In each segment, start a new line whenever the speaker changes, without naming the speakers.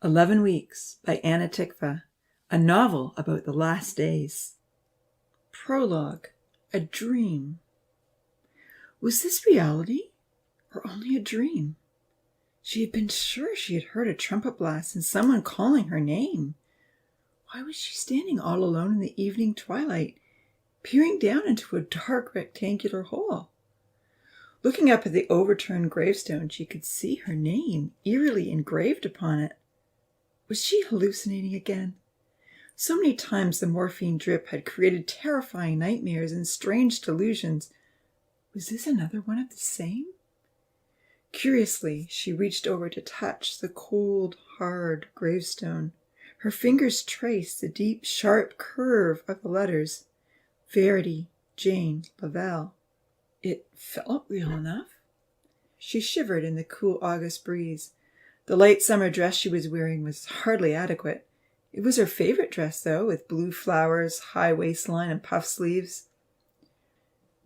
11 Weeks by Anna Tikvah, a novel about the last days. Prologue, a dream. Was this reality or only a dream? She had been sure she had heard a trumpet blast and someone calling her name. Why was she standing all alone in the evening twilight, peering down into a dark rectangular hole? Looking up at the overturned gravestone, she could see her name eerily engraved upon it. Was she hallucinating again? So many times the morphine drip had created terrifying nightmares and strange delusions. Was this another one of the same? Curiously, she reached over to touch the cold, hard gravestone. Her fingers traced the deep, sharp curve of the letters. Verity, Jane, Lavelle. It felt real enough. She shivered in the cool August breeze. The light summer dress she was wearing was hardly adequate. It was her favorite dress, though, with blue flowers, high waistline, and puff sleeves.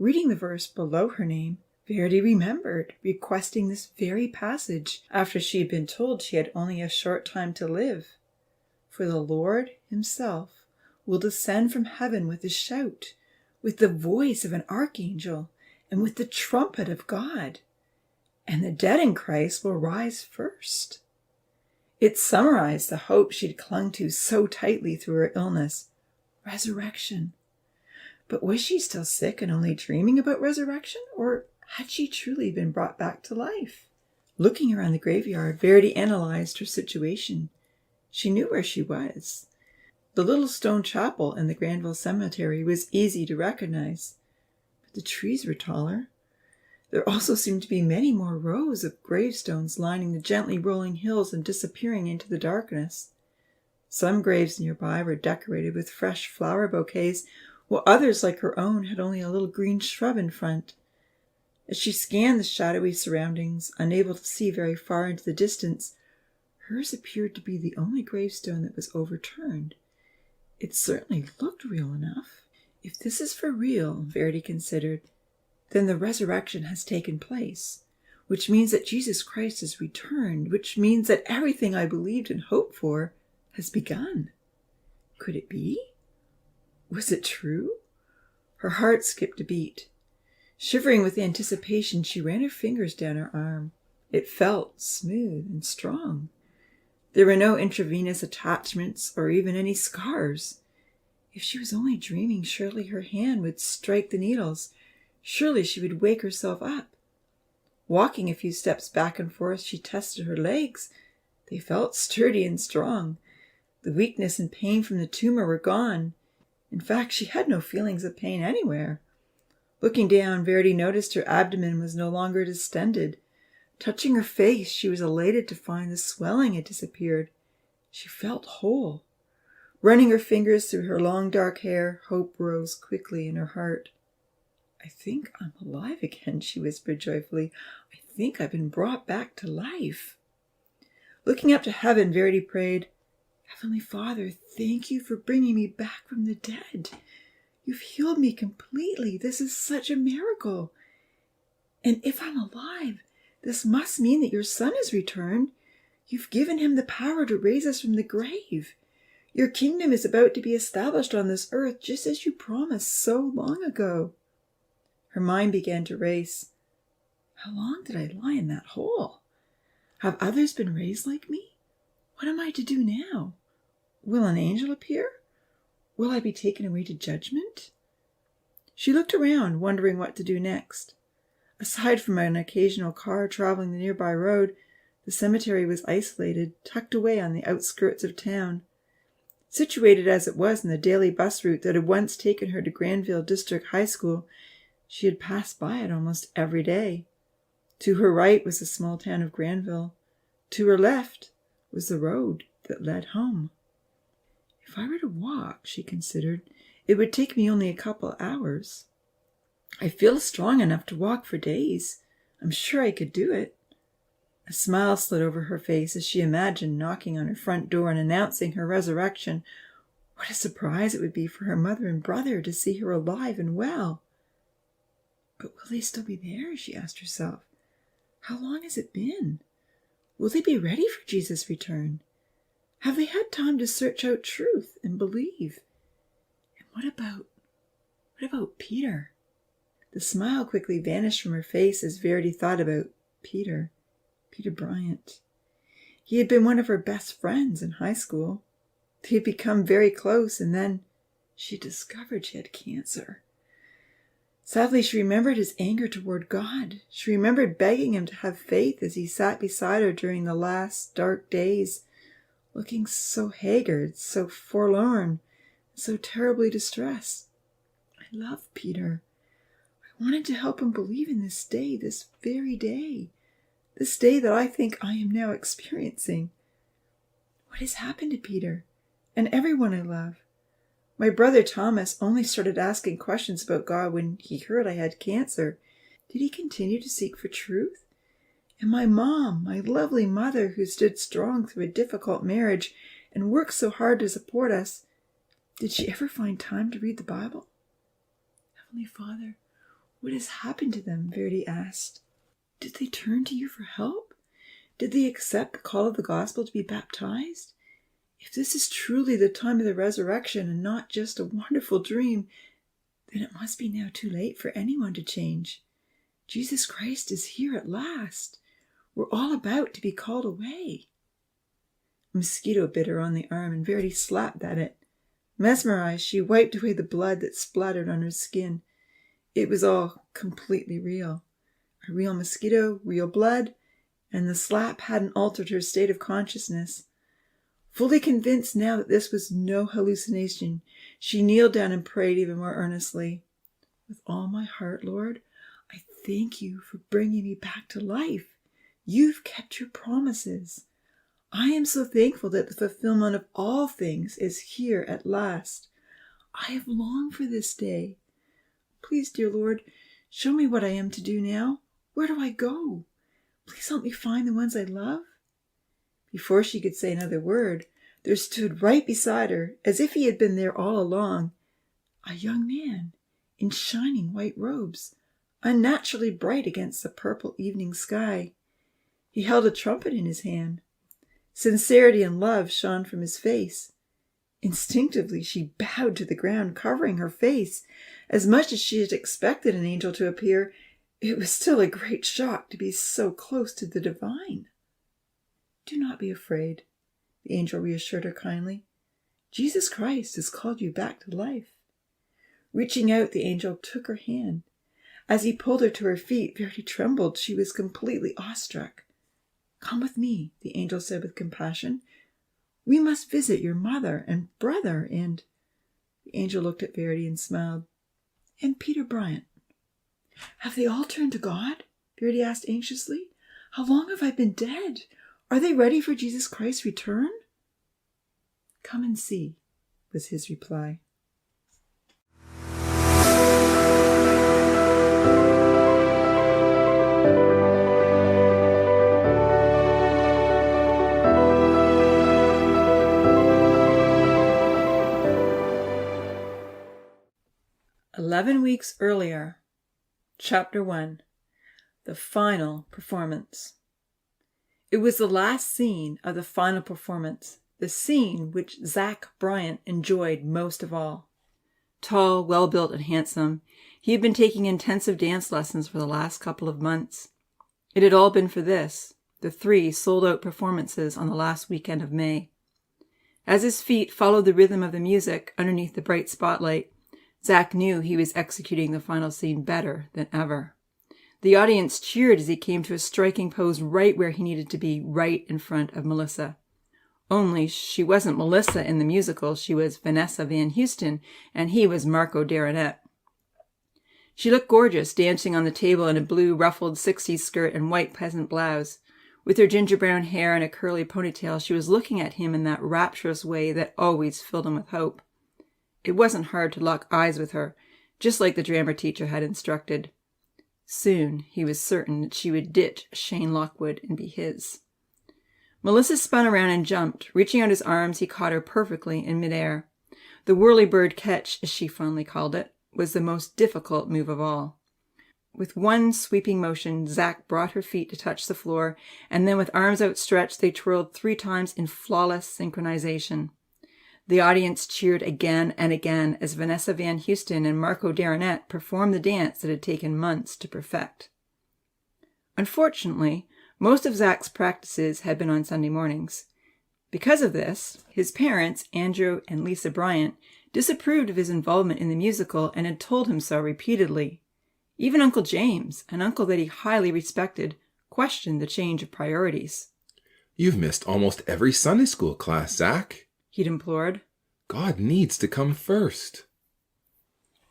Reading the verse below her name, Verity remembered requesting this very passage after she had been told she had only a short time to live. For the Lord himself will descend from heaven with a shout, with the voice of an archangel, and with the trumpet of God. And the dead in Christ will rise first. It summarized the hope she'd clung to so tightly through her illness. Resurrection. But was she still sick and only dreaming about resurrection? Or had she truly been brought back to life? Looking around the graveyard, Verity analyzed her situation. She knew where she was. The little stone chapel in the Granville Cemetery was easy to recognize. But the trees were taller. There also seemed to be many more rows of gravestones lining the gently rolling hills and disappearing into the darkness. Some graves nearby were decorated with fresh flower bouquets, while others, like her own, had only a little green shrub in front. As she scanned the shadowy surroundings, unable to see very far into the distance, hers appeared to be the only gravestone that was overturned. It certainly looked real enough. If this is for real, Verity considered, then the resurrection has taken place, which means that Jesus Christ has returned, which means that everything I believed and hoped for has begun. Could it be? Was it true? Her heart skipped a beat. Shivering with anticipation, she ran her fingers down her arm. It felt smooth and strong. There were no intravenous attachments or even any scars. If she was only dreaming, surely her hand would strike the needles. Surely she would wake herself up. Walking a few steps back and forth, she tested her legs. They felt sturdy and strong. The weakness and pain from the tumor were gone. In fact, she had no feelings of pain anywhere. Looking down, Verity noticed her abdomen was no longer distended. Touching her face, she was elated to find the swelling had disappeared. She felt whole. Running her fingers through her long dark hair, hope rose quickly in her heart. I think I'm alive again, she whispered joyfully. I think I've been brought back to life. Looking up to heaven, Verity prayed, Heavenly Father, thank you for bringing me back from the dead. You've healed me completely. This is such a miracle. And if I'm alive, this must mean that your Son has returned. You've given him the power to raise us from the grave. Your kingdom is about to be established on this earth, just as you promised so long ago. Her mind began to race. How long did I lie in that hole? Have others been raised like me? What am I to do now? Will an angel appear? Will I be taken away to judgment? She looked around, wondering what to do next. Aside from an occasional car traveling the nearby road, the cemetery was isolated, tucked away on the outskirts of town. Situated as it was in the daily bus route that had once taken her to Granville District High School, she had passed by it almost every day. To her right was the small town of Granville. To her left was the road that led home. If I were to walk, she considered, it would take me only a couple hours. I feel strong enough to walk for days. I'm sure I could do it. A smile slid over her face as she imagined knocking on her front door and announcing her resurrection. What a surprise it would be for her mother and brother to see her alive and well. But will they still be there? She asked herself. How long has it been? Will they be ready for Jesus' return? Have they had time to search out truth and believe? And what about Peter? The smile quickly vanished from her face as Verity thought about Peter Bryant. He had been one of her best friends in high school. They had become very close, and then she discovered she had cancer. Sadly, she remembered his anger toward God. She remembered begging him to have faith as he sat beside her during the last dark days, looking so haggard, so forlorn, so terribly distressed. I love Peter. I wanted to help him believe in this day, this very day, this day that I think I am now experiencing. What has happened to Peter and everyone I love? My brother Thomas only started asking questions about God when he heard I had cancer. Did he continue to seek for truth? And my mom, my lovely mother who stood strong through a difficult marriage and worked so hard to support us, did she ever find time to read the Bible? Heavenly Father, what has happened to them? Verity asked. Did they turn to you for help? Did they accept the call of the gospel to be baptized? If this is truly the time of the resurrection and not just a wonderful dream, then it must be now too late for anyone to change. Jesus Christ is here at last. We're all about to be called away. A mosquito bit her on the arm, and Verity slapped at it. Mesmerized, she wiped away the blood that splattered on her skin. It was all completely real. A real mosquito, real blood, and the slap hadn't altered her state of consciousness. Fully convinced now that this was no hallucination, she kneeled down and prayed even more earnestly. With all my heart, Lord, I thank you for bringing me back to life. You've kept your promises. I am so thankful that the fulfillment of all things is here at last. I have longed for this day. Please, dear Lord, show me what I am to do now. Where do I go? Please help me find the ones I love. Before she could say another word, there stood right beside her, as if he had been there all along, a young man in shining white robes, unnaturally bright against the purple evening sky. He held a trumpet in his hand. Sincerity and love shone from his face. Instinctively, she bowed to the ground, covering her face. As much as she had expected an angel to appear, it was still a great shock to be so close to the divine. Do not be afraid, the angel reassured her kindly. Jesus Christ has called you back to life. Reaching out, the angel took her hand. As he pulled her to her feet, Verity trembled. She was completely awestruck. Come with me, the angel said with compassion. We must visit your mother and brother and... The angel looked at Verity and smiled. And Peter Bryant. Have they all turned to God? Verity asked anxiously. How long have I been dead? Are they ready for Jesus Christ's return? Come and see, was his reply. "11 weeks earlier, Chapter 1, The Final Performance. It was the last scene of the final performance, the scene which Zach Bryant enjoyed most of all. Tall, well-built, and handsome, he had been taking intensive dance lessons for the last couple of months. It had all been for this, the 3 sold-out performances on the last weekend of May. As his feet followed the rhythm of the music underneath the bright spotlight, Zach knew he was executing the final scene better than ever. The audience cheered as he came to a striking pose right where he needed to be, right in front of Melissa. Only she wasn't Melissa in the musical, she was Vanessa Van Houston, and he was Marco Daronet. She looked gorgeous, dancing on the table in a blue ruffled 60s skirt and white peasant blouse. With her ginger brown hair and a curly ponytail, she was looking at him in that rapturous way that always filled him with hope. It wasn't hard to lock eyes with her, just like the drama teacher had instructed. Soon, he was certain that she would ditch Shane Lockwood and be his. Melissa spun around and jumped. Reaching out his arms, he caught her perfectly in midair. The whirly-bird catch, as she fondly called it, was the most difficult move of all. With one sweeping motion, Zach brought her feet to touch the floor, and then with arms outstretched, they twirled 3 times in flawless synchronization. The audience cheered again and again as Vanessa Van Houston and Marco Daronet performed the dance that had taken months to perfect. Unfortunately, most of Zach's practices had been on Sunday mornings. Because of this, his parents, Andrew and Lisa Bryant, disapproved of his involvement in the musical and had told him so repeatedly. Even Uncle James, an uncle that he highly respected, questioned the change of priorities.
"You've missed almost every Sunday school class, Zach,"
he'd implored.
"God needs to come first."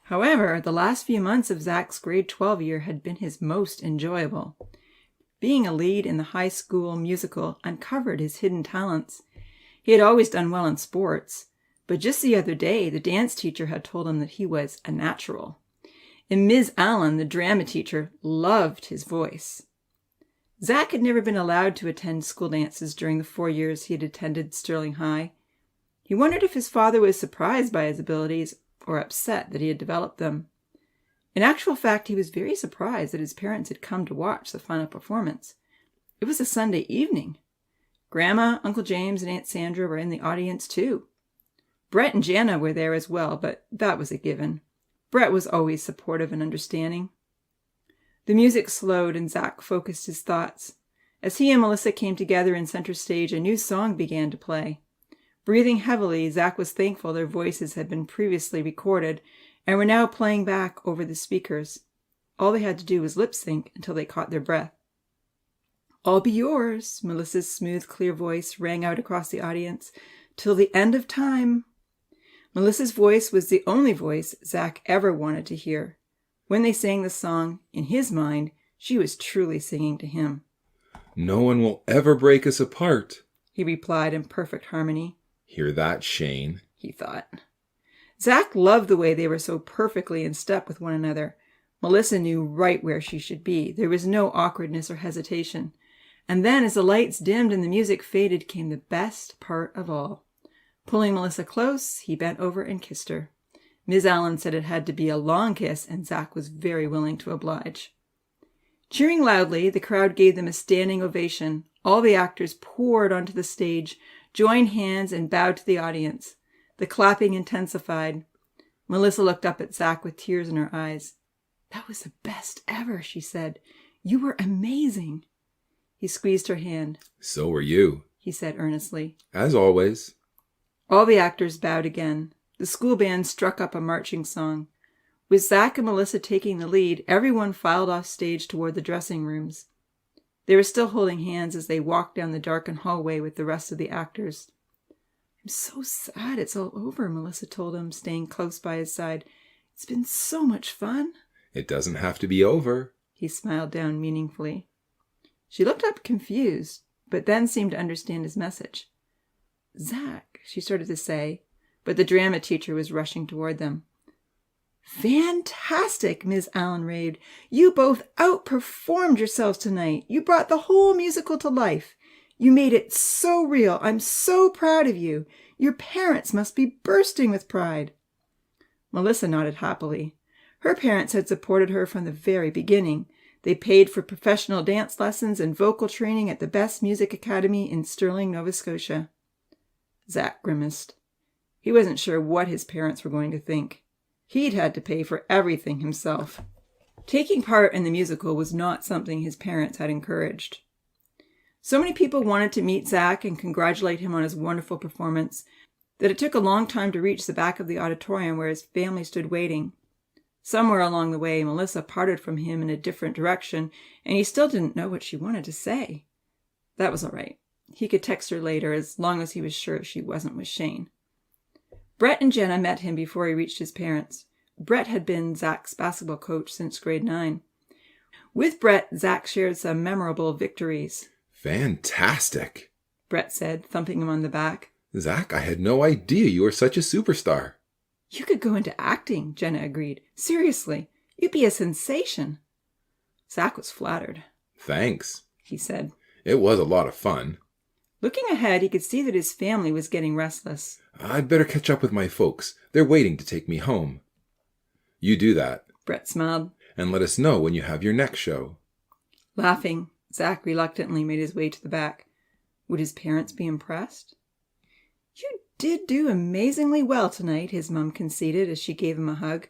However, the last few months of Zach's grade 12 year had been his most enjoyable. Being a lead in the high school musical uncovered his hidden talents. He had always done well in sports, but just the other day, the dance teacher had told him that he was a natural. And Ms. Allen, the drama teacher, loved his voice. Zach had never been allowed to attend school dances during the 4 years he had attended Sterling High. He wondered if his father was surprised by his abilities or upset that he had developed them. In actual fact, he was very surprised that his parents had come to watch the final performance. It was a Sunday evening. Grandma, Uncle James, and Aunt Sandra were in the audience too. Brett and Jana were there as well, but that was a given. Brett was always supportive and understanding. The music slowed and Zach focused his thoughts. As he and Melissa came together in center stage, a new song began to play. Breathing heavily, Zach was thankful their voices had been previously recorded and were now playing back over the speakers. All they had to do was lip sync until they caught their breath. "I'll be yours," Melissa's smooth, clear voice rang out across the audience, "till the end of time." Melissa's voice was the only voice Zach ever wanted to hear. When they sang the song, in his mind, she was truly singing to him.
"No one will ever break us apart,"
he replied in perfect harmony.
"Hear that, Shane?" he
thought. Zach loved the way they were so perfectly in step with one another. Melissa knew right where she should be. There was no awkwardness or hesitation. And then, as the lights dimmed and the music faded, came the best part of all. Pulling Melissa close, he bent over and kissed her. Ms. Allen said it had to be a long kiss, and Zach was very willing to oblige. Cheering loudly, the crowd gave them a standing ovation. All the actors poured onto the stage, joined hands, and bowed to the audience. The clapping intensified. Melissa looked up at Zach with tears in her eyes. "That was the best ever," she said. "You were amazing." He squeezed her hand.
"So were you,"
he said earnestly.
"As always."
All the actors bowed again. The school band struck up a marching song. With Zach and Melissa taking the lead, everyone filed off stage toward the dressing rooms. They were still holding hands as they walked down the darkened hallway with the rest of the actors. "I'm so sad it's all over," Melissa told him, staying close by his side. "It's been so much fun."
"It doesn't have to be over,"
he smiled down meaningfully. She looked up confused, but then seemed to understand his message. "Zach," she started to say, but the drama teacher was rushing toward them. "Fantastic," Ms. Allen raved. "You both outperformed yourselves tonight. You brought the whole musical to life. You made it so real. I'm so proud of you. Your parents must be bursting with pride." Melissa nodded happily. Her parents had supported her from the very beginning. They paid for professional dance lessons and vocal training at the best music academy in Sterling, Nova Scotia. Zach grimaced. He wasn't sure what his parents were going to think. He'd had to pay for everything himself. Taking part in the musical was not something his parents had encouraged. So many people wanted to meet Zach and congratulate him on his wonderful performance that it took a long time to reach the back of the auditorium where his family stood waiting. Somewhere along the way, Melissa parted from him in a different direction, and he still didn't know what she wanted to say. That was all right. He could text her later as long as he was sure she wasn't with Shane. Brett and Jenna met him before he reached his parents. Brett had been Zach's basketball coach since grade 9. With Brett, Zach shared some memorable victories.
"Fantastic,"
Brett said, thumping him on the back.
"Zach, I had no idea you were such a superstar."
"You could go into acting," Jenna agreed. "Seriously, you'd be a sensation." Zach was flattered.
"Thanks,"
he said.
"It was a lot of fun."
Looking ahead, he could see that his family was getting restless.
"I'd better catch up with my folks. They're waiting to take me home." "You do that,"
Brett smiled.
and let us know when you have your next show.
Laughing, Zach reluctantly made his way to the back. Would his parents be impressed? You did do amazingly well tonight, his mum conceded as she gave him a hug.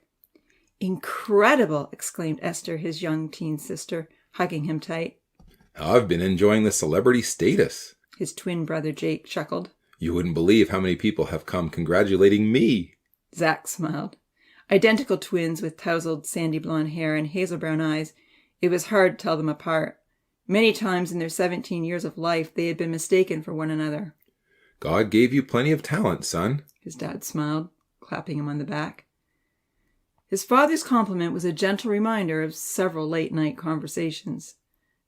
Incredible, exclaimed Esther, his young teen sister, hugging him tight.
I've been enjoying the celebrity status.
His twin brother Jake chuckled.
You wouldn't believe how many people have come congratulating me.
Zach smiled. Identical twins with tousled sandy blonde hair and hazel brown eyes, it was hard to tell them apart. Many times in their 17 years of life, they had been mistaken for one another.
God gave you plenty of talent, son.
His dad smiled, clapping him on the back. His father's compliment was a gentle reminder of several late-night conversations.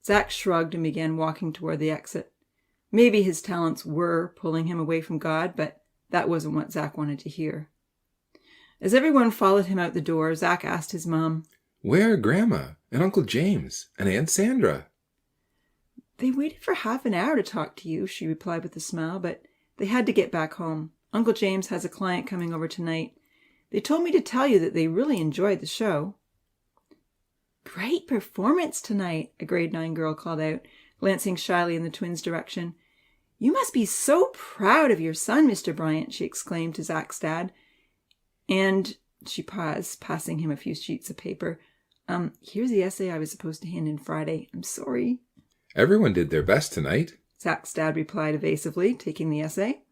Zach shrugged and began walking toward the exit. Maybe his talents were pulling him away from God, but that wasn't what Zach wanted to hear. As everyone followed him out the door, Zach asked his mom,
Where are Grandma and Uncle James and Aunt Sandra?
They waited for half an hour to talk to you, she replied with a smile, but they had to get back home. Uncle James has a client coming over tonight. They told me to tell you that they really enjoyed the show. Great performance tonight, a grade 9 girl called out, glancing shyly in the twins' direction. You must be so proud of your son, Mr. Bryant, she exclaimed to Zach's dad. And she paused, passing him a few sheets of paper. Here's the essay I was supposed to hand in Friday. I'm sorry.
Everyone did their best tonight,
Zach's dad replied evasively, taking the essay.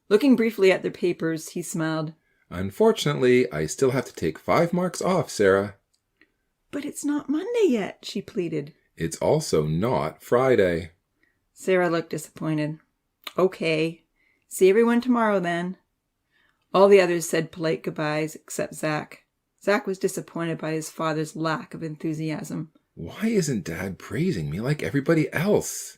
Looking briefly at their papers, he smiled.
Unfortunately, I still have to take 5 marks off, Sarah.
But it's not Monday yet, she pleaded.
It's also not Friday.
Sarah looked disappointed. Okay. See everyone tomorrow then. All the others said polite goodbyes except Zach. Zach was disappointed by his father's lack of enthusiasm.
Why isn't Dad praising me like everybody else?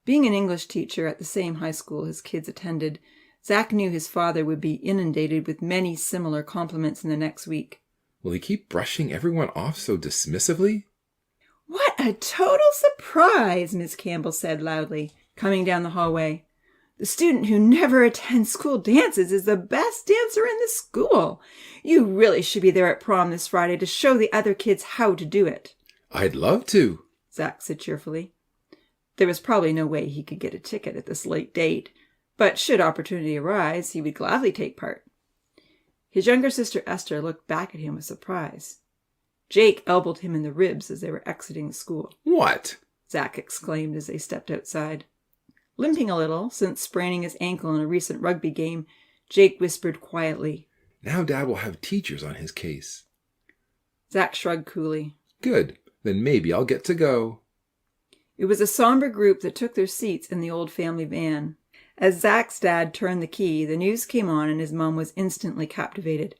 Being an English teacher at the same high school his kids attended, Zach knew his father would be inundated with many similar compliments in the next week.
Will he keep brushing everyone off so dismissively?
What a total surprise, Miss Campbell said loudly, coming down the hallway. The student who never attends school dances is the best dancer in the school. You really should be there at prom this Friday to show the other kids how to do it.
I'd love to,
Zach said cheerfully. There was probably no way he could get a ticket at this late date, but should opportunity arise, he would gladly take part. His younger sister Esther looked back at him with surprise. Jake elbowed him in the ribs as they were exiting the school.
What?
Zach exclaimed as they stepped outside. Limping a little, since spraining his ankle in a recent rugby game, Jake whispered quietly,
Now Dad will have teachers on his case.
Zach shrugged coolly.
Good. Then maybe I'll get to go.
It was a somber group that took their seats in the old family van. As Zach's dad turned the key, the news came on and his mom was instantly captivated.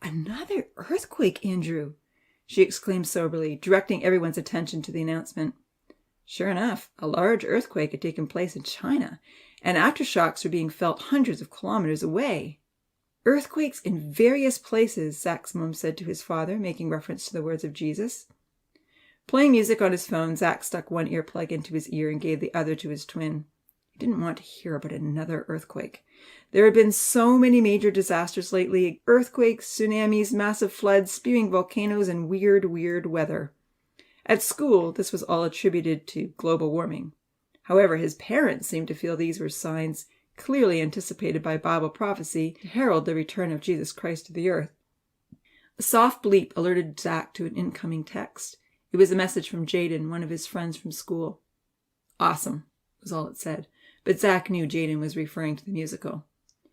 Another earthquake, Andrew, she exclaimed soberly, directing everyone's attention to the announcement. Sure enough, a large earthquake had taken place in China, and aftershocks were being felt hundreds of kilometers away. Earthquakes in various places, Zach's mom said to his father, making reference to the words of Jesus. Playing music on his phone, Zach stuck one earplug into his ear and gave the other to his twin. He didn't want to hear about another earthquake. There had been so many major disasters lately: earthquakes, tsunamis, massive floods, spewing volcanoes, and weird weather. At school, this was all attributed to global warming. However, his parents seemed to feel these were signs clearly anticipated by Bible prophecy to herald the return of Jesus Christ to the earth. A soft bleep alerted Zach to an incoming text. It was a message from Jaden, one of his friends from school. Awesome, was all it said, but Zach knew Jaden was referring to the musical.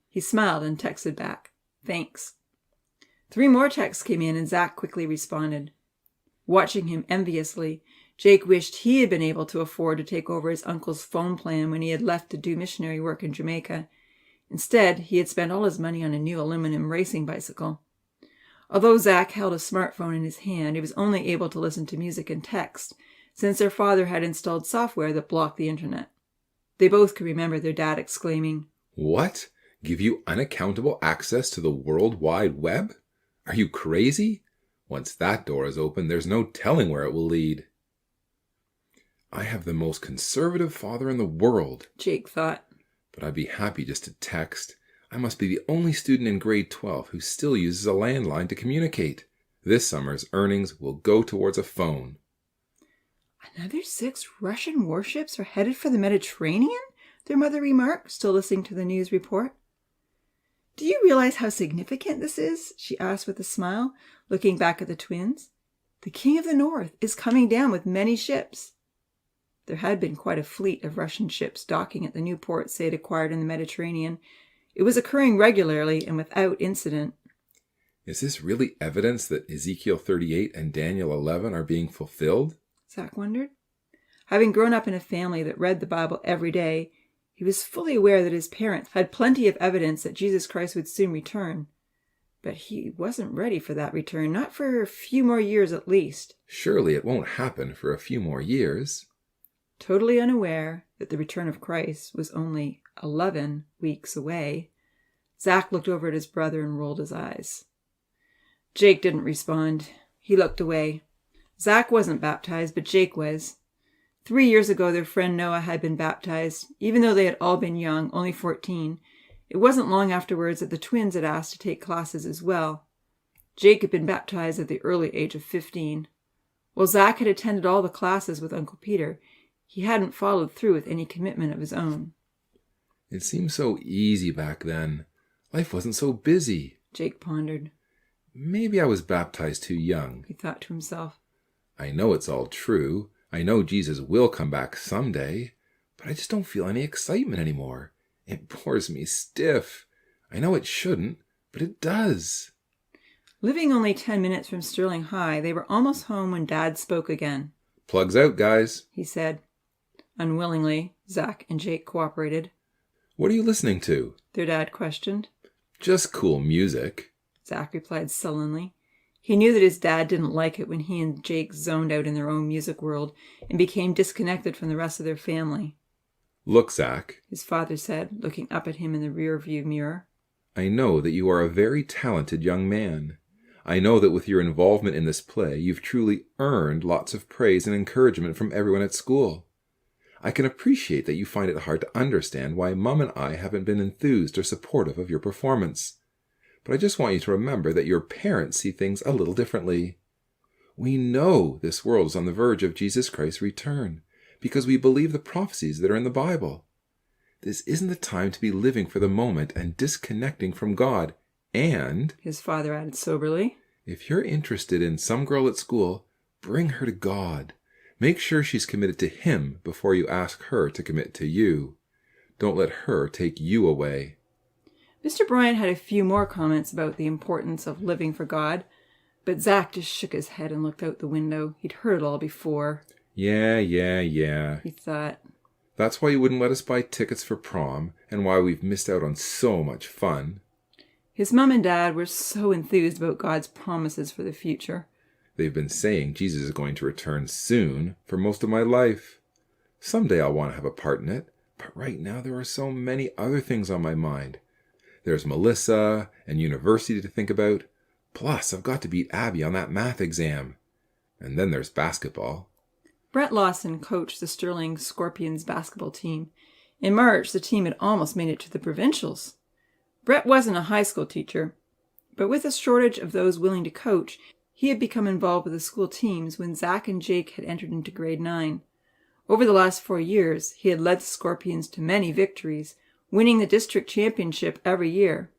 He smiled and texted back, Thanks. 3 more texts came in and Zach quickly responded. Watching him enviously, Jake wished he had been able to afford to take over his uncle's phone plan when he had left to do missionary work in Jamaica. Instead, he had spent all his money on a new aluminum racing bicycle. Although Zach held a smartphone in his hand, he was only able to listen to music and text, since their father had installed software that blocked the internet. They both could remember their dad exclaiming,
What? Give you unaccountable access to the World Wide Web? Are you crazy? Once that door is open, there's no telling where it will lead. I have the most conservative father in the world,
Jake thought.
But I'd be happy just to text. I must be the only student in grade 12 who still uses a landline to communicate. This summer's earnings will go towards a phone.
Another 6 Russian warships are headed for the Mediterranean? Their mother remarked, still listening to the news report. Do you realize how significant this is? She asked with a smile, looking back at the twins. The King of the North is coming down with many ships. There had been quite a fleet of Russian ships docking at the new ports they had acquired in the Mediterranean. It was occurring regularly and without incident.
Is this really evidence that Ezekiel 38 and Daniel 11 are being fulfilled?
Zach wondered. Having grown up in a family that read the Bible every day, he was fully aware that his parents had plenty of evidence that Jesus Christ would soon return. But he wasn't ready for that return, not for a few more years at least.
Surely it won't happen for a few more years.
Totally unaware that the return of Christ was only 11 weeks away, Zach looked over at his brother and rolled his eyes. Jake didn't respond. He looked away. Zach wasn't baptized, but Jake was. 3 years ago, their friend Noah had been baptized, even though they had all been young, only 14. It wasn't long afterwards that the twins had asked to take classes as well. Jake had been baptized at the early age of 15. While Zach had attended all the classes with Uncle Peter, he hadn't followed through with any commitment of his own.
It seemed so easy back then. Life wasn't so busy.
Jake pondered.
Maybe I was baptized too young.
He thought to himself.
I know it's all true. I know Jesus will come back someday, but I just don't feel any excitement anymore. It bores me stiff. I know it shouldn't, but it does.
Living only 10 minutes from Sterling High, they were almost home when Dad spoke again.
Plugs out, guys,
he said. Unwillingly, Zach and Jake cooperated.
What are you listening to?
Their dad questioned.
Just cool music,
Zach replied sullenly. He knew that his dad didn't like it when he and Jake zoned out in their own music world and became disconnected from the rest of their family.
Look, Zach,
his father said, looking up at him in the rear-view mirror.
I know that you are a very talented young man. I know that with your involvement in this play, you've truly earned lots of praise and encouragement from everyone at school. I can appreciate that you find it hard to understand why Mom and I haven't been enthused or supportive of your performance. But I just want you to remember that your parents see things a little differently. We know this world is on the verge of Jesus Christ's return because we believe the prophecies that are in the Bible. This isn't the time to be living for the moment and disconnecting from God. And,
his father added soberly,
if you're interested in some girl at school, bring her to God. Make sure she's committed to Him before you ask her to commit to you. Don't let her take you away.
Mr. Bryant had a few more comments about the importance of living for God, but Zach just shook his head and looked out the window. He'd heard it all before.
Yeah, he
thought.
That's why you wouldn't let us buy tickets for prom, and why we've missed out on so much fun.
His mom and dad were so enthused about God's promises for the future.
They've been saying Jesus is going to return soon for most of my life. Someday I'll want to have a part in it, but right now there are so many other things on my mind. There's Melissa and university to think about. Plus, I've got to beat Abby on that math exam. And then there's basketball.
Brett Lawson coached the Sterling Scorpions basketball team. In March, the team had almost made it to the provincials. Brett wasn't a high school teacher, but with a shortage of those willing to coach, he had become involved with the school teams when Zach and Jake had entered into grade 9. Over the last 4 years, he had led the Scorpions to many victories, winning the district championship every year.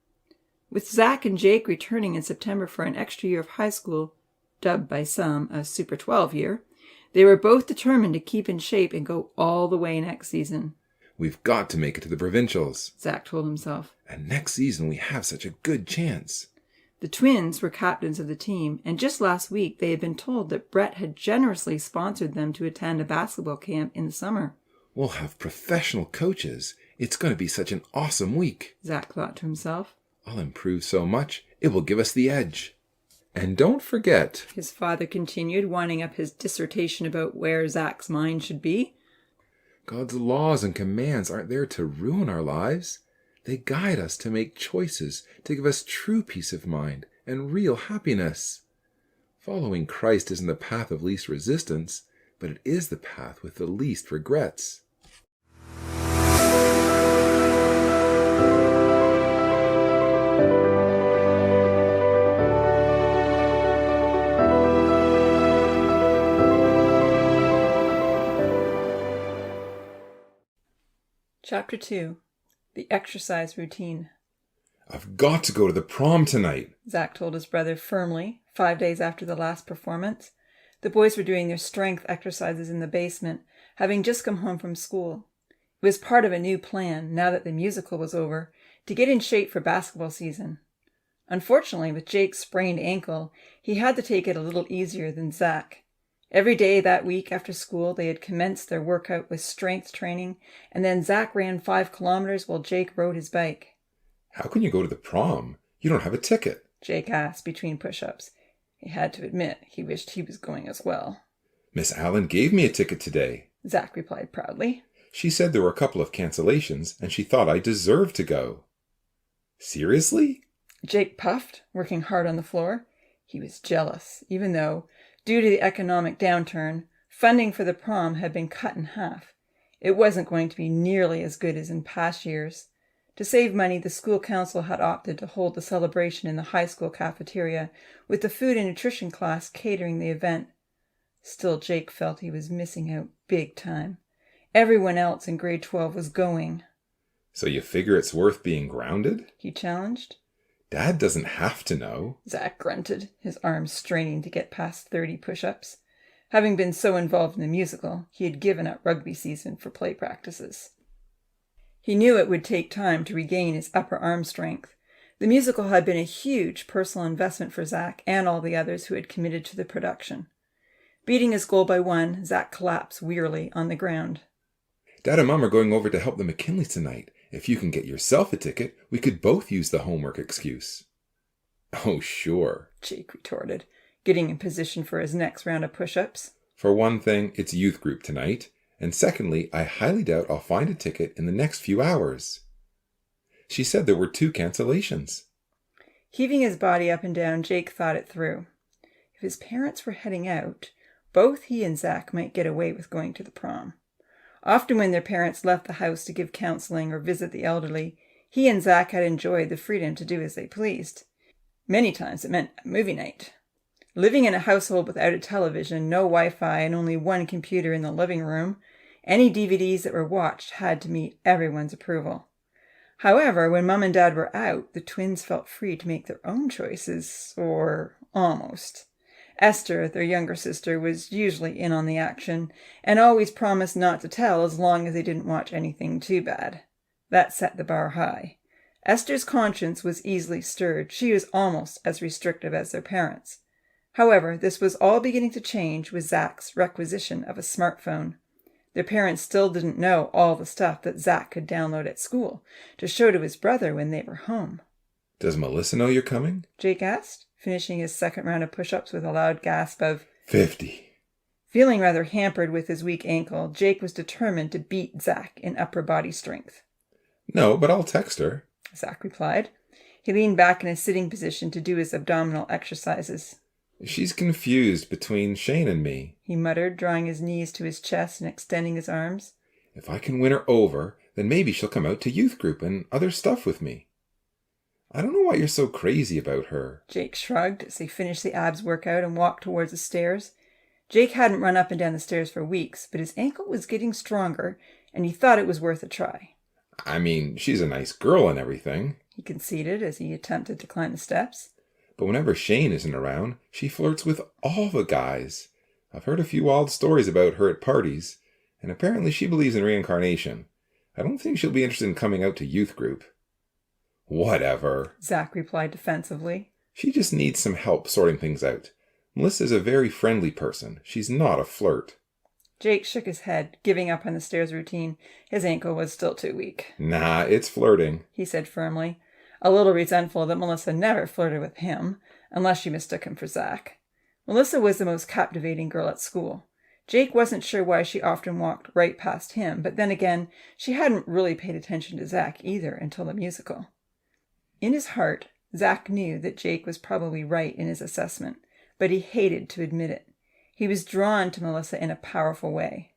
With Zach and Jake returning in September for an extra year of high school, dubbed by some a Super 12 year, they were both determined to keep in shape and go all the way next season.
We've got to make it to the provincials,
Zach told himself.
And next season we have such a good chance.
The twins were captains of the team, and just last week they had been told that Brett had generously sponsored them to attend a basketball camp in the summer.
We'll have professional coaches. It's going to be such an awesome week,
Zach thought to himself.
I'll improve so much, it will give us the edge. And don't forget,
his father continued, winding up his dissertation about where Zach's mind should be.
God's laws and commands aren't there to ruin our lives. They guide us to make choices, to give us true peace of mind and real happiness. Following Christ isn't the path of least resistance, but it is the path with the least regrets.
Chapter 2. The Exercise Routine.
I've got to go to the prom tonight,
Zach told his brother firmly, 5 days after the last performance. The boys were doing their strength exercises in the basement, having just come home from school. It was part of a new plan, now that the musical was over, to get in shape for basketball season. Unfortunately, with Jake's sprained ankle, he had to take it a little easier than Zach. Every day that week after school, they had commenced their workout with strength training, and then Zach ran 5 kilometers while Jake rode his bike.
How can you go to the prom? You don't have a ticket,
Jake asked between push-ups. He had to admit he wished he was going as well.
Miss Allen gave me a ticket today,
Zach replied proudly.
She said there were a couple of cancellations, and she thought I deserved to go. Seriously?
Jake puffed, working hard on the floor. He was jealous, even though, due to the economic downturn, funding for the prom had been cut in half. It wasn't going to be nearly as good as in past years. To save money, the school council had opted to hold the celebration in the high school cafeteria, with the food and nutrition class catering the event. Still, Jake felt he was missing out big time. Everyone else in grade 12 was going.
So you figure it's worth being grounded?
He challenged.
Dad doesn't have to know.
Zach grunted, his arms straining to get past 30 push-ups. Having been so involved in the musical, he had given up rugby season for play practices. He knew it would take time to regain his upper arm strength. The musical had been a huge personal investment for Zach and all the others who had committed to the production. Beating his goal by 1, Zach collapsed wearily on the ground.
Dad and Mom are going over to help the McKinleys tonight. If you can get yourself a ticket, we could both use the homework excuse. Oh, sure,
Jake retorted, getting in position for his next round of push-ups.
For one thing, it's youth group tonight. And secondly, I highly doubt I'll find a ticket in the next few hours. She said there were 2 cancellations.
Heaving his body up and down, Jake thought it through. If his parents were heading out, both he and Zach might get away with going to the prom. Often when their parents left the house to give counseling or visit the elderly, he and Zach had enjoyed the freedom to do as they pleased. Many times it meant a movie night. Living in a household without a television, no Wi-Fi, and only 1 computer in the living room, any DVDs that were watched had to meet everyone's approval. However, when Mom and Dad were out, the twins felt free to make their own choices, or almost. Esther, their younger sister, was usually in on the action, and always promised not to tell as long as they didn't watch anything too bad. That set the bar high. Esther's conscience was easily stirred. She was almost as restrictive as their parents. However, this was all beginning to change with Zach's requisition of a smartphone. Their parents still didn't know all the stuff that Zach could download at school to show to his brother when they were home.
Does Melissa know you're coming?
Jake asked, finishing his second round of push-ups with a loud gasp of
50.
Feeling rather hampered with his weak ankle, Jake was determined to beat Zach in upper body strength.
No, but I'll text her,
Zach replied. He leaned back in a sitting position to do his abdominal exercises.
She's confused between Shane and me,
he muttered, drawing his knees to his chest and extending his arms.
If I can win her over, then maybe she'll come out to youth group and other stuff with me. I don't know why you're so crazy about her.
Jake shrugged as they finished the abs workout and walked towards the stairs. Jake hadn't run up and down the stairs for weeks, but his ankle was getting stronger, and he thought it was worth a try.
I mean, she's a nice girl and everything,
he conceded as he attempted to climb the steps.
But whenever Shane isn't around, she flirts with all the guys. I've heard a few wild stories about her at parties, and apparently she believes in reincarnation. I don't think she'll be interested in coming out to youth group. Whatever,
Zach replied defensively.
She just needs some help sorting things out. Melissa's a very friendly person. She's not a flirt.
Jake shook his head, giving up on the stairs routine. His ankle was still too weak.
Nah, it's flirting,
he said firmly, a little resentful that Melissa never flirted with him, unless she mistook him for Zach. Melissa was the most captivating girl at school. Jake wasn't sure why she often walked right past him, but then again, she hadn't really paid attention to Zach either until the musical. In his heart, Zach knew that Jake was probably right in his assessment, but he hated to admit it. He was drawn to Melissa in a powerful way.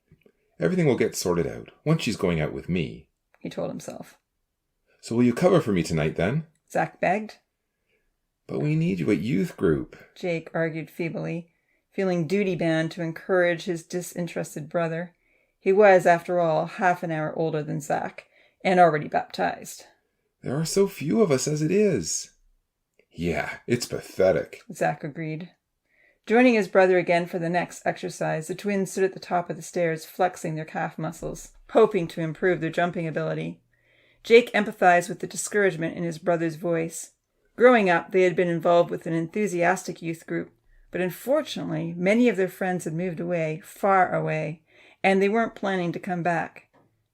Everything will get sorted out once she's going out with me,
he told himself.
So will you cover for me tonight then?
Zach begged.
But we need you at youth group,
Jake argued feebly, feeling duty-bound to encourage his disinterested brother. He was, after all, half an hour older than Zach, And already baptized.
There are so few of us as it is. Yeah, it's pathetic,
Zach agreed. Joining his brother again for the next exercise, the twins stood at the top of the stairs, flexing their calf muscles, hoping to improve their jumping ability. Jake empathized with the discouragement in his brother's voice. Growing up, they had been involved with an enthusiastic youth group, but unfortunately, many of their friends had moved away, far away, and they weren't planning to come back.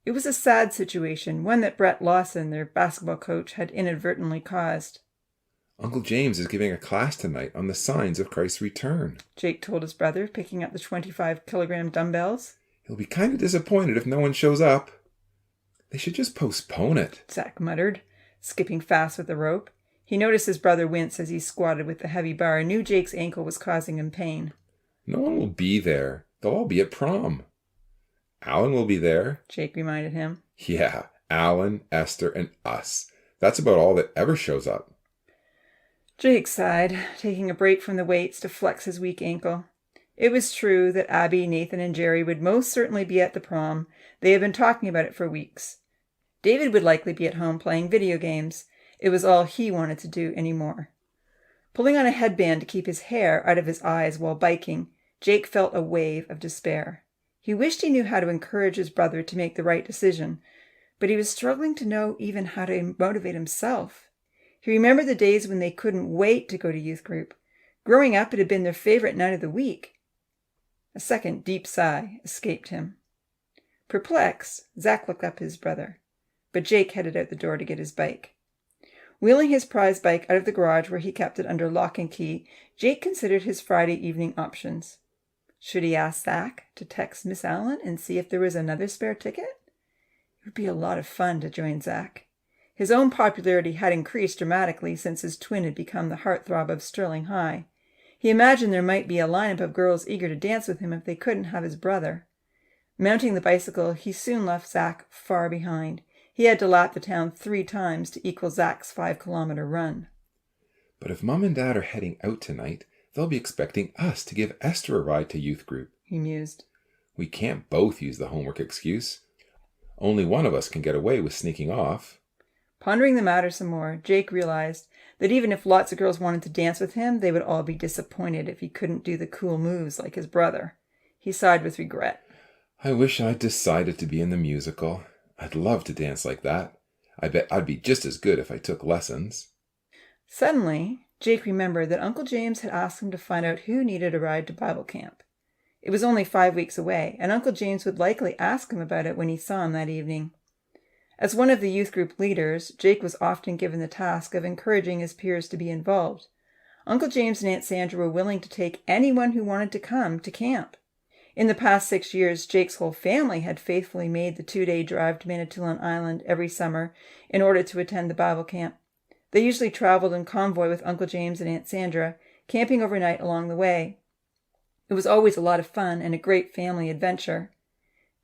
It was a sad situation, one that Brett Lawson, their basketball coach, had inadvertently caused.
Uncle James is giving a class tonight on the signs of Christ's return,
Jake told his brother, picking up the 25-kilogram dumbbells.
He'll be kind of disappointed if no one shows up. They should just postpone it,
Zach muttered, skipping fast with the rope. He noticed his brother wince as he squatted with the heavy bar and knew Jake's ankle was causing him pain.
No one will be there. They'll all be at prom. Alan will be there,
Jake reminded him.
Yeah, Alan, Esther, and us. That's about all that ever shows up.
Jake sighed, taking a break from the weights to flex his weak ankle. It was true that Abby, Nathan, and Jerry would most certainly be at the prom. They had been talking about it for weeks. David would likely be at home playing video games. It was all he wanted to do anymore. Pulling on a headband to keep his hair out of his eyes while biking, Jake felt a wave of despair. He wished he knew how to encourage his brother to make the right decision, but he was struggling to know even how to motivate himself. He remembered the days when they couldn't wait to go to youth group. Growing up, it had been their favorite night of the week. A second deep sigh escaped him. Perplexed, Zach looked up at his brother, but Jake headed out the door to get his bike. Wheeling his prize bike out of the garage where he kept it under lock and key, Jake considered his Friday evening options. Should he ask Zach to text Miss Allen and see if there was another spare ticket? It would be a lot of fun to join Zach. His own popularity had increased dramatically since his twin had become the heartthrob of Sterling High. He imagined there might be a lineup of girls eager to dance with him if they couldn't have his brother. Mounting the bicycle, he soon left Zach far behind. He had to lap the town 3 times to equal Zach's 5-kilometer run.
But if Mom and Dad are heading out tonight, they'll be expecting us to give Esther a ride to youth group,
he mused.
We can't both use the homework excuse. Only one of us can get away with sneaking off.
Pondering the matter some more, Jake realized that even if lots of girls wanted to dance with him, they would all be disappointed if he couldn't do the cool moves like his brother. He sighed with regret.
I wish I'd decided to be in the musical. I'd love to dance like that. I bet I'd be just as good if I took lessons.
Suddenly, Jake remembered that Uncle James had asked him to find out who needed a ride to Bible camp. It was only 5 weeks away, and Uncle James would likely ask him about it when he saw him that evening. As one of the youth group leaders, Jake was often given the task of encouraging his peers to be involved. Uncle James and Aunt Sandra were willing to take anyone who wanted to come to camp. In the past 6 years, Jake's whole family had faithfully made the 2-day drive to Manitoulin Island every summer in order to attend the Bible camp. They usually traveled in convoy with Uncle James and Aunt Sandra, camping overnight along the way. It was always a lot of fun and a great family adventure.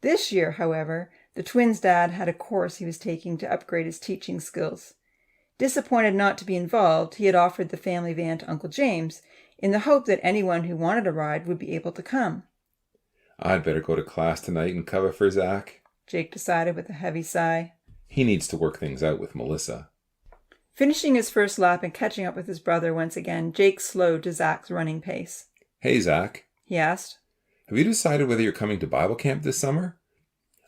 This year, however, the twins' dad had a course he was taking to upgrade his teaching skills. Disappointed not to be involved, he had offered the family van to Uncle James in the hope that anyone who wanted a ride would be able to come.
I'd better go to class tonight and cover for Zach,
Jake decided with a heavy sigh.
He needs to work things out with Melissa.
Finishing his first lap and catching up with his brother once again, Jake slowed to Zach's running pace.
Hey, Zach,
he asked.
Have you decided whether you're coming to Bible camp this summer?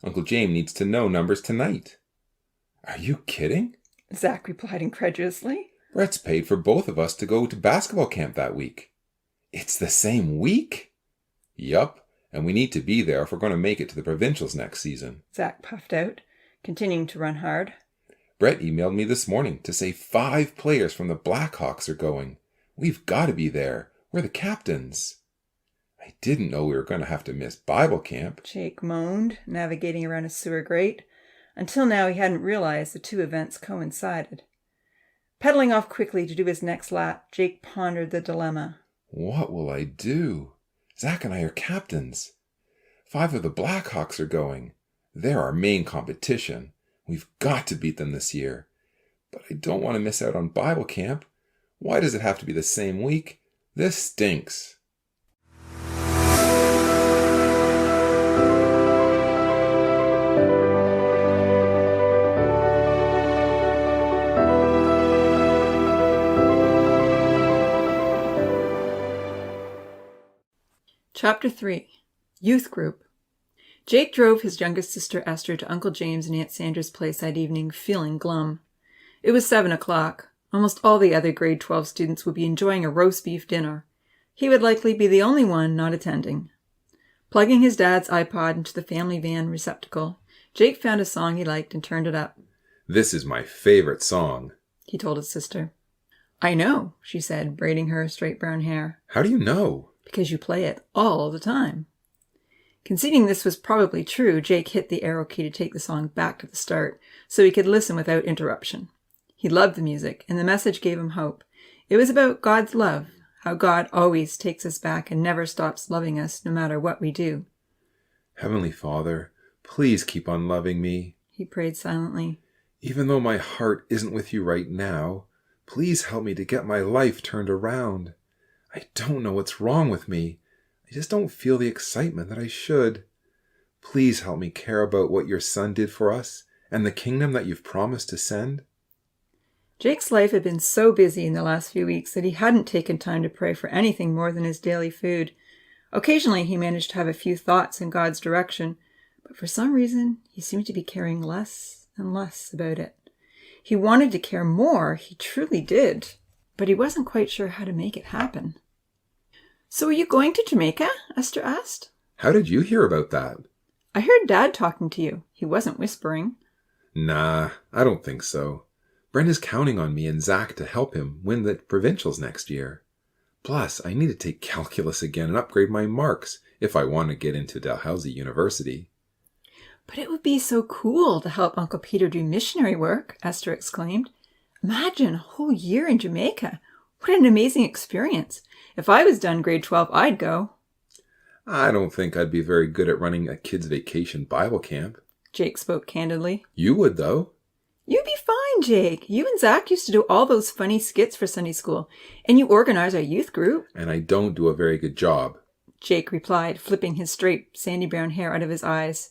Uncle James needs to know numbers tonight. Are you kidding?
Zach replied incredulously.
Brett's paid for both of us to go to basketball camp that week. It's the same week? Yup, and we need to be there if we're going to make it to the provincials next season.
Zach puffed out, continuing to run hard.
Brett emailed me this morning to say 5 players from the Blackhawks are going. We've got to be there. We're the captains. I didn't know we were going to have to miss Bible camp,
Jake moaned, navigating around a sewer grate. Until now, he hadn't realized the 2 events coincided. Pedaling off quickly to do his next lap, Jake pondered the dilemma.
What will I do? Zach and I are captains. 5 of the Blackhawks are going. They're our main competition. We've got to beat them this year. But I don't want to miss out on Bible camp. Why does it have to be the same week? This stinks.
Chapter 3. Youth Group. Jake drove his youngest sister Esther to Uncle James and Aunt Sandra's place that evening, feeling glum. It was 7 o'clock. Almost all the other grade 12 students would be enjoying a roast beef dinner. He would likely be the only one not attending. Plugging his dad's iPod into the family van receptacle, Jake found a song he liked and turned it up.
"This is my favorite song,"
he told his sister. "I know," she said, braiding her straight brown hair.
"How do you know?"
"Because you play it all the time." Conceding this was probably true, Jake hit the arrow key to take the song back to the start so he could listen without interruption. He loved the music, and the message gave him hope. It was about God's love, how God always takes us back and never stops loving us no matter what we do.
"Heavenly Father, please keep on loving me,"
he prayed silently.
"Even though my heart isn't with you right now, please help me to get my life turned around. I don't know what's wrong with me. I just don't feel the excitement that I should. Please help me care about what your Son did for us and the kingdom that you've promised to send."
Jake's life had been so busy in the last few weeks that he hadn't taken time to pray for anything more than his daily food. Occasionally he managed to have a few thoughts in God's direction, but for some reason he seemed to be caring less and less about it. He wanted to care more, he truly did, but he wasn't quite sure how to make it happen. "So are you going to Jamaica?" Esther asked.
"How did you hear about that?"
"I heard Dad talking to you. He wasn't whispering."
"Nah, I don't think so. Brenda's counting on me and Zach to help him win the provincials next year. Plus, I need to take calculus again and upgrade my marks if I want to get into Dalhousie University."
"But it would be so cool to help Uncle Peter do missionary work," Esther exclaimed. "Imagine a whole year in Jamaica. What an amazing experience. If I was done grade 12, I'd go."
"I don't think I'd be very good at running a kids' vacation Bible camp."
Jake spoke candidly.
"You would, though."
"You'd be fine, Jake. You and Zach used to do all those funny skits for Sunday school, and you organize our youth group."
"And I don't do a very good job,"
Jake replied, flipping his straight, sandy brown hair out of his eyes.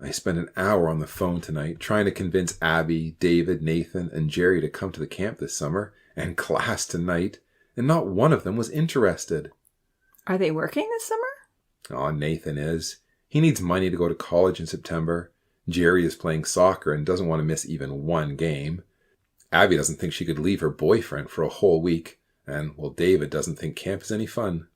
"I spent an hour on the phone tonight trying to convince Abby, David, Nathan, and Jerry to come to the camp this summer and class tonight, and not one of them was interested."
"Are they working this summer?"
"Aw, Nathan is. He needs money to go to college in September. Jerry is playing soccer and doesn't want to miss even one game. Abby doesn't think she could leave her boyfriend for a whole week. And, well, David doesn't think camp is any fun."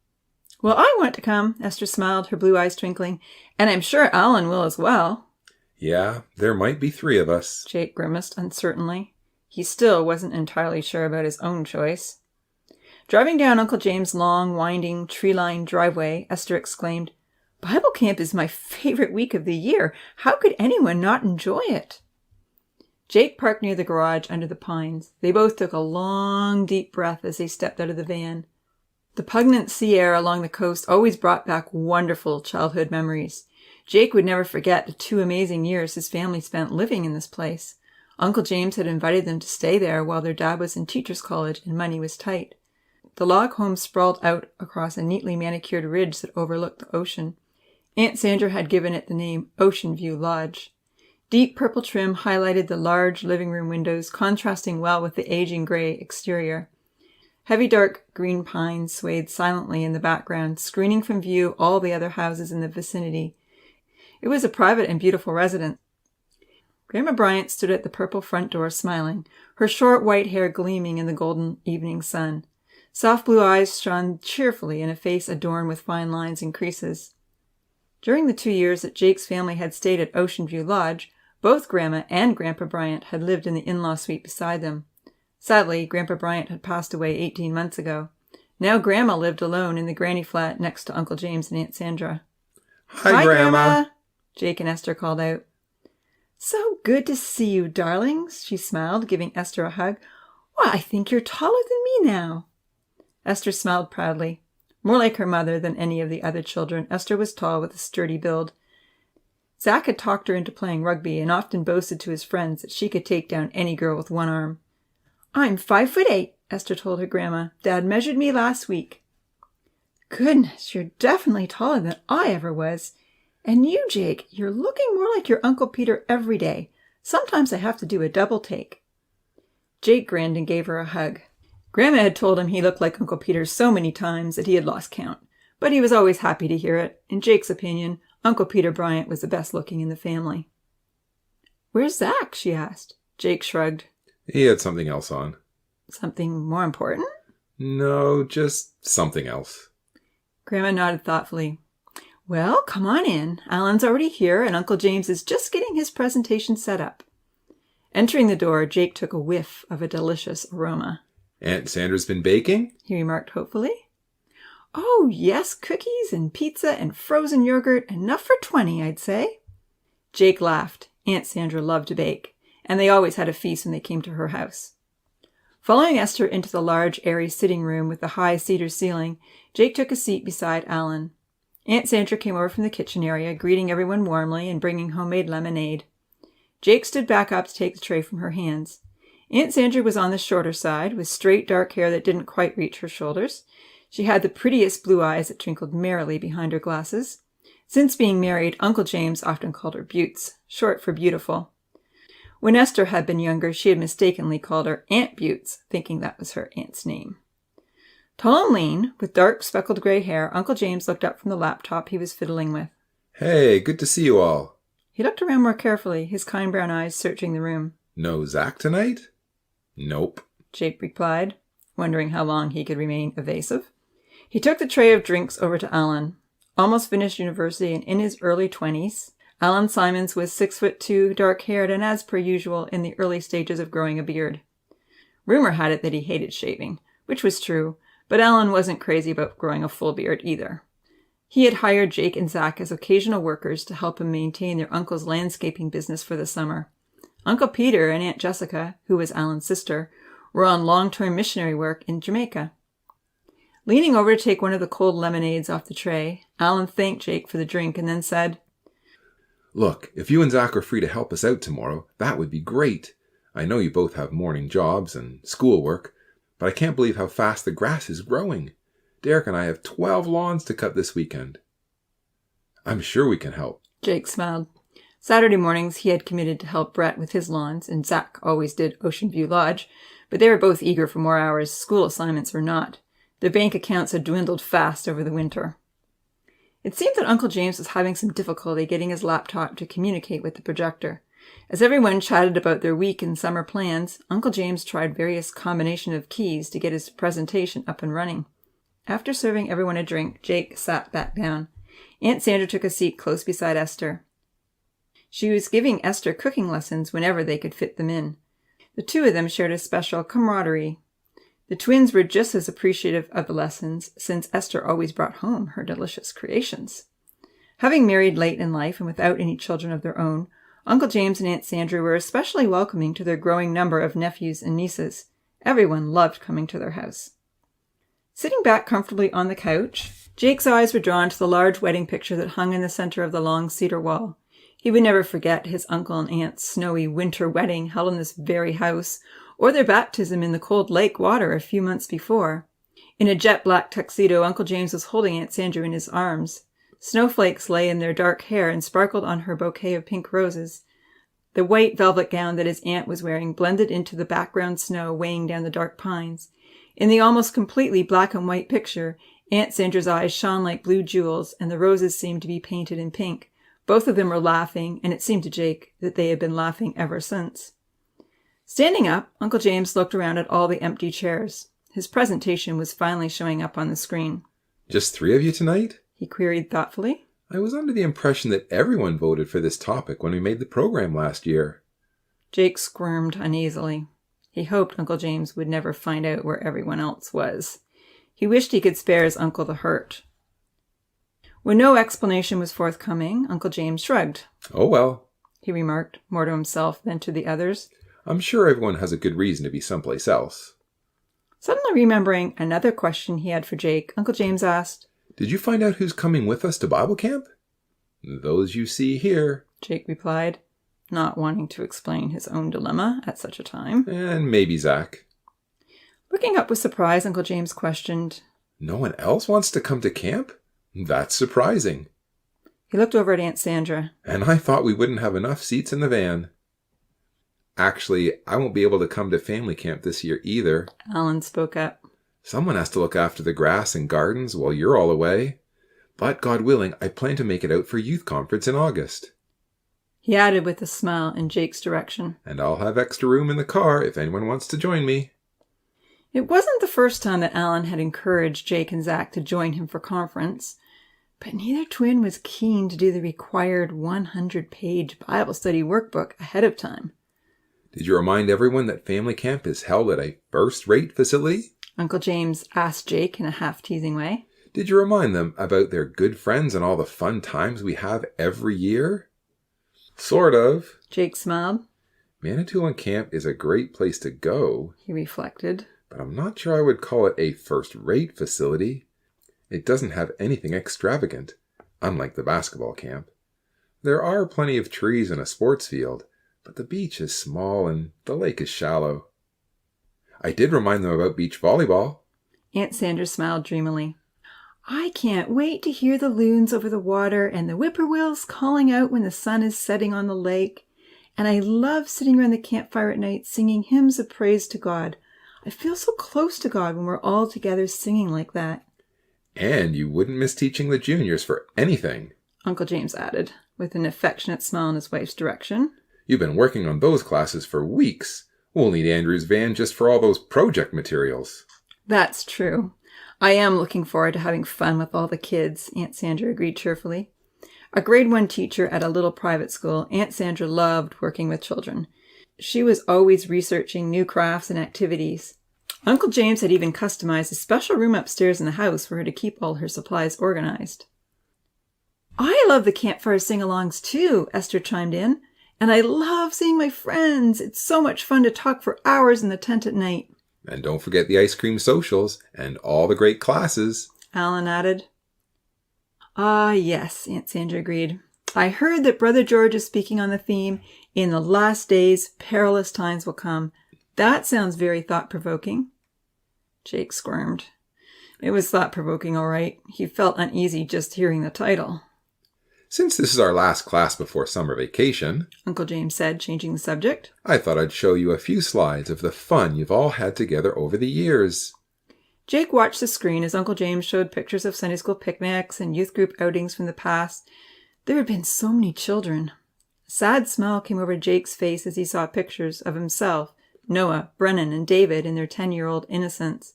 "Well, I want to come," Esther smiled, her blue eyes twinkling. "And I'm sure Alan will as well."
"Yeah, there might be 3 of us."
Jake grimaced uncertainly. He still wasn't entirely sure about his own choice. Driving down Uncle James' long, winding, tree-lined driveway, Esther exclaimed, "Bible camp is my favorite week of the year. How could anyone not enjoy it?" Jake parked near the garage under the pines. They both took a long, deep breath as they stepped out of the van. The pungent sea air along the coast always brought back wonderful childhood memories. Jake would never forget the 2 amazing years his family spent living in this place. Uncle James had invited them to stay there while their dad was in teacher's college and money was tight. The log home sprawled out across a neatly manicured ridge that overlooked the ocean. Aunt Sandra had given it the name Ocean View Lodge. Deep purple trim highlighted the large living room windows, contrasting well with the aging gray exterior. Heavy dark green pines swayed silently in the background, screening from view all the other houses in the vicinity. It was a private and beautiful residence. Grandma Bryant stood at the purple front door smiling, her short white hair gleaming in the golden evening sun. Soft blue eyes shone cheerfully in a face adorned with fine lines and creases. During the 2 years that Jake's family had stayed at Ocean View Lodge, both Grandma and Grandpa Bryant had lived in the in-law suite beside them. Sadly, Grandpa Bryant had passed away 18 months ago. Now Grandma lived alone in the granny flat next to Uncle James and Aunt Sandra.
Hi, Grandma.
Jake and Esther called out. "So good to see you, darlings," she smiled, giving Esther a hug. "Why, I think you're taller than me now." Esther smiled proudly. More like her mother than any of the other children, Esther was tall with a sturdy build. Zach had talked her into playing rugby and often boasted to his friends that she could take down any girl with one arm. "I'm 5'8", Esther told her grandma. "Dad measured me last week." "Goodness, you're definitely taller than I ever was. And you, Jake, you're looking more like your Uncle Peter every day. Sometimes I have to do a double take." Jake grinned and gave her a hug. Grandma had told him he looked like Uncle Peter so many times that he had lost count. but he was always happy to hear it. In Jake's opinion, Uncle Peter Bryant was the best looking in the family. "Where's Zach?" she asked. Jake shrugged.
He had something else on.
"Something more important?"
No, just something else.
Grandma nodded thoughtfully. "Well, come on in. Alan's already here, and Uncle James is just getting his presentation set up." Entering the door, Jake took a whiff of a delicious aroma.
"Aunt Sandra's been baking?"
he remarked hopefully. "Oh, yes, cookies and pizza and frozen yogurt, enough for 20, I'd say." Jake laughed. Aunt Sandra loved to bake, and they always had a feast when they came to her house. Following Esther into the large, airy sitting room with the high cedar ceiling, Jake took a seat beside Alan. Aunt Sandra came over from the kitchen area, greeting everyone warmly and bringing homemade lemonade. Jake stood back up to take the tray from her hands. Aunt Sandra was on the shorter side, with straight dark hair that didn't quite reach her shoulders. She had the prettiest blue eyes that twinkled merrily behind her glasses. Since being married, Uncle James often called her Butts, short for beautiful. When Esther had been younger, she had mistakenly called her Aunt Butts, thinking that was her aunt's name. Tall and lean, with dark speckled gray hair, Uncle James looked up from the laptop he was fiddling with.
"Hey, good to see you all."
He looked around more carefully, his kind brown eyes searching the room.
"No Zach tonight?" "Nope,"
Jake replied, wondering how long he could remain evasive. He took the tray of drinks over to Alan. Almost finished university and in his early 20s, Alan Simons was 6'2", dark-haired, and as per usual, in the early stages of growing a beard. Rumor had it that he hated shaving, which was true, but Alan wasn't crazy about growing a full beard either. He had hired Jake and Zach as occasional workers to help him maintain their uncle's landscaping business for the summer. Uncle Peter and Aunt Jessica, who was Alan's sister, were on long-term missionary work in Jamaica. Leaning over to take one of the cold lemonades off the tray, Alan thanked Jake for the drink and then said,
"Look, if you and Zach are free to help us out tomorrow, that would be great. I know you both have morning jobs and schoolwork, but I can't believe how fast the grass is growing. Derek and I have 12 lawns to cut this weekend." "I'm sure we can help."
Jake smiled. Saturday mornings he had committed to help Brett with his lawns, and Zach always did Ocean View Lodge, but they were both eager for more hours, school assignments or not. Their bank accounts had dwindled fast over the winter. It seemed that Uncle James was having some difficulty getting his laptop to communicate with the projector. As everyone chatted about their week and summer plans, Uncle James tried various combinations of keys to get his presentation up and running. After serving everyone a drink, Jake sat back down. Aunt Sandra took a seat close beside Esther. She was giving Esther cooking lessons whenever they could fit them in. The two of them shared a special camaraderie. The twins were just as appreciative of the lessons, since Esther always brought home her delicious creations. Having married late in life and without any children of their own, Uncle James and Aunt Sandra were especially welcoming to their growing number of nephews and nieces. Everyone loved coming to their house. Sitting back comfortably on the couch, Jake's eyes were drawn to the large wedding picture that hung in the center of the long cedar wall. He would never forget his uncle and aunt's snowy winter wedding held in this very house, or their baptism in the cold lake water a few months before. In a jet-black tuxedo, Uncle James was holding Aunt Sandra in his arms. Snowflakes lay in their dark hair and sparkled on her bouquet of pink roses. The white velvet gown that his aunt was wearing blended into the background snow weighing down the dark pines. In the almost completely black and white picture, Aunt Sandra's eyes shone like blue jewels, and the roses seemed to be painted in pink. Both of them were laughing, and it seemed to Jake that they had been laughing ever since. Standing up, Uncle James looked around at all the empty chairs. His presentation was finally showing up on the screen.
"Just 3 of you tonight?"
he queried thoughtfully.
"I was under the impression that everyone voted for this topic when we made the program last year."
Jake squirmed uneasily. He hoped Uncle James would never find out where everyone else was. He wished he could spare his uncle the hurt. When no explanation was forthcoming, Uncle James shrugged.
"Oh well,"
he remarked, more to himself than to the others.
"I'm sure everyone has a good reason to be someplace else."
Suddenly remembering another question he had for Jake, Uncle James asked,
"Did you find out who's coming with us to Bible camp?" "Those you see here,"
Jake replied, not wanting to explain his own dilemma at such a time.
"And maybe Zach."
Looking up with surprise, Uncle James questioned,
"No one else wants to come to camp? That's surprising."
He looked over at Aunt Sandra.
"And I thought we wouldn't have enough seats in the van." "Actually, I won't be able to come to family camp this year either."
Alan spoke up.
"Someone has to look after the grass and gardens while you're all away. But God willing, I plan to make it out for youth conference in August.
He added with a smile in Jake's direction.
And I'll have extra room in the car if anyone wants to join me.
It wasn't the first time that Alan had encouraged Jake and Zach to join him for conference, but neither twin was keen to do the required 100-page Bible study workbook ahead of time.
Did you remind everyone that family camp is held at a first-rate facility?
Uncle James asked Jake in a half-teasing way.
Did you remind them about their good friends and all the fun times we have every year? Sort of.
Jake smiled.
Manitoulin Camp is a great place to go,
he reflected.
But I'm not sure I would call it a first-rate facility. It doesn't have anything extravagant, unlike the basketball camp. There are plenty of trees and a sports field, but the beach is small and the lake is shallow. I did remind them about beach volleyball.
Aunt Sandra smiled dreamily. I can't wait to hear the loons over the water and the whippoorwills calling out when the sun is setting on the lake. And I love sitting around the campfire at night singing hymns of praise to God. I feel so close to God when we're all together singing like that.
And you wouldn't miss teaching the juniors for anything,
Uncle James added, with an affectionate smile in his wife's direction.
You've been working on those classes for weeks. We'll need Andrew's van just for all those project materials.
That's true. I am looking forward to having fun with all the kids, Aunt Sandra agreed cheerfully. A grade 1 teacher at a little private school, Aunt Sandra loved working with children. She was always researching new crafts and activities. Uncle James had even customized a special room upstairs in the house for her to keep all her supplies organized. I love the campfire sing-alongs too, Esther chimed in. And I love seeing my friends. It's so much fun to talk for hours in the tent at night.
And don't forget the ice cream socials and all the great classes,
Alan added. Ah, yes, Aunt Sandra agreed. I heard that Brother George is speaking on the theme, In the Last Days, Perilous Times Will Come. That sounds very thought-provoking. Jake squirmed. It was thought-provoking, all right. He felt uneasy just hearing the title.
Since this is our last class before summer vacation,
Uncle James said, changing the subject,
I thought I'd show you a few slides of the fun you've all had together over the years.
Jake watched the screen as Uncle James showed pictures of Sunday school picnics and youth group outings from the past. There had been so many children. A sad smile came over Jake's face as he saw pictures of himself, Noah, Brennan, and David in their 10-year-old innocence.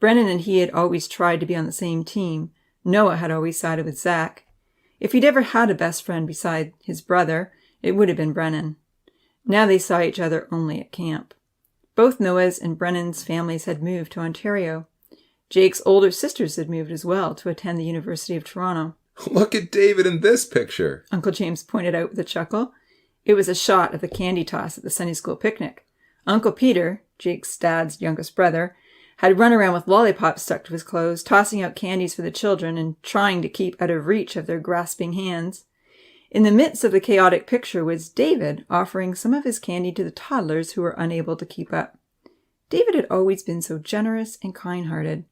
Brennan and he had always tried to be on the same team. Noah had always sided with Zach. If he'd ever had a best friend beside his brother, it would have been Brennan. Now they saw each other only at camp. Both Noah's and Brennan's families had moved to Ontario. Jake's older sisters had moved as well to attend the University of Toronto.
Look at David in this picture,
Uncle James pointed out with a chuckle. It was a shot of the candy toss at the Sunday school picnic. Uncle Peter, Jake's dad's youngest brother, had run around with lollipops stuck to his clothes, tossing out candies for the children and trying to keep out of reach of their grasping hands. In the midst of the chaotic picture was David, offering some of his candy to the toddlers who were unable to keep up. David had always been so generous and kind-hearted.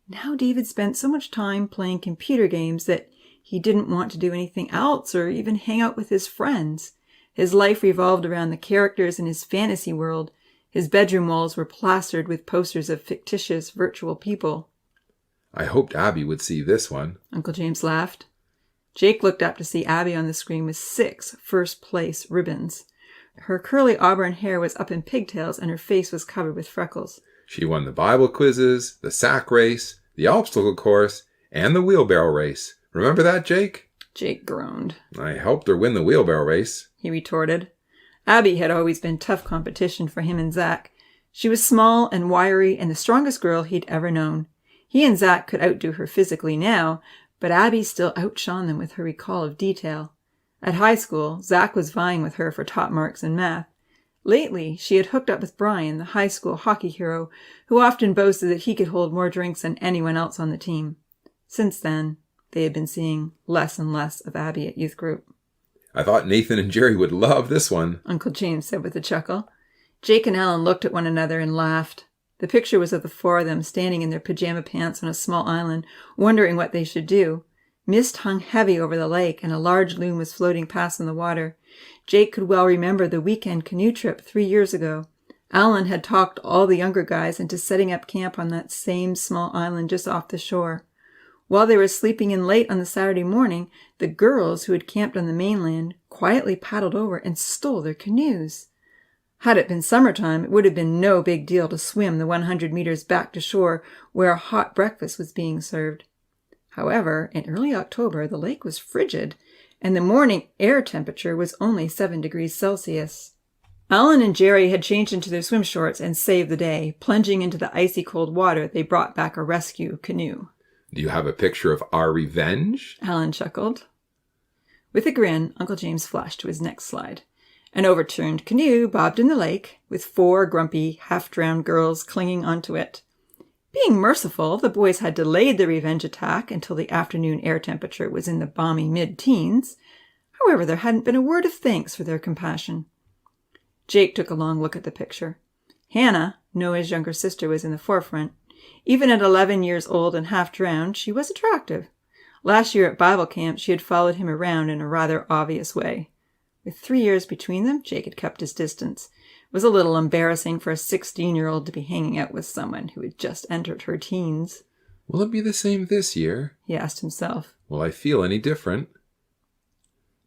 Now David spent so much time playing computer games that he didn't want to do anything else or even hang out with his friends. His life revolved around the characters in his fantasy world. His bedroom walls were plastered with posters of fictitious virtual people.
I hoped Abby would see this one,
Uncle James laughed. Jake looked up to see Abby on the screen with 6 first-place ribbons. Her curly auburn hair was up in pigtails and her face was covered with freckles.
She won the Bible quizzes, the sack race, the obstacle course, and the wheelbarrow race. Remember that, Jake?
Jake groaned.
I helped her win the wheelbarrow race,
he retorted. Abby had always been tough competition for him and Zach. She was small and wiry and the strongest girl he'd ever known. He and Zach could outdo her physically now, but Abby still outshone them with her recall of detail. At high school, Zach was vying with her for top marks in math. Lately, she had hooked up with Brian, the high school hockey hero, who often boasted that he could hold more drinks than anyone else on the team. Since then, they had been seeing less and less of Abby at youth group.
I thought Nathan and Jerry would love this one,
Uncle James said with a chuckle. Jake and Alan looked at one another and laughed. The picture was of the 4 of them standing in their pajama pants on a small island, wondering what they should do. Mist hung heavy over the lake, and a large loom was floating past in the water. Jake could well remember the weekend canoe trip 3 years ago. Alan had talked all the younger guys into setting up camp on that same small island just off the shore. While they were sleeping in late on the Saturday morning, the girls who had camped on the mainland quietly paddled over and stole their canoes. Had it been summertime, it would have been no big deal to swim the 100 meters back to shore where a hot breakfast was being served. However, in early October, the lake was frigid, and the morning air temperature was only 7 degrees Celsius. Alan and Jerry had changed into their swim shorts and saved the day, plunging into the icy cold water they brought back a rescue canoe.
Do you have a picture of our revenge?
Alan chuckled. With a grin, Uncle James flashed to his next slide. An overturned canoe bobbed in the lake, with 4 grumpy, half-drowned girls clinging onto it. Being merciful, the boys had delayed the revenge attack until the afternoon air temperature was in the balmy mid-teens. However, there hadn't been a word of thanks for their compassion. Jake took a long look at the picture. Hannah, Noah's younger sister, was in the forefront. Even at 11 years old and half-drowned, she was attractive. Last year at Bible camp, she had followed him around in a rather obvious way. With 3 years between them, Jake had kept his distance. It was a little embarrassing for a 16-year-old to be hanging out with someone who had just entered her teens.
Will it be the same this year?
He asked himself.
Will I feel any different?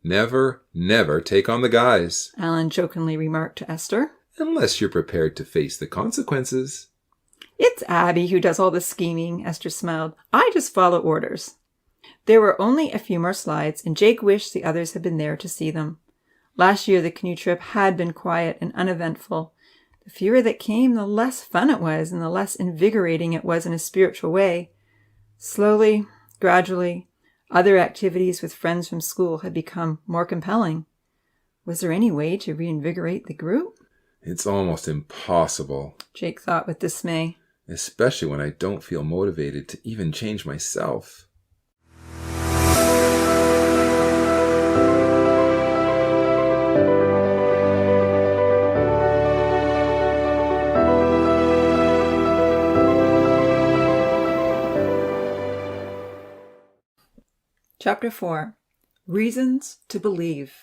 Never, never take on the guys.
Alan jokingly remarked to Esther.
Unless you're prepared to face the consequences.
It's Abby who does all the scheming, Esther smiled. I just follow orders. There were only a few more slides, and Jake wished the others had been there to see them. Last year, the canoe trip had been quiet and uneventful. The fewer that came, the less fun it was, and the less invigorating it was in a spiritual way. Slowly, gradually, other activities with friends from school had become more compelling. Was there any way to reinvigorate the group?
It's almost impossible,
Jake thought with dismay.
Especially when I don't feel motivated to even change myself.
Chapter 4. Reasons to Believe.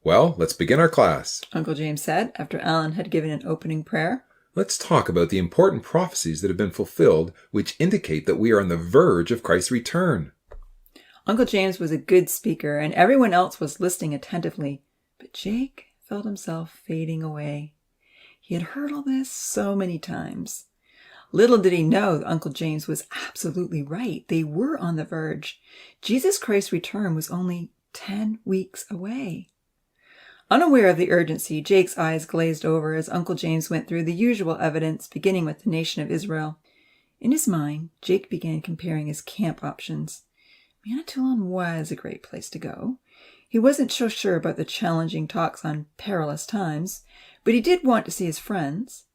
Well, let's begin our class,
Uncle James said after Alan had given an opening prayer.
Let's talk about the important prophecies that have been fulfilled, which indicate that we are on the verge of Christ's return.
Uncle James was a good speaker, and everyone else was listening attentively. But Jake felt himself fading away. He had heard all this so many times. Little did he know that Uncle James was absolutely right. They were on the verge. Jesus Christ's return was only 10 weeks away. Unaware of the urgency, Jake's eyes glazed over as Uncle James went through the usual evidence, beginning with the nation of Israel. In his mind, Jake began comparing his camp options. Manitoulin was a great place to go. He wasn't so sure about the challenging talks on perilous times, but he did want to see his friends.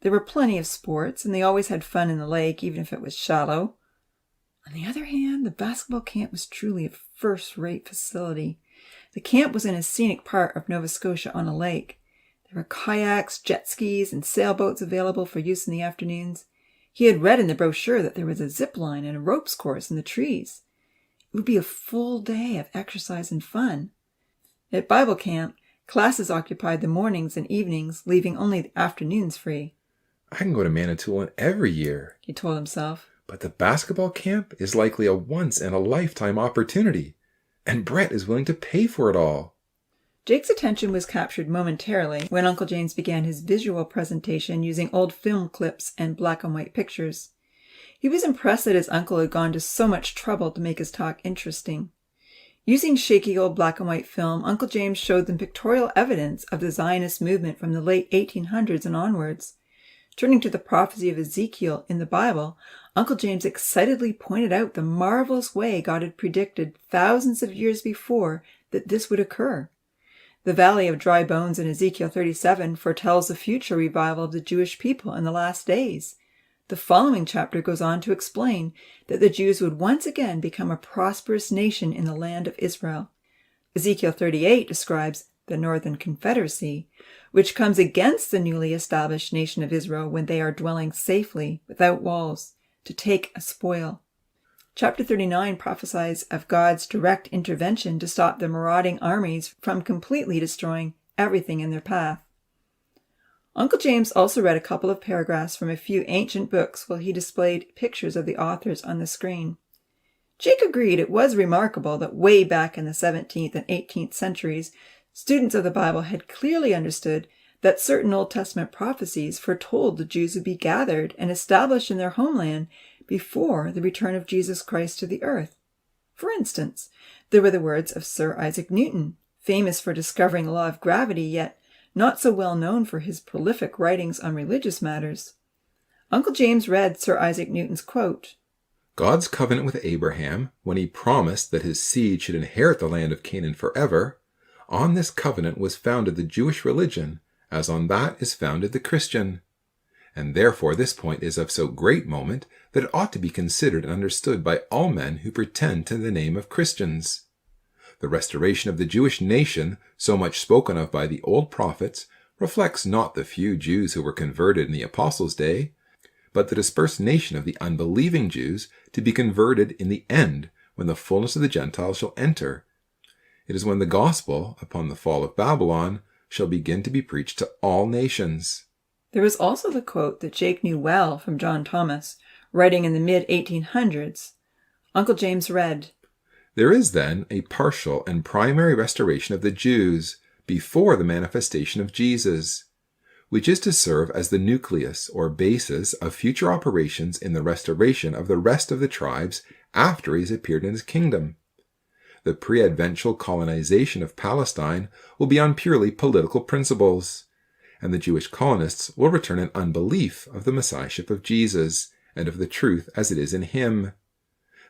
There were plenty of sports, and they always had fun in the lake, even if it was shallow. On the other hand, the basketball camp was truly a first-rate facility. The camp was in a scenic part of Nova Scotia on a lake. There were kayaks, jet skis, and sailboats available for use in the afternoons. He had read in the brochure that there was a zip line and a ropes course in the trees. It would be a full day of exercise and fun. At Bible camp, classes occupied the mornings and evenings, leaving only the afternoons free.
I can go to Manitoulin every year,
he told himself.
But the basketball camp is likely a once-in-a-lifetime opportunity, and Brett is willing to pay for it all.
Jake's attention was captured momentarily when Uncle James began his visual presentation using old film clips and black and white pictures. He was impressed that his uncle had gone to so much trouble to make his talk interesting. Using shaky old black and white film, Uncle James showed them pictorial evidence of the Zionist movement from the late 1800s and onwards. Turning to the prophecy of Ezekiel in the Bible, Uncle James excitedly pointed out the marvelous way God had predicted thousands of years before that this would occur. The Valley of Dry Bones in Ezekiel 37 foretells the future revival of the Jewish people in the last days. The following chapter goes on to explain that the Jews would once again become a prosperous nation in the land of Israel. Ezekiel 38 describes the Northern Confederacy, which comes against the newly established nation of Israel when they are dwelling safely, without walls, to take a spoil. Chapter 39 prophesies of God's direct intervention to stop the marauding armies from completely destroying everything in their path. Uncle James also read a couple of paragraphs from a few ancient books while he displayed pictures of the authors on the screen. Jake agreed it was remarkable that way back in the 17th and 18th centuries, students of the Bible had clearly understood that certain Old Testament prophecies foretold the Jews would be gathered and established in their homeland before the return of Jesus Christ to the earth. For instance, there were the words of Sir Isaac Newton, famous for discovering the law of gravity, yet not so well known for his prolific writings on religious matters. Uncle James read Sir Isaac Newton's quote,
God's covenant with Abraham, when he promised that his seed should inherit the land of Canaan forever, on this covenant was founded the Jewish religion, as on that is founded the Christian. And therefore this point is of so great moment that it ought to be considered and understood by all men who pretend to the name of Christians. The restoration of the Jewish nation, so much spoken of by the old prophets, reflects not the few Jews who were converted in the apostles' day, but the dispersed nation of the unbelieving Jews to be converted in the end, when the fullness of the Gentiles shall enter. It is when the gospel, upon the fall of Babylon, shall begin to be preached to all nations.
There was also the quote that Jake knew well from John Thomas, writing in the mid-1800s. Uncle James read,
There is then a partial and primary restoration of the Jews before the manifestation of Jesus, which is to serve as the nucleus or basis of future operations in the restoration of the rest of the tribes after he has appeared in his kingdom. The pre-advential colonization of Palestine will be on purely political principles, and the Jewish colonists will return in unbelief of the messiahship of Jesus and of the truth as it is in him.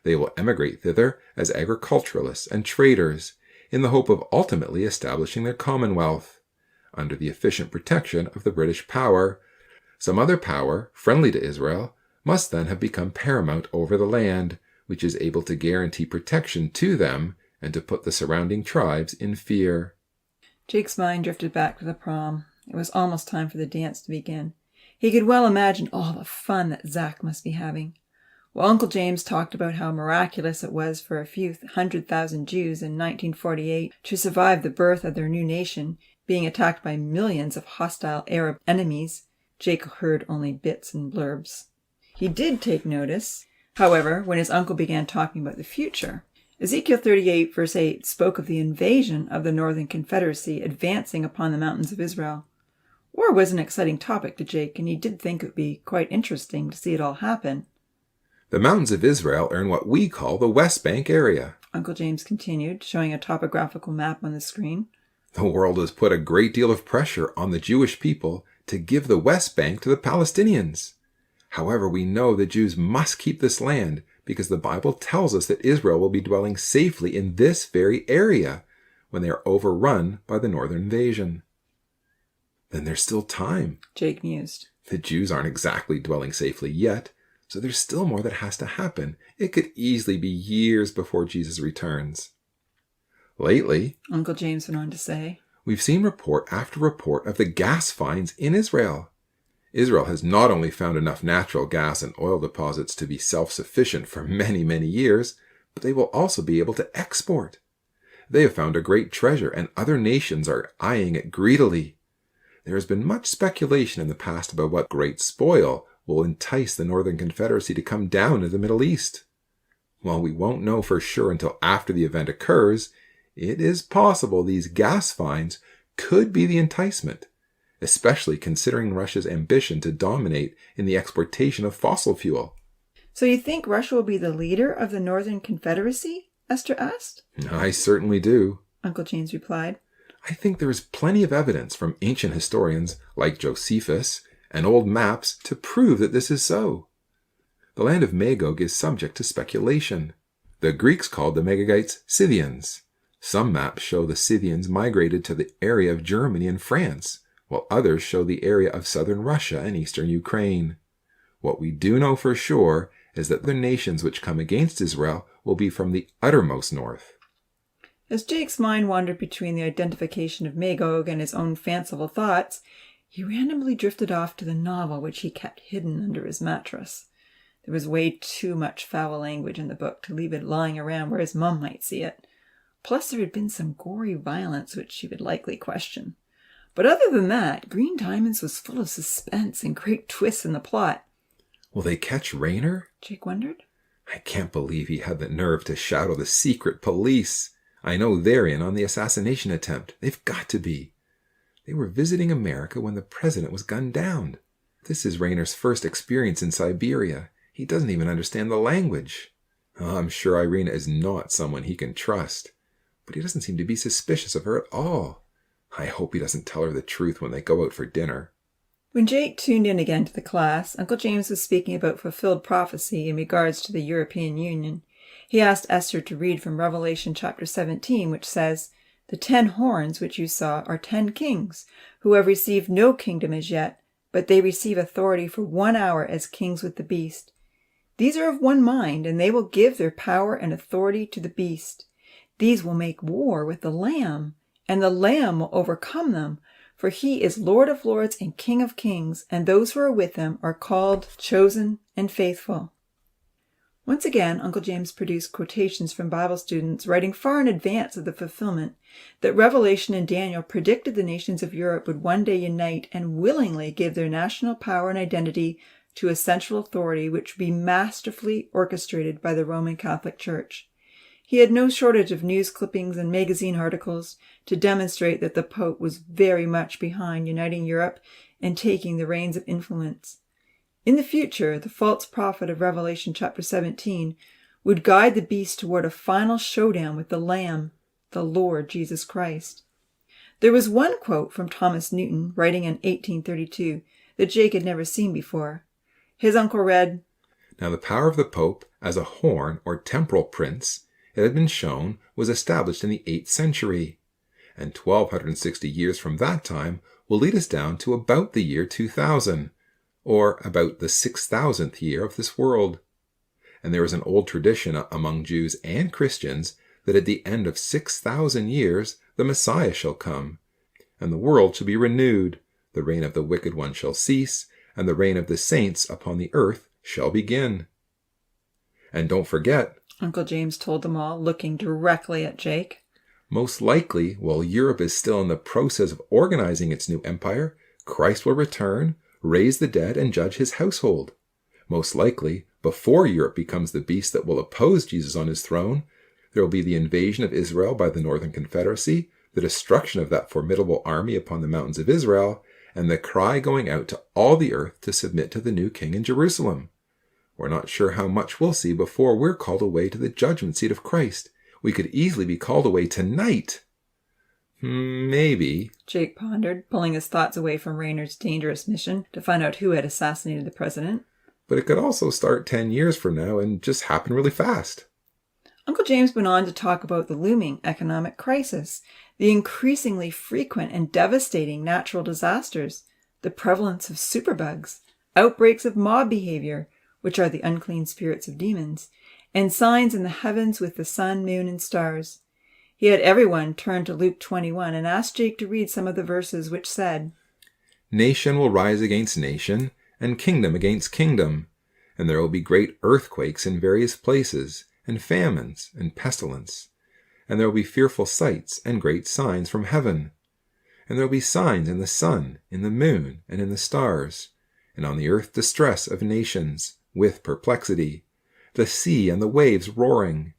They will emigrate thither as agriculturalists and traders, in the hope of ultimately establishing their commonwealth. Under the efficient protection of the British power, some other power, friendly to Israel, must then have become paramount over the land, which is able to guarantee protection to them and to put the surrounding tribes in fear.
Jake's mind drifted back to the prom. It was almost time for the dance to begin. He could well imagine all the fun that Zach must be having. While Uncle James talked about how miraculous it was for a few 100,000 Jews in 1948 to survive the birth of their new nation, being attacked by millions of hostile Arab enemies, Jake heard only bits and blurbs. He did take notice, however, when his uncle began talking about the future. Ezekiel 38 verse 8 spoke of the invasion of the Northern Confederacy advancing upon the mountains of Israel. War was an exciting topic to Jake, and he did think it would be quite interesting to see it all happen.
The mountains of Israel are in what we call the West Bank area,
Uncle James continued, showing a topographical map on the screen.
The world has put a great deal of pressure on the Jewish people to give the West Bank to the Palestinians. However, we know the Jews must keep this land because the Bible tells us that Israel will be dwelling safely in this very area when they are overrun by the northern invasion. Then there's still time,
Jake mused.
The Jews aren't exactly dwelling safely yet, so there's still more that has to happen. It could easily be years before Jesus returns. Lately,
Uncle James went on to say,
we've seen report after report of the gas finds in Israel. Israel has not only found enough natural gas and oil deposits to be self-sufficient for many, many years, but they will also be able to export. They have found a great treasure, and other nations are eyeing it greedily. There has been much speculation in the past about what great spoil will entice the Northern Confederacy to come down to the Middle East. While we won't know for sure until after the event occurs, it is possible these gas finds could be the enticement, especially considering Russia's ambition to dominate in the exportation of fossil fuel.
So you think Russia will be the leader of the Northern Confederacy? Esther asked.
I certainly do,
Uncle James replied.
I think there is plenty of evidence from ancient historians like Josephus and old maps to prove that this is so. The land of Magog is subject to speculation. The Greeks called the Magogites Scythians. Some maps show the Scythians migrated to the area of Germany and France, while others show the area of southern Russia and eastern Ukraine. What we do know for sure is that the nations which come against Israel will be from the uttermost north.
As Jake's mind wandered between the identification of Magog and his own fanciful thoughts, he randomly drifted off to the novel which he kept hidden under his mattress. There was way too much foul language in the book to leave it lying around where his mum might see it. Plus there had been some gory violence which she would likely question. But other than that, Green Diamonds was full of suspense and great twists in the plot.
Will they catch Raynor?
Jake wondered.
I can't believe he had the nerve to shadow the secret police. I know they're in on the assassination attempt. They've got to be. They were visiting America when the president was gunned down. This is Rayner's first experience in Siberia. He doesn't even understand the language. I'm sure Irina is not someone he can trust. But he doesn't seem to be suspicious of her at all. I hope he doesn't tell her the truth when they go out for dinner.
When Jake tuned in again to the class, Uncle James was speaking about fulfilled prophecy in regards to the European Union. He asked Esther to read from Revelation chapter 17, which says, "The 10 horns which you saw are 10 kings, who have received no kingdom as yet, but they receive authority for 1 hour as kings with the beast. These are of one mind, and they will give their power and authority to the beast. These will make war with the Lamb, and the Lamb will overcome them, for he is Lord of lords and King of kings, and those who are with him are called, chosen, and faithful." Once again, Uncle James produced quotations from Bible students writing far in advance of the fulfillment that Revelation and Daniel predicted the nations of Europe would one day unite and willingly give their national power and identity to a central authority which would be masterfully orchestrated by the Roman Catholic Church. He had no shortage of news clippings and magazine articles to demonstrate that the Pope was very much behind uniting Europe and taking the reins of influence. In the future, the false prophet of Revelation chapter 17 would guide the beast toward a final showdown with the Lamb, the Lord Jesus Christ. There was one quote from Thomas Newton, writing in 1832, that Jake had never seen before. His uncle read,
"Now the power of the Pope as a horn or temporal prince, it had been shown, was established in the 8th century, and 1260 years from that time will lead us down to about the year 2000, or about the 6000th year of this world. And there is an old tradition among Jews and Christians that at the end of 6,000 years the Messiah shall come, and the world shall be renewed, the reign of the wicked one shall cease, and the reign of the saints upon the earth shall begin. And don't forget,"
Uncle James told them all, looking directly at Jake,
"most likely, while Europe is still in the process of organizing its new empire, Christ will return, raise the dead, and judge his household. Most likely, before Europe becomes the beast that will oppose Jesus on his throne, there will be the invasion of Israel by the Northern Confederacy, the destruction of that formidable army upon the mountains of Israel, and the cry going out to all the earth to submit to the new king in Jerusalem. We're not sure how much we'll see before we're called away to the judgment seat of Christ. We could easily be called away tonight." "Maybe,"
Jake pondered, pulling his thoughts away from Rayner's dangerous mission to find out who had assassinated the president.
"but it could also start 10 years from now and just happen really fast."
Uncle James went on to talk about the looming economic crisis, the increasingly frequent and devastating natural disasters, the prevalence of superbugs, outbreaks of mob behavior, which are the unclean spirits of demons, and signs in the heavens with the sun, moon, and stars. He had everyone turn to Luke 21 and asked Jake to read some of the verses which said,
"Nation will rise against nation, and kingdom against kingdom, and there will be great earthquakes in various places, and famines, and pestilence. And there will be fearful sights and great signs from heaven. And there will be signs in the sun, in the moon, and in the stars, and on the earth distress of nations, with perplexity, the sea and the waves roaring,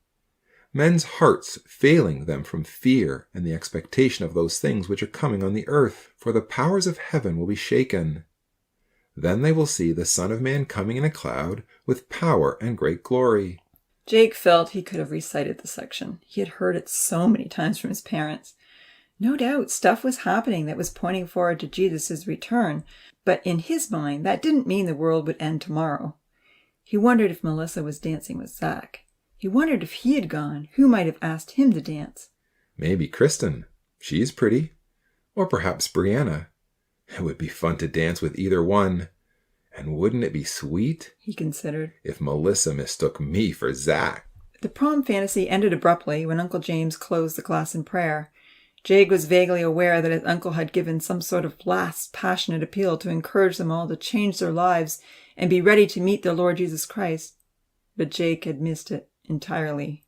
men's hearts failing them from fear and the expectation of those things which are coming on the earth, for the powers of heaven will be shaken. Then they will see the Son of Man coming in a cloud with power and great glory."
Jake felt he could have recited the section. He had heard it so many times from his parents. No doubt stuff was happening that was pointing forward to Jesus' return, but in his mind, that didn't mean the world would end tomorrow. He wondered if Melissa was dancing with Zach. He wondered if he had gone, who might have asked him to dance.
Maybe Kristen. She's pretty. Or perhaps Brianna. It would be fun to dance with either one. And wouldn't it be sweet,
he considered,
if Melissa mistook me for Zach?
The prom fantasy ended abruptly when Uncle James closed the class in prayer. Jake was vaguely aware that his uncle had given some sort of last passionate appeal to encourage them all to change their lives and be ready to meet their Lord Jesus Christ. But Jake had missed it entirely.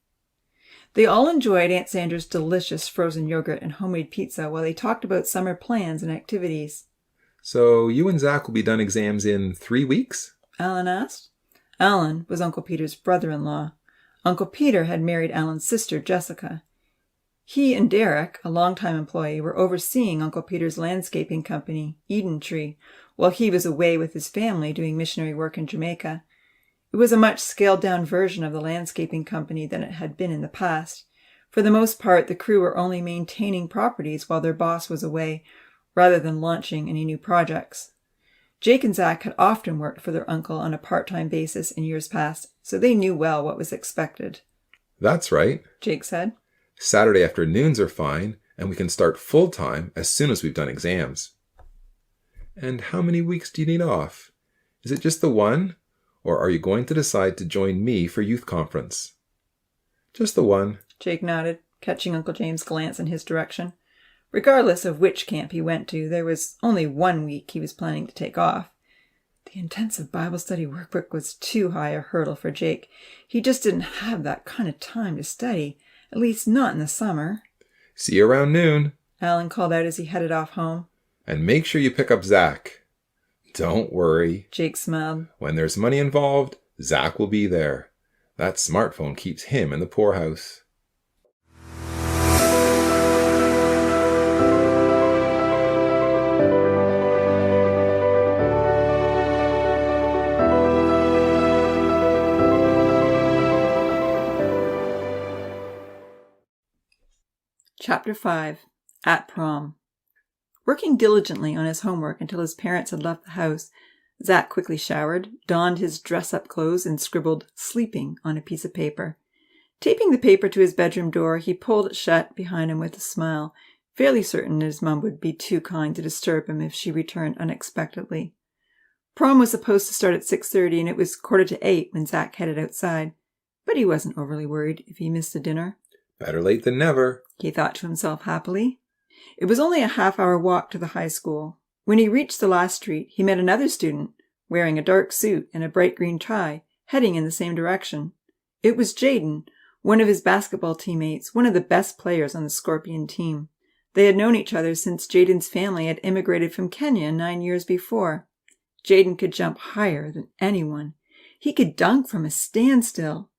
They all enjoyed Aunt Sandra's delicious frozen yogurt and homemade pizza while they talked about summer plans and activities.
"So you and Zach will be done exams in 3 weeks?"
Alan asked. Alan was Uncle Peter's brother-in-law. Uncle Peter had married Alan's sister, Jessica. He and Derek, a longtime employee, were overseeing Uncle Peter's landscaping company, Eden Tree, while he was away with his family doing missionary work in Jamaica. It was a much scaled-down version of the landscaping company than it had been in the past. For the most part, the crew were only maintaining properties while their boss was away, rather than launching any new projects. Jake and Zach had often worked for their uncle on a part-time basis in years past, so they knew well what was expected.
That's right,
Jake said.
Saturday afternoons are fine, and we can start full-time as soon as we've done exams. And how many weeks do you need off? Is it just the one, or are you going to decide to join me for youth conference? Just the one. Jake
nodded, catching Uncle James' glance in his direction. Regardless of which camp he went to, there was only 1 week he was planning to take off. The intensive Bible study workbook was too high a hurdle for Jake. He just didn't have that kind of time to study, at least not in the summer.
See you around noon,
Alan called out as he headed off home.
And make sure you pick up Zach. Don't worry,
Jake smiled.
When there's money involved, Zach will be there. That smartphone keeps him in the poorhouse.
Chapter 5. At Prom. Working diligently on his homework until his parents had left the house, Zach quickly showered, donned his dress-up clothes, and scribbled "sleeping" on a piece of paper. Taping the paper to his bedroom door, he pulled it shut behind him with a smile, fairly certain that his mum would be too kind to disturb him if she returned unexpectedly. Prom was supposed to start at 6:30, and it was 7:45 when Zach headed outside, but he wasn't overly worried if he missed the dinner.
Better late than never,
he thought to himself happily. It was only a half-hour walk to the high school. When he reached the last street, he met another student, wearing a dark suit and a bright green tie, heading in the same direction. It was Jaden, one of his basketball teammates, one of the best players on the Scorpion team. They had known each other since Jaden's family had immigrated from Kenya 9 years before. Jaden could jump higher than anyone. He could dunk from a standstill.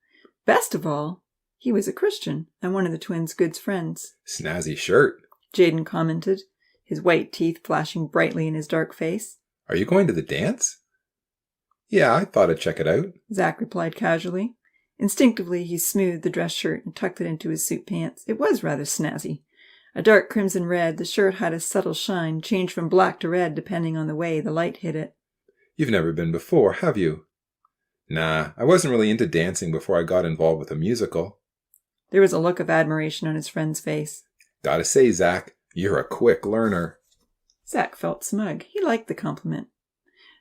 Best of all, he was a Christian and one of the twins' good friends.
Snazzy shirt,
Jaden commented, his white teeth flashing brightly in his dark face.
Are you going to the dance? Yeah, I thought I'd check it out,
Zach replied casually. Instinctively, he smoothed the dress shirt and tucked it into his suit pants. It was rather snazzy. A dark crimson red, the shirt had a subtle shine, changed from black to red depending on the way the light hit it.
You've never been before, have you? Nah, I wasn't really into dancing before I got involved with a musical.
There was a look of admiration on his friend's face.
Gotta say, Zach, you're a quick learner.
Zach felt smug. He liked the compliment.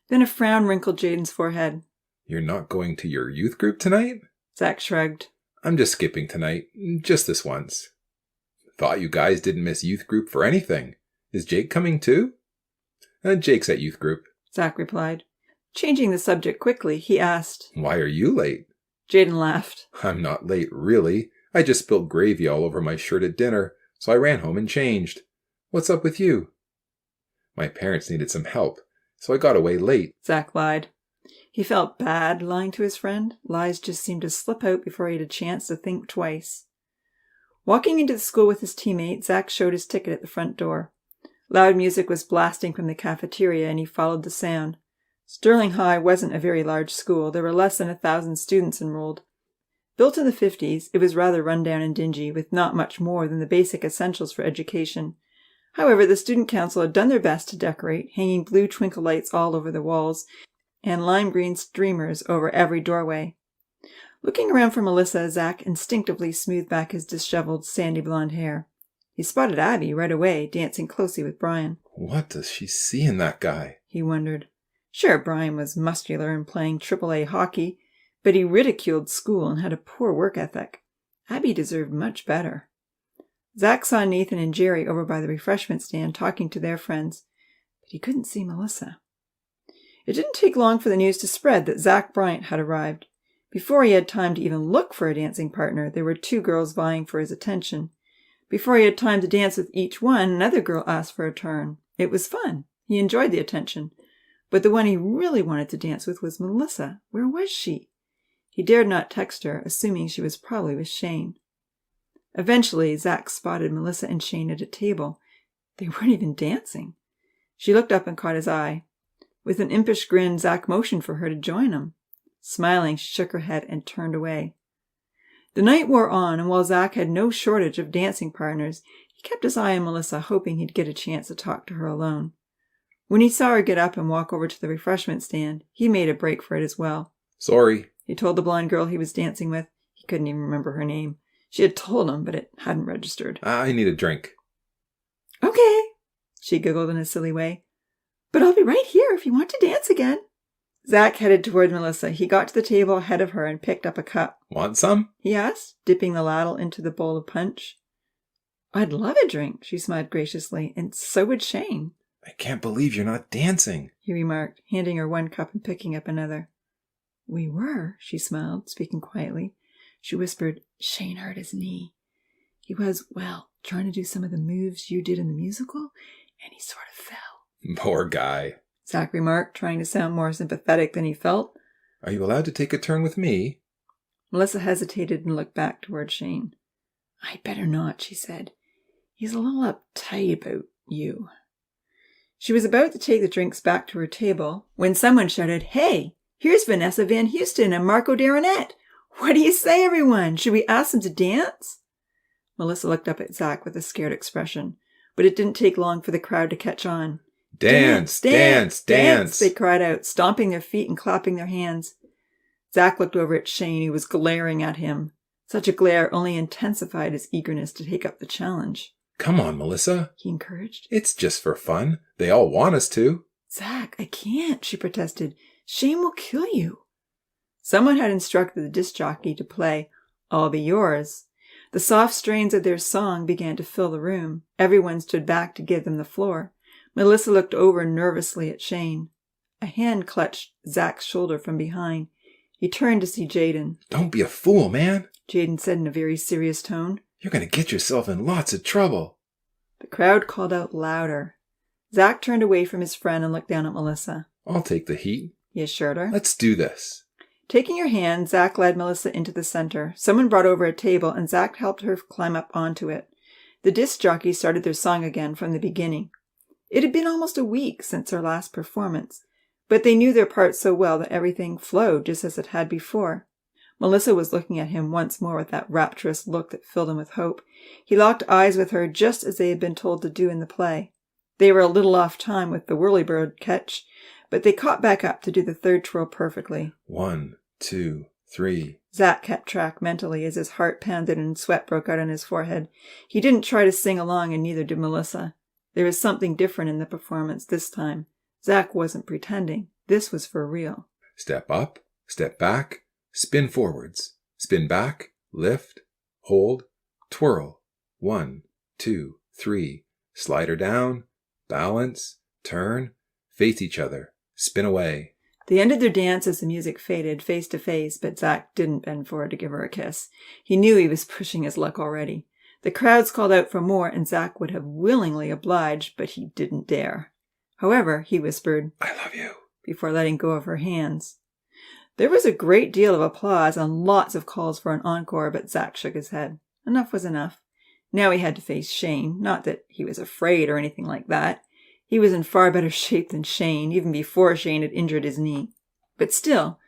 Then a frown wrinkled Jaden's forehead.
You're not going to your youth group tonight?
Zach shrugged.
I'm just skipping tonight, just this once. Thought you guys didn't miss youth group for anything. Is Jake coming too? Jake's at youth group,
Zach replied. Changing the subject quickly, he asked,
Why are you late?
Jaden laughed.
I'm not late, really. I just spilled gravy all over my shirt at dinner, so I ran home and changed. What's up with you? My parents needed some help, so I got away late,
Zach lied. He felt bad lying to his friend. Lies just seemed to slip out before he had a chance to think twice. Walking into the school with his teammate, Zach showed his ticket at the front door. Loud music was blasting from the cafeteria, and he followed the sound. Sterling High wasn't a very large school. There were less than 1,000 students enrolled. Built in the 50s, it was rather run-down and dingy, with not much more than the basic essentials for education. However, the student council had done their best to decorate, hanging blue twinkle lights all over the walls, and lime green streamers over every doorway. Looking around for Melissa, Zach instinctively smoothed back his disheveled, sandy blonde hair. He spotted Abby right away, dancing closely with Brian.
What does she see in that guy?
He wondered. Sure, Brian was muscular and playing AAA hockey, but he ridiculed school and had a poor work ethic. Abby deserved much better. Zach saw Nathan and Jerry over by the refreshment stand talking to their friends, but he couldn't see Melissa. It didn't take long for the news to spread that Zach Bryant had arrived. Before he had time to even look for a dancing partner, there were 2 girls vying for his attention. Before he had time to dance with each one, another girl asked for a turn. It was fun. He enjoyed the attention. But the one he really wanted to dance with was Melissa. Where was she? He dared not text her, assuming she was probably with Shane. Eventually, Zach spotted Melissa and Shane at a table. They weren't even dancing. She looked up and caught his eye. With an impish grin, Zach motioned for her to join him. Smiling, she shook her head and turned away. The night wore on, and while Zach had no shortage of dancing partners, he kept his eye on Melissa, hoping he'd get a chance to talk to her alone. When he saw her get up and walk over to the refreshment stand, he made a break for it as well.
Sorry,
he told the blonde girl he was dancing with. He couldn't even remember her name. She had told him, but it hadn't registered.
I need a drink.
Okay, she giggled in a silly way. But I'll be right here if you want to dance again. Zach headed toward Melissa. He got to the table ahead of her and picked up a cup.
Want some?
He asked, dipping the ladle into the bowl of punch. I'd love a drink, she smiled graciously, and so would Shane.
I can't believe you're not dancing,
he remarked, handing her one cup and picking up another. We were, she smiled, speaking quietly. She whispered, Shane hurt his knee. He was, well, trying to do some of the moves you did in the musical, and he sort of fell.
Poor guy,
Zach remarked, trying to sound more sympathetic than he felt.
Are you allowed to take a turn with me?
Melissa hesitated and looked back toward Shane. I'd better not, she said. He's a little uptight about you. She was about to take the drinks back to her table when someone shouted, Hey, here's Vanessa Van Houston and Marco Daronette. What do you say, everyone? Should we ask them to dance? Melissa looked up at Zach with a scared expression, but it didn't take long for the crowd to catch on.
Dance, dance, dance,
they cried out, stomping their feet and clapping their hands. Zach looked over at Shane, who was glaring at him. Such a glare only intensified his eagerness to take up the challenge.
Come on, Melissa, he
encouraged.
It's just for fun. They all want us to.
Zach, I can't, she protested. Shane will kill you. Someone had instructed the disc jockey to play I'll Be Yours. The soft strains of their song began to fill the room. Everyone stood back to give them the floor. Melissa looked over nervously at Shane. A hand clutched Zach's shoulder from behind. He turned to see Jaden.
Don't be a fool, man,
Jaden said in a very serious tone.
You're going to get yourself in lots of trouble.
The crowd called out louder. Zach turned away from his friend and looked down at Melissa.
I'll take the heat,
he assured her.
Let's do this.
Taking her hand, Zach led Melissa into the center. Someone brought over a table, and Zach helped her climb up onto it. The disc jockeys started their song again from the beginning. It had been almost a week since their last performance, but they knew their parts so well that everything flowed just as it had before. Melissa was looking at him once more with that rapturous look that filled him with hope. He locked eyes with her just as they had been told to do in the play. They were a little off time with the whirlybird catch, but they caught back up to do the third twirl perfectly.
1, 2, 3.
Zach kept track mentally as his heart pounded and sweat broke out on his forehead. He didn't try to sing along, and neither did Melissa. There was something different in the performance this time. Zach wasn't pretending. This was for real.
Step up, step back, spin forwards, spin back, lift, hold, twirl. 1, 2, 3. Slide her down, balance, turn, face each other, spin away.
They ended their dance as the music faded, face to face, but Zach didn't bend forward to give her a kiss. He knew he was pushing his luck already. The crowds called out for more, and Zach would have willingly obliged, but he didn't dare. However, he whispered,
I love you,
before letting go of her hands. There was a great deal of applause and lots of calls for an encore, but Zach shook his head. Enough was enough. Now he had to face Shane. Not that he was afraid or anything like that. He was in far better shape than Shane, even before Shane had injured his knee. But still,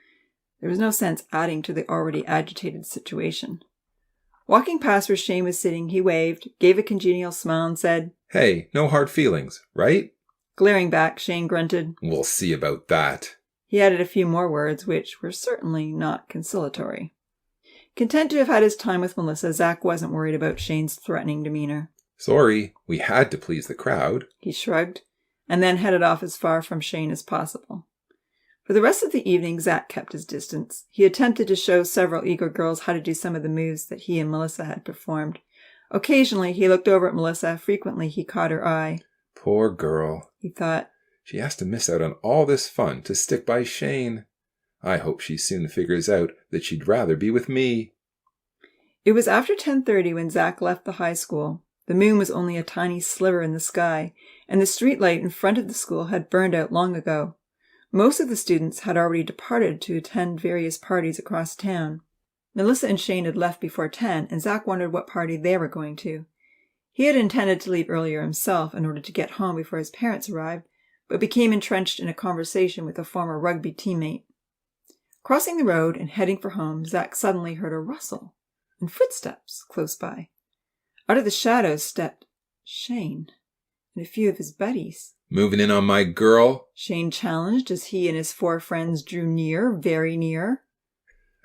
there was no sense adding to the already agitated situation. Walking past where Shane was sitting, he waved, gave a congenial smile, and said,
Hey, no hard feelings, right?
Glaring back, Shane grunted.
We'll see about that.
He added a few more words, which were certainly not conciliatory. Content to have had his time with Melissa, Zach wasn't worried about Shane's threatening demeanor.
Sorry, we had to please the crowd,
he shrugged, and then headed off as far from Shane as possible. For the rest of the evening, Zach kept his distance. He attempted to show several eager girls how to do some of the moves that he and Melissa had performed. Occasionally, he looked over at Melissa. Frequently, he caught her eye.
Poor girl,
he thought.
She has to miss out on all this fun to stick by Shane. I hope she soon figures out that she'd rather be with me.
It was after 10:30 when Zach left the high school. The moon was only a tiny sliver in the sky, and the street light in front of the school had burned out long ago. Most of the students had already departed to attend various parties across town. Melissa and Shane had left before 10, and Zach wondered what party they were going to. He had intended to leave earlier himself in order to get home before his parents arrived, but became entrenched in a conversation with a former rugby teammate. Crossing the road and heading for home, Zach suddenly heard a rustle and footsteps close by. Out of the shadows stepped Shane and a few of his buddies.
"Moving in on my girl?"
Shane challenged as he and his 4 friends drew near, very near.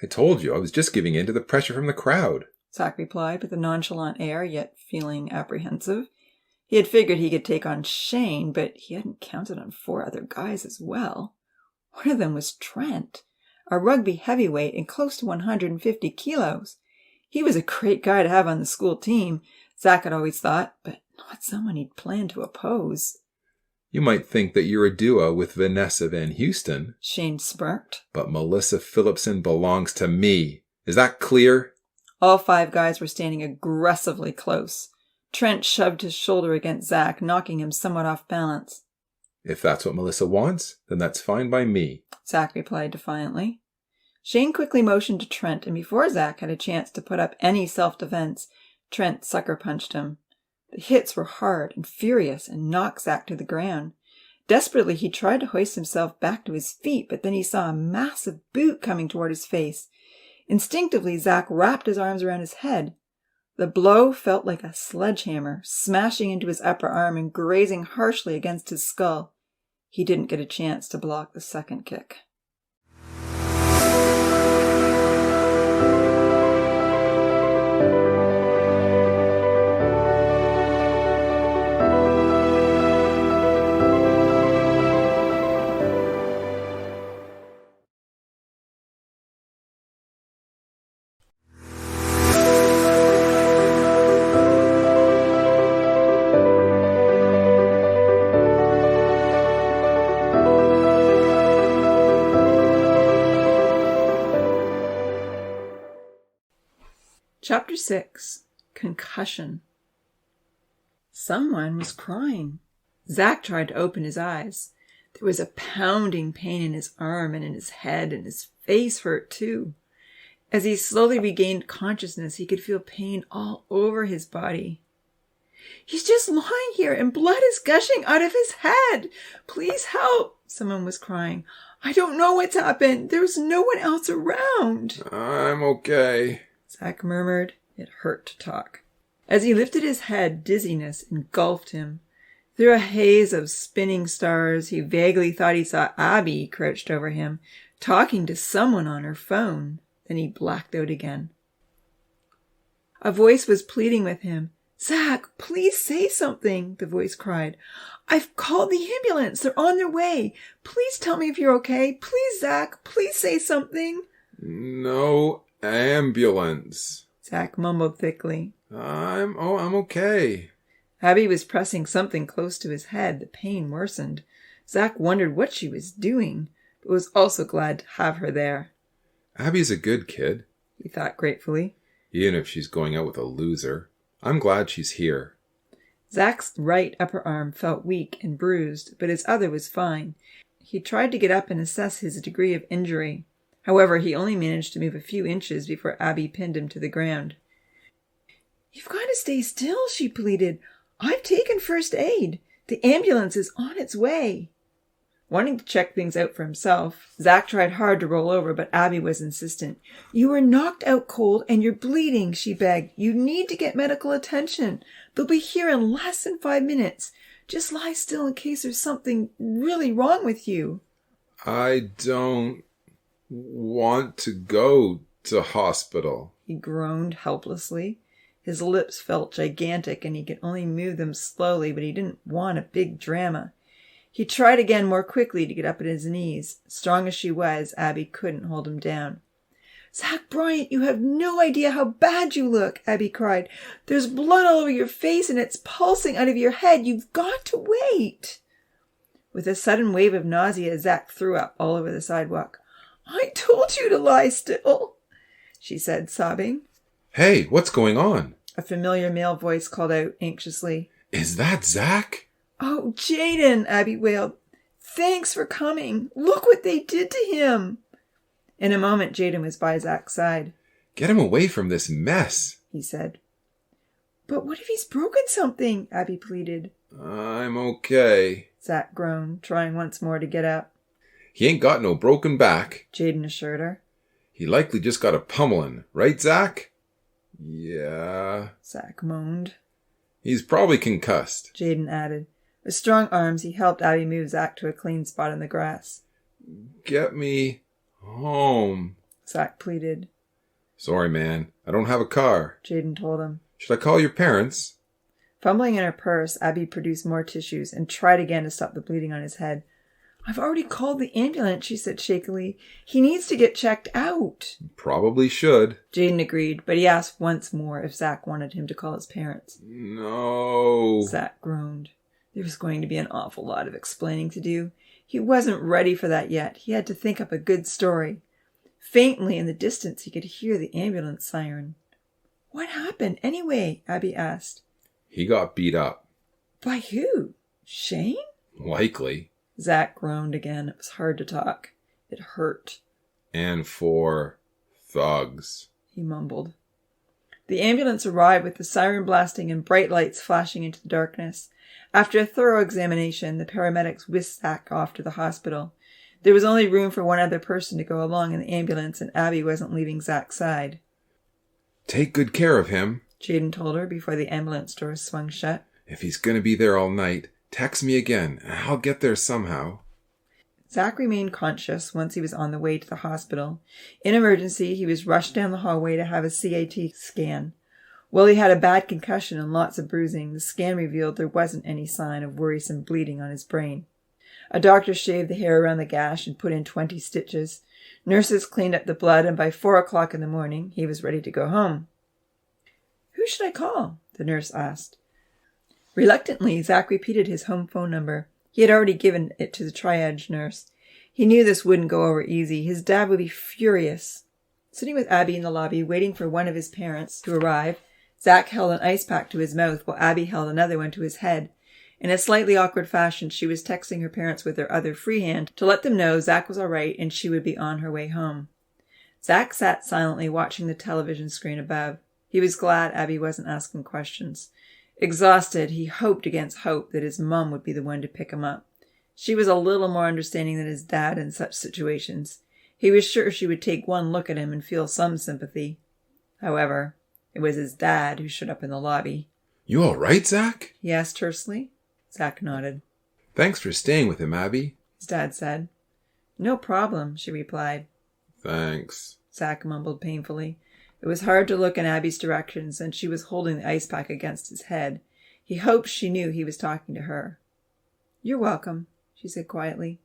"I told you, I was just giving in to the pressure from the crowd,"
Zach replied with a nonchalant air, yet feeling apprehensive. He had figured he could take on Shane, but he hadn't counted on 4 other guys as well. One of them was Trent, a rugby heavyweight and close to 150 kilos. He was a great guy to have on the school team, Zach had always thought, but not someone he'd planned to oppose.
"You might think that you're a duo with Vanessa Van Houston,"
Shane smirked.
"but Melissa Phillipson belongs to me. Is that clear?"
All 5 guys were standing aggressively close. Trent shoved his shoulder against Zach, knocking him somewhat off balance.
"If that's what Melissa wants, then that's fine by me,"
Zach replied defiantly. Shane quickly motioned to Trent, and before Zach had a chance to put up any self-defense, Trent sucker-punched him. The hits were hard and furious and knocked Zach to the ground. Desperately, he tried to hoist himself back to his feet, but then he saw a massive boot coming toward his face. Instinctively, Zach wrapped his arms around his head. The blow felt like a sledgehammer, smashing into his upper arm and grazing harshly against his skull. He didn't get a chance to block the second kick. Chapter 6. Concussion. Someone was crying. Zach tried to open his eyes. There was a pounding pain in his arm and in his head, and his face hurt too. As he slowly regained consciousness, he could feel pain all over his body. "He's just lying here and blood is gushing out of his head. Please help," someone was crying. "I don't know what's happened. There's no one else around."
"I'm okay,"
Zach murmured. It hurt to talk. As he lifted his head, dizziness engulfed him. Through a haze of spinning stars, he vaguely thought he saw Abby crouched over him, talking to someone on her phone. Then he blacked out again. A voice was pleading with him. "Zach, please say something," the voice cried. "I've called the ambulance. They're on their way. Please tell me if you're okay. Please, Zach, please say something."
"No ambulance,"
Zach mumbled thickly.
I'm okay."
Abby was pressing something close to his head. The pain worsened. Zach wondered what she was doing, but was also glad to have her there.
"Abby's a good kid,"
he thought gratefully.
"even if she's going out with a loser. I'm glad she's here."
Zach's right upper arm felt weak and bruised, but his other was fine. He tried to get up and assess his degree of injury. However, he only managed to move a few inches before Abby pinned him to the ground. "You've got to stay still," she pleaded. "I've taken first aid. The ambulance is on its way." Wanting to check things out for himself, Zach tried hard to roll over, but Abby was insistent. "You were knocked out cold and you're bleeding," she begged. "You need to get medical attention. They'll be here in less than 5 minutes. Just lie still in case there's something really wrong with you."
"I don't want to go to hospital,"
he groaned helplessly. His lips felt gigantic and he could only move them slowly, but he didn't want a big drama. He tried again more quickly to get up on his knees. Strong as she was, Abby couldn't hold him down. "Zach Bryant, you have no idea how bad you look," Abby cried. "There's blood all over your face and it's pulsing out of your head. You've got to wait." With a sudden wave of nausea, Zach threw up all over the sidewalk. "I told you to lie still," she said, sobbing.
"Hey, what's going on?"
A familiar male voice called out anxiously.
"Is that Zach?"
"Oh, Jaden," Abby wailed. Thanks for coming. Look what they did to him. In a moment, Jaden was by Zach's side.
Get him away from this mess,
he said. But what if he's broken something? Abby pleaded.
I'm okay,
Zach groaned, trying once more to get up.
He ain't got no broken back,
Jaden assured her.
He likely just got a pummeling, right, Zach? Yeah,
Zach moaned.
He's probably concussed,
Jaden added. With strong arms, he helped Abby move Zach to a clean spot in the grass.
Get me home,
Zach pleaded.
Sorry, man. I don't have a car,
Jaden told him.
Should I call your parents?
Fumbling in her purse, Abby produced more tissues and tried again to stop the bleeding on his head. I've already called the ambulance, she said shakily. He needs to get checked out.
Probably should.
Jaden agreed, but he asked once more if Zach wanted him to call his parents.
No.
Zach groaned. There was going to be an awful lot of explaining to do. He wasn't ready for that yet. He had to think up a good story. Faintly in the distance, he could hear the ambulance siren. What happened anyway? Abby asked.
He got beat up.
By who? Shane?
Likely.
Zach groaned again. It was hard to talk. It hurt.
And 4 thugs,
he mumbled. The ambulance arrived with the siren blasting and bright lights flashing into the darkness. After a thorough examination, the paramedics whisked Zach off to the hospital. There was only room for one other person to go along in the ambulance, and Abby wasn't leaving Zach's side.
Take good care of him,
Jaden told her before the ambulance doors swung shut.
If he's going to be there all night, text me again, and I'll get there somehow.
Zach remained conscious once he was on the way to the hospital. In emergency, he was rushed down the hallway to have a CAT scan. While he had a bad concussion and lots of bruising, the scan revealed there wasn't any sign of worrisome bleeding on his brain. A doctor shaved the hair around the gash and put in 20 stitches. Nurses cleaned up the blood, and by 4 o'clock in the morning, he was ready to go home. Who should I call? The nurse asked. Reluctantly, Zach repeated his home phone number. He had already given it to the triage nurse. He knew this wouldn't go over easy. His dad would be furious. Sitting with Abby in the lobby, waiting for one of his parents to arrive, Zach held an ice pack to his mouth while Abby held another one to his head. In a slightly awkward fashion, she was texting her parents with her other free hand to let them know Zach was all right and she would be on her way home. Zach sat silently watching the television screen above. He was glad Abby wasn't asking questions. Exhausted, he hoped against hope that his mum would be the one to pick him up. She was a little more understanding than his dad in such situations. He was sure she would take one look at him and feel some sympathy. However, it was his dad who showed up in the lobby.
You all right, Zach?
He asked tersely. Zach nodded.
Thanks for staying with him, Abby,
his dad said. No problem, she replied.
Thanks,
Zach mumbled painfully. It was hard to look in Abby's direction since she was holding the ice pack against his head. He hoped she knew he was talking to her. You're welcome, she said quietly.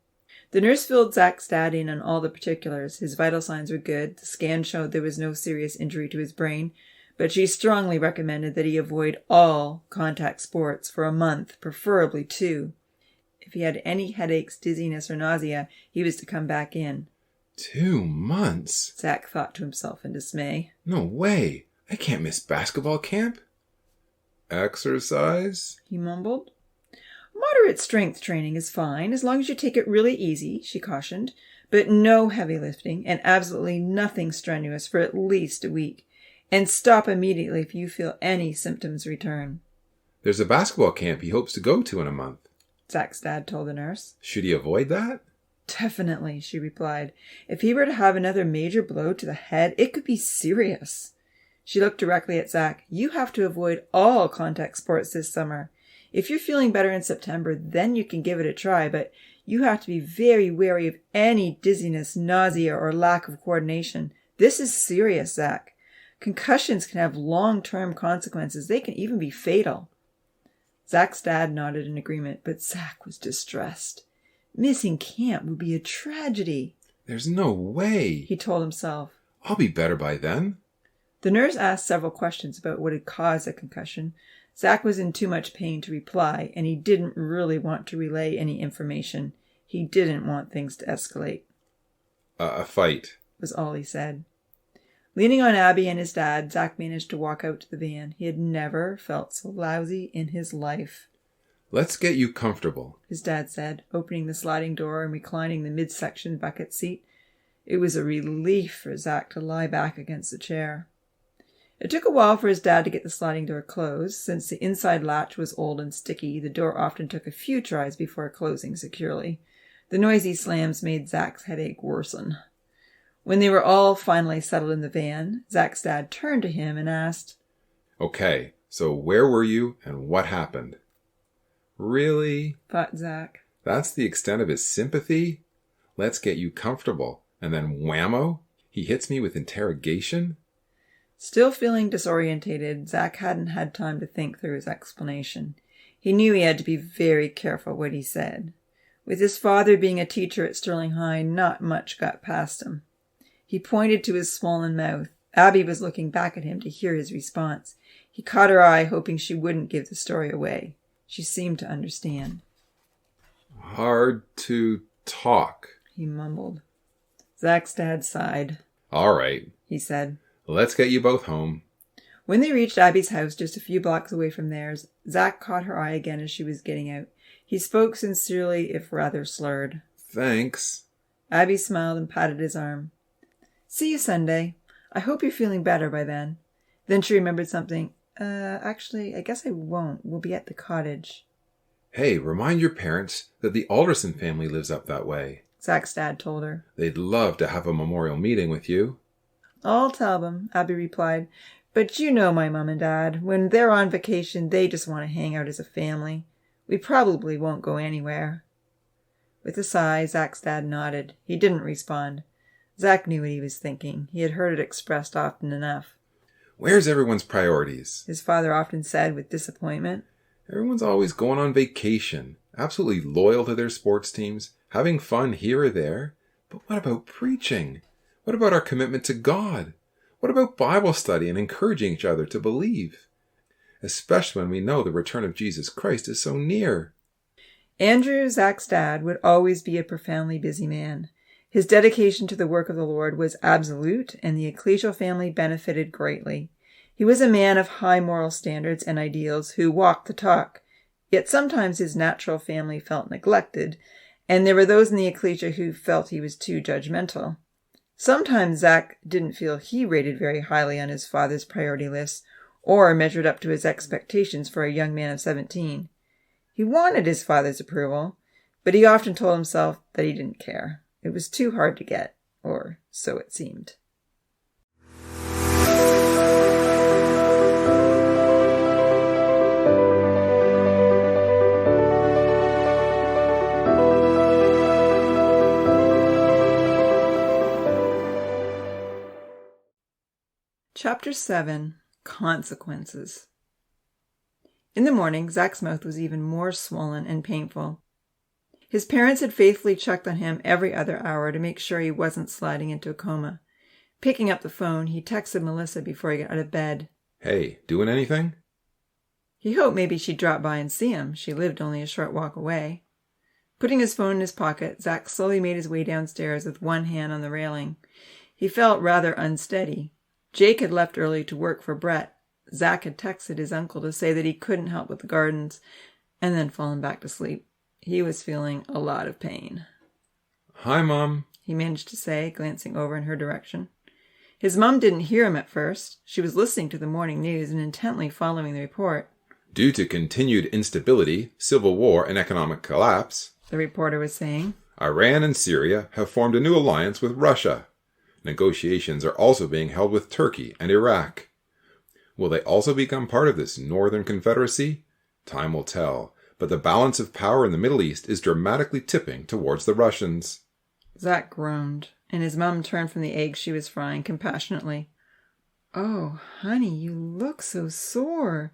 The nurse filled Zach's dad in on all the particulars. His vital signs were good. The scan showed there was no serious injury to his brain, but she strongly recommended that he avoid all contact sports for a month, preferably 2. If he had any headaches, dizziness, or nausea, he was to come back in.
2 months?
Zach thought to himself in dismay.
No way. I can't miss basketball camp. Exercise?
He mumbled. Moderate strength training is fine, as long as you take it really easy, she cautioned. But no heavy lifting, and absolutely nothing strenuous for at least a week. And stop immediately if you feel any symptoms return.
There's a basketball camp he hopes to go to in a month,
Zach's dad told the nurse.
Should he avoid that?
Definitely, she replied. If he were to have another major blow to the head, it could be serious. She looked directly at Zach. You have to avoid all contact sports this summer. If you're feeling better in September, then you can give it a try, but you have to be very wary of any dizziness, nausea, or lack of coordination. This is serious, Zach. Concussions can have long-term consequences. They can even be fatal. Zach's dad nodded in agreement, but Zach was distressed. Missing camp would be a tragedy.
There's no way,
he told himself.
I'll be better by then.
The nurse asked several questions about what had caused a concussion. Zach was in too much pain to reply, and he didn't really want to relay any information. He didn't want things to escalate.
A fight,
was all he said. Leaning on Abby and his dad, Zach managed to walk out to the van. He had never felt so lousy in his life.
Let's get you comfortable,
his dad said, opening the sliding door and reclining the midsection bucket seat. It was a relief for Zach to lie back against the chair. It took a while for his dad to get the sliding door closed. Since the inside latch was old and sticky, the door often took a few tries before closing securely. The noisy slams made Zach's headache worsen. When they were all finally settled in the van, Zach's dad turned to him and asked,
"Okay, so where were you and what happened?" Really?
Thought Zach.
That's the extent of his sympathy? Let's get you comfortable. And then whammo, he hits me with interrogation?
Still feeling disorientated, Zach hadn't had time to think through his explanation. He knew he had to be very careful what he said. With his father being a teacher at Sterling High, not much got past him. He pointed to his swollen mouth. Abby was looking back at him to hear his response. He caught her eye, hoping she wouldn't give the story away. She seemed to understand.
Hard to talk,
he mumbled. Zach's dad sighed.
All right,
he said.
Let's get you both home.
When they reached Abby's house just a few blocks away from theirs, Zach caught her eye again as she was getting out. He spoke sincerely, if rather slurred.
Thanks.
Abby smiled and patted his arm. See you Sunday. I hope you're feeling better by then. Then she remembered something. Actually, I guess I won't. We'll be at the cottage.
Hey, remind your parents that the Alderson family lives up that way,
Zach's dad told her.
They'd love to have a memorial meeting with you.
I'll tell them, Abby replied. But you know my mom and dad. When they're on vacation, they just want to hang out as a family. We probably won't go anywhere. With a sigh, Zach's dad nodded. He didn't respond. Zach knew what he was thinking. He had heard it expressed often enough.
Where's everyone's priorities?
His father often said with disappointment.
Everyone's always going on vacation, absolutely loyal to their sports teams, having fun here or there. But what about preaching? What about our commitment to God? What about Bible study and encouraging each other to believe? Especially when we know the return of Jesus Christ is so near.
Andrew, Zach's dad, would always be a profoundly busy man. His dedication to the work of the Lord was absolute, and the ecclesial family benefited greatly. He was a man of high moral standards and ideals who walked the talk. Yet sometimes his natural family felt neglected, and there were those in the ecclesia who felt he was too judgmental. Sometimes Zach didn't feel he rated very highly on his father's priority list, or measured up to his expectations for a young man of 17. He wanted his father's approval, but he often told himself that he didn't care. It was too hard to get, or so it seemed. Chapter 7. Consequences. In the morning, Zach's mouth was even more swollen and painful. His parents had faithfully checked on him every other hour to make sure he wasn't sliding into a coma. Picking up the phone, he texted Melissa before he got out of bed.
Hey, doing anything?
He hoped maybe she'd drop by and see him. She lived only a short walk away. Putting his phone in his pocket, Zach slowly made his way downstairs with one hand on the railing. He felt rather unsteady. Jake had left early to work for Brett. Zach had texted his uncle to say that he couldn't help with the gardens, and then fallen back to sleep. He was feeling a lot of pain.
Hi, Mom,
he managed to say, glancing over in her direction. His mom didn't hear him at first. She was listening to the morning news and intently following the report.
Due to continued instability, civil war, and economic collapse,
the reporter was saying,
Iran and Syria have formed a new alliance with Russia. Negotiations are also being held with Turkey and Iraq. Will they also become part of this Northern Confederacy? Time will tell, but the balance of power in the Middle East is dramatically tipping towards the Russians.
Zach groaned, and his mom turned from the eggs she was frying compassionately. Oh, honey, you look so sore.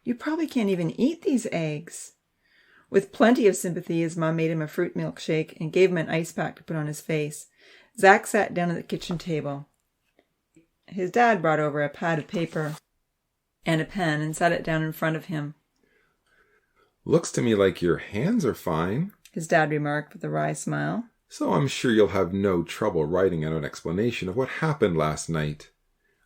You probably can't even eat these eggs. With plenty of sympathy, his mom made him a fruit milkshake and gave him an ice pack to put on his face. Zach sat down at the kitchen table. His dad brought over a pad of paper and a pen and set it down in front of him.
Looks to me like your hands are fine,
his dad remarked with a wry smile.
So I'm sure you'll have no trouble writing out an explanation of what happened last night.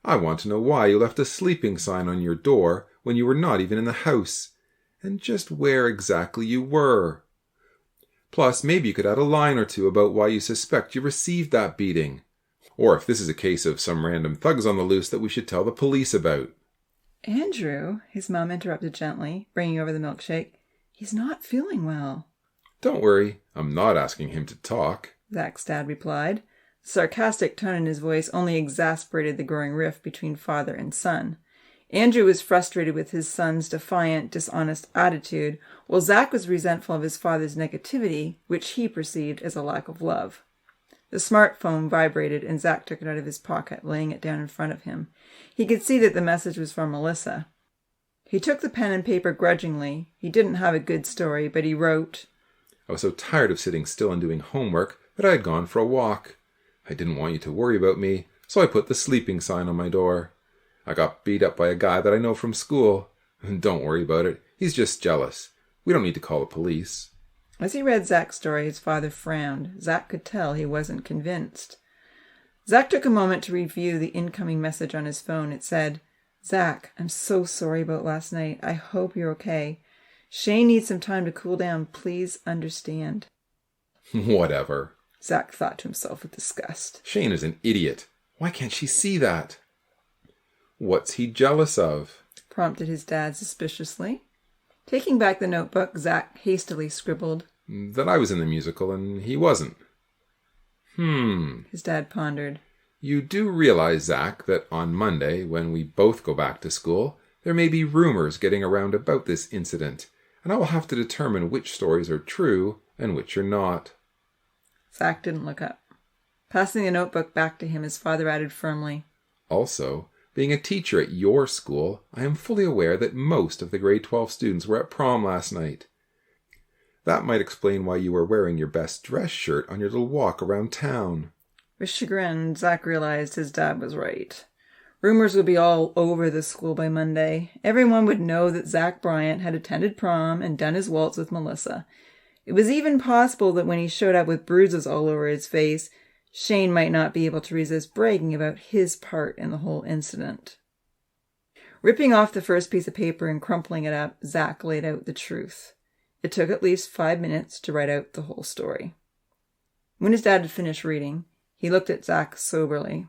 I want to know why you left a sleeping sign on your door when you were not even in the house. and just where exactly you were. Plus, maybe you could add a line or two about why you suspect you received that beating. Or if this is a case of some random thugs on the loose that we should tell the police about.
Andrew, his mom interrupted gently, bringing over the milkshake, he's not feeling well.
Don't worry, I'm not asking him to talk,
Zach's dad replied. The sarcastic tone in his voice only exasperated the growing rift between father and son. Andrew was frustrated with his son's defiant, dishonest attitude, while Zach was resentful of his father's negativity, which he perceived as a lack of love. The smartphone vibrated, and Zach took it out of his pocket, laying it down in front of him. He could see that the message was from Melissa. He took the pen and paper grudgingly. He didn't have a good story, but he wrote,
I was so tired of sitting still and doing homework that I had gone for a walk. I didn't want you to worry about me, so I put the sleeping sign on my door. I got beat up by a guy that I know from school. Don't worry about it. He's just jealous. We don't need to call the police.
As he read Zach's story, his father frowned. Zach could tell he wasn't convinced. Zach took a moment to review the incoming message on his phone. It said, Zach, I'm so sorry about last night. I hope you're okay. Shane needs some time to cool down. Please understand.
Whatever.
Zach thought to himself with disgust.
Shane is an idiot. Why can't she see that? What's he jealous of?
Prompted his dad suspiciously. Taking back the notebook, Zach hastily scribbled,
That I was in the musical and he wasn't.
His dad pondered.
You do realize, Zach, that on Monday, when we both go back to school, there may be rumors getting around about this incident, and I will have to determine which stories are true and which are not.
Zach didn't look up. Passing the notebook back to him, his father added firmly,
Also, being a teacher at your school, I am fully aware that most of the grade 12 students were at prom last night. That might explain why you were wearing your best dress shirt on your little walk around town.
With chagrin, Zach realized his dad was right. Rumors would be all over the school by Monday. Everyone would know that Zach Bryant had attended prom and done his waltz with Melissa. It was even possible that when he showed up with bruises all over his face, Shane might not be able to resist bragging about his part in the whole incident. Ripping off the first piece of paper and crumpling it up, Zach laid out the truth. It took at least 5 minutes to write out the whole story. When his dad had finished reading, he looked at Zach soberly.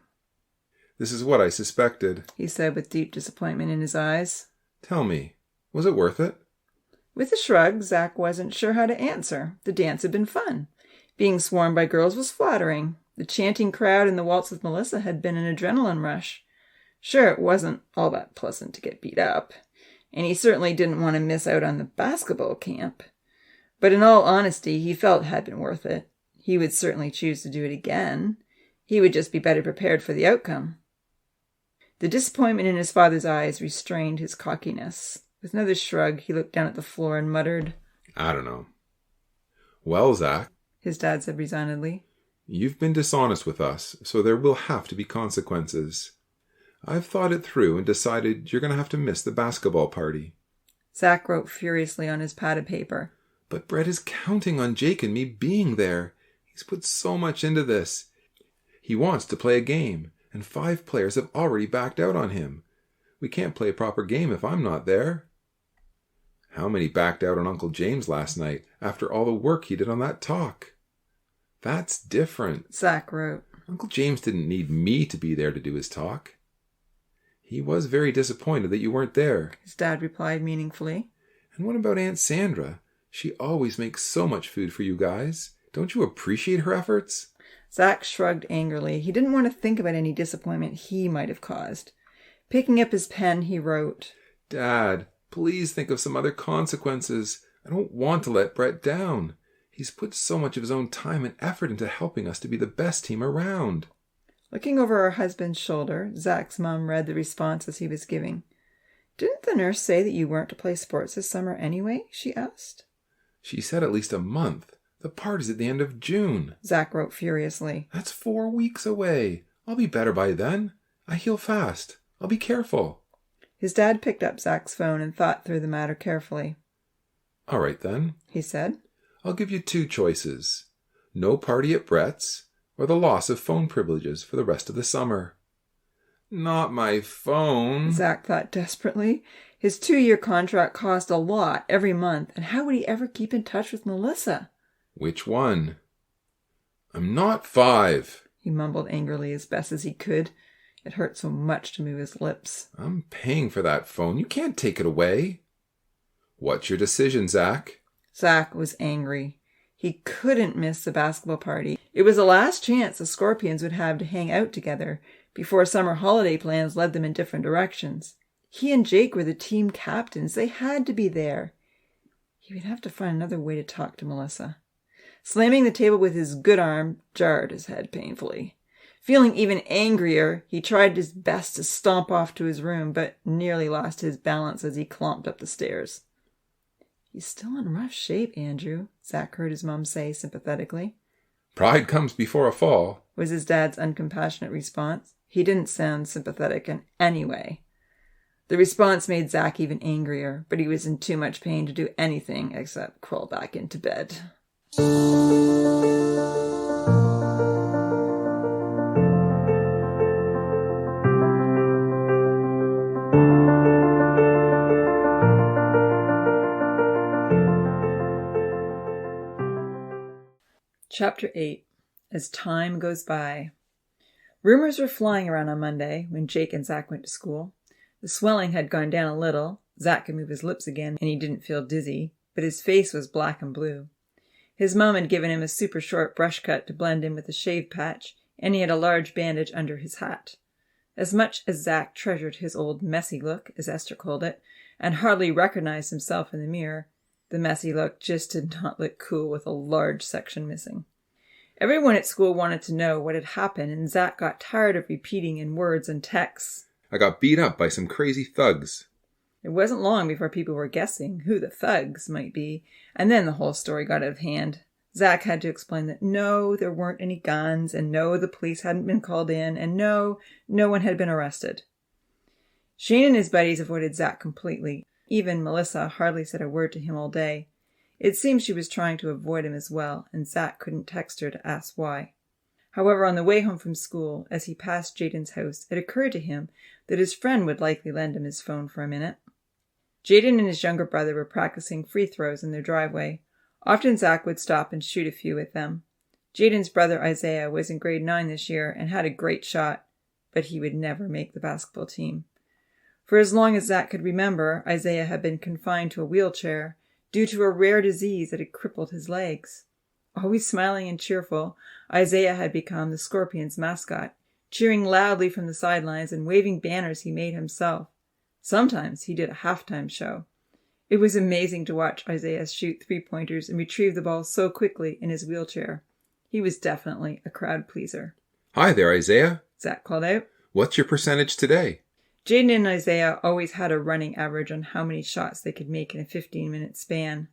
This is what I suspected,
he said with deep disappointment in his eyes.
Tell me, was it worth it?
With a shrug, Zach wasn't sure how to answer. The dance had been fun. Being swarmed by girls was flattering. The chanting crowd and the waltz with Melissa had been an adrenaline rush. Sure, it wasn't all that pleasant to get beat up, and he certainly didn't want to miss out on the basketball camp. But in all honesty, he felt it had been worth it. He would certainly choose to do it again. He would just be better prepared for the outcome. The disappointment in his father's eyes restrained his cockiness. With another shrug, he looked down at the floor and muttered,
I don't know. Well, Zach,
his dad said resignedly,
you've been dishonest with us, so there will have to be consequences. I've thought it through and decided you're going to have to miss the basketball party.
Zach wrote furiously on his pad of paper.
But Brett is counting on Jake and me being there. He's put so much into this. He wants to play a game, and 5 players have already backed out on him. We can't play a proper game if I'm not there. How many backed out on Uncle James last night after all the work he did on that talk? That's different.
Zach wrote.
Uncle James didn't need me to be there to do his talk. He was very disappointed that you weren't there,
his dad replied meaningfully.
And what about Aunt Sandra? She always makes so much food for you guys. Don't you appreciate her efforts?
Zach shrugged angrily. He didn't want to think about any disappointment he might have caused. Picking up his pen, he wrote,
Dad, please think of some other consequences. I don't want to let Brett down. He's put so much of his own time and effort into helping us to be the best team around.
Looking over her husband's shoulder, Zach's mom read the responses he was giving. Didn't the nurse say that you weren't to play sports this summer anyway? She asked.
She said at least a month. The party's at the end of June.
Zach wrote furiously.
That's 4 weeks away. I'll be better by then. I heal fast. I'll be careful.
His dad picked up Zach's phone and thought through the matter carefully.
All right then,
he said.
I'll give you 2 choices. No party at Brett's, or the loss of phone privileges for the rest of the summer. Not my phone,
Zach thought desperately. His 2-year contract cost a lot every month, and how would he ever keep in touch with Melissa?
Which one? I'm not 5.
He mumbled angrily as best as he could. It hurt so much to move his lips.
I'm paying for that phone. You can't take it away. What's your decision, Zach?
Zach was angry. He couldn't miss the basketball party. It was the last chance the Scorpions would have to hang out together before summer holiday plans led them in different directions. He and Jake were the team captains. They had to be there. He would have to find another way to talk to Melissa. Slamming the table with his good arm jarred his head painfully. Feeling even angrier, he tried his best to stomp off to his room, but nearly lost his balance as he clomped up the stairs. "He's still in rough shape, Andrew," Zach heard his mom say sympathetically.
Pride comes before a fall,
was his dad's uncompassionate response. He didn't sound sympathetic in any way. The response made Zach even angrier, but he was in too much pain to do anything except crawl back into bed. Chapter 8. As Time Goes By. Rumors were flying around on Monday when Jake and Zach went to school. The swelling had gone down a little. Zach could move his lips again, and he didn't feel dizzy, but his face was black and blue. His mom had given him a super short brush cut to blend in with the shave patch, and he had a large bandage under his hat. As much as Zach treasured his old messy look, as Esther called it, and hardly recognized himself in the mirror, the messy look just did not look cool with a large section missing. Everyone at school wanted to know what had happened, and Zach got tired of repeating in words and texts.
I got beat up by some crazy thugs.
It wasn't long before people were guessing who the thugs might be, and then the whole story got out of hand. Zach had to explain that no, there weren't any guns, and no, the police hadn't been called in, and no one had been arrested. Shane and his buddies avoided Zach completely. Even Melissa hardly said a word to him all day. It seemed she was trying to avoid him as well, and Zach couldn't text her to ask why. However, on the way home from school, as he passed Jaden's house, it occurred to him that his friend would likely lend him his phone for a minute. Jaden and his younger brother were practicing free throws in their driveway. Often Zach would stop and shoot a few with them. Jaden's brother Isaiah was in grade 9 this year and had a great shot, but he would never make the basketball team. For as long as Zach could remember, Isaiah had been confined to a wheelchair due to a rare disease that had crippled his legs. Always smiling and cheerful, Isaiah had become the Scorpions' mascot, cheering loudly from the sidelines and waving banners he made himself. Sometimes he did a halftime show. It was amazing to watch Isaiah shoot three-pointers and retrieve the ball so quickly in his wheelchair. He was definitely a crowd pleaser.
Hi there, Isaiah.
Zach called out.
What's your percentage today?
Jaden and Isaiah always had a running average on how many shots they could make in a 15-minute span.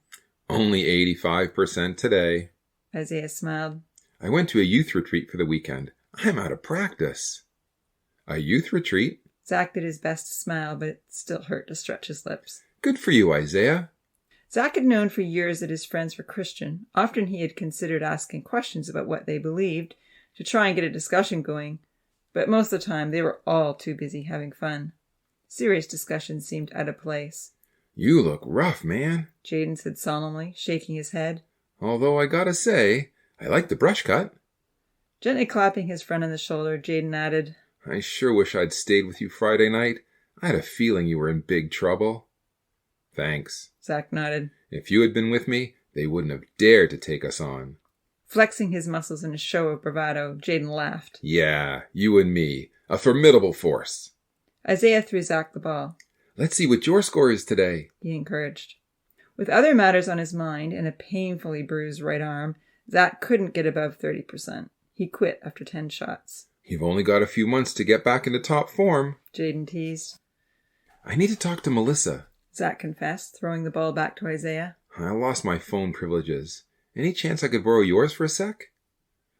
Only 85% today.
Isaiah smiled.
I went to a youth retreat for the weekend. I'm out of practice. A youth retreat?
Zach did his best to smile, but it still hurt to stretch his lips.
Good for you, Isaiah.
Zach had known for years that his friends were Christian. Often he had considered asking questions about what they believed to try and get a discussion going, but most of the time they were all too busy having fun. Serious discussions seemed out of place.
You look rough, man,
Jaden said solemnly, shaking his head.
Although I gotta say, I like the brush cut.
Gently clapping his friend on the shoulder, Jaden added,
I sure wish I'd stayed with you Friday night. I had a feeling you were in big trouble. Thanks.
Zach nodded.
If you had been with me, they wouldn't have dared to take us on.
Flexing his muscles in a show of bravado, Jaden laughed.
Yeah, you and me. A formidable force.
Isaiah threw Zach the ball.
Let's see what your score is today,
he encouraged. With other matters on his mind and a painfully bruised right arm, Zach couldn't get above 30%. He quit after 10 shots.
You've only got a few months to get back into top form,
Jaden teased.
I need to talk to Melissa,
Zach confessed, throwing the ball back to Isaiah.
I lost my phone privileges. Any chance I could borrow yours for a sec?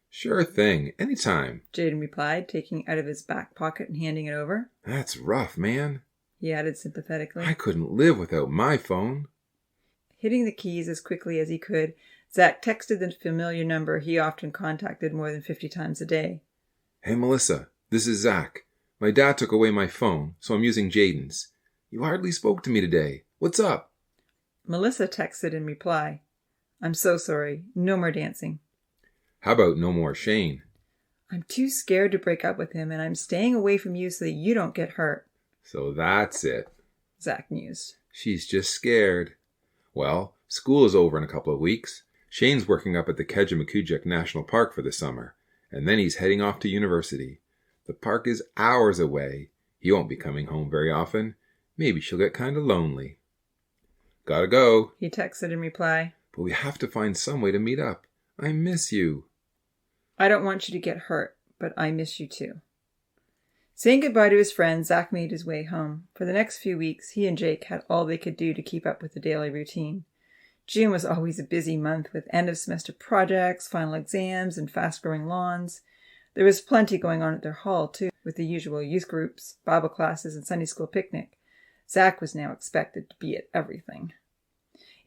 Sure thing, anytime,
Jaden replied, taking it out of his back pocket and handing it over.
That's rough, man,
he added sympathetically.
I couldn't live without my phone.
Hitting the keys as quickly as he could, Zach texted the familiar number he often contacted more than 50 times a day.
Hey, Melissa, this is Zach. My dad took away my phone, so I'm using Jaden's. You hardly spoke to me today. What's up?
Melissa texted in reply, I'm so sorry. No more dancing.
How about no more Shane?
I'm too scared to break up with him, and I'm staying away from you so that you don't get hurt.
So that's it.
Zach mused.
She's just scared. Well, school is over in a couple of weeks. Shane's working up at the Kejimkujik National Park for the summer, and then he's heading off to university. The park is hours away. He won't be coming home very often. Maybe she'll get kind of lonely. Gotta go,
he texted in reply.
But we have to find some way to meet up. I miss you.
I don't want you to get hurt, but I miss you too. Saying goodbye to his friend, Zach made his way home. For the next few weeks, he and Jake had all they could do to keep up with the daily routine. June was always a busy month with end-of-semester projects, final exams, and fast-growing lawns. There was plenty going on at their hall, too, with the usual youth groups, Bible classes, and Sunday school picnic. Zach was now expected to be at everything.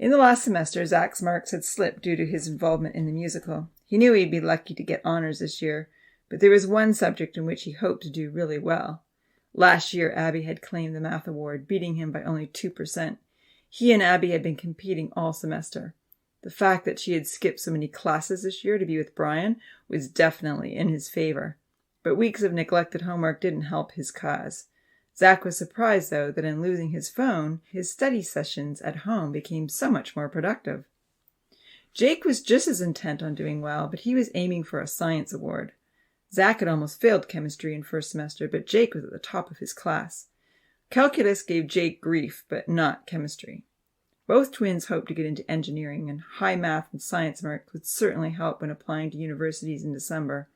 In the last semester, Zach's marks had slipped due to his involvement in the musical. He knew he'd be lucky to get honors this year, but there was one subject in which he hoped to do really well. Last year, Abby had claimed the math award, beating him by only 2%. He and Abby had been competing all semester. The fact that she had skipped so many classes this year to be with Brian was definitely in his favor. But weeks of neglected homework didn't help his cause. Zach was surprised, though, that in losing his phone, his study sessions at home became so much more productive. Jake was just as intent on doing well, but he was aiming for a science award. Zach had almost failed chemistry in first semester, but Jake was at the top of his class. Calculus gave Jake grief, but not chemistry. Both twins hoped to get into engineering, and high math and science marks would certainly help when applying to universities in December.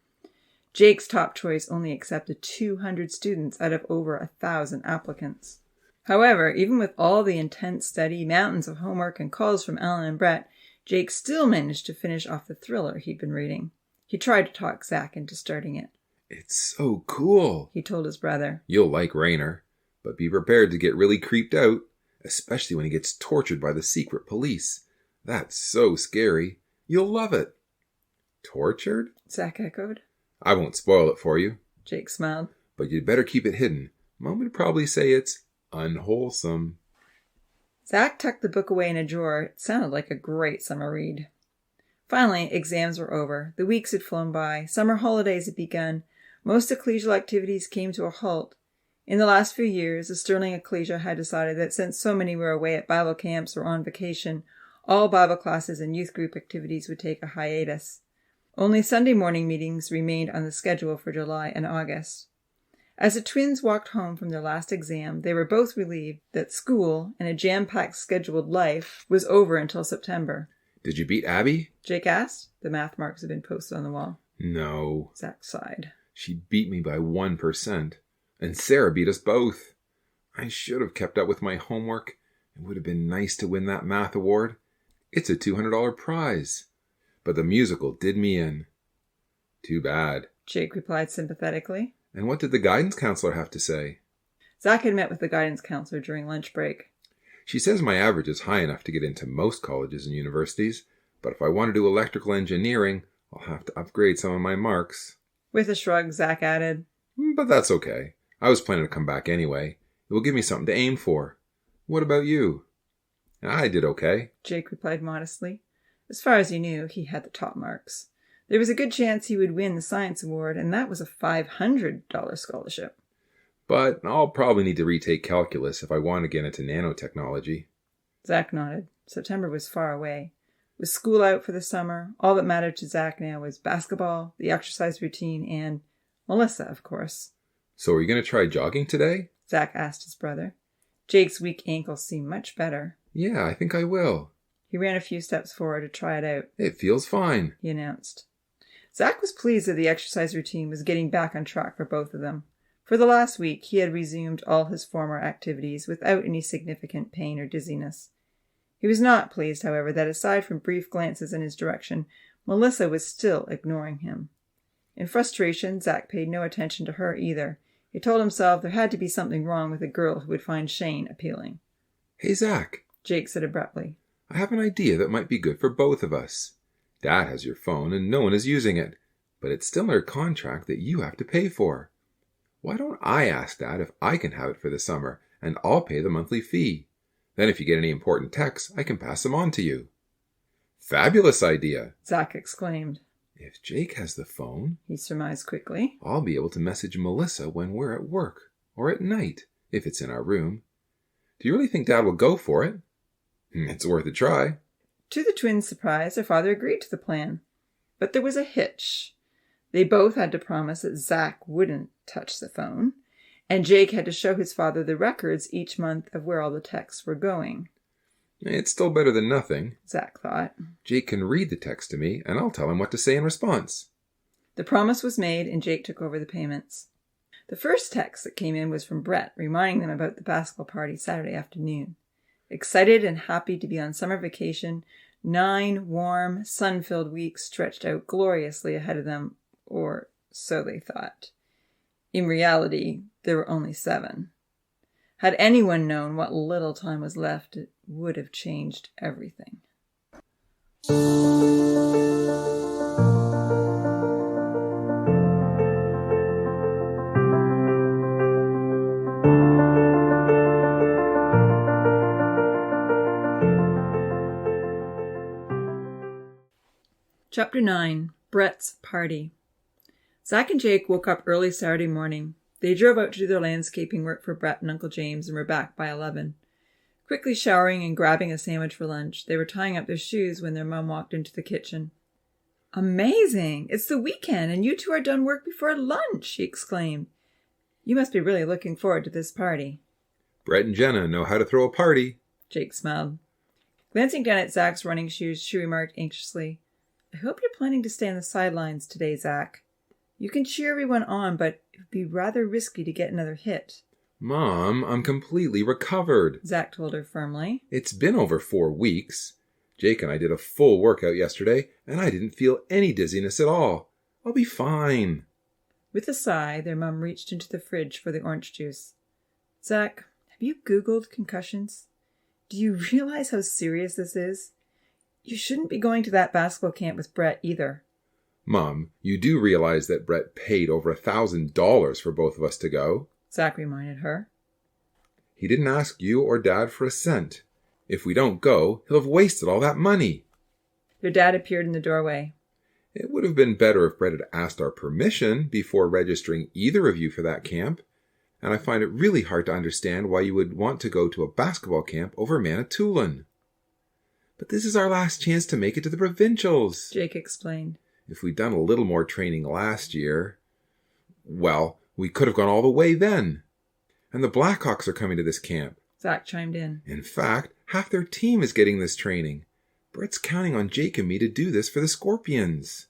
Jake's top choice only accepted 200 students out of over 1,000 applicants. However, even with all the intense study, mountains of homework, and calls from Ellen and Brett, Jake still managed to finish off the thriller he'd been reading. He tried to talk Zach into starting it.
It's so cool,
he told his brother.
You'll like Rainer, but be prepared to get really creeped out, especially when he gets tortured by the secret police. That's so scary. You'll love it. Tortured?
Zach echoed.
I won't spoil it for you.
Jake smiled.
But you'd better keep it hidden. Mom would probably say it's unwholesome.
Zach tucked the book away in a drawer. It sounded like a great summer read. Finally, exams were over. The weeks had flown by. Summer holidays had begun. Most ecclesial activities came to a halt. In the last few years, the Sterling Ecclesia had decided that since so many were away at Bible camps or on vacation, all Bible classes and youth group activities would take a hiatus. Only Sunday morning meetings remained on the schedule for July and August. As the twins walked home from their last exam, they were both relieved that school and a jam-packed scheduled life was over until September.
Did you beat Abby?
Jake asked. The math marks had been posted on the wall.
No.
Zach sighed.
She beat me by 1%. And Sarah beat us both. I should have kept up with my homework. It would have been nice to win that math award. It's a $200 prize. But the musical did me in. Too bad,
Jake replied sympathetically.
And what did the guidance counselor have to say?
Zach had met with the guidance counselor during lunch break.
She says my average is high enough to get into most colleges and universities, but if I want to do electrical engineering, I'll have to upgrade some of my marks.
With a shrug, Zach added,
But that's okay. I was planning to come back anyway. It will give me something to aim for. What about you? I did okay,
Jake replied modestly. As far as he knew, he had the top marks. There was a good chance he would win the science award, and that was a $500 scholarship.
But I'll probably need to retake calculus if I want to get into nanotechnology.
Zach nodded. September was far away. With school out for the summer, all that mattered to Zach now was basketball, the exercise routine, and Melissa, of course.
So are you going to try jogging today?
Zach asked his brother. Jake's weak ankle seemed much better.
Yeah, I think I will.
He ran a few steps forward to try it out.
It feels fine,
he announced. Zach was pleased that the exercise routine was getting back on track for both of them. For the last week, he had resumed all his former activities without any significant pain or dizziness. He was not pleased, however, that aside from brief glances in his direction, Melissa was still ignoring him. In frustration, Zach paid no attention to her either. He told himself there had to be something wrong with a girl who would find Shane appealing.
Hey, Zach,
Jake said abruptly.
I have an idea that might be good for both of us. Dad has your phone and no one is using it, but it's still under contract that you have to pay for. Why don't I ask Dad if I can have it for the summer, and I'll pay the monthly fee. Then if you get any important texts, I can pass them on to you." "Fabulous idea,"
Zach exclaimed.
"If Jake has the phone,"
he surmised quickly,
"I'll be able to message Melissa when we're at work, or at night, if it's in our room. Do you really think Dad will go for it?" "It's worth a try."
To the twins' surprise, their father agreed to the plan. But there was a hitch. They both had to promise that Zach wouldn't touch the phone, and Jake had to show his father the records each month of where all the texts were going.
"It's still better than nothing,"
Zach thought.
"Jake can read the text to me, and I'll tell him what to say in response."
The promise was made, and Jake took over the payments. The first text that came in was from Brett, reminding them about the basketball party Saturday afternoon. Excited and happy to be on summer vacation, 9 warm, sun-filled weeks stretched out gloriously ahead of them, or so they thought. In reality, there were only 7. Had anyone known what little time was left, it would have changed everything. Chapter 9. Brett's Party. Zach and Jake woke up early Saturday morning. They drove out to do their landscaping work for Brett and Uncle James and were back by 11. Quickly showering and grabbing a sandwich for lunch, they were tying up their shoes when their mom walked into the kitchen. "Amazing! It's the weekend and you two are done work before lunch," she exclaimed. "You must be really looking forward to this party."
"Brett and Jenna know how to throw a party,"
Jake smiled. Glancing down at Zach's running shoes, she remarked anxiously, "I hope you're planning to stay on the sidelines today, Zach. You can cheer everyone on, but it would be rather risky to get another hit."
"Mom, I'm completely recovered,"
Zach told her firmly.
"It's been over 4 weeks. Jake and I did a full workout yesterday, and I didn't feel any dizziness at all. I'll be fine."
With a sigh, their mum reached into the fridge for the orange juice. "Zach, have you Googled concussions? Do you realize how serious this is? You shouldn't be going to that basketball camp with Brett either."
"Mom, you do realize that Brett paid over $1,000 for both of us to go?"
Zach reminded her.
"He didn't ask you or Dad for a cent. If we don't go, he'll have wasted all that money."
Their dad appeared in the doorway.
"It would have been better if Brett had asked our permission before registering either of you for that camp, and I find it really hard to understand why you would want to go to a basketball camp over Manitoulin." "But this is our last chance to make it to the provincials,"
Jake explained.
"If we'd done a little more training last year, well, we could have gone all the way then. And the Blackhawks are coming to this camp."
Zach chimed in.
"In fact, half their team is getting this training. Brett's counting on Jake and me to do this for the Scorpions."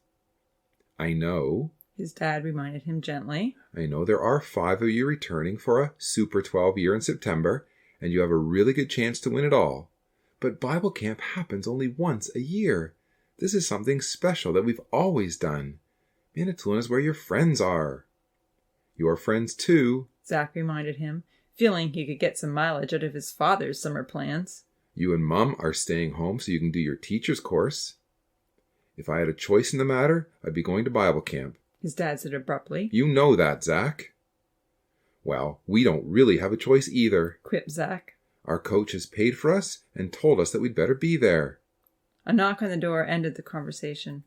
"I know,"
his dad reminded him gently.
"I know there are 5 of you returning for a Super 12 year in September, and you have a really good chance to win it all. But Bible camp happens only once a year. This is something special that we've always done. Manitoulin is where your friends are." "Your friends too,"
Zach reminded him, feeling he could get some mileage out of his father's summer plans.
"You and Mom are staying home so you can do your teacher's course." "If I had a choice in the matter, I'd be going to Bible camp,"
his dad said abruptly.
"You know that, Zach." "Well, we don't really have a choice either,"
quipped Zach.
"Our coach has paid for us and told us that we'd better be there."
A knock on the door ended the conversation.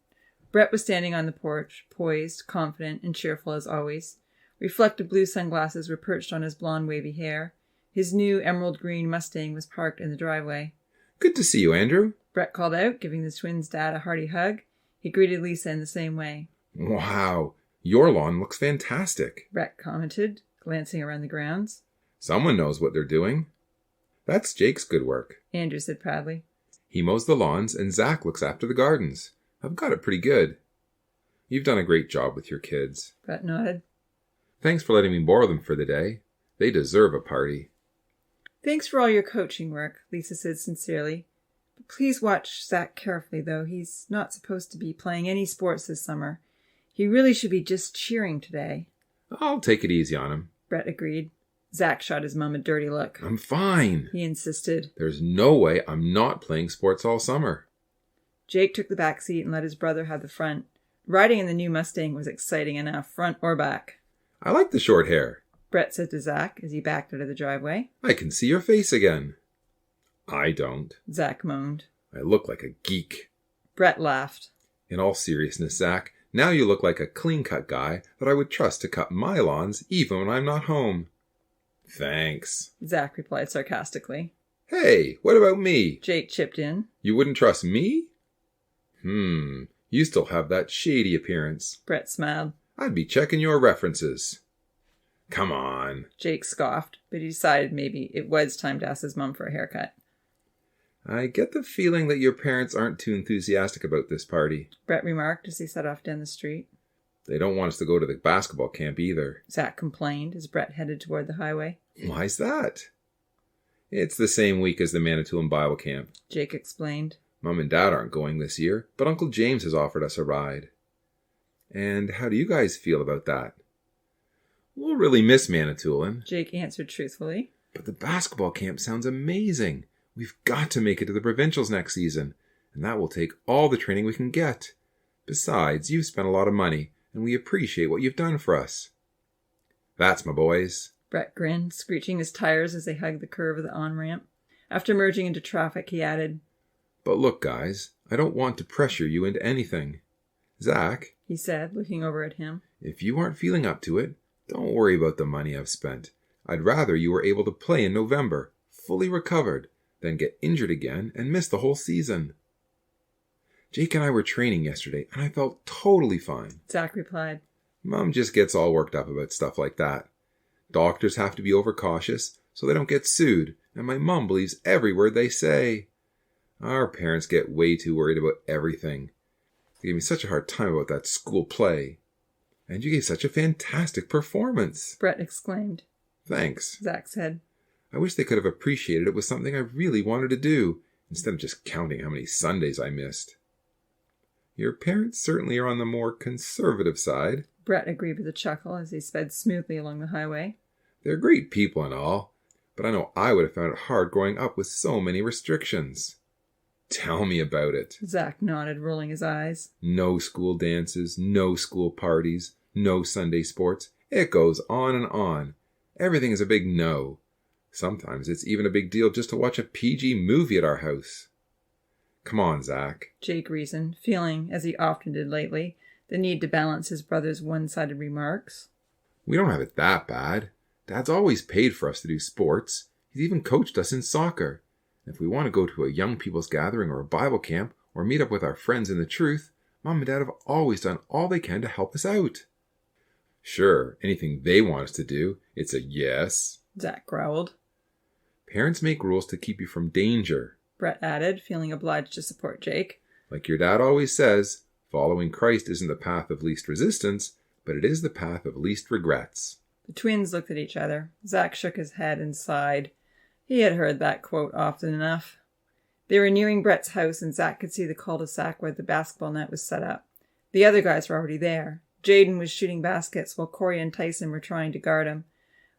Brett was standing on the porch, poised, confident, and cheerful as always. Reflective blue sunglasses were perched on his blonde wavy hair. His new emerald green Mustang was parked in the driveway.
"Good to see you, Andrew,"
Brett called out, giving the twins' dad a hearty hug. He greeted Lisa in the same way.
"Wow, your lawn looks fantastic,"
Brett commented, glancing around the grounds.
"Someone knows what they're doing." "That's Jake's good work,"
Andrew said proudly.
"He mows the lawns and Zach looks after the gardens. I've got it pretty good." "You've done a great job with your kids."
Brett nodded.
"Thanks for letting me borrow them for the day. They deserve a party."
"Thanks for all your coaching work," Lisa said sincerely. "But please watch Zach carefully, though. He's not supposed to be playing any sports this summer. He really should be just cheering today."
"I'll take it easy on him,"
Brett agreed. Zach shot his mum a dirty look.
"I'm fine,"
he insisted.
"There's no way I'm not playing sports all summer."
Jake took the back seat and let his brother have the front. Riding in the new Mustang was exciting enough, front or back.
"I like the short hair."
Brett said to Zach as he backed out of the driveway.
I can see your face again. I don't.
Zach moaned.
I look like a geek.
Brett laughed.
In all seriousness, Zach, now you look like a clean-cut guy that I would trust to cut my lawns even when I'm not home. Thanks,
Zach replied sarcastically.
Hey, what about me?
Jake chipped in.
You wouldn't trust me? You still have that shady appearance.
Brett smiled.
I'd be checking your references. Come on.
Jake scoffed, but he decided maybe it was time to ask his mom for a haircut.
I get the feeling that your parents aren't too enthusiastic about this party,
Brett remarked as he set off down the street.
They don't want us to go to the basketball camp either,
Zach complained as Brett headed toward the highway.
Why's that? It's the same week as the Manitoulin Bible camp,
Jake explained.
Mom and Dad aren't going this year, but Uncle James has offered us a ride. And how do you guys feel about that? We'll really miss Manitoulin,
Jake answered truthfully.
But the basketball camp sounds amazing. We've got to make it to the provincials next season, and that will take all the training we can get. Besides, you've spent a lot of money, and we appreciate what you've done for us. That's my boys.
Brett grinned, screeching his tires as they hugged the curve of the on-ramp. After merging into traffic, he added,
But look, guys, I don't want to pressure you into anything. Zach,
he said, looking over at him.
If you aren't feeling up to it, don't worry about the money I've spent. I'd rather you were able to play in November, fully recovered, than get injured again and miss the whole season. Jake and I were training yesterday, and I felt totally fine.
Zach replied.
Mom just gets all worked up about stuff like that. Doctors have to be overcautious so they don't get sued, and my mom believes every word they say. Our parents get way too worried about everything. They gave me such a hard time about that school play. And you gave such a fantastic performance,
Brett exclaimed.
Thanks,
Zach said.
I wish they could have appreciated it was something I really wanted to do, instead of just counting how many Sundays I missed. Your parents certainly are on the more conservative side,
Brett agreed with a chuckle as he sped smoothly along the highway.
They're great people and all, but I know I would have found it hard growing up with so many restrictions. Tell me about it.
Zach nodded, rolling his eyes.
No school dances, no school parties, no Sunday sports. It goes on and on. Everything is a big no. Sometimes it's even a big deal just to watch a PG movie at our house. Come on, Zach,
Jake reasoned, feeling, as he often did lately, the need to balance his brother's one-sided remarks.
We don't have it that bad. Dad's always paid for us to do sports. He's even coached us in soccer. And if we want to go to a young people's gathering or a Bible camp or meet up with our friends in the truth, Mom and Dad have always done all they can to help us out. Sure, anything they want us to do, it's a yes,
Zach growled.
Parents make rules to keep you from danger,
Brett added, feeling obliged to support Jake.
Like your dad always says, following Christ isn't the path of least resistance, but it is the path of least regrets.
The twins looked at each other. Zach shook his head and sighed. He had heard that quote often enough. They were nearing Brett's house, and Zach could see the cul-de-sac where the basketball net was set up. The other guys were already there. Jaden was shooting baskets while Corey and Tyson were trying to guard him.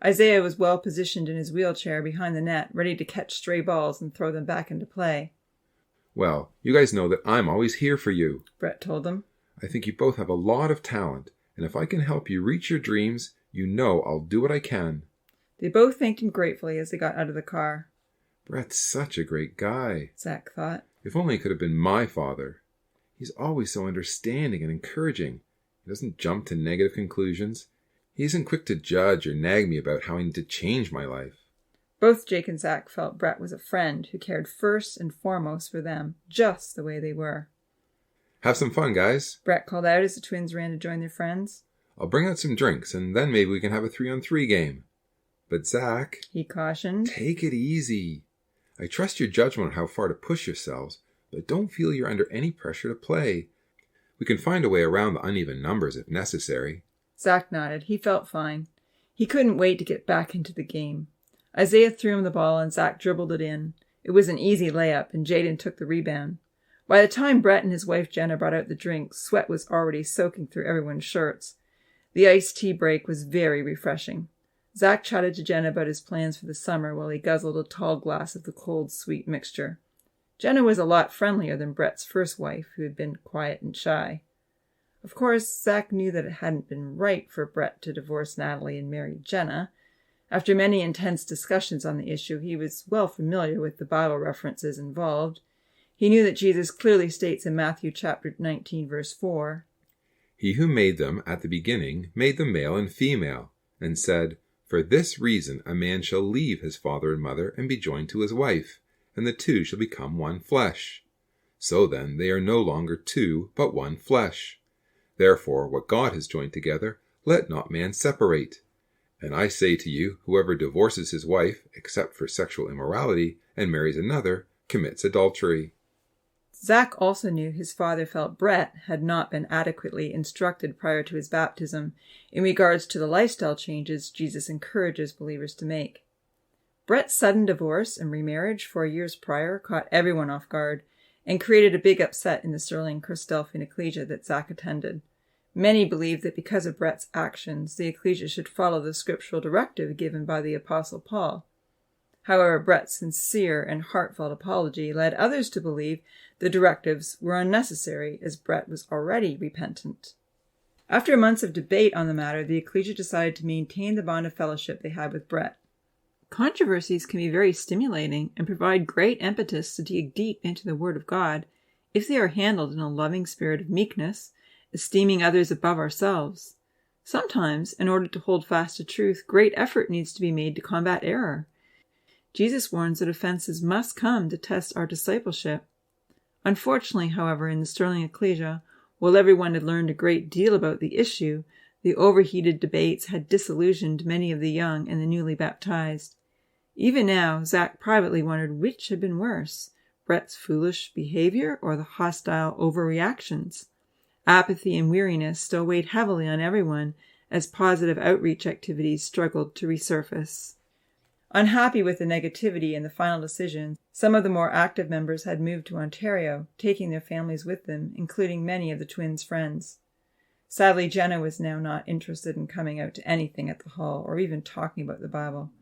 Isaiah was well positioned in his wheelchair behind the net, ready to catch stray balls and throw them back into play.
Well, you guys know that I'm always here for you,
Brett told them.
I think you both have a lot of talent, and if I can help you reach your dreams, you know I'll do what I can.
They both thanked him gratefully as they got out of the car.
Brett's such a great guy,
Zach thought.
If only he could have been my father. He's always so understanding and encouraging. He doesn't jump to negative conclusions. He isn't quick to judge or nag me about how I need to change my life.
Both Jake and Zach felt Brett was a friend who cared first and foremost for them, just the way they were.
Have some fun, guys,
Brett called out as the twins ran to join their friends.
I'll bring out some drinks, and then maybe we can have a 3-on-3 game. But Zach,
He cautioned.
take it easy. I trust your judgment on how far to push yourselves, but don't feel you're under any pressure to play. We can find a way around the uneven numbers if necessary.
Zach nodded. He felt fine. He couldn't wait to get back into the game. Isaiah threw him the ball and Zach dribbled it in. It was an easy layup and Jaden took the rebound. By the time Brett and his wife Jenna brought out the drinks, sweat was already soaking through everyone's shirts. The iced tea break was very refreshing. Zach chatted to Jenna about his plans for the summer while he guzzled a tall glass of the cold, sweet mixture. Jenna was a lot friendlier than Brett's first wife, who had been quiet and shy. Of course, Zach knew that it hadn't been right for Brett to divorce Natalie and marry Jenna, After many intense discussions on the issue, he was well familiar with the Bible references involved. He knew that Jesus clearly states in Matthew chapter 19, verse 4,
"He who made them at the beginning made them male and female, and said, For this reason a man shall leave his father and mother and be joined to his wife, and the two shall become one flesh. So then they are no longer two, but one flesh. Therefore what God has joined together, let not man separate. And I say to you, whoever divorces his wife, except for sexual immorality, and marries another, commits adultery."
Zach also knew his father felt Brett had not been adequately instructed prior to his baptism in regards to the lifestyle changes Jesus encourages believers to make. Brett's sudden divorce and remarriage 4 years prior caught everyone off guard and created a big upset in the Sterling Christadelphian Ecclesia that Zach attended. Many believed that because of Brett's actions, the Ecclesia should follow the scriptural directive given by the Apostle Paul. However, Brett's sincere and heartfelt apology led others to believe the directives were unnecessary, as Brett was already repentant. After months of debate on the matter, the Ecclesia decided to maintain the bond of fellowship they had with Brett. Controversies can be very stimulating and provide great impetus to dig deep into the Word of God if they are handled in a loving spirit of meekness, esteeming others above ourselves. Sometimes, in order to hold fast to truth, great effort needs to be made to combat error. Jesus warns that offenses must come to test our discipleship. Unfortunately, however, in the Sterling Ecclesia, while everyone had learned a great deal about the issue, the overheated debates had disillusioned many of the young and the newly baptized. Even now, Zach privately wondered which had been worse, Brett's foolish behavior or the hostile overreactions. Apathy and weariness still weighed heavily on everyone as positive outreach activities struggled to resurface. Unhappy with the negativity and the final decision, some of the more active members had moved to Ontario, taking their families with them, including many of the twins' friends. Sadly, Jenna was now not interested in coming out to anything at the hall or even talking about the Bible.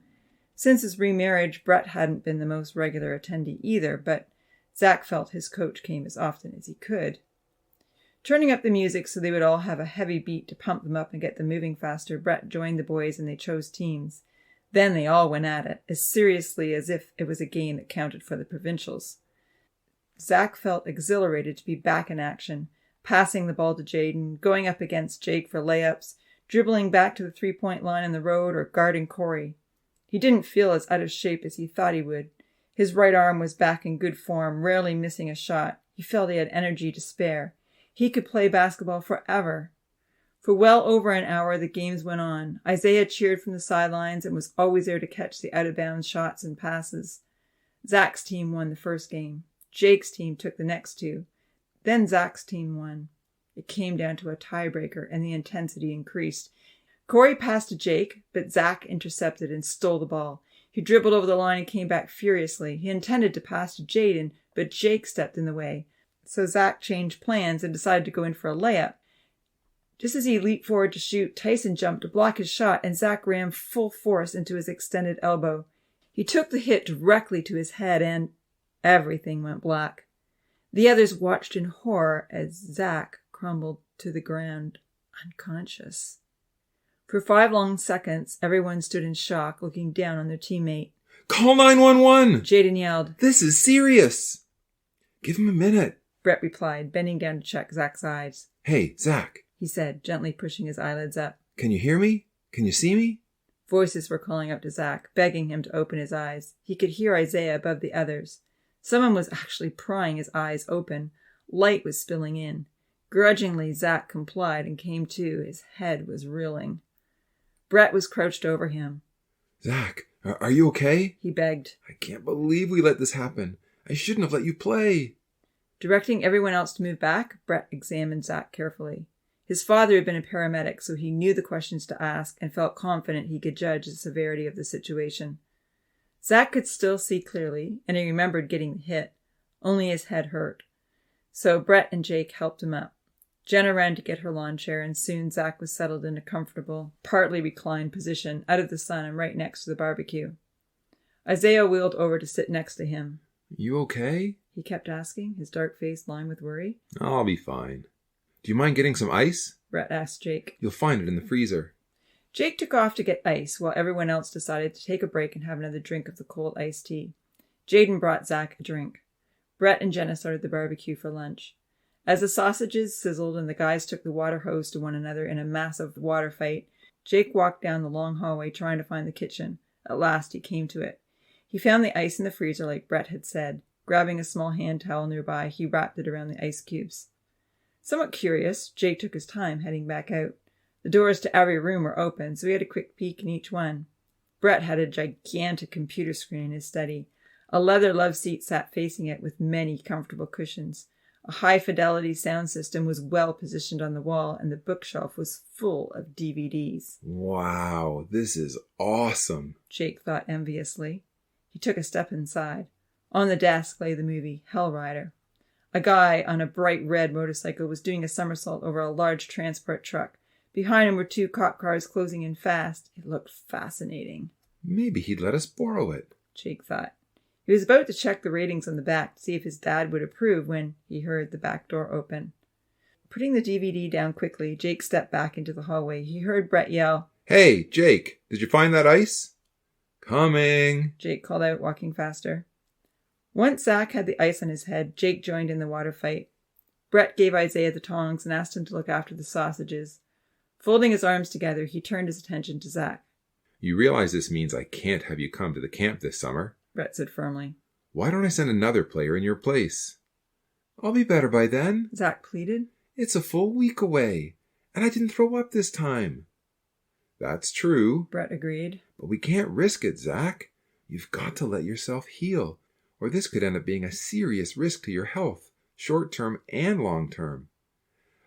Since his remarriage, Brett hadn't been the most regular attendee either, but Zach felt his coach came as often as he could. Turning up the music so they would all have a heavy beat to pump them up and get them moving faster, Brett joined the boys and they chose teams. Then they all went at it, as seriously as if it was a game that counted for the provincials. Zach felt exhilarated to be back in action, passing the ball to Jaden, going up against Jake for layups, dribbling back to the three-point line in the road, or guarding Corey. He didn't feel as out of shape as he thought he would. His right arm was back in good form, rarely missing a shot. He felt he had energy to spare. He could play basketball forever. For well over an hour, the games went on. Isaiah cheered from the sidelines and was always there to catch the out-of-bounds shots and passes. Zach's team won the first game. Jake's team took the next two. Then Zach's team won. It came down to a tiebreaker, and the intensity increased. Corey passed to Jake, but Zach intercepted and stole the ball. He dribbled over the line and came back furiously. He intended to pass to Jaden, but Jake stepped in the way. So Zach changed plans and decided to go in for a layup. Just as he leaped forward to shoot, Tyson jumped to block his shot, and Zach rammed full force into his extended elbow. He took the hit directly to his head, and everything went black. The others watched in horror as Zach crumbled to the ground, unconscious. For 5 long seconds, everyone stood in shock, looking down on their teammate.
"Call 911!
Jaden yelled.
This is serious!" "Give him a minute,"
Brett replied, bending down to check Zach's eyes.
"Hey, Zach,"
he said, gently pushing his eyelids up.
"Can you hear me? Can you see me?"
Voices were calling out to Zach, begging him to open his eyes. He could hear Isaiah above the others. Someone was actually prying his eyes open. Light was spilling in. Grudgingly, Zach complied and came to. His head was reeling. Brett was crouched over him.
"Zach, are you okay?"
he begged.
"I can't believe we let this happen. I shouldn't have let you play."
Directing everyone else to move back, Brett examined Zach carefully. His father had been a paramedic, so he knew the questions to ask and felt confident he could judge the severity of the situation. Zach could still see clearly, and he remembered getting the hit. Only his head hurt. So Brett and Jake helped him up. Jenna ran to get her lawn chair, and soon Zach was settled in a comfortable, partly reclined position, out of the sun and right next to the barbecue. Isaiah wheeled over to sit next to him.
"You okay?"
he kept asking, his dark face lined with worry.
"I'll be fine. Do you mind getting some ice?"
Brett asked Jake.
"You'll find it in the freezer."
Jake took off to get ice, while everyone else decided to take a break and have another drink of the cold iced tea. Jaden brought Zach a drink. Brett and Jenna started the barbecue for lunch. As the sausages sizzled and the guys took the water hose to one another in a massive water fight, Jake walked down the long hallway trying to find the kitchen. At last he came to it. He found the ice in the freezer like Brett had said. Grabbing a small hand towel nearby, he wrapped it around the ice cubes. Somewhat curious, Jake took his time heading back out. The doors to every room were open, so he had a quick peek in each one. Brett had a gigantic computer screen in his study. A leather love seat sat facing it with many comfortable cushions. A high-fidelity sound system was well positioned on the wall, and the bookshelf was full of DVDs.
Wow, this is awesome,
Jake thought enviously. He took a step inside. On the desk lay the movie Hell Rider. A guy on a bright red motorcycle was doing a somersault over a large transport truck. Behind him were 2 cop cars closing in fast. It looked fascinating.
Maybe he'd let us borrow it,
Jake thought. He was about to check the ratings on the back to see if his dad would approve when he heard the back door open. Putting the DVD down quickly, Jake stepped back into the hallway. He heard Brett yell,
"Hey, Jake, did you find that ice?" "Coming,"
Jake called out, walking faster. Once Zach had the ice on his head, Jake joined in the water fight. Brett gave Isaiah the tongs and asked him to look after the sausages. Folding his arms together, he turned his attention to Zach.
"You realize this means I can't have you come to the camp this summer,"
Brett said firmly.
"Why don't I send another player in your place?" "I'll be better by then,"
Zach pleaded.
"It's a full week away, and I didn't throw up this time." "That's true,"
Brett agreed.
"but we can't risk it, Zach. You've got to let yourself heal, or this could end up being a serious risk to your health, short-term and long-term.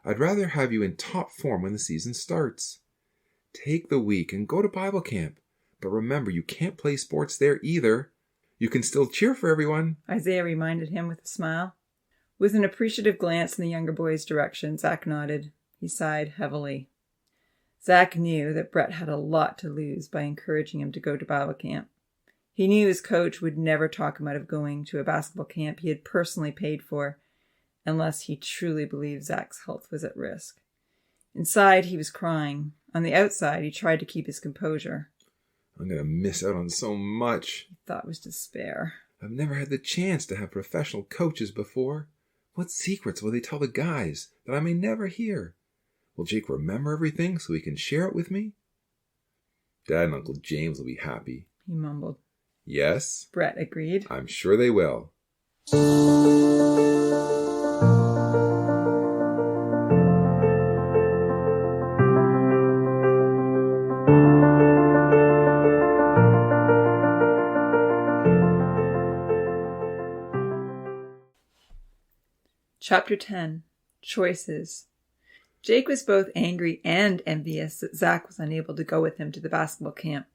I'd rather have you in top form when the season starts. Take the week and go to Bible camp, but remember you can't play sports there either. You can still cheer for everyone,"
Isaiah reminded him with a smile. With an appreciative glance in the younger boy's direction, Zach nodded. He sighed heavily. Zach knew that Brett had a lot to lose by encouraging him to go to Bible camp. He knew his coach would never talk him out of going to a basketball camp he had personally paid for, unless he truly believed Zach's health was at risk. Inside, he was crying. On the outside, he tried to keep his composure.
"I'm going to miss out on so much,"
He thought with despair.
"I've never had the chance to have professional coaches before. What secrets will they tell the guys that I may never hear? Will Jake remember everything so he can share it with me?" "Dad and Uncle James will be happy,"
He mumbled.
"Yes,
Brett agreed.
I'm sure they will."
Chapter 10. Choices. Jake was both angry and envious that Zach was unable to go with him to the basketball camp.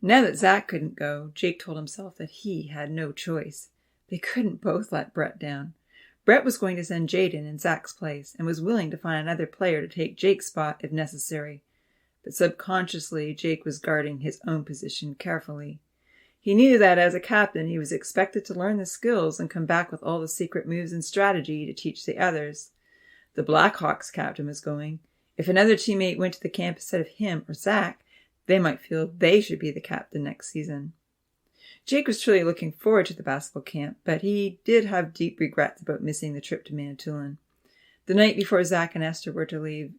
Now that Zach couldn't go, Jake told himself that he had no choice. They couldn't both let Brett down. Brett was going to send Jaden in Zach's place and was willing to find another player to take Jake's spot if necessary. But subconsciously, Jake was guarding his own position carefully. He knew that as a captain, he was expected to learn the skills and come back with all the secret moves and strategy to teach the others. The Blackhawks captain was going. If another teammate went to the camp instead of him or Zach, they might feel they should be the captain next season. Jake was truly looking forward to the basketball camp, but he did have deep regrets about missing the trip to Manitoulin. The night before Zach and Esther were to leave,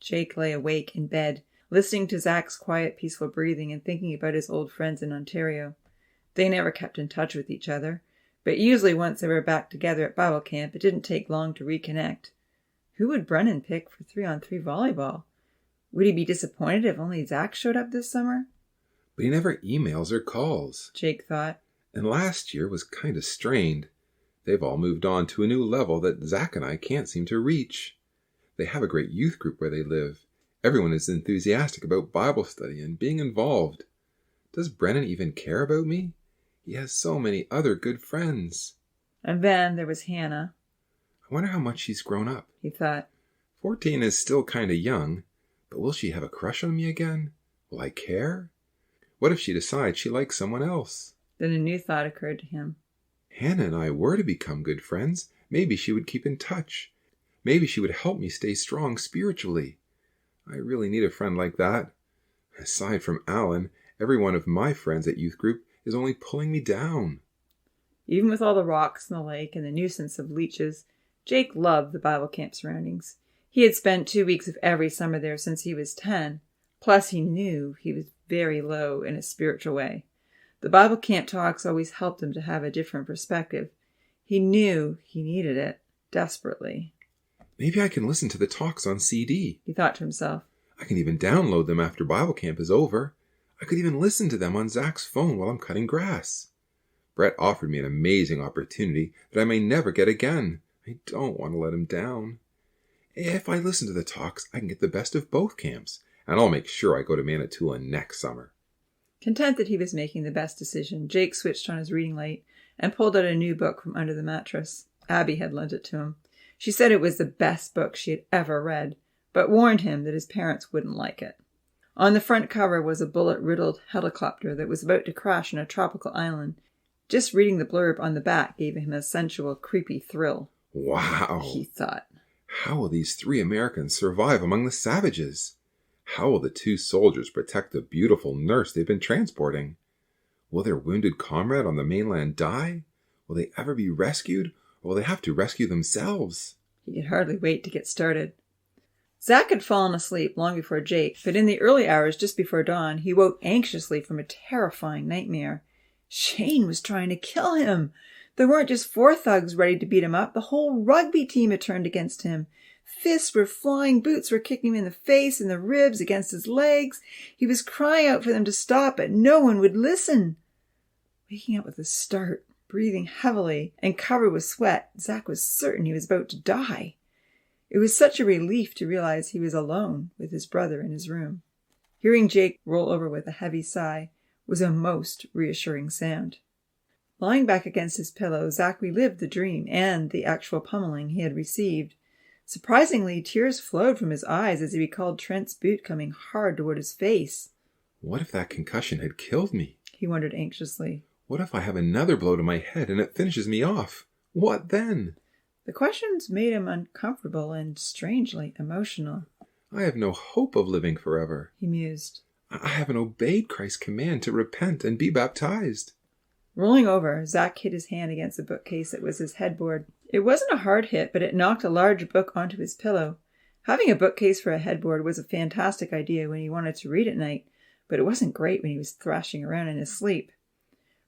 Jake lay awake in bed, listening to Zach's quiet, peaceful breathing and thinking about his old friends in Ontario. They never kept in touch with each other, but usually once they were back together at Bible camp, it didn't take long to reconnect. Who would Brennan pick for 3-on-3 volleyball? Would he be disappointed if only Zach showed up this summer?
But he never emails or calls.
Jake thought.
And last year was kind of strained. They've all moved on to a new level that Zach and I can't seem to reach. They have a great youth group where they live. Everyone is enthusiastic about Bible study and being involved. Does Brennan even care about me? He has so many other good friends.
And then there was Hannah.
I wonder how much she's grown up.
He thought.
14 is still kind of young, but will she have a crush on me again? Will I care? What if she decides she likes someone else?
Then a new thought occurred to him.
Hannah and I were to become good friends. Maybe she would keep in touch. Maybe she would help me stay strong spiritually. I really need a friend like that. Aside from Alan, every one of my friends at youth group is only pulling me down.
Even with all the rocks in the lake and the nuisance of leeches, Jake loved the Bible camp surroundings. He had spent 2 weeks of every summer there since he was 10. Plus, he knew he was very low in a spiritual way. The Bible camp talks always helped him to have a different perspective. He knew he needed it desperately.
Maybe I can listen to the talks on CD.
He thought to himself.
I can even download them after Bible camp is over. I could even listen to them on Zach's phone while I'm cutting grass. Brett offered me an amazing opportunity that I may never get again. I don't want to let him down. If I listen to the talks, I can get the best of both camps, and I'll make sure I go to Manitoula next summer.
Content that he was making the best decision, Jake switched on his reading light and pulled out a new book from under the mattress. Abby had lent it to him. She said it was the best book she had ever read, but warned him that his parents wouldn't like it. On the front cover was a bullet-riddled helicopter that was about to crash on a tropical island. Just reading the blurb on the back gave him a sensual, creepy thrill.
Wow,
he thought.
How will these 3 Americans survive among the savages? How will the 2 soldiers protect the beautiful nurse they've been transporting? Will their wounded comrade on the mainland die? Will they ever be rescued, or will they have to rescue themselves?
He could hardly wait to get started. Zach had fallen asleep long before Jake, but in the early hours just before dawn, he woke anxiously from a terrifying nightmare. Shane was trying to kill him. There weren't just 4 thugs ready to beat him up. The whole rugby team had turned against him. Fists were flying, boots were kicking him in the face and the ribs against his legs. He was crying out for them to stop, but no one would listen. Waking up with a start, breathing heavily and covered with sweat, Zach was certain he was about to die. It was such a relief to realize he was alone with his brother in his room. Hearing Jake roll over with a heavy sigh was a most reassuring sound. Lying back against his pillow, Zach relived the dream and the actual pummeling he had received. Surprisingly, tears flowed from his eyes as he recalled Trent's boot coming hard toward his face.
What if that concussion had killed me?
He wondered anxiously.
What if I have another blow to my head and it finishes me off? What then?
The questions made him uncomfortable and strangely emotional.
I have no hope of living forever,
he mused.
I haven't obeyed Christ's command to repent and be baptized.
Rolling over, Zach hit his hand against the bookcase that was his headboard. It wasn't a hard hit, but it knocked a large book onto his pillow. Having a bookcase for a headboard was a fantastic idea when he wanted to read at night, but it wasn't great when he was thrashing around in his sleep.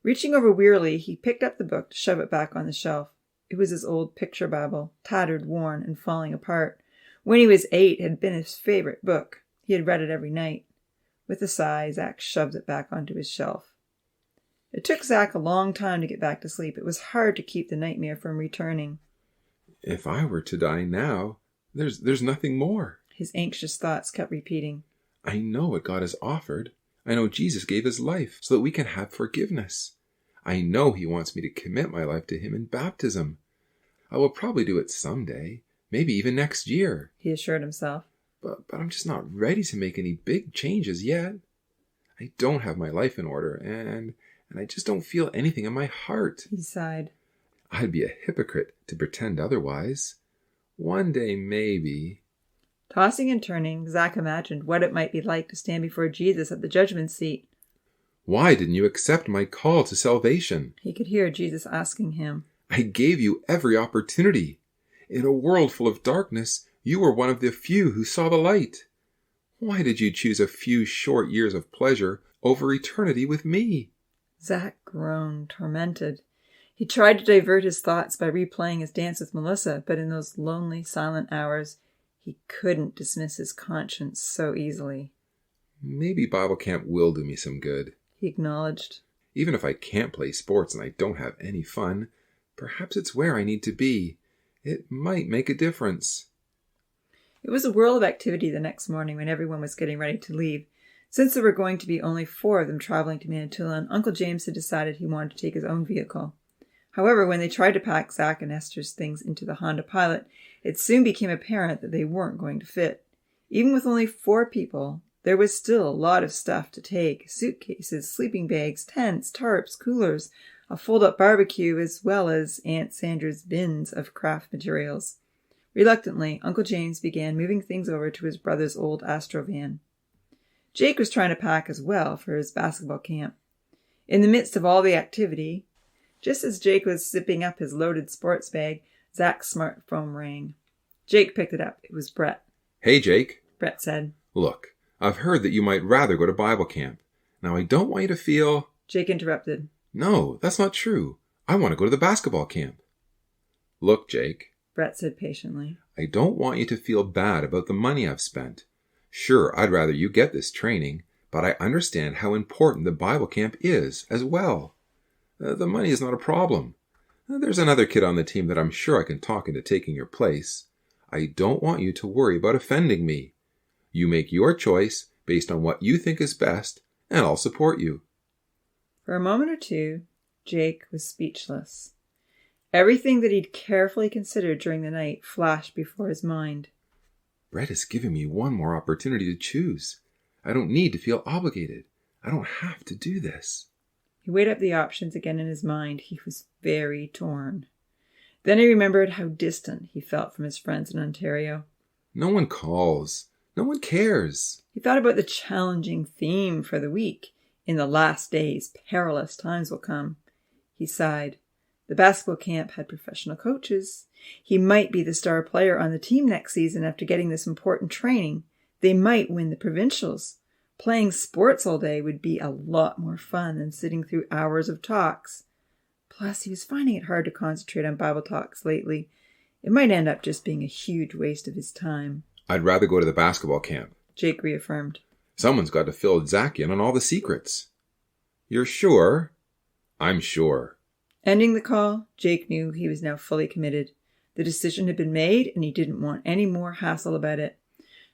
Reaching over wearily, he picked up the book to shove it back on the shelf. It was his old picture Bible, tattered, worn, and falling apart. When he was 8, it had been his favorite book. He had read it every night. With a sigh, Zach shoved it back onto his shelf. It took Zach a long time to get back to sleep. It was hard to keep the nightmare from returning.
If I were to die now, there's nothing more.
His anxious thoughts kept repeating.
I know what God has offered. I know Jesus gave his life so that we can have forgiveness. I know he wants me to commit my life to him in baptism. I will probably do it someday, maybe even next year,
he assured himself.
But I'm just not ready to make any big changes yet. I don't have my life in order, and I just don't feel anything in my heart.
He sighed.
I'd be a hypocrite to pretend otherwise. One day, maybe.
Tossing and turning, Zach imagined what it might be like to stand before Jesus at the judgment seat.
Why didn't you accept my call to salvation?
He could hear Jesus asking him.
I gave you every opportunity. In a world full of darkness, you were one of the few who saw the light. Why did you choose a few short years of pleasure over eternity with me?
Zach groaned, tormented. He tried to divert his thoughts by replaying his dance with Melissa, but in those lonely, silent hours, he couldn't dismiss his conscience so easily.
Maybe Bible camp will do me some good,
he acknowledged.
Even if I can't play sports and I don't have any fun, perhaps it's where I need to be. It might make a difference.
It was a whirl of activity the next morning when everyone was getting ready to leave. Since there were going to be only 4 of them traveling to Manitoula, Uncle James had decided he wanted to take his own vehicle. However, when they tried to pack Zach and Esther's things into the Honda Pilot, it soon became apparent that they weren't going to fit. Even with only 4 people, there was still a lot of stuff to take. Suitcases, sleeping bags, tents, tarps, coolers, a fold-up barbecue, as well as Aunt Sandra's bins of craft materials. Reluctantly, Uncle James began moving things over to his brother's old Astrovan. Jake was trying to pack as well for his basketball camp. In the midst of all the activity, just as Jake was zipping up his loaded sports bag, Zach's smartphone rang. Jake picked it up. It was Brett.
Hey, Jake.
Brett said.
Look, I've heard that you might rather go to Bible camp. Now, I don't want you to feel...
Jake interrupted.
No, that's not true. I want to go to the basketball camp. Look, Jake.
Brett said patiently.
I don't want you to feel bad about the money I've spent. Sure, I'd rather you get this training, but I understand how important the Bible camp is as well. The money is not a problem. There's another kid on the team that I'm sure I can talk into taking your place. I don't want you to worry about offending me. You make your choice based on what you think is best, and I'll support you.
For a moment or two, Jake was speechless. Everything that he'd carefully considered during the night flashed before his mind.
Brett has given me one more opportunity to choose. I don't need to feel obligated. I don't have to do this.
He weighed up the options again in his mind. He was very torn. Then he remembered how distant he felt from his friends in Ontario.
No one calls. No one cares.
He thought about the challenging theme for the week. In the last days, perilous times will come. He sighed. The basketball camp had professional coaches. He might be the star player on the team next season after getting this important training. They might win the provincials. Playing sports all day would be a lot more fun than sitting through hours of talks. Plus, he was finding it hard to concentrate on Bible talks lately. It might end up just being a huge waste of his time.
I'd rather go to the basketball camp,
Jake reaffirmed.
Someone's got to fill Zach in on all the secrets. You're sure? I'm sure.
Ending the call, Jake knew he was now fully committed. The decision had been made, and he didn't want any more hassle about it.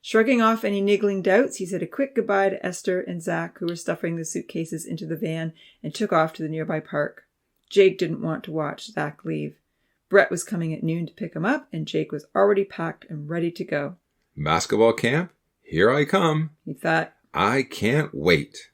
Shrugging off any niggling doubts, he said a quick goodbye to Esther and Zach, who were stuffing the suitcases into the van, and took off to the nearby park. Jake didn't want to watch Zach leave. Brett was coming at noon to pick him up, and Jake was already packed and ready to go.
Basketball camp? Here I come.
He thought.
I can't wait.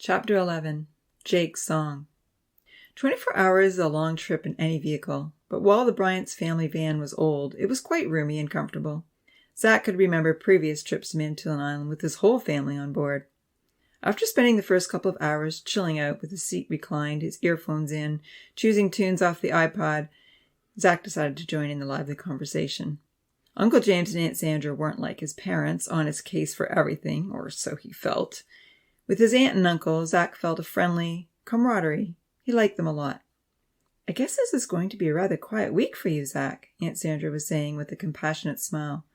Chapter 11. Jake's Song. 24 hours is a long trip in any vehicle, but while the Bryant's family van was old, it was quite roomy and comfortable. Zach could remember previous trips to Manitoulin Island with his whole family on board. After spending the first couple of hours chilling out with his seat reclined, his earphones in, choosing tunes off the iPod, Zach decided to join in the lively conversation. Uncle James and Aunt Sandra weren't like his parents, on his case for everything, or so he felt. With his aunt and uncle, Zach felt a friendly camaraderie. He liked them a lot. I guess this is going to be a rather quiet week for you, Zach, Aunt Sandra was saying with a compassionate smile.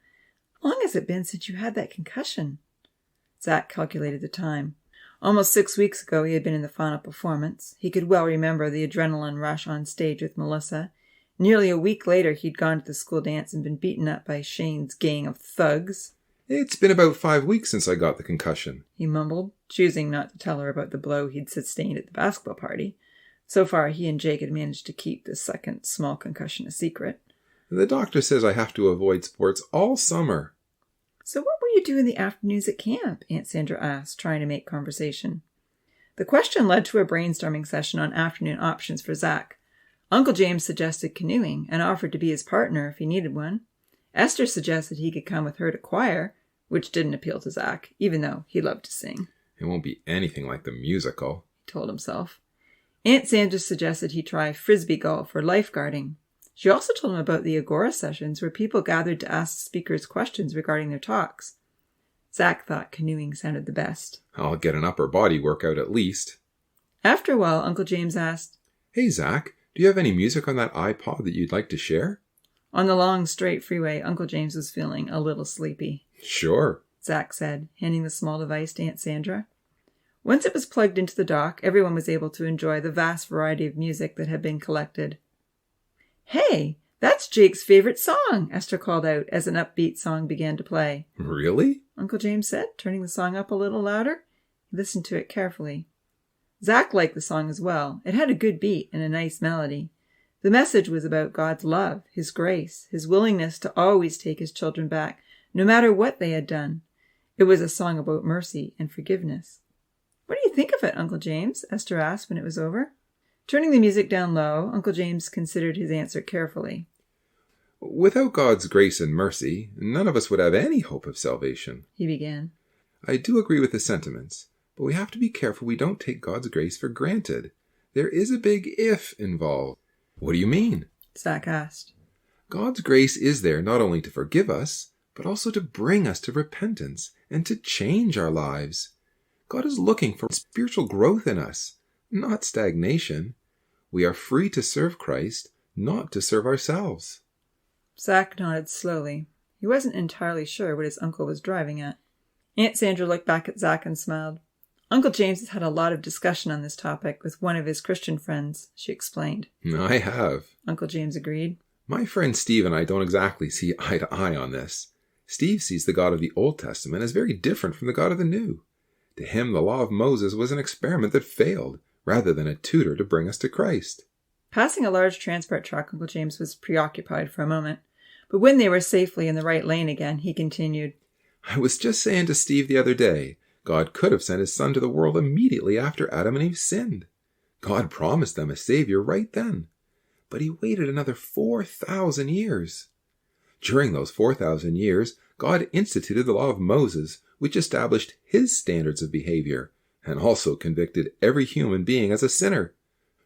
How long has it been since you had that concussion? Zach calculated the time. Almost 6 weeks ago he had been in the final performance. He could well remember the adrenaline rush on stage with Melissa. Nearly a week later he'd gone to the school dance and been beaten up by Shane's gang of thugs.
It's been about 5 weeks since I got the concussion,
he mumbled, choosing not to tell her about the blow he'd sustained at the basketball party. So far, he and Jake had managed to keep the second small concussion a secret.
The doctor says I have to avoid sports all summer.
So what will you do in the afternoons at camp? Aunt Sandra asked, trying to make conversation. The question led to a brainstorming session on afternoon options for Zach. Uncle James suggested canoeing and offered to be his partner if he needed one. Esther suggested he could come with her to choir, which didn't appeal to Zach, even though he loved to sing.
It won't be anything like the musical,
he told himself. Aunt Sandra suggested he try frisbee golf or lifeguarding. She also told him about the Agora sessions where people gathered to ask speakers questions regarding their talks. Zach thought canoeing sounded the best.
I'll get an upper body workout at least.
After a while, Uncle James asked,
Hey, Zach, do you have any music on that iPod that you'd like to share?
On the long, straight freeway, Uncle James was feeling a little sleepy.
Sure,
Zach said, handing the small device to Aunt Sandra. Once it was plugged into the dock, everyone was able to enjoy the vast variety of music that had been collected. Hey, That's Jake's favorite song, Esther called out as an upbeat song began to play.
Really?
Uncle James said, turning the song up a little louder. He listened to it carefully. Zach liked the song as well. It had a good beat and a nice melody. The message was about God's love, His grace, His willingness to always take His children back, no matter what they had done. It was a song about mercy and forgiveness. What do you think of it, Uncle James? Esther asked when it was over. Turning the music down low, Uncle James considered his answer carefully.
Without God's grace and mercy, none of us would have any hope of salvation,
He began.
I do agree with the sentiments, but we have to be careful we don't take God's grace for granted. There is a big if involved. What do you mean?
Zach asked.
God's grace is there not only to forgive us, but also to bring us to repentance and to change our lives. God is looking for spiritual growth in us, not stagnation. We are free to serve Christ, not to serve ourselves.
Zach nodded slowly. He wasn't entirely sure what his uncle was driving at. Aunt Sandra looked back at Zach and smiled. Uncle James has had a lot of discussion on this topic with one of his Christian friends, she explained.
I have.
Uncle James agreed.
My friend Steve and I don't exactly see eye to eye on this. Steve sees the God of the Old Testament as very different from the God of the New. To him, the law of Moses was an experiment that failed, rather than a tutor to bring us to Christ.
Passing a large transport truck, Uncle James was preoccupied for a moment. But when they were safely in the right lane again, he continued,
I was just saying to Steve the other day, God could have sent his son to the world immediately after Adam and Eve sinned. God promised them a savior right then. But he waited another 4,000 years. During those 4,000 years, God instituted the law of Moses, which established his standards of behavior, and also convicted every human being as a sinner.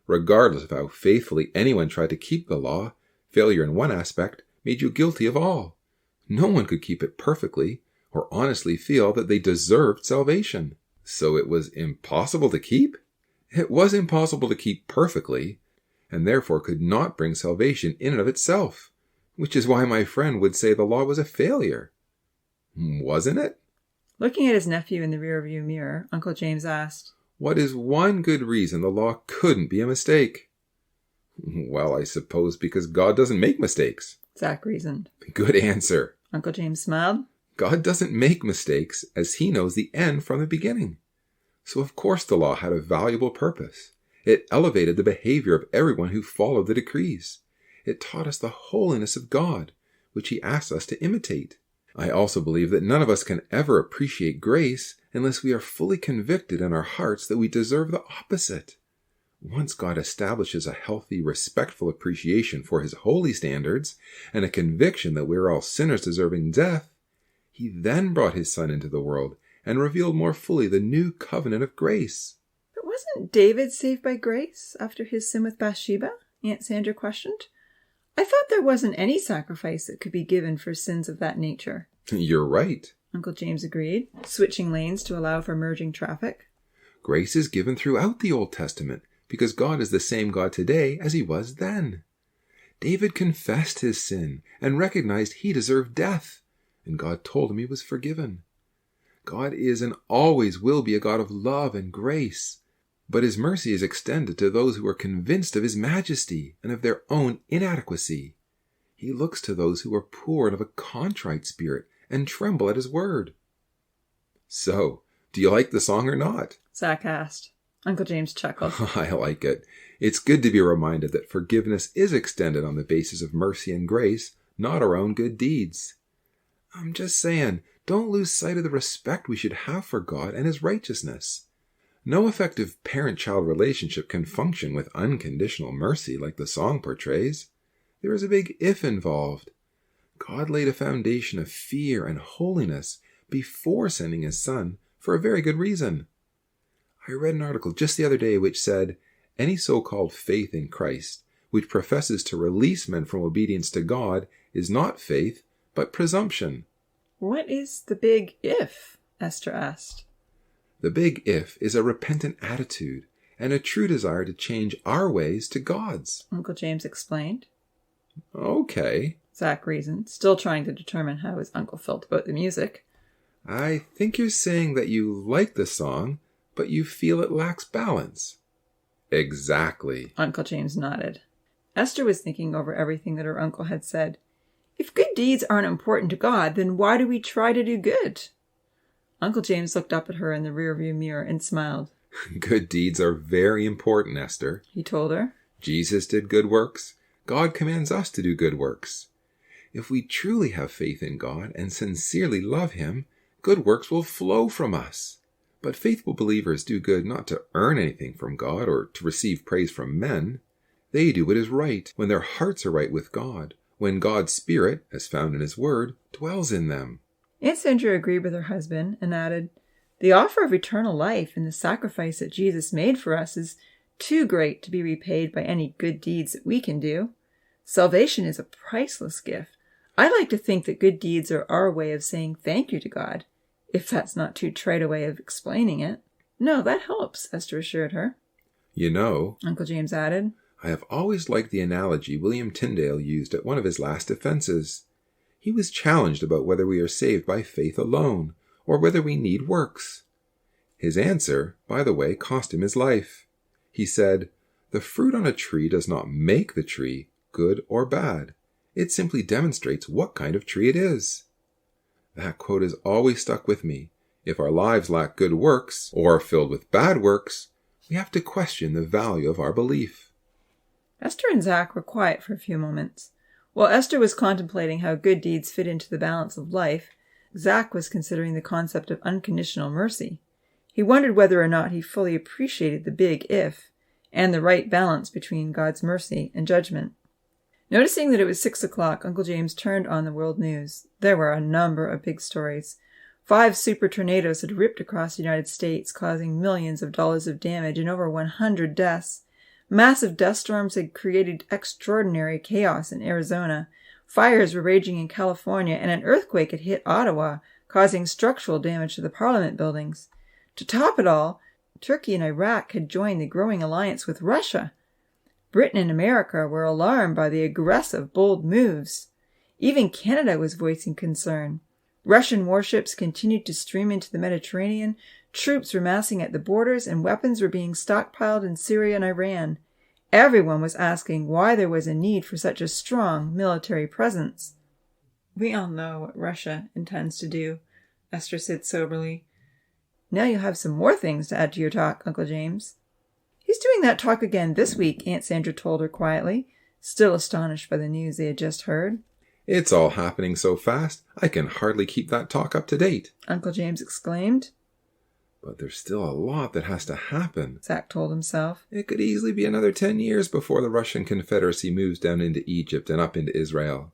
Regardless of how faithfully anyone tried to keep the law, failure in one aspect made you guilty of all. No one could keep it perfectly, or honestly feel that they deserved salvation. So it was impossible to keep? It was impossible to keep perfectly, and therefore could not bring salvation in and of itself, which is why my friend would say the law was a failure. Wasn't it?
Looking at his nephew in the rearview mirror, Uncle James asked,
What is one good reason the law couldn't be a mistake? Well, I suppose because God doesn't make mistakes.
Zach reasoned.
Good answer.
Uncle James smiled.
God doesn't make mistakes as he knows the end from the beginning. So of course the law had a valuable purpose. It elevated the behavior of everyone who followed the decrees. It taught us the holiness of God, which he asks us to imitate. I also believe that none of us can ever appreciate grace unless we are fully convicted in our hearts that we deserve the opposite. Once God establishes a healthy, respectful appreciation for his holy standards and a conviction that we are all sinners deserving death, he then brought his Son into the world and revealed more fully the new covenant of grace.
But wasn't David saved by grace after his sin with Bathsheba? Aunt Sandra questioned. I thought there wasn't any sacrifice that could be given for sins of that nature.
You're right.
Uncle James agreed, switching lanes to allow for merging traffic.
Grace is given throughout the Old Testament because God is the same God today as he was then. David confessed his sin and recognized he deserved death, and God told him he was forgiven. God is and always will be a God of love and grace, but his mercy is extended to those who are convinced of his majesty and of their own inadequacy. He looks to those who are poor and of a contrite spirit and tremble at his word. So, do you like the song or not?
Zach asked. Uncle James chuckled.
I like it. It's good to be reminded that forgiveness is extended on the basis of mercy and grace, not our own good deeds. I'm just saying, don't lose sight of the respect we should have for God and his righteousness. No effective parent-child relationship can function with unconditional mercy like the song portrays. There is a big if involved. God laid a foundation of fear and holiness before sending his Son for a very good reason. I read an article just the other day which said, any so-called faith in Christ, which professes to release men from obedience to God, is not faith, but presumption.
What is the big if? Esther asked.
The big if is a repentant attitude and a true desire to change our ways to God's.
Uncle James explained.
Okay.
Zach reasoned, still trying to determine how his uncle felt about the music.
I think you're saying that you like the song, but you feel it lacks balance. Exactly.
Uncle James nodded. Esther was thinking over everything that her uncle had said. If good deeds aren't important to God, then why do we try to do good? Uncle James looked up at her in the rearview mirror and smiled.
Good deeds are very important, Esther,
he told her.
Jesus did good works. God commands us to do good works. If we truly have faith in God and sincerely love Him, good works will flow from us. But faithful believers do good not to earn anything from God or to receive praise from men. They do what is right when their hearts are right with God, when God's Spirit, as found in His Word, dwells in them.
Aunt Sandra agreed with her husband and added, the offer of eternal life and the sacrifice that Jesus made for us is too great to be repaid by any good deeds that we can do. Salvation is a priceless gift. I like to think that good deeds are our way of saying thank you to God, if that's not too trite a way of explaining it. No, that helps, Esther assured her.
You know,
Uncle James added,
I have always liked the analogy William Tyndale used at one of his last defenses. He was challenged about whether we are saved by faith alone, or whether we need works. His answer, by the way, cost him his life. He said, the fruit on a tree does not make the tree good or bad. It simply demonstrates what kind of tree it is. That quote has always stuck with me. If our lives lack good works, or are filled with bad works, we have to question the value of our belief.
Esther and Zach were quiet for a few moments. While Esther was contemplating how good deeds fit into the balance of life, Zach was considering the concept of unconditional mercy. He wondered whether or not he fully appreciated the big if, and the right balance between God's mercy and judgment. Noticing that it was 6 o'clock, Uncle James turned on the world news. There were a number of big stories. 5 super tornadoes had ripped across the United States, causing millions of dollars of damage and over 100 deaths. Massive dust storms had created extraordinary chaos in Arizona. Fires were raging in California, and an earthquake had hit Ottawa, causing structural damage to the Parliament buildings. To top it all, Turkey and Iraq had joined the growing alliance with Russia. Britain and America were alarmed by the aggressive, bold moves. Even Canada was voicing concern. Russian warships continued to stream into the Mediterranean, troops were massing at the borders, and weapons were being stockpiled in Syria and Iran. Everyone was asking why there was a need for such a strong military presence. We all know what Russia intends to do, Esther said soberly. Now you'll have some more things to add to your talk, Uncle James. He's doing that talk again this week, Aunt Sandra told her quietly, still astonished by the news they had just heard.
It's all happening so fast, I can hardly keep that talk up to date,
Uncle James exclaimed.
But there's still a lot that has to happen,
Zach told himself.
It could easily be another 10 years before the Russian Confederacy moves down into Egypt and up into Israel.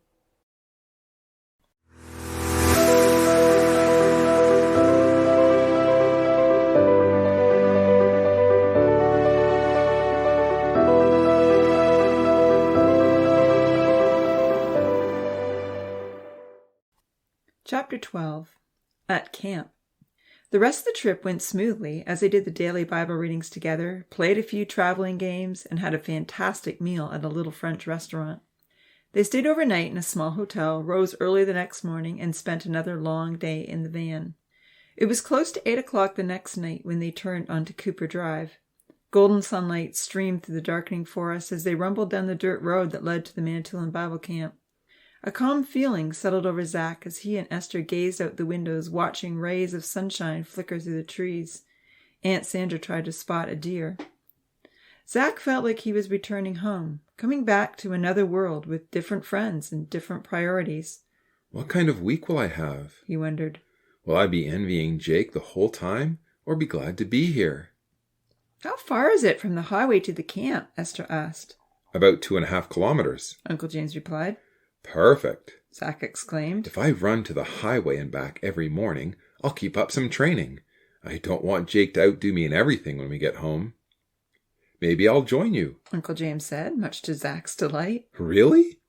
Chapter 12. At Camp. The rest of the trip went smoothly as they did the daily Bible readings together, played a few traveling games, and had a fantastic meal at a little French restaurant. They stayed overnight in a small hotel, rose early the next morning, and spent another long day in the van. It was close to 8 o'clock the next night when they turned onto Cooper Drive. Golden sunlight streamed through the darkening forest as they rumbled down the dirt road that led to the Manitoulin Bible Camp. A calm feeling settled over Zach as he and Esther gazed out the windows, watching rays of sunshine flicker through the trees. Aunt Sandra tried to spot a deer. Zach felt like he was returning home, coming back to another world with different friends and different priorities.
What kind of week will I have?
He wondered.
Will I be envying Jake the whole time, or be glad to be here?
How far is it from the highway to the camp? Esther asked.
About 2.5 kilometers,
Uncle James replied.
Perfect,
Zach exclaimed.
If I run to the highway and back every morning, I'll keep up some training. I don't want Jake to outdo me in everything when we get home. Maybe I'll join you,
Uncle James said, much to Zach's delight.
Really?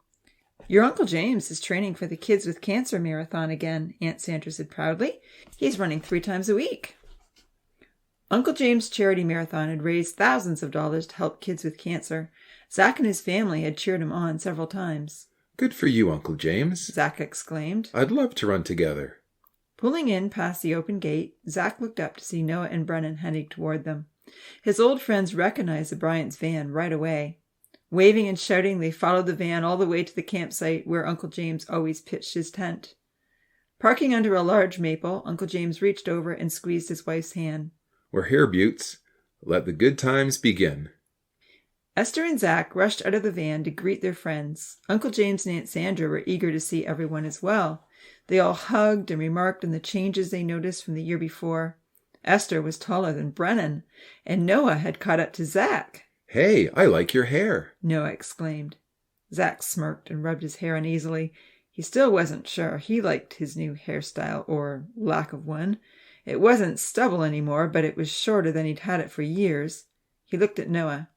Your Uncle James is training for the Kids with Cancer Marathon again, Aunt Sandra said proudly. He's running 3 times a week. Uncle James' charity marathon had raised thousands of dollars to help kids with cancer. Zach and his family had cheered him on several times.
Good for you, Uncle James,
Zach exclaimed.
I'd love to run together.
Pulling in past the open gate, Zach looked up to see Noah and Brennan heading toward them. His old friends recognized the Bryant's van right away. Waving and shouting, they followed the van all the way to the campsite where Uncle James always pitched his tent. Parking under a large maple, Uncle James reached over and squeezed his wife's hand.
"We're here, Buttes. Let the good times begin."
Esther and Zach rushed out of the van to greet their friends. Uncle James and Aunt Sandra were eager to see everyone as well. They all hugged and remarked on the changes they noticed from the year before. Esther was taller than Brennan, and Noah had caught up to Zach.
"Hey, I like your hair,"
Noah exclaimed. Zach smirked and rubbed his hair uneasily. He still wasn't sure he liked his new hairstyle, or lack of one. It wasn't stubble anymore, but it was shorter than he'd had it for years. He looked at Noah.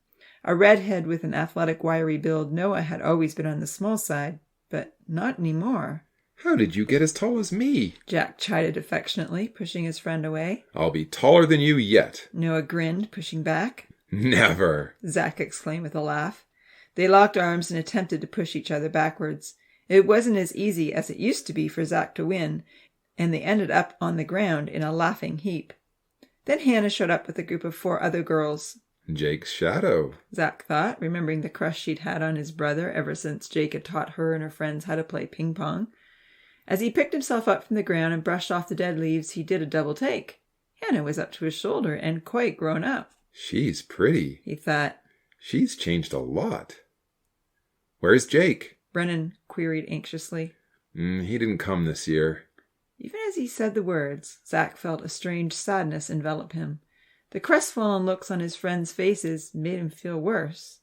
A redhead with an athletic, wiry build, Noah had always been on the small side, but not anymore.
"How did you get as tall as me?"
Jack chided affectionately, pushing his friend away.
"I'll be taller than you yet."
Noah grinned, pushing back.
"Never,"
Zach exclaimed with a laugh. They locked arms and attempted to push each other backwards. It wasn't as easy as it used to be for Zach to win, and they ended up on the ground in a laughing heap. Then Hannah showed up with a group of 4 other girls.
"Jake's shadow,"
Zach thought, remembering the crush she'd had on his brother ever since Jake had taught her and her friends how to play ping pong. As he picked himself up from the ground and brushed off the dead leaves, he did a double take. Hannah was up to his shoulder and quite grown up.
"She's pretty,"
he thought.
"She's changed a lot." "Where's Jake?"
Brennan queried anxiously.
He didn't come this year."
Even as he said the words, Zach felt a strange sadness envelop him. The crestfallen looks on his friends' faces made him feel worse.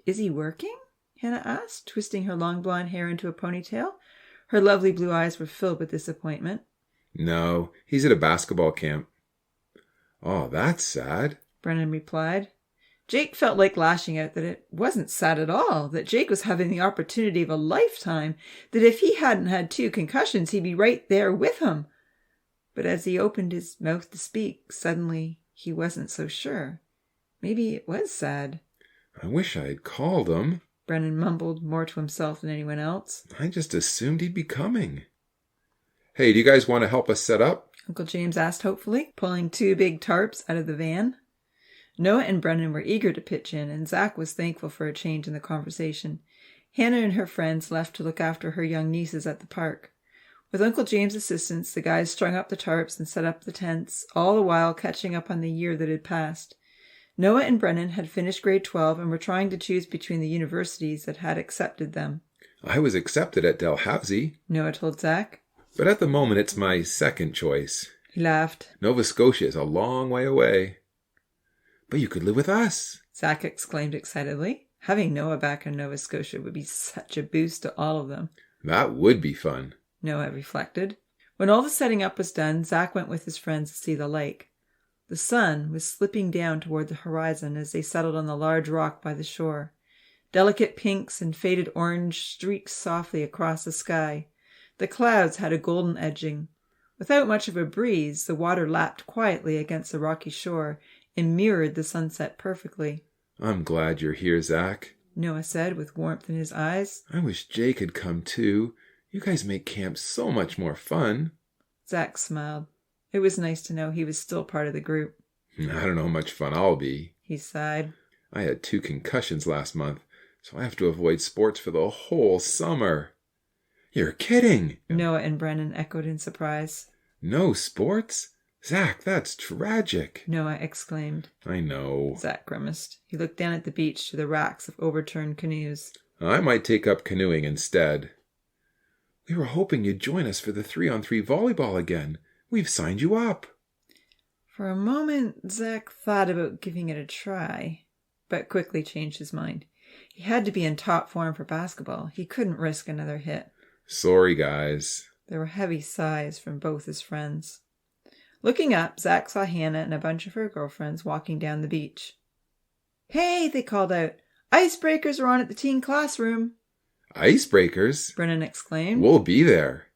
"Is he working?" Hannah asked, twisting her long blonde hair into a ponytail. Her lovely blue eyes were filled with disappointment.
"No, he's at a basketball camp." "Oh, that's sad,"
Brennan replied. Jake felt like lashing out that it wasn't sad at all, that Jake was having the opportunity of a lifetime, that if he hadn't had 2 concussions, he'd be right there with him. But as he opened his mouth to speak, suddenly he wasn't so sure. Maybe it was sad.
"I wish I had called him,"
Brennan mumbled, more to himself than anyone else.
"I just assumed he'd be coming." "Hey, do you guys want to help us set up?"
Uncle James asked hopefully, pulling 2 big tarps out of the van. Noah and Brennan were eager to pitch in, and Zach was thankful for a change in the conversation. Hannah and her friends left to look after her young nieces at the park. With Uncle James' assistance, the guys strung up the tarps and set up the tents, all the while catching up on the year that had passed. Noah and Brennan had finished grade 12 and were trying to choose between the universities that had accepted them.
"I was accepted at Dalhousie,"
Noah told Zach.
"but at the moment it's my second choice.
He laughed.
Nova Scotia is a long way away." "But you could live with us,"
Zach exclaimed excitedly. Having Noah back in Nova Scotia would be such a boost to all of them.
"That would be fun,"
Noah reflected. When all the setting up was done, Zach went with his friends to see the lake. The sun was slipping down toward the horizon as they settled on the large rock by the shore. Delicate pinks and faded orange streaked softly across the sky. The clouds had a golden edging. Without much of a breeze, the water lapped quietly against the rocky shore and mirrored the sunset perfectly.
"I'm glad you're here, Zach,"
Noah said with warmth in his eyes.
"I wish Jake had come too. You guys make camp so much more fun."
Zach smiled. It was nice to know he was still part of the group.
"I don't know how much fun I'll be."
He sighed.
"I had 2 concussions last month, so I have to avoid sports for the whole summer." "You're kidding!"
Noah and Brennan echoed in surprise.
"No sports? Zach, that's tragic."
Noah exclaimed.
"I know."
Zach grimaced. He looked down at the beach to the racks of overturned canoes.
"I might take up canoeing instead." "We were hoping you'd join us for the 3-on-3 volleyball again. We've signed you up."
For a moment, Zach thought about giving it a try, but quickly changed his mind. He had to be in top form for basketball. He couldn't risk another hit.
"Sorry, guys."
There were heavy sighs from both his friends. Looking up, Zach saw Hannah and a bunch of her girlfriends walking down the beach. "Hey," they called out. "Icebreakers are on at the teen classroom."
"Icebreakers?"
Brennan exclaimed.
"We'll be there."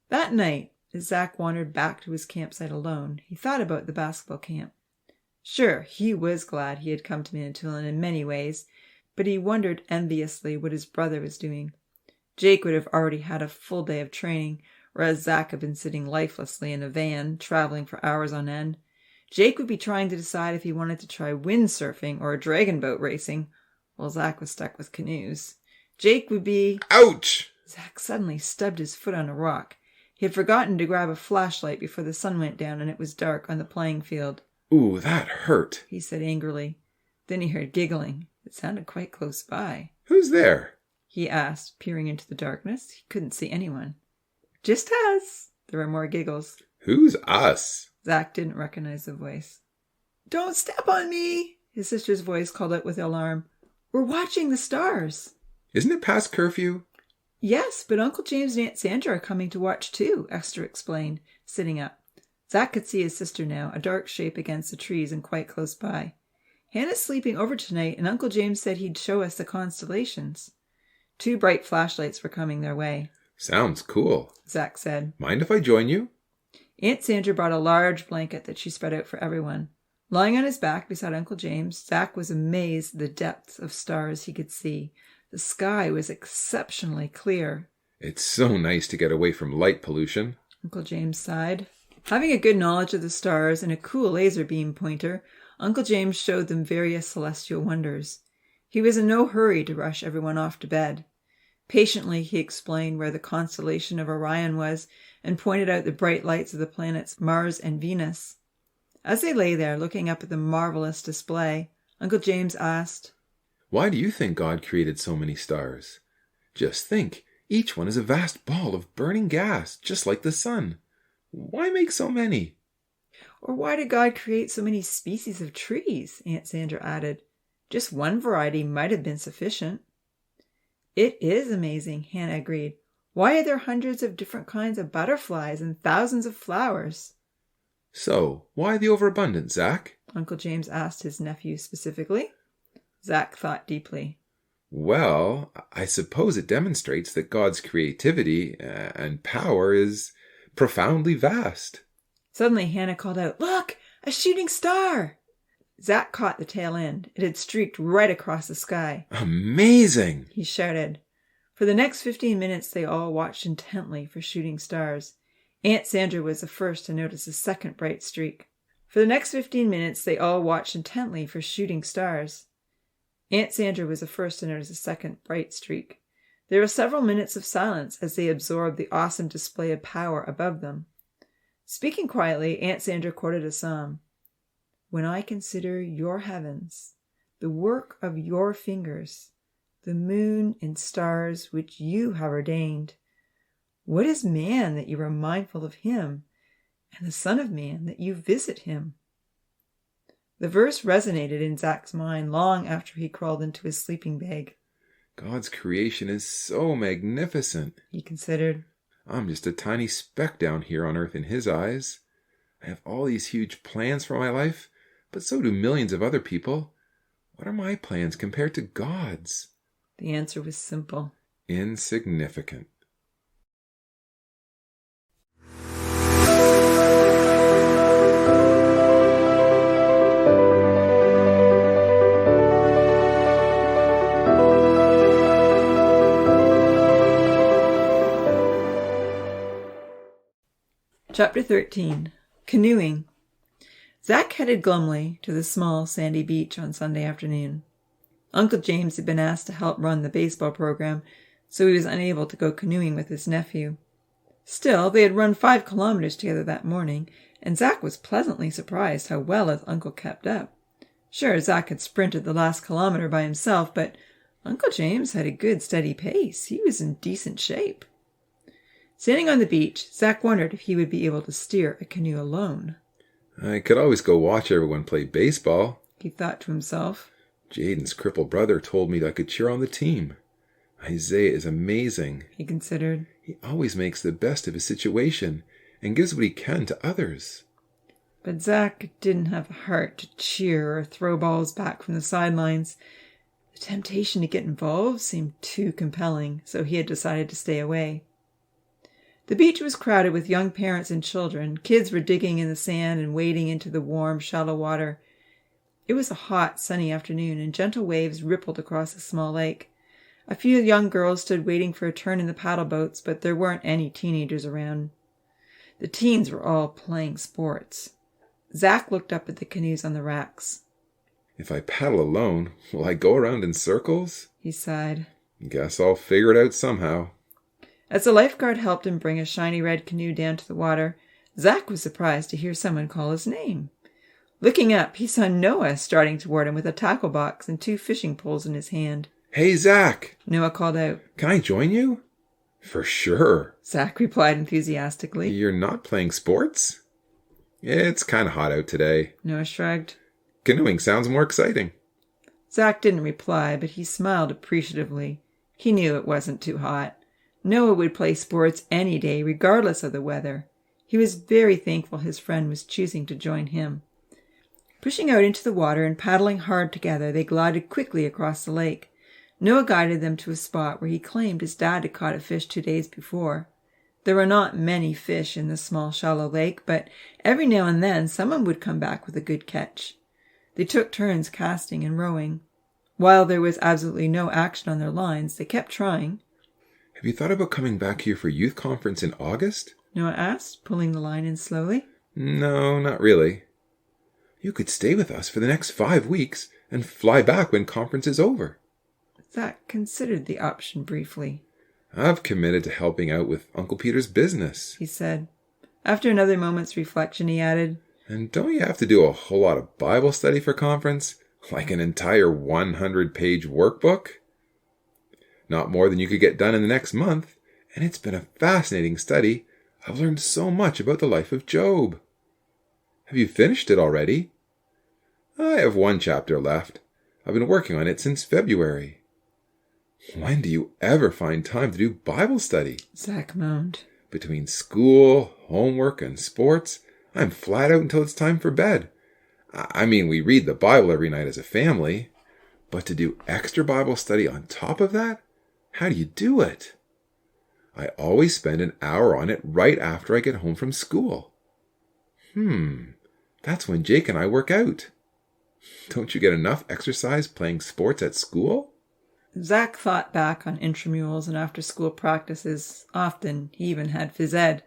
That night, as Zach wandered back to his campsite alone, he thought about the basketball camp. Sure, he was glad he had come to Manitoulin in many ways, but he wondered enviously what his brother was doing. Jake would have already had a full day of training, whereas Zach had been sitting lifelessly in a van, traveling for hours on end. Jake would be trying to decide if he wanted to try windsurfing or dragon boat racing, Well, Zach was stuck with canoes. Jake would be...
Ouch!
Zach suddenly stubbed his foot on a rock. He had forgotten to grab a flashlight before the sun went down and it was dark on the playing field.
Ooh, that hurt,
he said angrily. Then he heard giggling. It sounded quite close by.
Who's there?
He asked, peering into the darkness. He couldn't see anyone. Just us. There were more giggles.
Who's us?
Zach didn't recognize the voice. Don't step on me, his sister's voice called out with alarm. We're watching the stars.
Isn't it past curfew?
Yes, but Uncle James and Aunt Sandra are coming to watch too, Esther explained, sitting up. Zach could see his sister now, a dark shape against the trees and quite close by. Hannah's sleeping over tonight, and Uncle James said he'd show us the constellations. 2 bright flashlights were coming their way.
Sounds cool,
Zach said.
Mind if I join you?
Aunt Sandra brought a large blanket that she spread out for everyone. Lying on his back beside Uncle James, Zach was amazed at the depths of stars he could see. The sky was exceptionally clear.
It's so nice to get away from light pollution,
Uncle James sighed. Having a good knowledge of the stars and a cool laser beam pointer, Uncle James showed them various celestial wonders. He was in no hurry to rush everyone off to bed. Patiently, he explained where the constellation of Orion was and pointed out the bright lights of the planets Mars and Venus. As they lay there looking up at the marvelous display, Uncle James asked,
Why do you think God created so many stars? Just think, each one is a vast ball of burning gas, just like the sun. Why make so many?
Or why did God create so many species of trees? Aunt Sandra added. Just one variety might have been sufficient. It is amazing, Hannah agreed. Why are there hundreds of different kinds of butterflies and thousands of flowers?
So, why the overabundance, Zach?
Uncle James asked his nephew specifically. Zach thought deeply.
Well, I suppose it demonstrates that God's creativity and power is profoundly vast.
Suddenly Hannah called out, Look! A shooting star! Zach caught the tail end. It had streaked right across the sky.
Amazing!
He shouted. For the next 15 minutes they all watched intently for shooting stars. Aunt Sandra was the first to notice a second bright streak. For the next 15 minutes they all watched intently for shooting stars. Aunt Sandra was the first to notice a second bright streak. There were several minutes of silence as they absorbed the awesome display of power above them. Speaking quietly, Aunt Sandra quoted a psalm. When I consider your heavens, the work of your fingers, the moon and stars which you have ordained, what is man that you are mindful of him, and the Son of Man that you visit him? The verse resonated in Zach's mind long after he crawled into his sleeping bag.
God's creation is so magnificent,
he considered.
I'm just a tiny speck down here on earth in his eyes. I have all these huge plans for my life, but so do millions of other people. What are my plans compared to God's?
The answer was simple.
Insignificant.
Chapter 13. Canoeing. Zach headed glumly to the small sandy beach on Sunday afternoon. Uncle James had been asked to help run the baseball program, so he was unable to go canoeing with his nephew. Still, they had run 5 kilometers together that morning, and Zach was pleasantly surprised how well his uncle kept up. Sure, Zach had sprinted the last kilometer by himself, but Uncle James had a good steady pace. He was in decent shape. Standing on the beach, Zach wondered if he would be able to steer a canoe alone.
I could always go watch everyone play baseball,
he thought to himself.
Jaden's crippled brother told me that I could cheer on the team. Isaiah is amazing,
he considered.
He always makes the best of his situation and gives what he can to others.
But Zach didn't have the heart to cheer or throw balls back from the sidelines. The temptation to get involved seemed too compelling, so he had decided to stay away. The beach was crowded with young parents and children. Kids were digging in the sand and wading into the warm, shallow water. It was a hot, sunny afternoon, and gentle waves rippled across the small lake. A few young girls stood waiting for a turn in the paddle boats, but there weren't any teenagers around. The teens were all playing sports. Zach looked up at the canoes on the racks.
If I paddle alone, will I go around in circles?
He sighed.
Guess I'll figure it out somehow.
As the lifeguard helped him bring a shiny red canoe down to the water, Zach was surprised to hear someone call his name. Looking up, he saw Noah starting toward him with a tackle box and 2 fishing poles in his hand.
Hey, Zach!
Noah called out.
Can I join you? For sure.
Zach replied enthusiastically.
You're not playing sports? It's kind of hot out today.
Noah shrugged.
Canoeing sounds more exciting.
Zach didn't reply, but he smiled appreciatively. He knew it wasn't too hot. Noah would play sports any day, regardless of the weather. He was very thankful his friend was choosing to join him. Pushing out into the water and paddling hard together, they glided quickly across the lake. Noah guided them to a spot where he claimed his dad had caught a fish 2 days before. There were not many fish in the small, shallow lake, but every now and then someone would come back with a good catch. They took turns casting and rowing. While there was absolutely no action on their lines, they kept trying.
Have you thought about coming back here for youth conference in August?
Noah asked, pulling the line in slowly.
No, not really. You could stay with us for the next 5 weeks and fly back when conference is over.
Zach considered the option briefly.
I've committed to helping out with Uncle Peter's business,
he said. After another moment's reflection, he added,
And don't you have to do a whole lot of Bible study for conference? Like an entire 100-page workbook? Not more than you could get done in the next month, and it's been a fascinating study. I've learned so much about the life of Job. Have you finished it already? I have 1 chapter left. I've been working on it since February. When do you ever find time to do Bible study?
Zach moaned.
Between school, homework, and sports, I'm flat out until it's time for bed. I mean, we read the Bible every night as a family, but to do extra Bible study on top of that? How do you do it? I always spend an hour on it right after I get home from school. That's when Jake and I work out. Don't you get enough exercise playing sports at school?
Zach thought back on intramurals and after-school practices. Often, he even had phys ed.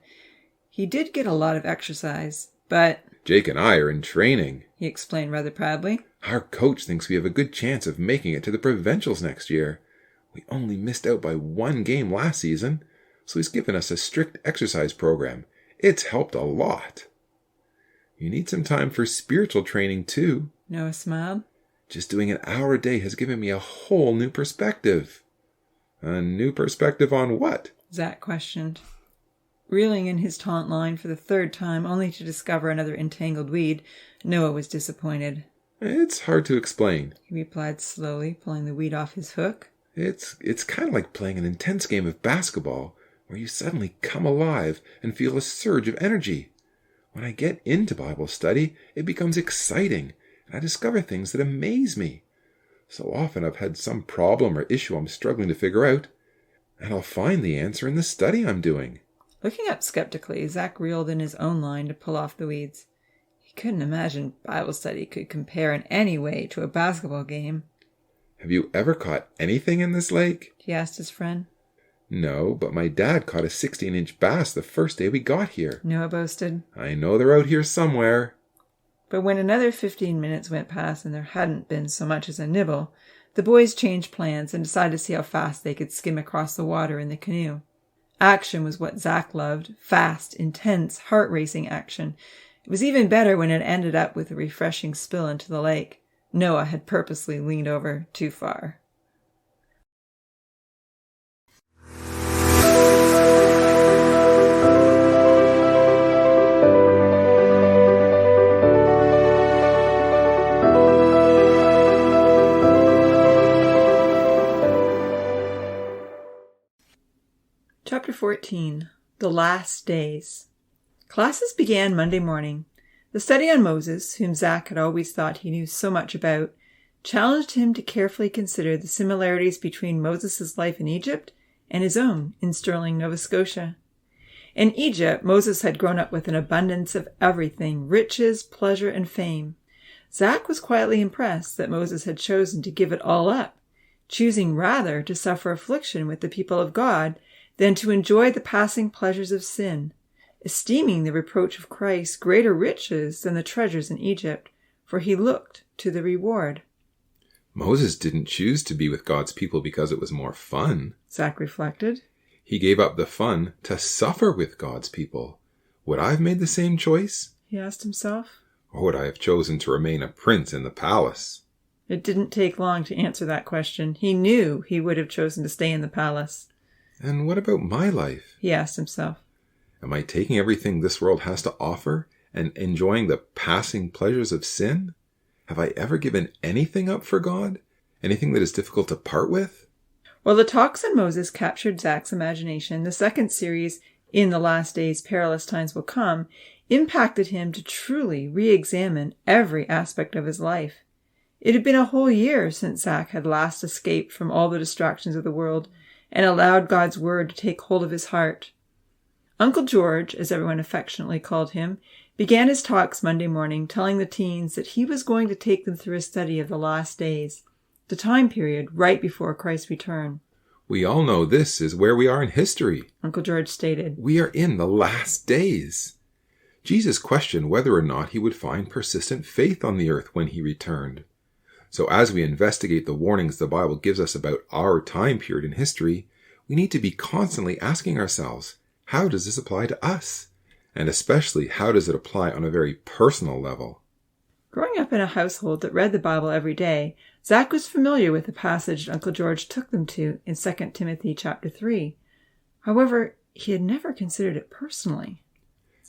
He did get a lot of exercise, but...
Jake and I are in training,
he explained rather proudly.
Our coach thinks we have a good chance of making it to the provincials next year. We only missed out by 1 game last season, so he's given us a strict exercise program. It's helped a lot. You need some time for spiritual training, too.
Noah smiled.
Just doing an hour a day has given me a whole new perspective. A new perspective on what?
Zach questioned. Reeling in his taunt line for the 3rd time, only to discover another entangled weed, Noah was disappointed.
It's hard to explain,
he replied slowly, pulling the weed off his hook.
It's kind of like playing an intense game of basketball, where you suddenly come alive and feel a surge of energy. When I get into Bible study, it becomes exciting, and I discover things that amaze me. So often I've had some problem or issue I'm struggling to figure out, and I'll find the answer in the study I'm doing.
Looking up skeptically, Zach reeled in his own line to pull off the weeds. He couldn't imagine Bible study could compare in any way to a basketball game.
Have you ever caught anything in this lake?
He asked his friend.
No, but my dad caught a 16-inch bass the first day we got here.
Noah boasted.
I know they're out here somewhere.
But when another 15 minutes went past and there hadn't been so much as a nibble, the boys changed plans and decided to see how fast they could skim across the water in the canoe. Action was what Zach loved. Fast, intense, heart-racing action. It was even better when it ended up with a refreshing spill into the lake. Noah had purposely leaned over too far. Chapter 14. The Last Days. Classes began Monday morning. The study on Moses, whom Zach had always thought he knew so much about, challenged him to carefully consider the similarities between Moses' life in Egypt and his own in Stirling, Nova Scotia. In Egypt, Moses had grown up with an abundance of everything, riches, pleasure, and fame. Zach was quietly impressed that Moses had chosen to give it all up, choosing rather to suffer affliction with the people of God than to enjoy the passing pleasures of sin, esteeming the reproach of Christ greater riches than the treasures in Egypt, for he looked to the reward.
Moses didn't choose to be with God's people because it was more fun.
Zach reflected.
He gave up the fun to suffer with God's people. Would I have made the same choice?
He asked himself.
Or would I have chosen to remain a prince in the palace?
It didn't take long to answer that question. He knew he would have chosen to stay in the palace.
And what about my life?
He asked himself.
Am I taking everything this world has to offer and enjoying the passing pleasures of sin? Have I ever given anything up for God? Anything that is difficult to part with?
Well, the talks on Moses captured Zach's imagination. The second series, In the Last Days, Perilous Times Will Come, impacted him to truly re-examine every aspect of his life. It had been a whole year since Zach had last escaped from all the distractions of the world and allowed God's word to take hold of his heart. Uncle George, as everyone affectionately called him, began his talks Monday morning telling the teens that he was going to take them through a study of the last days, the time period right before Christ's return.
We all know this is where we are in history,
Uncle George stated.
We are in the last days. Jesus questioned whether or not he would find persistent faith on the earth when he returned. So as we investigate the warnings the Bible gives us about our time period in history, we need to be constantly asking ourselves, how does this apply to us? And especially, how does it apply on a very personal level?
Growing up in a household that read the Bible every day, Zach was familiar with the passage Uncle George took them to in 2 Timothy chapter 3. However, he had never considered it personally.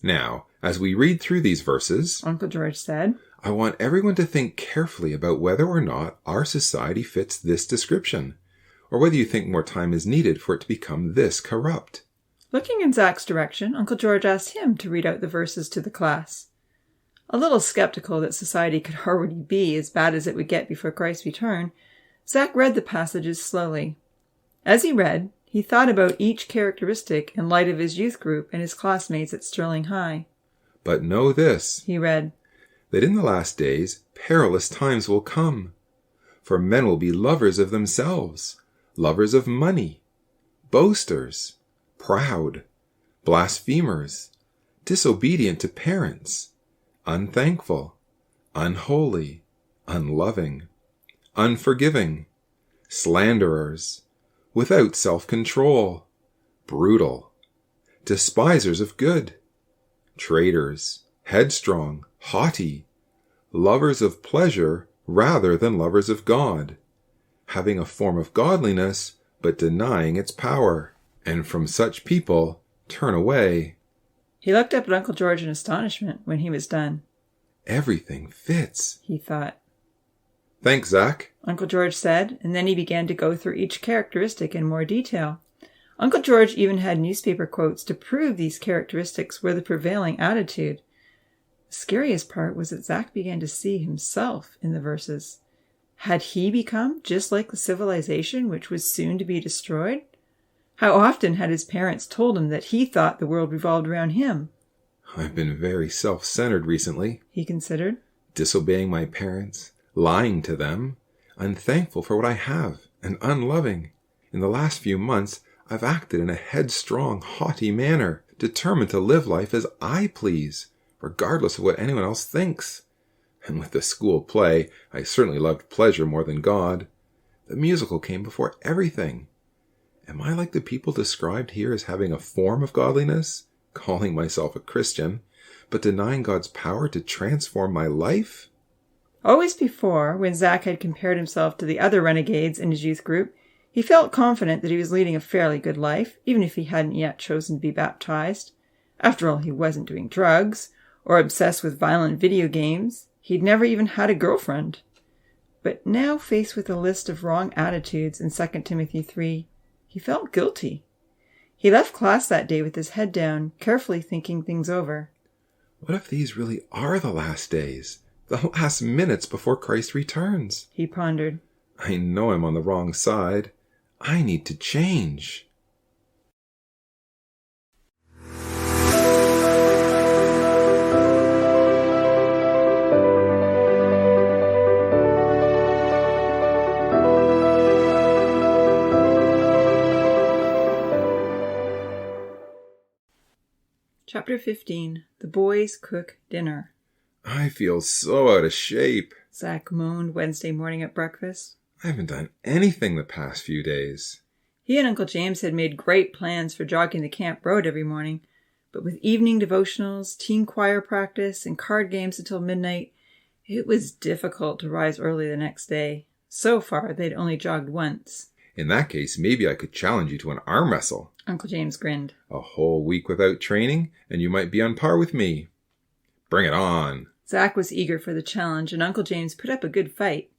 Now, as we read through these verses,
Uncle George said,
I want everyone to think carefully about whether or not our society fits this description, or whether you think more time is needed for it to become this corrupt.
Looking in Zach's direction, Uncle George asked him to read out the verses to the class. A little skeptical that society could already be as bad as it would get before Christ's return, Zach read the passages slowly. As he read, he thought about each characteristic in light of his youth group and his classmates at Sterling High.
But know this,
he read,
that in the last days perilous times will come. For men will be lovers of themselves, lovers of money, boasters, proud, blasphemers, disobedient to parents, unthankful, unholy, unloving, unforgiving, slanderers, without self-control, brutal, despisers of good, traitors, headstrong, haughty, lovers of pleasure rather than lovers of God, having a form of godliness but denying its power. And from such people turn away.
He looked up at Uncle George in astonishment when he was done.
Everything fits,
he thought.
Thanks, Zach,
Uncle George said, and then he began to go through each characteristic in more detail. Uncle George even had newspaper quotes to prove these characteristics were the prevailing attitude. The scariest part was that Zach began to see himself in the verses. Had he become just like the civilization which was soon to be destroyed? How often had his parents told him that he thought the world revolved around him?
I've been very self-centered recently,
he considered.
Disobeying my parents, lying to them, unthankful for what I have, and unloving. In the last few months, I've acted in a headstrong, haughty manner, determined to live life as I please, regardless of what anyone else thinks. And with the school play, I certainly loved pleasure more than God. The musical came before everything. Am I like the people described here as having a form of godliness, calling myself a Christian, but denying God's power to transform my life?
Always before, when Zach had compared himself to the other renegades in his youth group, he felt confident that he was leading a fairly good life, even if he hadn't yet chosen to be baptized. After all, he wasn't doing drugs, or obsessed with violent video games. He'd never even had a girlfriend. But now, faced with a list of wrong attitudes in 2 Timothy 3, he felt guilty. He left class that day with his head down, carefully thinking things over.
What if these really are the last days? The last minutes before Christ returns?
He pondered.
I know I'm on the wrong side. I need to change.
Chapter 15. The Boys Cook Dinner.
I feel so out of shape.
Zach moaned Wednesday morning at breakfast.
I haven't done anything the past few days.
He and Uncle James had made great plans for jogging the camp road every morning, but with evening devotionals, teen choir practice, and card games until midnight, it was difficult to rise early the next day. So far, they'd only jogged once.
In that case, maybe I could challenge you to an arm wrestle.
Uncle James grinned.
A whole week without training, and you might be on par with me. Bring it on.
Zach was eager for the challenge, and Uncle James put up a good fight.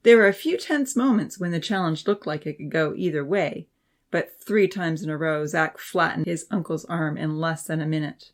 There were a few tense moments when the challenge looked like it could go either way, but 3 times in a row, Zach flattened his uncle's arm in less than a minute.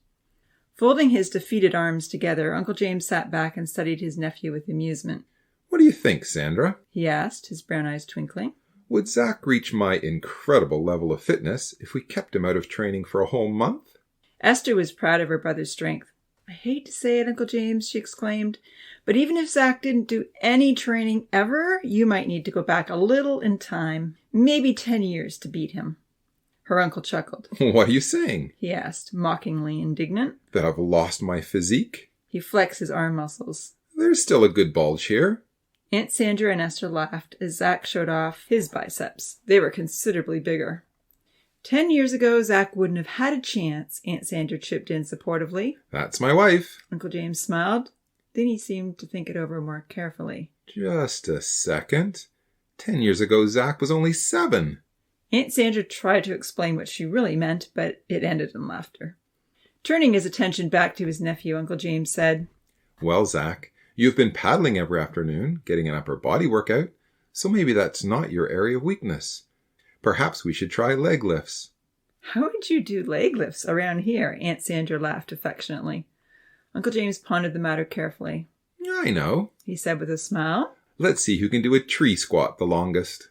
Folding his defeated arms together, Uncle James sat back and studied his nephew with amusement.
What do you think, Sandra?
He asked, his brown eyes twinkling.
Would Zach reach my incredible level of fitness if we kept him out of training for a whole month?
Esther was proud of her brother's strength. I hate to say it, Uncle James, she exclaimed, but even if Zach didn't do any training ever, you might need to go back a little in time, maybe 10 years to beat him. Her uncle chuckled.
What are you saying?
He asked, mockingly indignant.
That I've lost my physique?
He flexed his arm muscles.
There's still a good bulge here.
Aunt Sandra and Esther laughed as Zach showed off his biceps. They were considerably bigger. 10 years ago, Zach wouldn't have had a chance, Aunt Sandra chipped in supportively.
That's my wife.
Uncle James smiled. Then he seemed to think it over more carefully.
Just a second. 10 years ago, Zach was only 7.
Aunt Sandra tried to explain what she really meant, but it ended in laughter. Turning his attention back to his nephew, Uncle James said,
Well, Zach, you've been paddling every afternoon, getting an upper body workout, so maybe that's not your area of weakness. Perhaps we should try leg lifts.
How would you do leg lifts around here? Aunt Sandra laughed affectionately. Uncle James pondered the matter carefully.
I know,
he said with a smile.
Let's see who can do a tree squat the longest.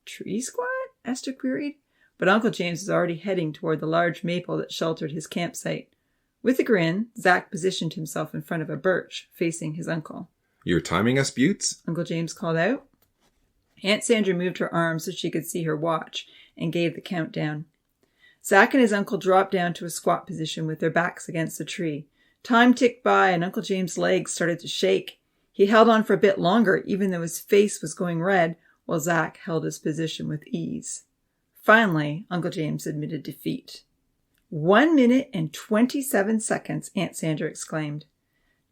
Tree squat? Esther queried. But Uncle James was already heading toward the large maple that sheltered his campsite. With a grin, Zach positioned himself in front of a birch, facing his uncle.
You're timing us, Buttes?
Uncle James called out. Aunt Sandra moved her arm so she could see her watch and gave the countdown. Zach and his uncle dropped down to a squat position with their backs against the tree. Time ticked by and Uncle James' legs started to shake. He held on for a bit longer, even though his face was going red, while Zach held his position with ease. Finally, Uncle James admitted defeat. 1 minute and 27 seconds, Aunt Sandra exclaimed.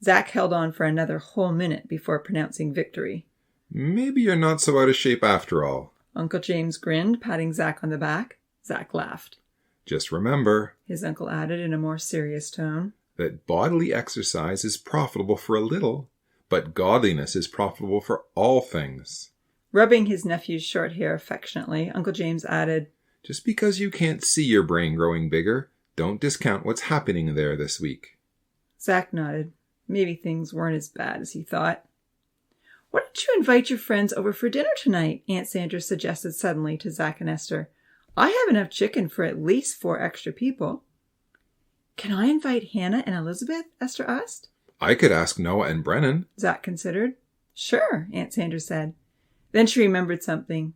Zach held on for another whole minute before pronouncing victory.
Maybe you're not so out of shape after all.
Uncle James grinned, patting Zach on the back. Zach laughed.
Just remember,
his uncle added in a more serious tone,
that bodily exercise is profitable for a little, but godliness is profitable for all things.
Rubbing his nephew's short hair affectionately, Uncle James added,
Just because you can't see your brain growing bigger, don't discount what's happening there this week.
Zach nodded. Maybe things weren't as bad as he thought. Why don't you invite your friends over for dinner tonight? Aunt Sandra suggested suddenly to Zach and Esther. I have enough chicken for at least 4 extra people. Can I invite Hannah and Elizabeth? Esther asked.
I could ask Noah and Brennan.
Zach considered. Sure, Aunt Sandra said. Then she remembered something.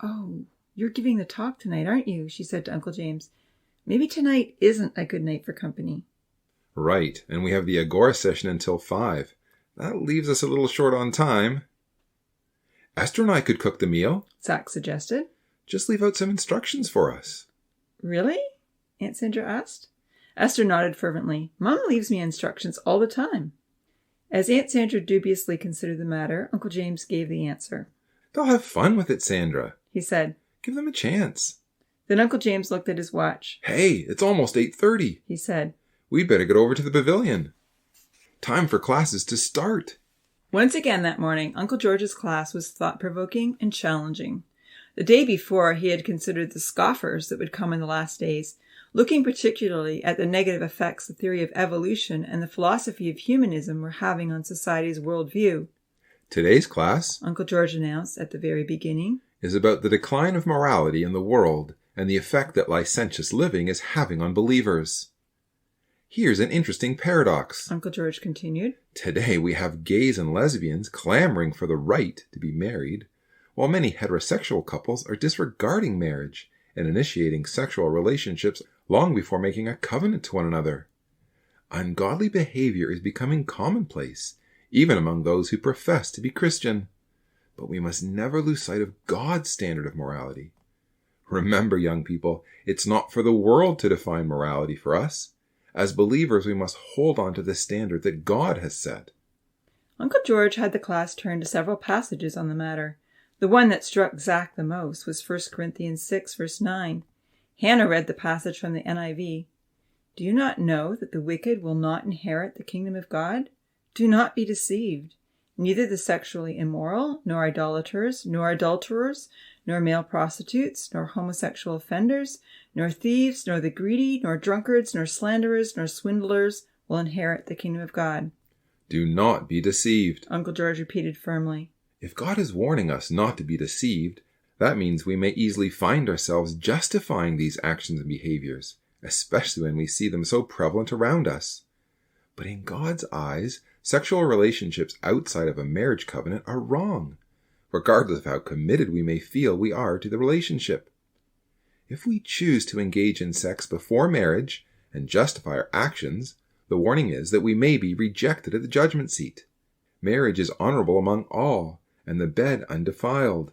Oh, you're giving the talk tonight, aren't you? She said to Uncle James. Maybe tonight isn't a good night for company.
Right, and we have the Agora session until 5. That leaves us a little short on time. Esther and I could cook the meal,
Zach suggested.
Just leave out some instructions for us.
Really? Aunt Sandra asked. Esther nodded fervently. Mom leaves me instructions all the time. As Aunt Sandra dubiously considered the matter, Uncle James gave the answer.
They'll have fun with it, Sandra,
he said.
Give them a chance.
Then Uncle James looked at his watch.
Hey, it's almost 8:30,
he said.
We'd better get over to the pavilion. Time for classes to start.
Once again that morning, Uncle George's class was thought-provoking and challenging. The day before, he had considered the scoffers that would come in the last days, looking particularly at the negative effects the theory of evolution and the philosophy of humanism were having on society's worldview.
Today's class,
Uncle George announced at the very beginning,
is about the decline of morality in the world and the effect that licentious living is having on believers. Here's an interesting paradox,
Uncle George continued.
Today we have gays and lesbians clamoring for the right to be married, while many heterosexual couples are disregarding marriage and initiating sexual relationships long before making a covenant to one another. Ungodly behavior is becoming commonplace, even among those who profess to be Christian. But we must never lose sight of God's standard of morality. Remember, young people, it's not for the world to define morality for us. As believers, we must hold on to the standard that God has set.
Uncle George had the class turn to several passages on the matter. The one that struck Zach the most was 1 Corinthians 6, verse 9. Hannah read the passage from the NIV. Do you not know that the wicked will not inherit the kingdom of God? Do not be deceived. Neither the sexually immoral, nor idolaters, nor adulterers, nor male prostitutes, nor homosexual offenders, nor thieves, nor the greedy, nor drunkards, nor slanderers, nor swindlers will inherit the kingdom of God.
Do not be deceived.
Uncle George repeated firmly.
If God is warning us not to be deceived, that means we may easily find ourselves justifying these actions and behaviors, especially when we see them so prevalent around us. But in God's eyes, sexual relationships outside of a marriage covenant are wrong, regardless of how committed we may feel we are to the relationship. If we choose to engage in sex before marriage and justify our actions, the warning is that we may be rejected at the judgment seat. Marriage is honorable among all, and the bed undefiled.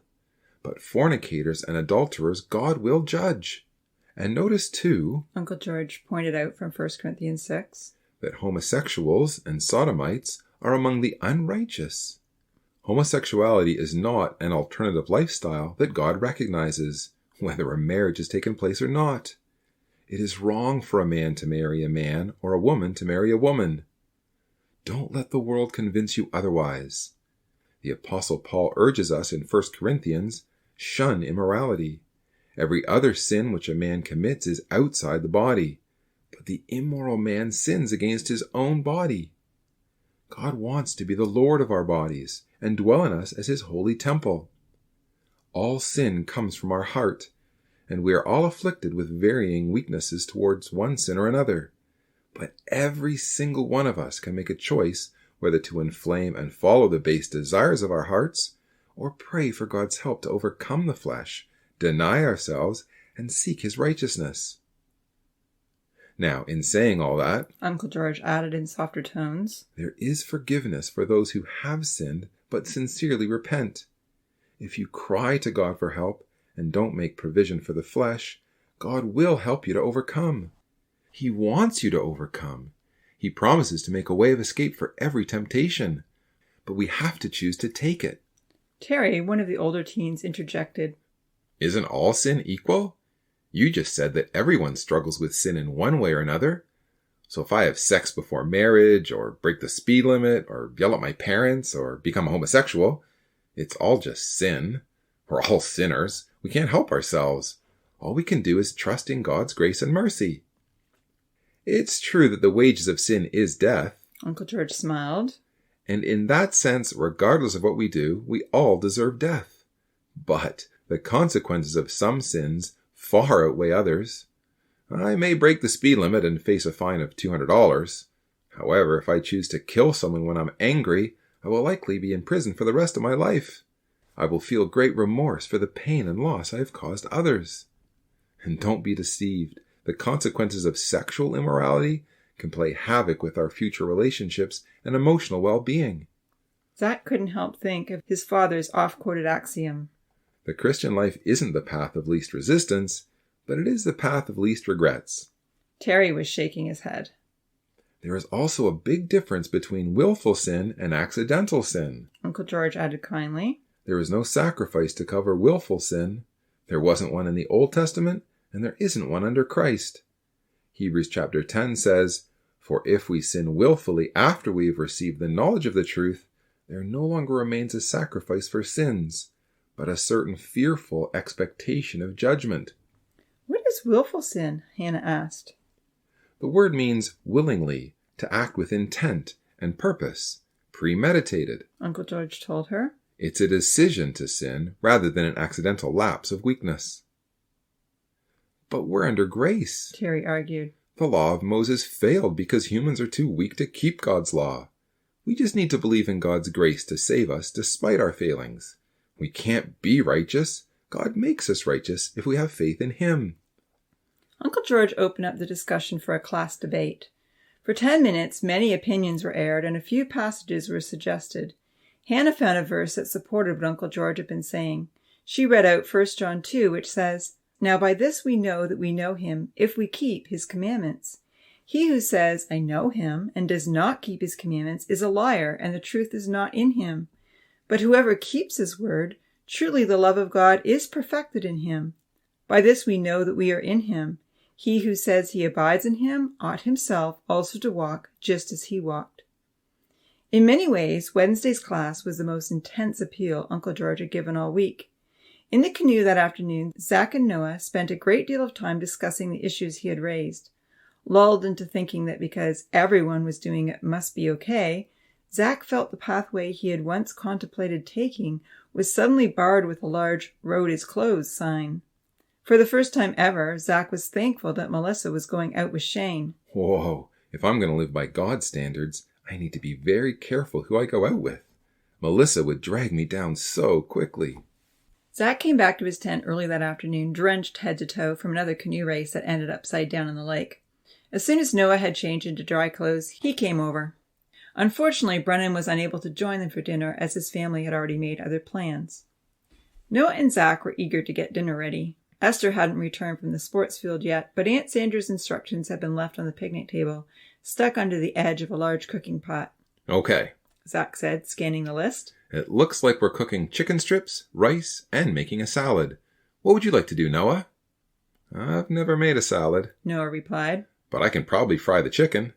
But fornicators and adulterers God will judge. And notice, too,
Uncle George pointed out from 1 Corinthians 6,
that homosexuals and sodomites are among the unrighteous. Homosexuality is not an alternative lifestyle that God recognizes, whether a marriage has taken place or not. It is wrong for a man to marry a man or a woman to marry a woman. Don't let the world convince you otherwise. The Apostle Paul urges us in 1 Corinthians, shun immorality. Every other sin which a man commits is outside the body, but the immoral man sins against his own body. God wants to be the Lord of our bodies and dwell in us as his holy temple. All sin comes from our heart, and we are all afflicted with varying weaknesses towards one sin or another. But every single one of us can make a choice whether to inflame and follow the base desires of our hearts, or pray for God's help to overcome the flesh, deny ourselves, and seek his righteousness. Now, in saying all that,
Uncle George added in softer tones,
there is forgiveness for those who have sinned but sincerely repent. If you cry to God for help and don't make provision for the flesh, God will help you to overcome. He wants you to overcome. He promises to make a way of escape for every temptation, but we have to choose to take it.
Terry, one of the older teens, interjected,
Isn't all sin equal? You just said that everyone struggles with sin in one way or another. So if I have sex before marriage, or break the speed limit, or yell at my parents, or become a homosexual, it's all just sin. We're all sinners. We can't help ourselves. All we can do is trust in God's grace and mercy. It's true that the wages of sin is death.
Uncle George smiled.
And in that sense, regardless of what we do, we all deserve death. But the consequences of some sins far outweigh others. I may break the speed limit and face a fine of $200. However, if I choose to kill someone when I'm angry, I will likely be in prison for the rest of my life. I will feel great remorse for the pain and loss I have caused others. And don't be deceived. The consequences of sexual immorality can play havoc with our future relationships and emotional well-being.
Zach couldn't help think of his father's oft-quoted axiom.
The Christian life isn't the path of least resistance, but it is the path of least regrets.
Terry was shaking his head.
There is also a big difference between willful sin and accidental sin.
Uncle George added kindly.
There is no sacrifice to cover willful sin. There wasn't one in the Old Testament, and there isn't one under Christ. Hebrews chapter 10 says, For if we sin willfully after we have received the knowledge of the truth, there no longer remains a sacrifice for sins, but a certain fearful expectation of judgment.
What is willful sin? Hannah asked.
The word means willingly, to act with intent and purpose, premeditated.
Uncle George told her.
It's a decision to sin rather than an accidental lapse of weakness. But we're under grace,
Terry argued.
The law of Moses failed because humans are too weak to keep God's law. We just need to believe in God's grace to save us despite our failings. We can't be righteous. God makes us righteous if we have faith in him.
Uncle George opened up the discussion for a class debate. For 10 minutes, many opinions were aired and a few passages were suggested. Hannah found a verse that supported what Uncle George had been saying. She read out 1 John 2, which says, "Now by this we know that we know him, if we keep his commandments. He who says, 'I know him,' and does not keep his commandments is a liar, and the truth is not in him. But whoever keeps his word, truly the love of God is perfected in him. By this we know that we are in him. He who says he abides in him ought himself also to walk just as he walked." In many ways, Wednesday's class was the most intense appeal Uncle George had given all week. In the canoe that afternoon, Zach and Noah spent a great deal of time discussing the issues he had raised. Lulled into thinking that because everyone was doing it must be okay, Zach felt the pathway he had once contemplated taking was suddenly barred with a large "Road is closed" sign. For the first time ever, Zach was thankful that Melissa was going out with Shane.
Whoa, if I'm going to live by God's standards, I need to be very careful who I go out with. Melissa would drag me down so quickly.
Zach came back to his tent early that afternoon, drenched head to toe from another canoe race that ended upside down in the lake. As soon as Noah had changed into dry clothes, he came over. Unfortunately, Brennan was unable to join them for dinner as his family had already made other plans. Noah and Zach were eager to get dinner ready. Esther hadn't returned from the sports field yet, but Aunt Sandra's instructions had been left on the picnic table, stuck under the edge of a large cooking pot.
Okay,
Zach said, scanning the list.
It looks like we're cooking chicken strips, rice, and making a salad. What would you like to do, Noah? I've never made a salad,
Noah replied.
But I can probably fry the chicken.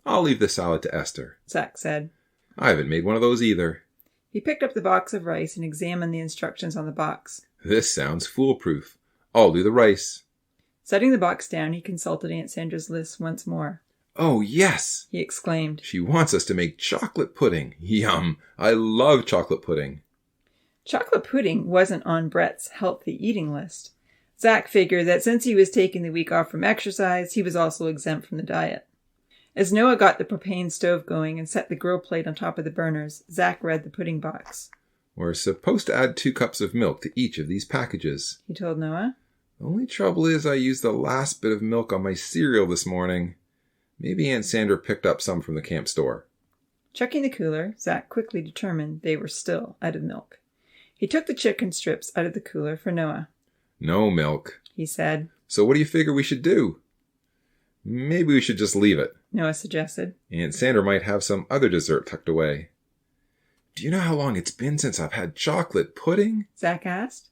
I'll leave the salad to Esther,
Zach said.
I haven't made one of those either.
He picked up the box of rice and examined the instructions on the box.
This sounds foolproof. I'll do the rice.
Setting the box down, he consulted Aunt Sandra's list once more.
Oh, yes,
he exclaimed.
She wants us to make chocolate pudding. Yum! I love chocolate pudding.
Chocolate pudding wasn't on Brett's healthy eating list. Zach figured that since he was taking the week off from exercise, he was also exempt from the diet. As Noah got the propane stove going and set the grill plate on top of the burners, Zach read the pudding box.
We're supposed to add 2 cups of milk to each of these packages,
he told Noah.
The only trouble is I used the last bit of milk on my cereal this morning. Maybe Aunt Sandra picked up some from the camp store.
Checking the cooler, Zach quickly determined they were still out of milk. He took the chicken strips out of the cooler for Noah.
No milk,
he said.
So what do you figure we should do? Maybe we should just leave it,
Noah suggested.
Aunt Sandra might have some other dessert tucked away. Do you know how long it's been since I've had chocolate pudding?
Zach asked.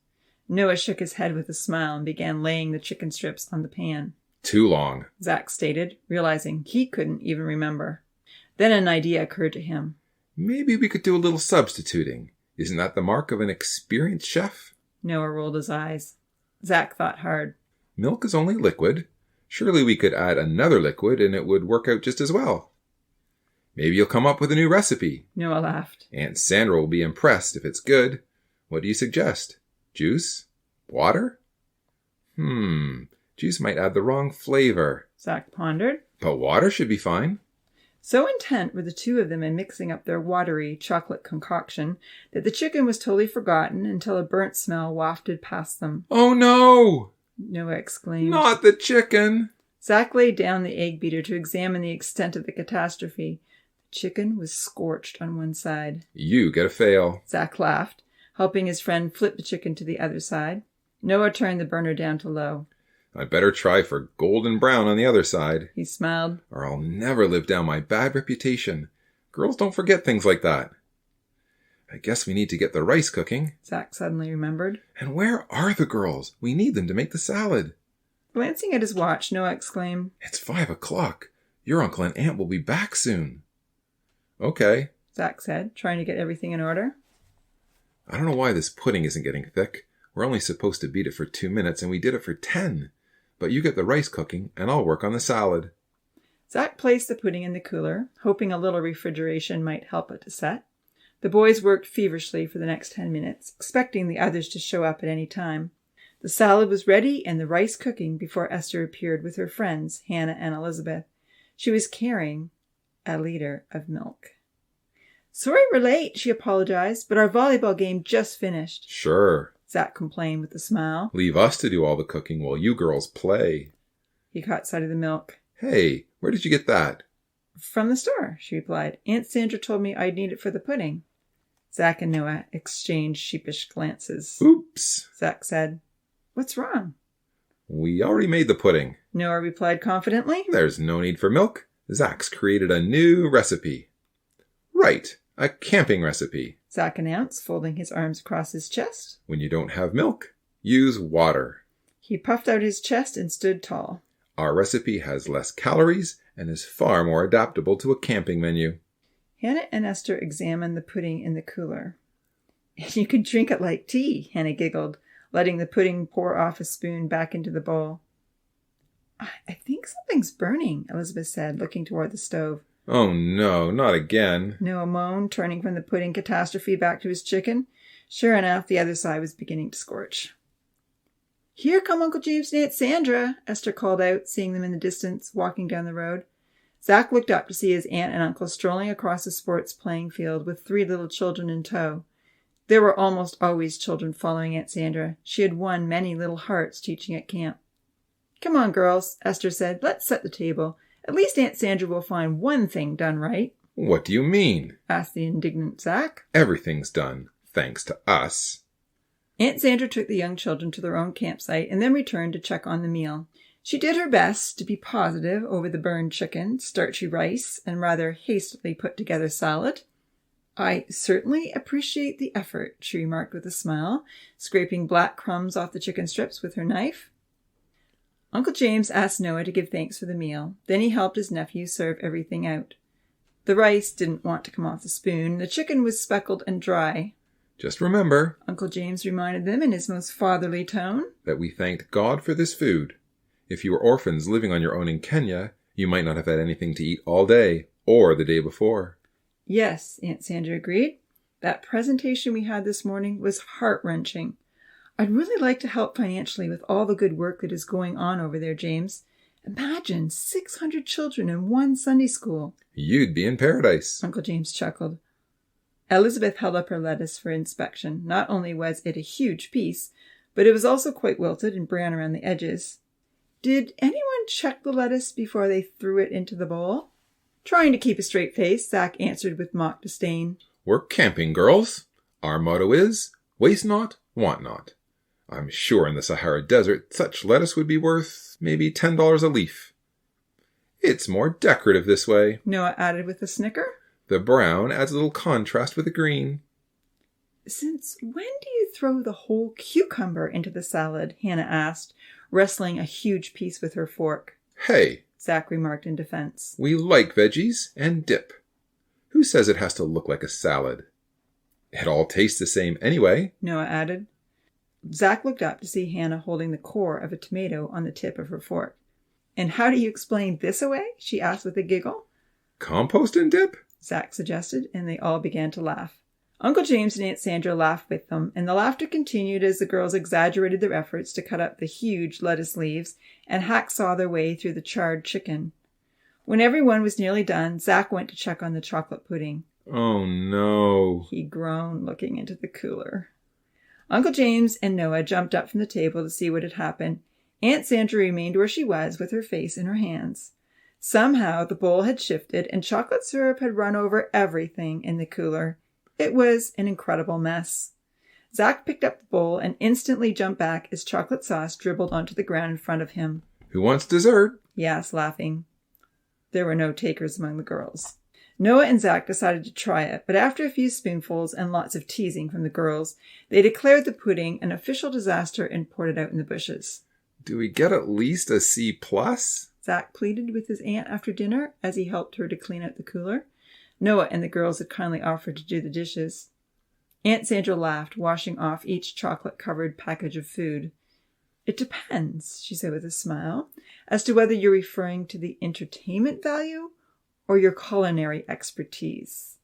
Noah shook his head with a smile and began laying the chicken strips on the pan.
Too long,
Zach stated, realizing he couldn't even remember. Then an idea occurred to him.
Maybe we could do a little substituting. Isn't that the mark of an experienced chef?
Noah rolled his eyes. Zach thought hard.
Milk is only liquid. Surely we could add another liquid and it would work out just as well. Maybe you'll come up with a new recipe.
Noah laughed.
Aunt Sandra will be impressed if it's good. What do you suggest? Juice? Water? Juice might add the wrong flavor.
Zach pondered.
But water should be fine.
So intent were the two of them in mixing up their watery chocolate concoction that the chicken was totally forgotten until a burnt smell wafted past them.
Oh no!
Noah exclaimed.
Not the chicken!
Zach laid down the egg beater to examine the extent of the catastrophe. The chicken was scorched on one side.
You get a fail.
Zach laughed, helping his friend flip the chicken to the other side. Noah turned the burner down to low.
I'd better try for golden brown on the other side.
He smiled.
Or I'll never live down my bad reputation. Girls don't forget things like that. I guess we need to get the rice cooking.
Zach suddenly remembered.
And where are the girls? We need them to make the salad.
Glancing at his watch, Noah exclaimed,
It's 5 o'clock. Your uncle and aunt will be back soon. Okay,
Zach said, trying to get everything in order.
I don't know why this pudding isn't getting thick. We're only supposed to beat it for 2 minutes and we did it for 10. But you get the rice cooking and I'll work on the salad.
Zach placed the pudding in the cooler, hoping a little refrigeration might help it to set. The boys worked feverishly for the next 10 minutes, expecting the others to show up at any time. The salad was ready and the rice cooking before Esther appeared with her friends, Hannah and Elizabeth. She was carrying a liter of milk. Sorry we're late, she apologized, but our volleyball game just finished.
Sure,
Zach complained with a smile.
Leave us to do all the cooking while you girls play.
He caught sight of the milk.
Hey, Where did you get that?
From the store, she replied. Aunt Sandra told me I'd need it for the pudding. Zach and Noah exchanged sheepish glances.
Oops,
Zach said, "What's wrong?"
we already made the pudding.
Noah replied confidently.
There's no need for milk. Zach's created a new recipe. Right, a camping recipe.
Zach announced, folding his arms across his chest.
When you don't have milk, use water.
He puffed out his chest and stood tall.
Our recipe has less calories and is far more adaptable to a camping menu.
Hannah and Esther examined the pudding in the cooler. "You could drink it like tea," Hannah giggled, letting the pudding pour off a spoon back into the bowl. "I think something's burning," Elizabeth said, looking toward the stove.
Oh no, not again.
Noah moaned, turning from the pudding catastrophe back to his chicken. Sure enough, the other side was beginning to scorch. "Here come Uncle James and Aunt Sandra," Esther called out, seeing them in the distance, walking down the road. Zach looked up to see his aunt and uncle strolling across the sports playing field with 3 little children in tow. There were almost always children following Aunt Sandra. She had won many little hearts teaching at camp. "Come on, girls," Esther said. "Let's set the table. At least Aunt Sandra will find one thing done right."
What do you mean?
asked the indignant Zach.
Everything's done, thanks to us.
Aunt Sandra took the young children to their own campsite and then returned to check on the meal. She did her best to be positive over the burned chicken, starchy rice, and rather hastily put together salad. "I certainly appreciate the effort," she remarked with a smile, scraping black crumbs off the chicken strips with her knife. Uncle James asked Noah to give thanks for the meal. Then he helped his nephew serve everything out. The rice didn't want to come off the spoon. The chicken was speckled and dry.
Just remember,
Uncle James reminded them in his most fatherly tone,
that we thanked God for this food. If you were orphans living on your own in Kenya, you might not have had anything to eat all day or the day before.
"Yes," Aunt Sandra agreed. "That presentation we had this morning was heart-wrenching. I'd really like to help financially with all the good work that is going on over there, James. Imagine 600 children in one Sunday school."
You'd be in paradise.
Uncle James chuckled. Elizabeth held up her lettuce for inspection. Not only was it a huge piece, but it was also quite wilted and brown around the edges. "Did anyone check the lettuce before they threw it into the bowl?" Trying to keep a straight face, Zach answered with mock disdain.
We're camping, girls. Our motto is, waste not, want not. I'm sure in the Sahara Desert, such lettuce would be worth maybe $10 a leaf. It's more decorative this way,
Noah added with a snicker.
The brown adds a little contrast with the green.
"Since when do you throw the whole cucumber into the salad?" Hannah asked, wrestling a huge piece with her fork.
Hey,
Zach remarked in defense.
we like veggies and dip. Who says it has to look like a salad? It all tastes the same anyway,
Noah added. Zach looked up to see Hannah holding the core of a tomato on the tip of her fork. "And how do you explain this away?" she asked with a giggle.
Compost and dip?
Zach suggested, and they all began to laugh. Uncle James and Aunt Sandra laughed with them, and the laughter continued as the girls exaggerated their efforts to cut up the huge lettuce leaves and hacksaw their way through the charred chicken. When everyone was nearly done, Zach went to check on the chocolate pudding.
Oh no,
he groaned, looking into the cooler. Uncle James and Noah jumped up from the table to see what had happened. Aunt Sandra remained where she was with her face in her hands. Somehow the bowl had shifted and chocolate syrup had run over everything in the cooler. It was an incredible mess. Zach picked up the bowl and instantly jumped back as chocolate sauce dribbled onto the ground in front of him.
Who wants dessert?
He asked, laughing. There were no takers among the girls. Noah and Zach decided to try it, but after a few spoonfuls and lots of teasing from the girls, they declared the pudding an official disaster and poured it out in the bushes.
Do we get at least a C+?
Zach pleaded with his aunt after dinner as he helped her to clean out the cooler. Noah and the girls had kindly offered to do the dishes. Aunt Sandra laughed, washing off each chocolate-covered package of food. "It depends," she said with a smile, "as to whether you're referring to the entertainment value or your culinary expertise."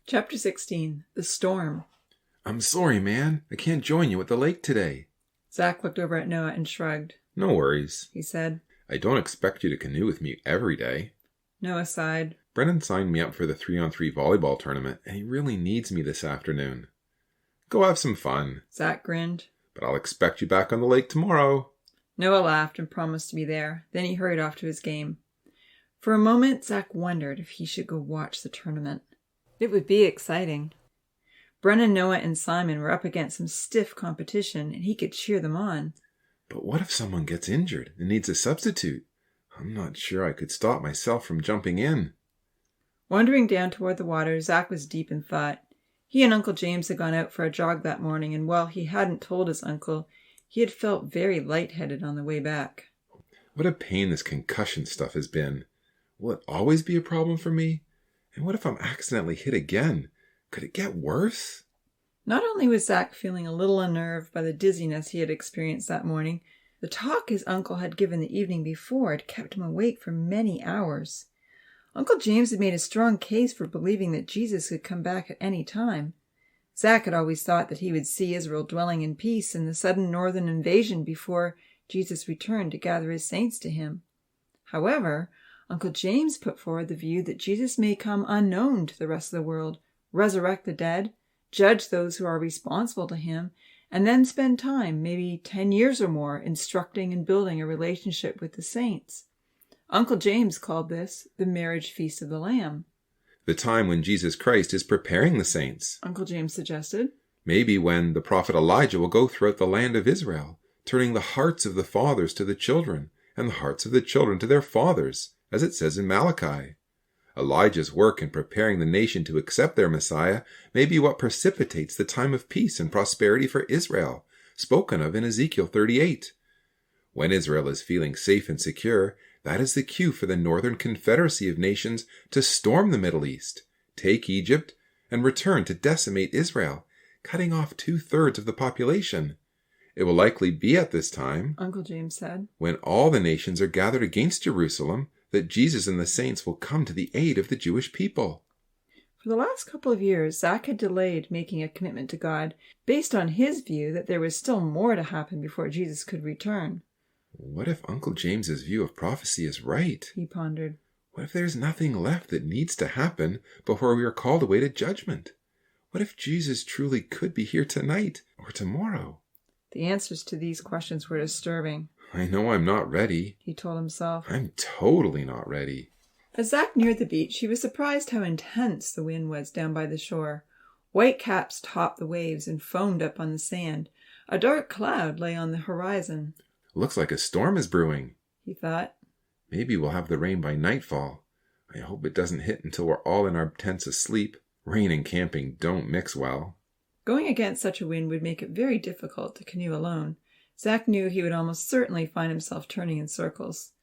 Chapter 16. The Storm.
I'm sorry, man. I can't join you at the lake today.
Zach looked over at Noah and shrugged.
No worries.
He said.
I don't expect you to canoe with me every day.
Noah sighed.
Brennan signed me up for the 3-on-3 volleyball tournament, and he really needs me this afternoon. Go have some fun.
Zach grinned.
But I'll expect you back on the lake tomorrow.
Noah laughed and promised to be there. Then he hurried off to his game. For a moment, Zach wondered if he should go watch the tournament. It would be exciting. Brennan, Noah, and Simon were up against some stiff competition, and he could cheer them on.
But what if someone gets injured and needs a substitute? I'm not sure I could stop myself from jumping in.
Wandering down toward the water, Zach was deep in thought. He and Uncle James had gone out for a jog that morning, and while he hadn't told his uncle, he had felt very lightheaded on the way back.
What a pain this concussion stuff has been. Will it always be a problem for me? And what if I'm accidentally hit again? Could it get worse?
Not only was Zach feeling a little unnerved by the dizziness he had experienced that morning, the talk his uncle had given the evening before had kept him awake for many hours. Uncle James had made a strong case for believing that Jesus could come back at any time. Zach had always thought that he would see Israel dwelling in peace in the sudden northern invasion before Jesus returned to gather his saints to him. However, Uncle James put forward the view that Jesus may come unknown to the rest of the world, resurrect the dead, judge those who are responsible to him, and then spend time, maybe 10 years or more, instructing and building a relationship with the saints. Uncle James called this the marriage feast of the Lamb.
The time when Jesus Christ is preparing the saints.
Uncle James suggested.
Maybe when the prophet Elijah will go throughout the land of Israel, turning the hearts of the fathers to the children, and the hearts of the children to their fathers, as it says in Malachi. Elijah's work in preparing the nation to accept their Messiah may be what precipitates the time of peace and prosperity for Israel, spoken of in Ezekiel 38. When Israel is feeling safe and secure, that is the cue for the Northern Confederacy of Nations to storm the Middle East, take Egypt, and return to decimate Israel, cutting off 2/3 of the population. It will likely be at this time,
Uncle James said,
when all the nations are gathered against Jerusalem, that Jesus and the saints will come to the aid of the Jewish people.
For the last couple of years, Zach had delayed making a commitment to God, based on his view that there was still more to happen before Jesus could return.
What if Uncle James's view of prophecy is right?
He pondered.
What if there's nothing left that needs to happen before we are called away to judgment? What if Jesus truly could be here tonight or tomorrow?
The answers to these questions were disturbing.
I know I'm not ready,
he told himself.
I'm totally not ready.
As Zach neared the beach, he was surprised how intense the wind was down by the shore. White caps topped the waves and foamed up on the sand. A dark cloud lay on the horizon.
Looks like a storm is brewing,
he thought.
Maybe we'll have the rain by nightfall. I hope it doesn't hit until we're all in our tents asleep. Rain and camping don't mix well.
Going against such a wind would make it very difficult to canoe alone. Zach knew he would almost certainly find himself turning in circles.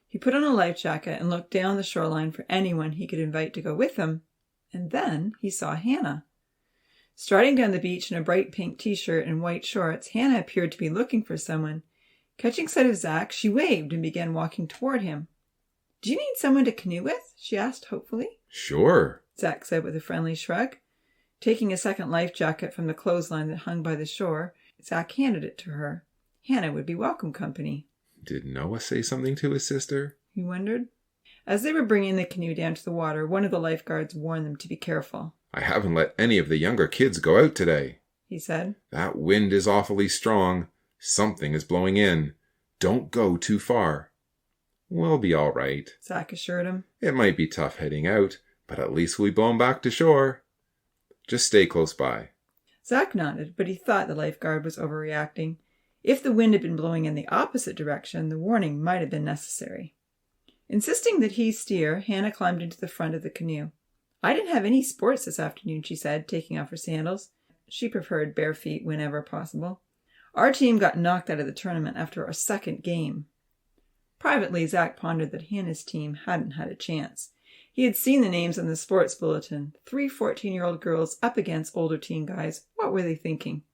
He put on a life jacket and looked down the shoreline for anyone he could invite to go with him. And then he saw Hannah. Striding down the beach in a bright pink t-shirt and white shorts, Hannah appeared to be looking for someone. Catching sight of Zach, she waved and began walking toward him. "Do you need someone to canoe with?" she asked hopefully.
Sure,
Zach said with a friendly shrug. Taking a second life jacket from the clothesline that hung by the shore, Zach handed it to her. Hannah would be welcome company.
Did Noah say something to his sister?
He wondered. As they were bringing the canoe down to the water, one of the lifeguards warned them to be careful.
I haven't let any of the younger kids go out today,
he said.
That wind is awfully strong. Something is blowing in. Don't go too far. We'll be all right,
Zach assured him.
It might be tough heading out, but at least we'll be blown back to shore. Just stay close by.
Zach nodded, but he thought the lifeguard was overreacting. If the wind had been blowing in the opposite direction, the warning might have been necessary. Insisting that he steer, Hannah climbed into the front of the canoe. "I didn't have any sports this afternoon," she said, taking off her sandals. She preferred bare feet whenever possible. "Our team got knocked out of the tournament after our second game." Privately, Zach pondered that Hannah's team hadn't had a chance. He had seen the names on the sports bulletin. 3 14-year-old girls up against older teen guys. What were they thinking?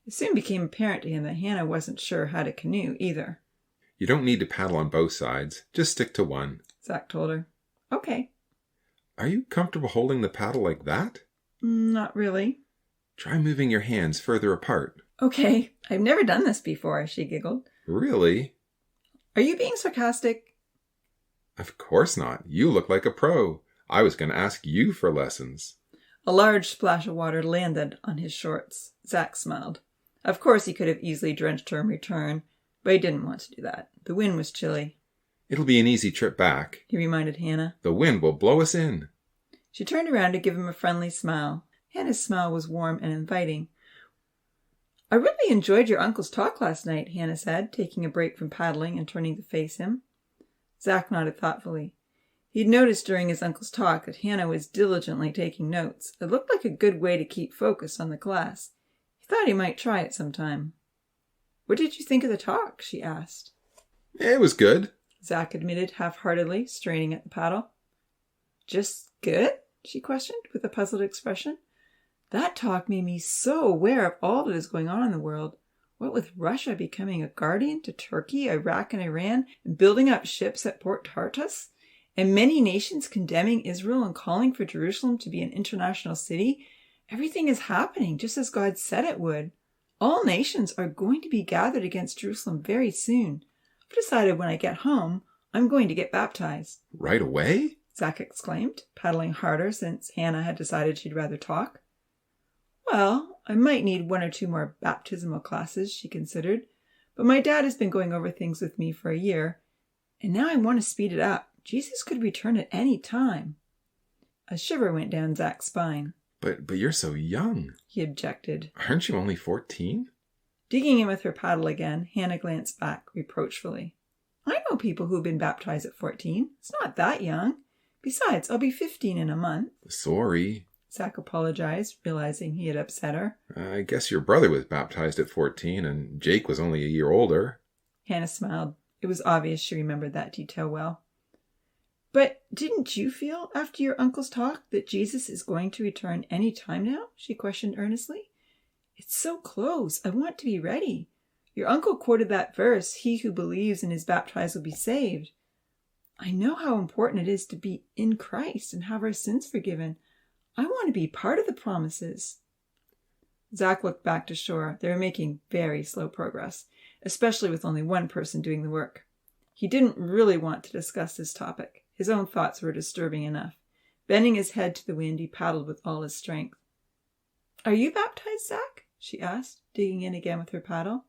It soon became apparent to him that Hannah wasn't sure how to canoe either.
You don't need to paddle on both sides. Just stick to one,
Zach told her. "Okay."
Are you comfortable holding the paddle like that?
Not really.
Try moving your hands further apart.
Okay, I've never done this before, she giggled.
Really?
Are you being sarcastic?
Of course not. You look like a pro. I was going to ask you for lessons.
A large splash of water landed on his shorts. Zach smiled. Of course he could have easily drenched her in return, but he didn't want to do that. The wind was chilly.
It'll be an easy trip back,
he reminded Hannah.
The wind will blow us in.
She turned around to give him a friendly smile. Hannah's smile was warm and inviting. I really enjoyed your uncle's talk last night, Hannah said, taking a break from paddling and turning to face him. Zach nodded thoughtfully. He'd noticed during his uncle's talk that Hannah was diligently taking notes. It looked like a good way to keep focus on the class. He thought he might try it sometime. What did you think of the talk? She asked.
It was good,
Zach admitted half-heartedly, straining at the paddle. Just good? She questioned with a puzzled expression. That talk made me so aware of all that is going on in the world. What with Russia becoming a guardian to Turkey, Iraq, and Iran, and building up ships at Port Tartus, and many nations condemning Israel and calling for Jerusalem to be an international city, everything is happening just as God said it would. All nations are going to be gathered against Jerusalem very soon. I've decided when I get home, I'm going to get baptized.
Right away?
Zach exclaimed, paddling harder since Hannah had decided she'd rather talk. Well, I might need 1 or 2 more baptismal classes, she considered, but my dad has been going over things with me for a year, and now I want to speed it up. Jesus could return at any time. A shiver went down Zach's spine.
But you're so young,
he objected.
Aren't you only 14?
Digging in with her paddle again, Hannah glanced back reproachfully. I know people who've been baptized at 14. It's not that young. Besides, I'll be 15 in a month.
Sorry,
Zach apologized, realizing he had upset her.
I guess your brother was baptized at 14 and Jake was only a year older.
Hannah smiled. It was obvious she remembered that detail well. But didn't you feel, after your uncle's talk, that Jesus is going to return any time now? She questioned earnestly. It's so close. I want to be ready. Your uncle quoted that verse, he who believes and is baptized will be saved. I know how important it is to be in Christ and have our sins forgiven. I want to be part of the promises. Zach looked back to shore. They were making very slow progress, especially with only one person doing the work. He didn't really want to discuss this topic. His own thoughts were disturbing enough. Bending his head to the wind, he paddled with all his strength. Are you baptized, Zach? She asked, digging in again with her paddle.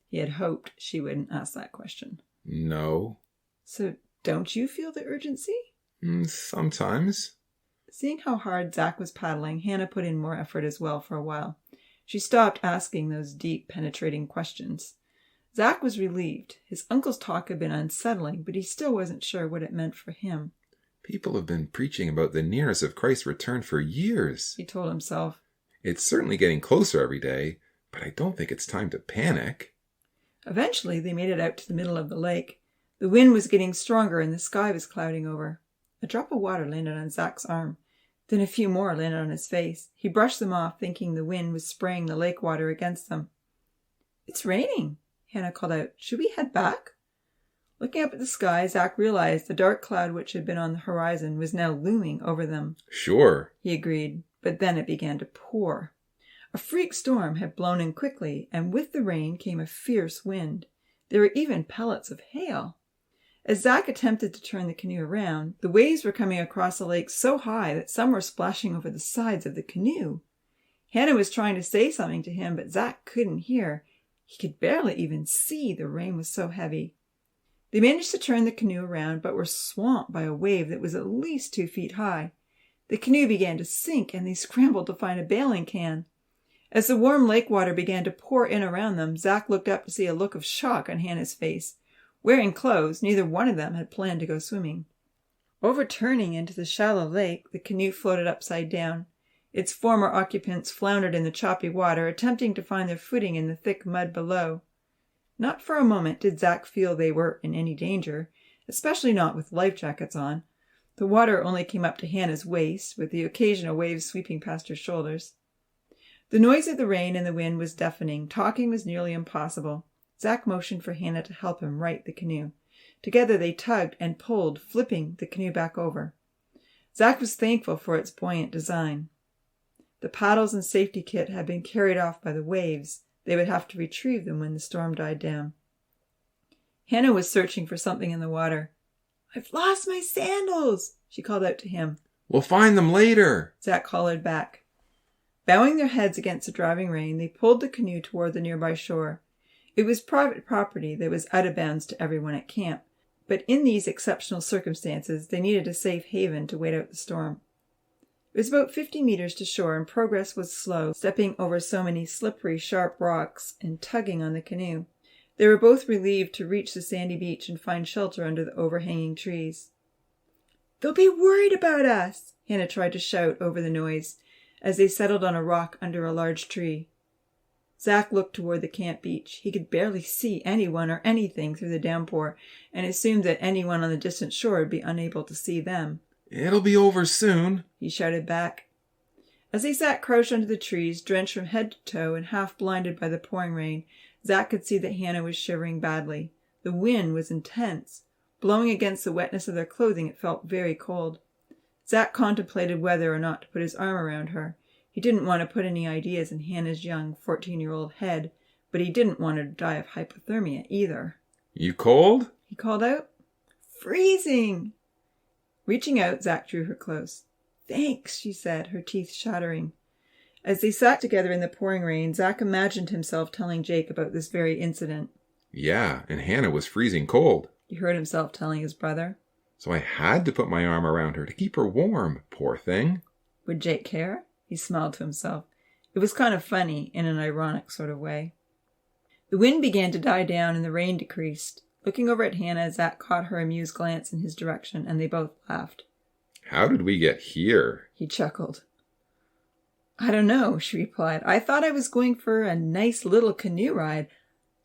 He had hoped she wouldn't ask that question.
No.
So don't you feel the urgency?
Sometimes.
Seeing how hard Zach was paddling, Hannah put in more effort as well for a while. She stopped asking those deep, penetrating questions. Zach was relieved. His uncle's talk had been unsettling, but he still wasn't sure what it meant for him.
People have been preaching about the nearness of Christ's return for years,
he told himself.
It's certainly getting closer every day, but I don't think it's time to panic.
Eventually, they made it out to the middle of the lake. The wind was getting stronger and the sky was clouding over. A drop of water landed on Zach's arm. Then a few more landed on his face. He brushed them off, thinking the wind was spraying the lake water against them. It's raining, Hannah called out. Should we head back? Looking up at the sky, Zach realized the dark cloud which had been on the horizon was now looming over them.
Sure,
he agreed, but then it began to pour. A freak storm had blown in quickly, and with the rain came a fierce wind. There were even pellets of hail. As Zach attempted to turn the canoe around, the waves were coming across the lake so high that some were splashing over the sides of the canoe. Hannah was trying to say something to him, but Zach couldn't hear. He could barely even see, the rain was so heavy. They managed to turn the canoe around, but were swamped by a wave that was at least 2 feet high. The canoe began to sink, and they scrambled to find a bailing can. As the warm lake water began to pour in around them, Zach looked up to see a look of shock on Hannah's face. Wearing clothes, neither one of them had planned to go swimming. Overturning into the shallow lake, the canoe floated upside down. Its former occupants floundered in the choppy water, attempting to find their footing in the thick mud below. Not for a moment did Zach feel they were in any danger, especially not with life jackets on. The water only came up to Hannah's waist, with the occasional waves sweeping past her shoulders. The noise of the rain and the wind was deafening. Talking was nearly impossible. Zach motioned for Hannah to help him right the canoe. Together they tugged and pulled, flipping the canoe back over. Zach was thankful for its buoyant design. The paddles and safety kit had been carried off by the waves. They would have to retrieve them when the storm died down. Hannah was searching for something in the water. "I've lost my sandals," she called out to him.
"We'll find them later,"
Zach hollered back. Bowing their heads against the driving rain, they pulled the canoe toward the nearby shore. It was private property that was out of bounds to everyone at camp, but in these exceptional circumstances, they needed a safe haven to wait out the storm. It was about 50 meters to shore, and progress was slow, stepping over so many slippery, sharp rocks and tugging on the canoe. They were both relieved to reach the sandy beach and find shelter under the overhanging trees. "They'll be worried about us," Hannah tried to shout over the noise as they settled on a rock under a large tree. Zach looked toward the camp beach. He could barely see anyone or anything through the downpour and assumed that anyone on the distant shore would be unable to see them.
"It'll be over soon,"
he shouted back. As they sat crouched under the trees, drenched from head to toe and half blinded by the pouring rain, Zach could see that Hannah was shivering badly. The wind was intense. Blowing against the wetness of their clothing, it felt very cold. Zach contemplated whether or not to put his arm around her. He didn't want to put any ideas in Hannah's young 14-year-old head, but he didn't want her to die of hypothermia either.
"You cold?"
he called out. "Freezing!" Reaching out, Zach drew her close. "Thanks," she said, her teeth chattering. As they sat together in the pouring rain, Zach imagined himself telling Jake about this very incident.
"Yeah, and Hannah was freezing cold,"
he heard himself telling his brother.
"So I had to put my arm around her to keep her warm, poor thing."
Would Jake care? He smiled to himself. It was kind of funny, in an ironic sort of way. The wind began to die down and the rain decreased. Looking over at Hannah, Zach caught her amused glance in his direction, and they both laughed.
"How did we get here?"
he chuckled. "I don't know," she replied. "I thought I was going for a nice little canoe ride.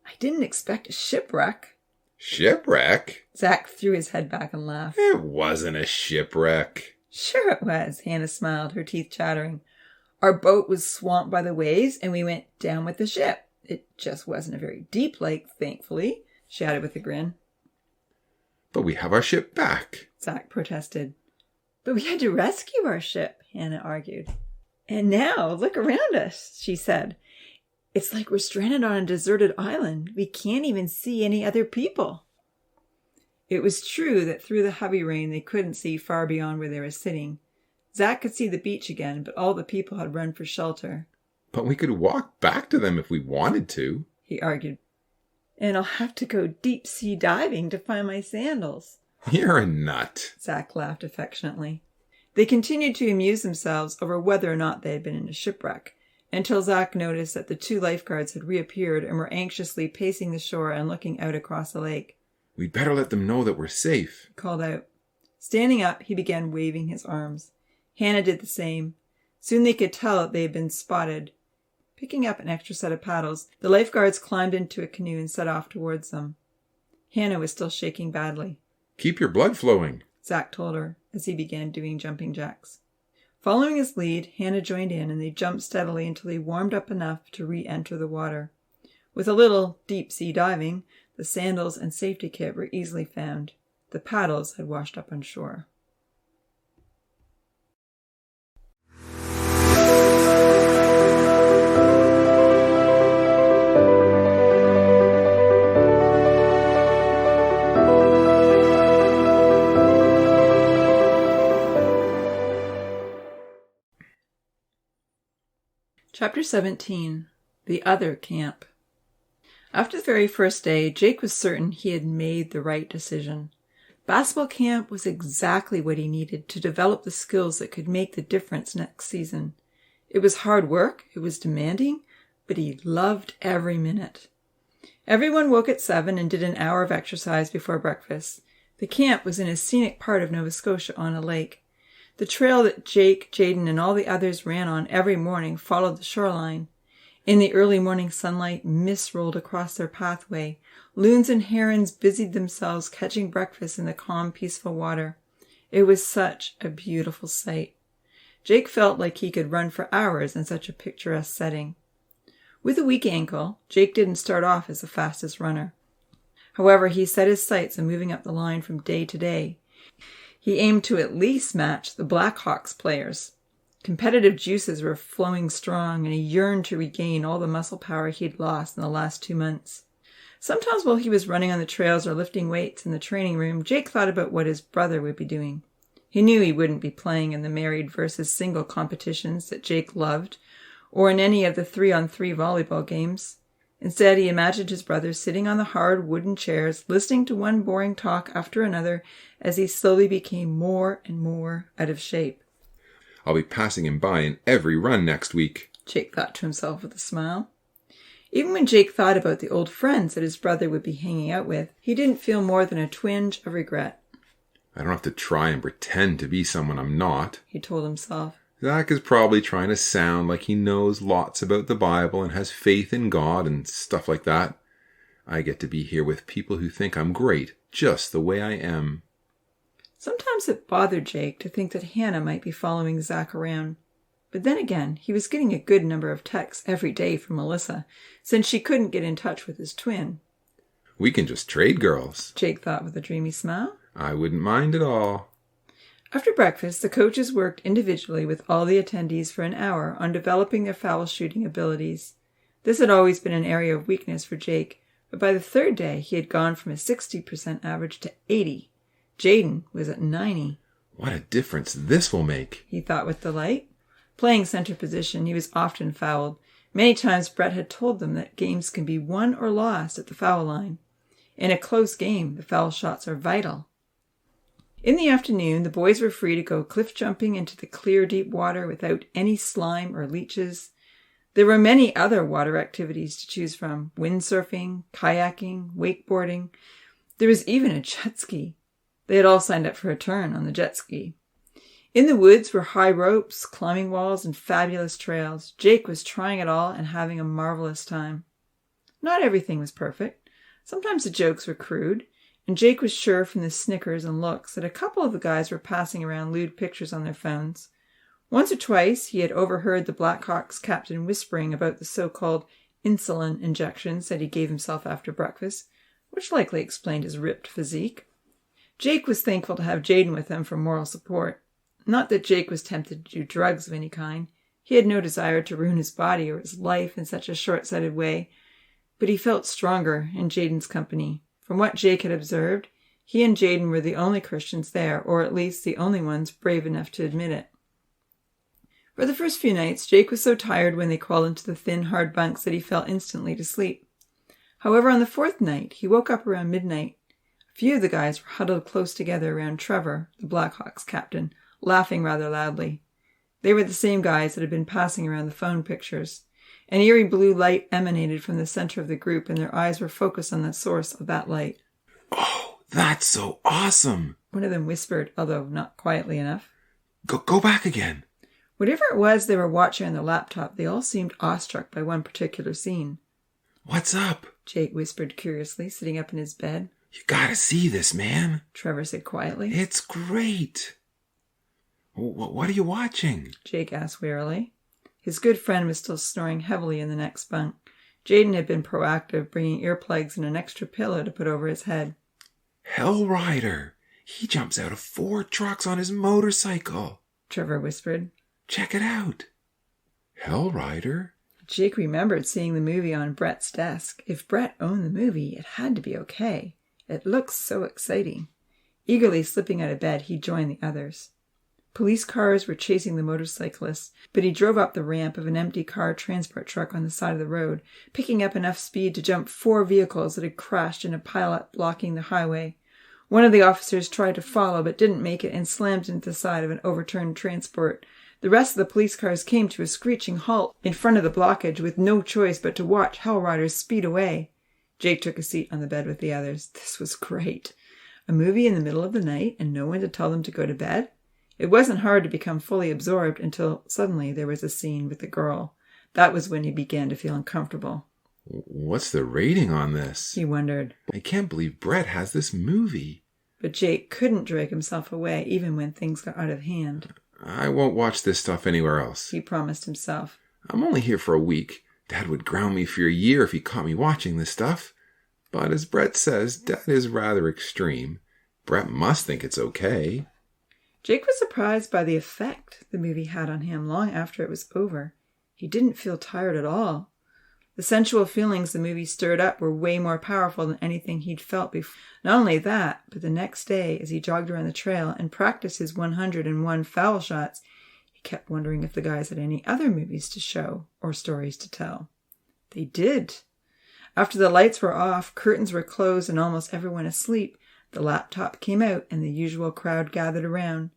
I didn't expect a shipwreck."
"Shipwreck?"
Zach threw his head back and laughed.
"It wasn't a shipwreck."
"Sure it was," Hannah smiled, her teeth chattering. "Our boat was swamped by the waves, and we went down with the ship. It just wasn't a very deep lake, thankfully," she added with a grin.
"But we have our ship back,"
Zach protested. "But we had to rescue our ship," Hannah argued. "And now, look around us," she said. "It's like we're stranded on a deserted island. We can't even see any other people." It was true that through the heavy rain they couldn't see far beyond where they were sitting. Zach could see the beach again, but all the people had run for shelter.
"But we could walk back to them if we wanted to,"
he argued. "And I'll have to go deep-sea diving to find my sandals."
"You're a nut,"
Zach laughed affectionately. They continued to amuse themselves over whether or not they had been in a shipwreck, until Zach noticed that the 2 lifeguards had reappeared and were anxiously pacing the shore and looking out across the lake.
"We'd better let them know that we're safe,"
he called out. Standing up, he began waving his arms. Hannah did the same. Soon they could tell that they had been spotted. Picking up an extra set of paddles, the lifeguards climbed into a canoe and set off towards them. Hannah was still shaking badly.
"Keep your blood flowing,"
Zach told her as he began doing jumping jacks. Following his lead, Hannah joined in, and they jumped steadily until they warmed up enough to re-enter the water. With a little deep-sea diving, the sandals and safety kit were easily found. The paddles had washed up on shore. Chapter 17. The Other Camp. After the very first day, Jake was certain he had made the right decision. Basketball camp was exactly what he needed to develop the skills that could make the difference next season. It was hard work, it was demanding, but he loved every minute. Everyone woke at 7 and did an hour of exercise before breakfast. The camp was in a scenic part of Nova Scotia on a lake. The trail that Jake, Jaden, and all the others ran on every morning followed the shoreline. In the early morning sunlight, mist rolled across their pathway. Loons and herons busied themselves catching breakfast in the calm, peaceful water. It was such a beautiful sight. Jake felt like he could run for hours in such a picturesque setting. With a weak ankle, Jake didn't start off as the fastest runner. However, he set his sights on moving up the line from day to day. He aimed to at least match the Blackhawks players. Competitive juices were flowing strong, and he yearned to regain all the muscle power he had lost in the last 2 months. Sometimes while he was running on the trails or lifting weights in the training room, Jake thought about what his brother would be doing. He knew he wouldn't be playing in the married versus single competitions that Jake loved, or in any of the 3-on-3 volleyball games. Instead, he imagined his brother sitting on the hard wooden chairs, listening to one boring talk after another as he slowly became more and more out of shape.
I'll be passing him by in every run next week,
Jake thought to himself with a smile. Even when Jake thought about the old friends that his brother would be hanging out with, he didn't feel more than a twinge of regret.
I don't have to try and pretend to be someone I'm not,
he told himself.
Zach is probably trying to sound like he knows lots about the Bible and has faith in God and stuff like that. I get to be here with people who think I'm great, just the way I am.
Sometimes it bothered Jake to think that Hannah might be following Zach around. But then again, he was getting a good number of texts every day from Melissa, since she couldn't get in touch with his twin.
We can just trade girls,
Jake thought with a dreamy smile.
I wouldn't mind at all.
After breakfast, the coaches worked individually with all the attendees for an hour on developing their foul shooting abilities. This had always been an area of weakness for Jake, but by the third day he had gone from a 60% average to 80. Jaden was at 90.
What a difference this will make,
he thought with delight. Playing center position, he was often fouled. Many times Brett had told them that games can be won or lost at the foul line. In a close game, the foul shots are vital. In the afternoon, the boys were free to go cliff jumping into the clear, deep water without any slime or leeches. There were many other water activities to choose from: windsurfing, kayaking, wakeboarding. There was even a jet ski. They had all signed up for a turn on the jet ski. In the woods were high ropes, climbing walls, and fabulous trails. Jake was trying it all and having a marvelous time. Not everything was perfect. Sometimes the jokes were crude, and Jake was sure from the snickers and looks that a couple of the guys were passing around lewd pictures on their phones. Once or twice he had overheard the Blackhawks captain whispering about the so-called insulin injections that he gave himself after breakfast, which likely explained his ripped physique. Jake was thankful to have Jaden with him for moral support. Not that Jake was tempted to do drugs of any kind. He had no desire to ruin his body or his life in such a short-sighted way, but he felt stronger in Jaden's company. From what Jake had observed, he and Jaden were the only Christians there, or at least the only ones brave enough to admit it. For the first few nights, Jake was so tired when they crawled into the thin, hard bunks that he fell instantly to sleep. However, on the fourth night, he woke up around midnight. A few of the guys were huddled close together around Trevor, the Blackhawks captain, laughing rather loudly. They were the same guys that had been passing around the phone pictures. An eerie blue light emanated from the center of the group, and their eyes were focused on the source of that light.
Oh, that's so awesome,
one of them whispered, although not quietly enough.
Go back again.
Whatever it was they were watching on their laptop, they all seemed awestruck by one particular scene.
What's up?
Jake whispered curiously, sitting up in his bed.
You gotta see this, man,
Trevor said quietly.
It's great. What are you watching? Jake
asked wearily. His good friend was still snoring heavily in the next bunk. Jaden had been proactive, bringing earplugs and an extra pillow to put over his head.
Hell Rider. He jumps out of 4 trucks on his motorcycle, Trevor whispered. Check it out. Hell Rider?
Jake remembered seeing the movie on Brett's desk. If Brett owned the movie, it had to be okay. It looks so exciting. Eagerly slipping out of bed, he joined the others. Police cars were chasing the motorcyclists, but he drove up the ramp of an empty car transport truck on the side of the road, picking up enough speed to jump 4 vehicles that had crashed in a pileup blocking the highway. One of the officers tried to follow but didn't make it and slammed into the side of an overturned transport. The rest of the police cars came to a screeching halt in front of the blockage with no choice but to watch Hell Riders speed away. Jake took a seat on the bed with the others. This was great. A movie in the middle of the night and no one to tell them to go to bed? It wasn't hard to become fully absorbed until suddenly there was a scene with the girl. That was when he began to feel uncomfortable.
What's the rating on this?
He wondered.
I can't believe Brett has this movie.
But Jake couldn't drag himself away even when things got out of hand.
I won't watch this stuff anywhere else,
he promised himself.
I'm only here for a week. Dad would ground me for a year if he caught me watching this stuff. But as Brett says, Dad is rather extreme. Brett must think it's okay.
Jake was surprised by the effect the movie had on him long after it was over. He didn't feel tired at all. The sensual feelings the movie stirred up were way more powerful than anything he'd felt before. Not only that, but the next day, as he jogged around the trail and practiced his 101 foul shots, he kept wondering if the guys had any other movies to show or stories to tell. They did. After the lights were off, curtains were closed, and almost everyone asleep, the laptop came out and the usual crowd gathered around.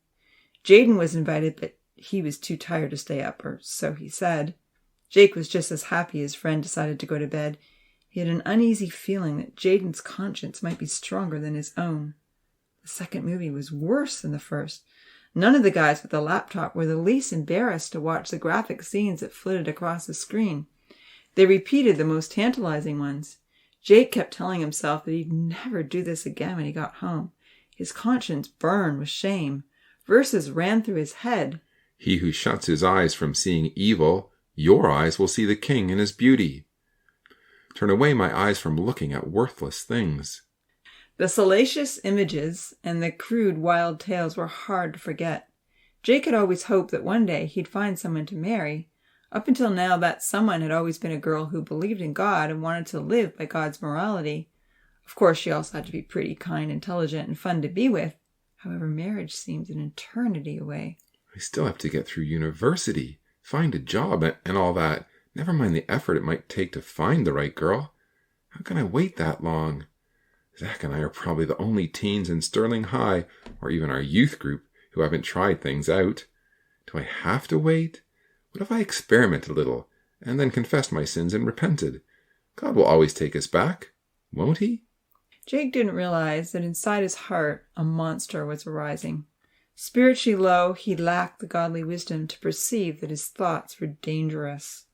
Jaden was invited, but he was too tired to stay up, or so he said. Jake was just as happy his friend decided to go to bed. He had an uneasy feeling that Jaden's conscience might be stronger than his own. The second movie was worse than the first. None of the guys with the laptop were the least embarrassed to watch the graphic scenes that flitted across the screen. They repeated the most tantalizing ones. Jake kept telling himself that he'd never do this again when he got home. His conscience burned with shame. Verses ran through his head.
He who shuts his eyes from seeing evil, your eyes will see the king in his beauty. Turn away my eyes from looking at worthless things.
The salacious images and the crude wild tales were hard to forget. Jake had always hoped that one day he'd find someone to marry. Up until now, that someone had always been a girl who believed in God and wanted to live by God's morality. Of course, she also had to be pretty, kind, intelligent, and fun to be with. However, marriage seemed an eternity away.
I still have to get through university, find a job, and all that. Never mind the effort it might take to find the right girl. How can I wait that long? Zach and I are probably the only teens in Sterling High, or even our youth group, who haven't tried things out. Do I have to wait? What if I experiment a little, and then confessed my sins and repented? God will always take us back, won't he?
Jake didn't realize that inside his heart a monster was arising. Spiritually low, he lacked the godly wisdom to perceive that his thoughts were dangerous.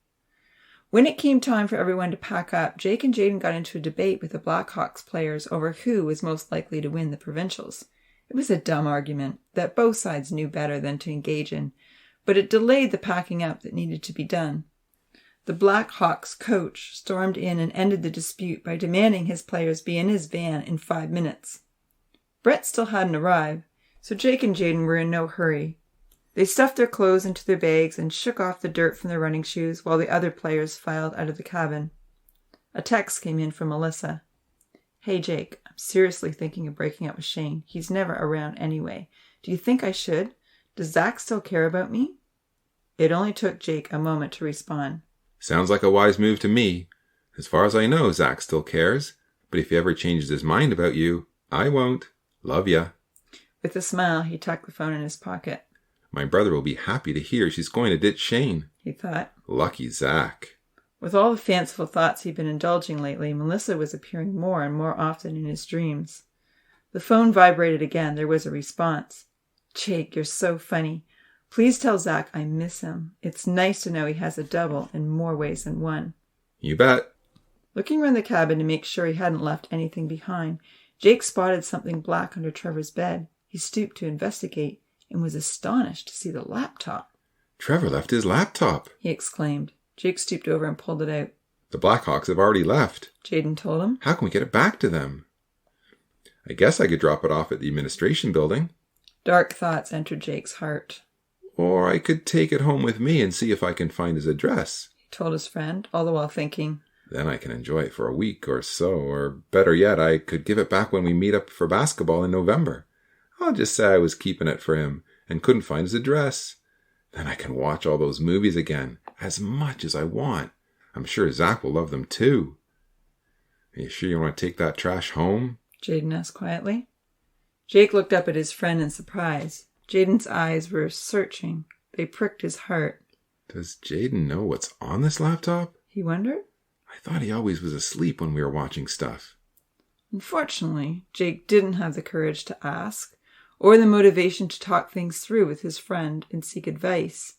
When it came time for everyone to pack up, Jake and Jaden got into a debate with the Blackhawks players over who was most likely to win the provincials. It was a dumb argument that both sides knew better than to engage in, but it delayed the packing up that needed to be done. The Blackhawks coach stormed in and ended the dispute by demanding his players be in his van in 5 minutes. Brett still hadn't arrived, so Jake and Jaden were in no hurry. They stuffed their clothes into their bags and shook off the dirt from their running shoes while the other players filed out of the cabin. A text came in from Melissa. "Hey Jake, I'm seriously thinking of breaking up with Shane. He's never around anyway. Do you think I should? Does Zach still care about me?" It only took Jake a moment to respond.
Sounds like a wise move to me. As far as I know, Zach still cares. But if he ever changes his mind about you, I won't. Love ya.
With a smile, he tucked the phone in his pocket.
My brother will be happy to hear she's going to ditch Shane,
he thought.
Lucky Zach.
With all the fanciful thoughts he'd been indulging lately, Melissa was appearing more and more often in his dreams. The phone vibrated again. There was a response. "Jake, you're so funny. Please tell Zach I miss him. It's nice to know he has a double in more ways than one."
You bet.
Looking around the cabin to make sure he hadn't left anything behind, Jake spotted something black under Trevor's bed. He stooped to investigate and was astonished to see the laptop.
Trevor left his laptop,
he exclaimed. Jake stooped over and pulled it out.
The Blackhawks have already left,
Jaden told him.
How can we get it back to them? I guess I could drop it off at the administration building.
Dark thoughts entered Jake's heart.
Or I could take it home with me and see if I can find his address,
he told his friend, all the while thinking.
Then I can enjoy it for a week or so, or better yet, I could give it back when we meet up for basketball in November. I'll just say I was keeping it for him and couldn't find his address. Then I can watch all those movies again, as much as I want. I'm sure Zach will love them too. Are you sure you want to take that trash home? Jaden asked quietly. Jake looked up at his friend in surprise. Jaden's eyes were searching. They pricked his heart. Does Jaden know what's on this laptop? He wondered. I thought he always was asleep when we were watching stuff. Unfortunately, Jake didn't have the courage to ask, or the motivation to talk things through with his friend and seek advice.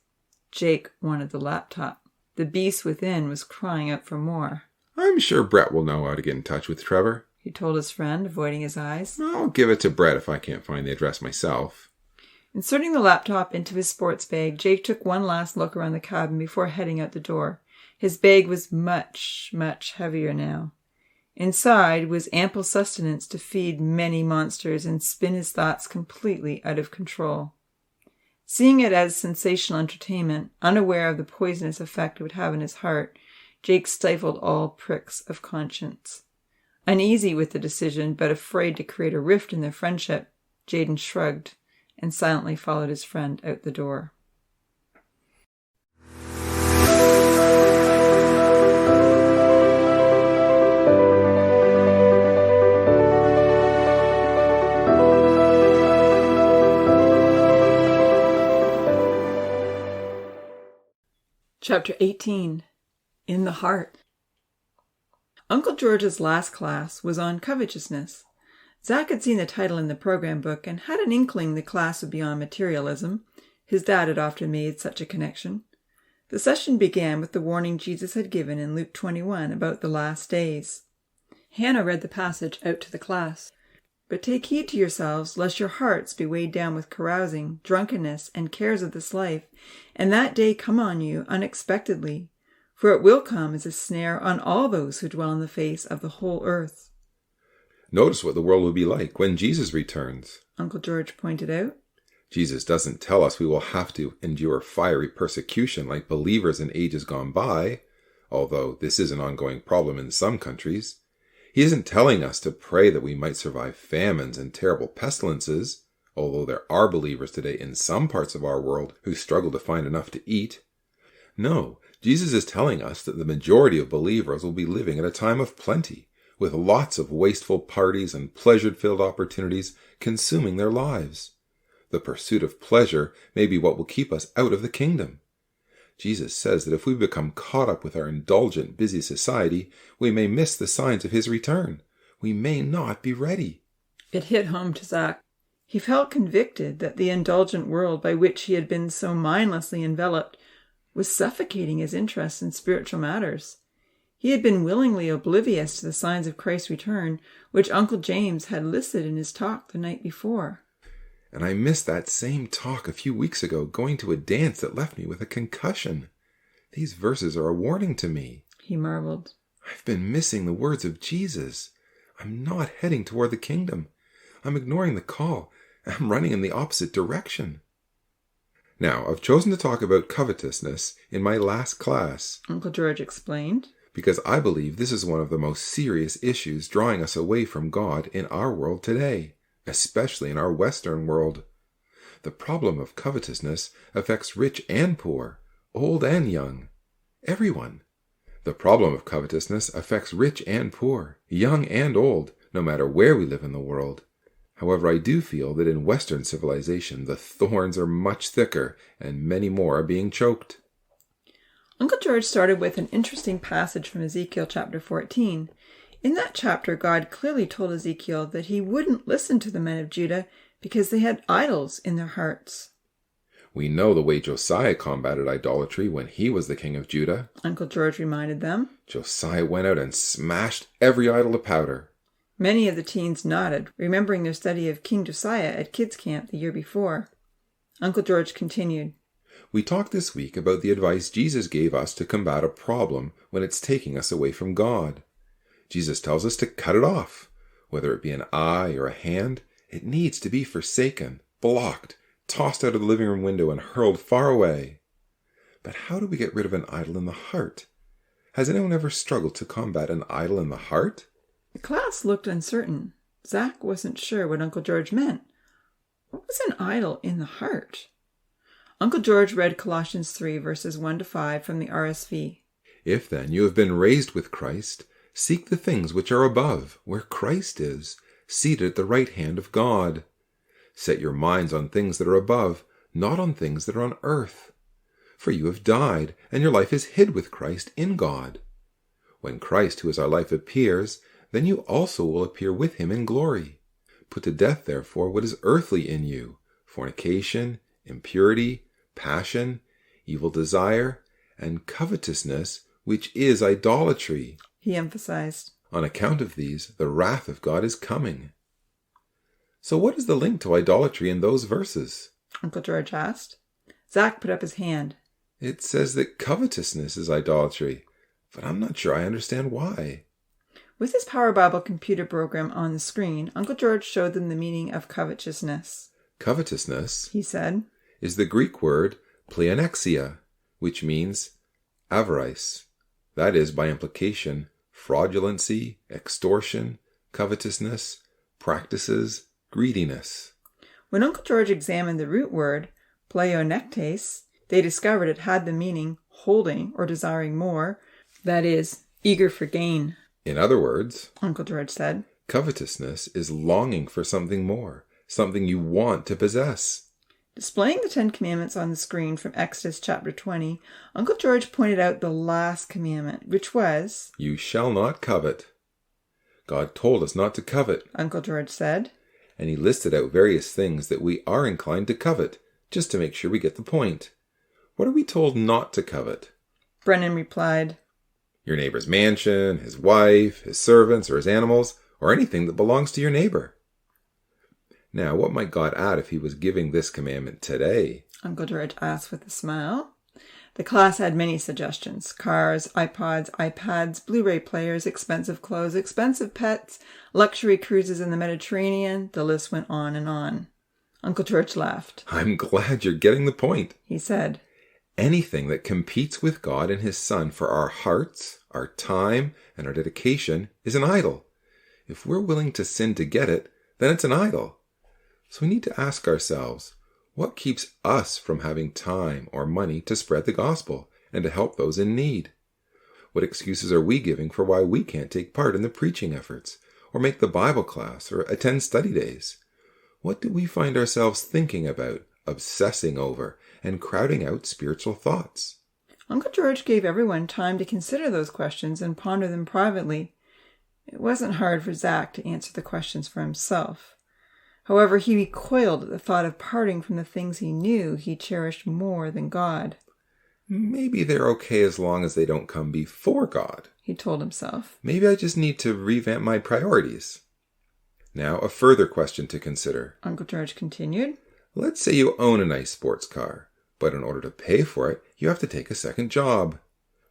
Jake wanted the laptop. The beast within was crying out for more. I'm sure Brett will know how to get in touch with Trevor, he told his friend, avoiding his eyes. I'll give it to Brett if I can't find the address myself. Inserting the laptop into his sports bag, Jake took one last look around the cabin before heading out the door. His bag was much, much heavier now. Inside was ample sustenance to feed many monsters and spin his thoughts completely out of control.
Seeing it as sensational entertainment, unaware of the poisonous effect it would have in his heart, Jake stifled all pricks of conscience. Uneasy with the decision, but afraid to create a rift in their friendship, Jaden shrugged and silently followed his friend out the door. Chapter 18. In the Heart. Uncle George's last class was on covetousness. Zach had seen the title in the program book and had an inkling the class would be on materialism. His dad had often made such a connection. The session began with the warning Jesus had given in Luke 21 about the last days. Hannah read the passage out to the class. But take heed to yourselves, lest your hearts be weighed down with carousing, drunkenness, and cares of this life, and that day come on you unexpectedly. For it will come as a snare on all those who dwell on the face of the whole earth.
Notice what the world will be like when Jesus returns,
Uncle George pointed out.
Jesus doesn't tell us we will have to endure fiery persecution like believers in ages gone by, although this is an ongoing problem in some countries. He isn't telling us to pray that we might survive famines and terrible pestilences, although there are believers today in some parts of our world who struggle to find enough to eat. No, Jesus is telling us that the majority of believers will be living at a time of plenty, with lots of wasteful parties and pleasure-filled opportunities consuming their lives. The pursuit of pleasure may be what will keep us out of the kingdom. Jesus says that if we become caught up with our indulgent, busy society, we may miss the signs of his return. We may not be ready.
It hit home to Zach. He felt convicted that the indulgent world by which he had been so mindlessly enveloped was suffocating his interest in spiritual matters. He had been willingly oblivious to the signs of Christ's return, which Uncle James had listed in his talk the night before.
And I missed that same talk a few weeks ago, going to a dance that left me with a concussion. These verses are a warning to me.
He marveled.
I've been missing the words of Jesus. I'm not heading toward the kingdom. I'm ignoring the call. I'm running in the opposite direction. Now, I've chosen to talk about covetousness in my last class,
Uncle George explained,
because I believe this is one of the most serious issues drawing us away from God in our world today, especially in our Western world. The problem of covetousness affects rich and poor, old and young, everyone. The problem of covetousness affects rich and poor, young and old, no matter where we live in the world. However, I do feel that in Western civilization, the thorns are much thicker and many more are being choked.
Uncle George started with an interesting passage from Ezekiel chapter 14. In that chapter, God clearly told Ezekiel that he wouldn't listen to the men of Judah because they had idols in their hearts.
We know the way Josiah combated idolatry when he was the king of Judah.
Uncle George reminded them.
Josiah went out and smashed every idol to powder.
Many of the teens nodded, remembering their study of King Josiah at kids' camp the year before. Uncle George continued.
We talked this week about the advice Jesus gave us to combat a problem when it's taking us away from God. Jesus tells us to cut it off. Whether it be an eye or a hand, it needs to be forsaken, blocked, tossed out of the living room window and hurled far away. But how do we get rid of an idol in the heart? Has anyone ever struggled to combat an idol in the heart?
The class looked uncertain. Zach wasn't sure what Uncle George meant. What was an idol in the heart? Uncle George read Colossians 3, verses 1 to 5 from the RSV.
If then you have been raised with Christ, seek the things which are above, where Christ is, seated at the right hand of God. Set your minds on things that are above, not on things that are on earth. For you have died, and your life is hid with Christ in God. When Christ, who is our life, appears, then you also will appear with him in glory. Put to death, therefore, what is earthly in you, fornication, impurity, passion, evil desire, and covetousness, which is idolatry.
He emphasized.
On account of these, the wrath of God is coming. So what is the link to idolatry in those verses?
Uncle George asked. Zach put up his hand.
It says that covetousness is idolatry, but I'm not sure I understand why.
With his Power Bible computer program on the screen, Uncle George showed them the meaning of covetousness.
Covetousness,
he said,
is the Greek word pleonexia, which means avarice. That is, by implication, fraudulency, extortion, covetousness, practices, greediness.
When Uncle George examined the root word, pleonektes, they discovered it had the meaning holding or desiring more, that is, eager for gain.
In other words,
Uncle George said,
covetousness is longing for something more, something you want to possess.
Displaying the 10 Commandments on the screen from Exodus chapter 20, Uncle George pointed out the last commandment, which was,
You shall not covet. God told us not to covet,
Uncle George said,
and he listed out various things that we are inclined to covet, just to make sure we get the point. What are we told not to covet?
Brennan replied,
Your neighbor's mansion, his wife, his servants, or his animals, or anything that belongs to your neighbor. Now, what might God add if he was giving this commandment today?
Uncle George asked with a smile. The class had many suggestions. Cars, iPods, iPads, Blu-ray players, expensive clothes, expensive pets, luxury cruises in the Mediterranean. The list went on and on. Uncle George laughed.
I'm glad you're getting the point,
he said.
Anything that competes with God and his Son for our hearts, our time, and our dedication is an idol. If we're willing to sin to get it, then it's an idol. So we need to ask ourselves, what keeps us from having time or money to spread the gospel and to help those in need? What excuses are we giving for why we can't take part in the preaching efforts, or make the Bible class, or attend study days? What do we find ourselves thinking about, obsessing over, and crowding out spiritual thoughts?
Uncle George gave everyone time to consider those questions and ponder them privately. It wasn't hard for Zach to answer the questions for himself. However, he recoiled at the thought of parting from the things he knew he cherished more than God.
Maybe they're okay as long as they don't come before God,
he told himself.
Maybe I just need to revamp my priorities. Now, a further question to consider.
Uncle George continued.
Let's say you own a nice sports car, but in order to pay for it, you have to take a second job.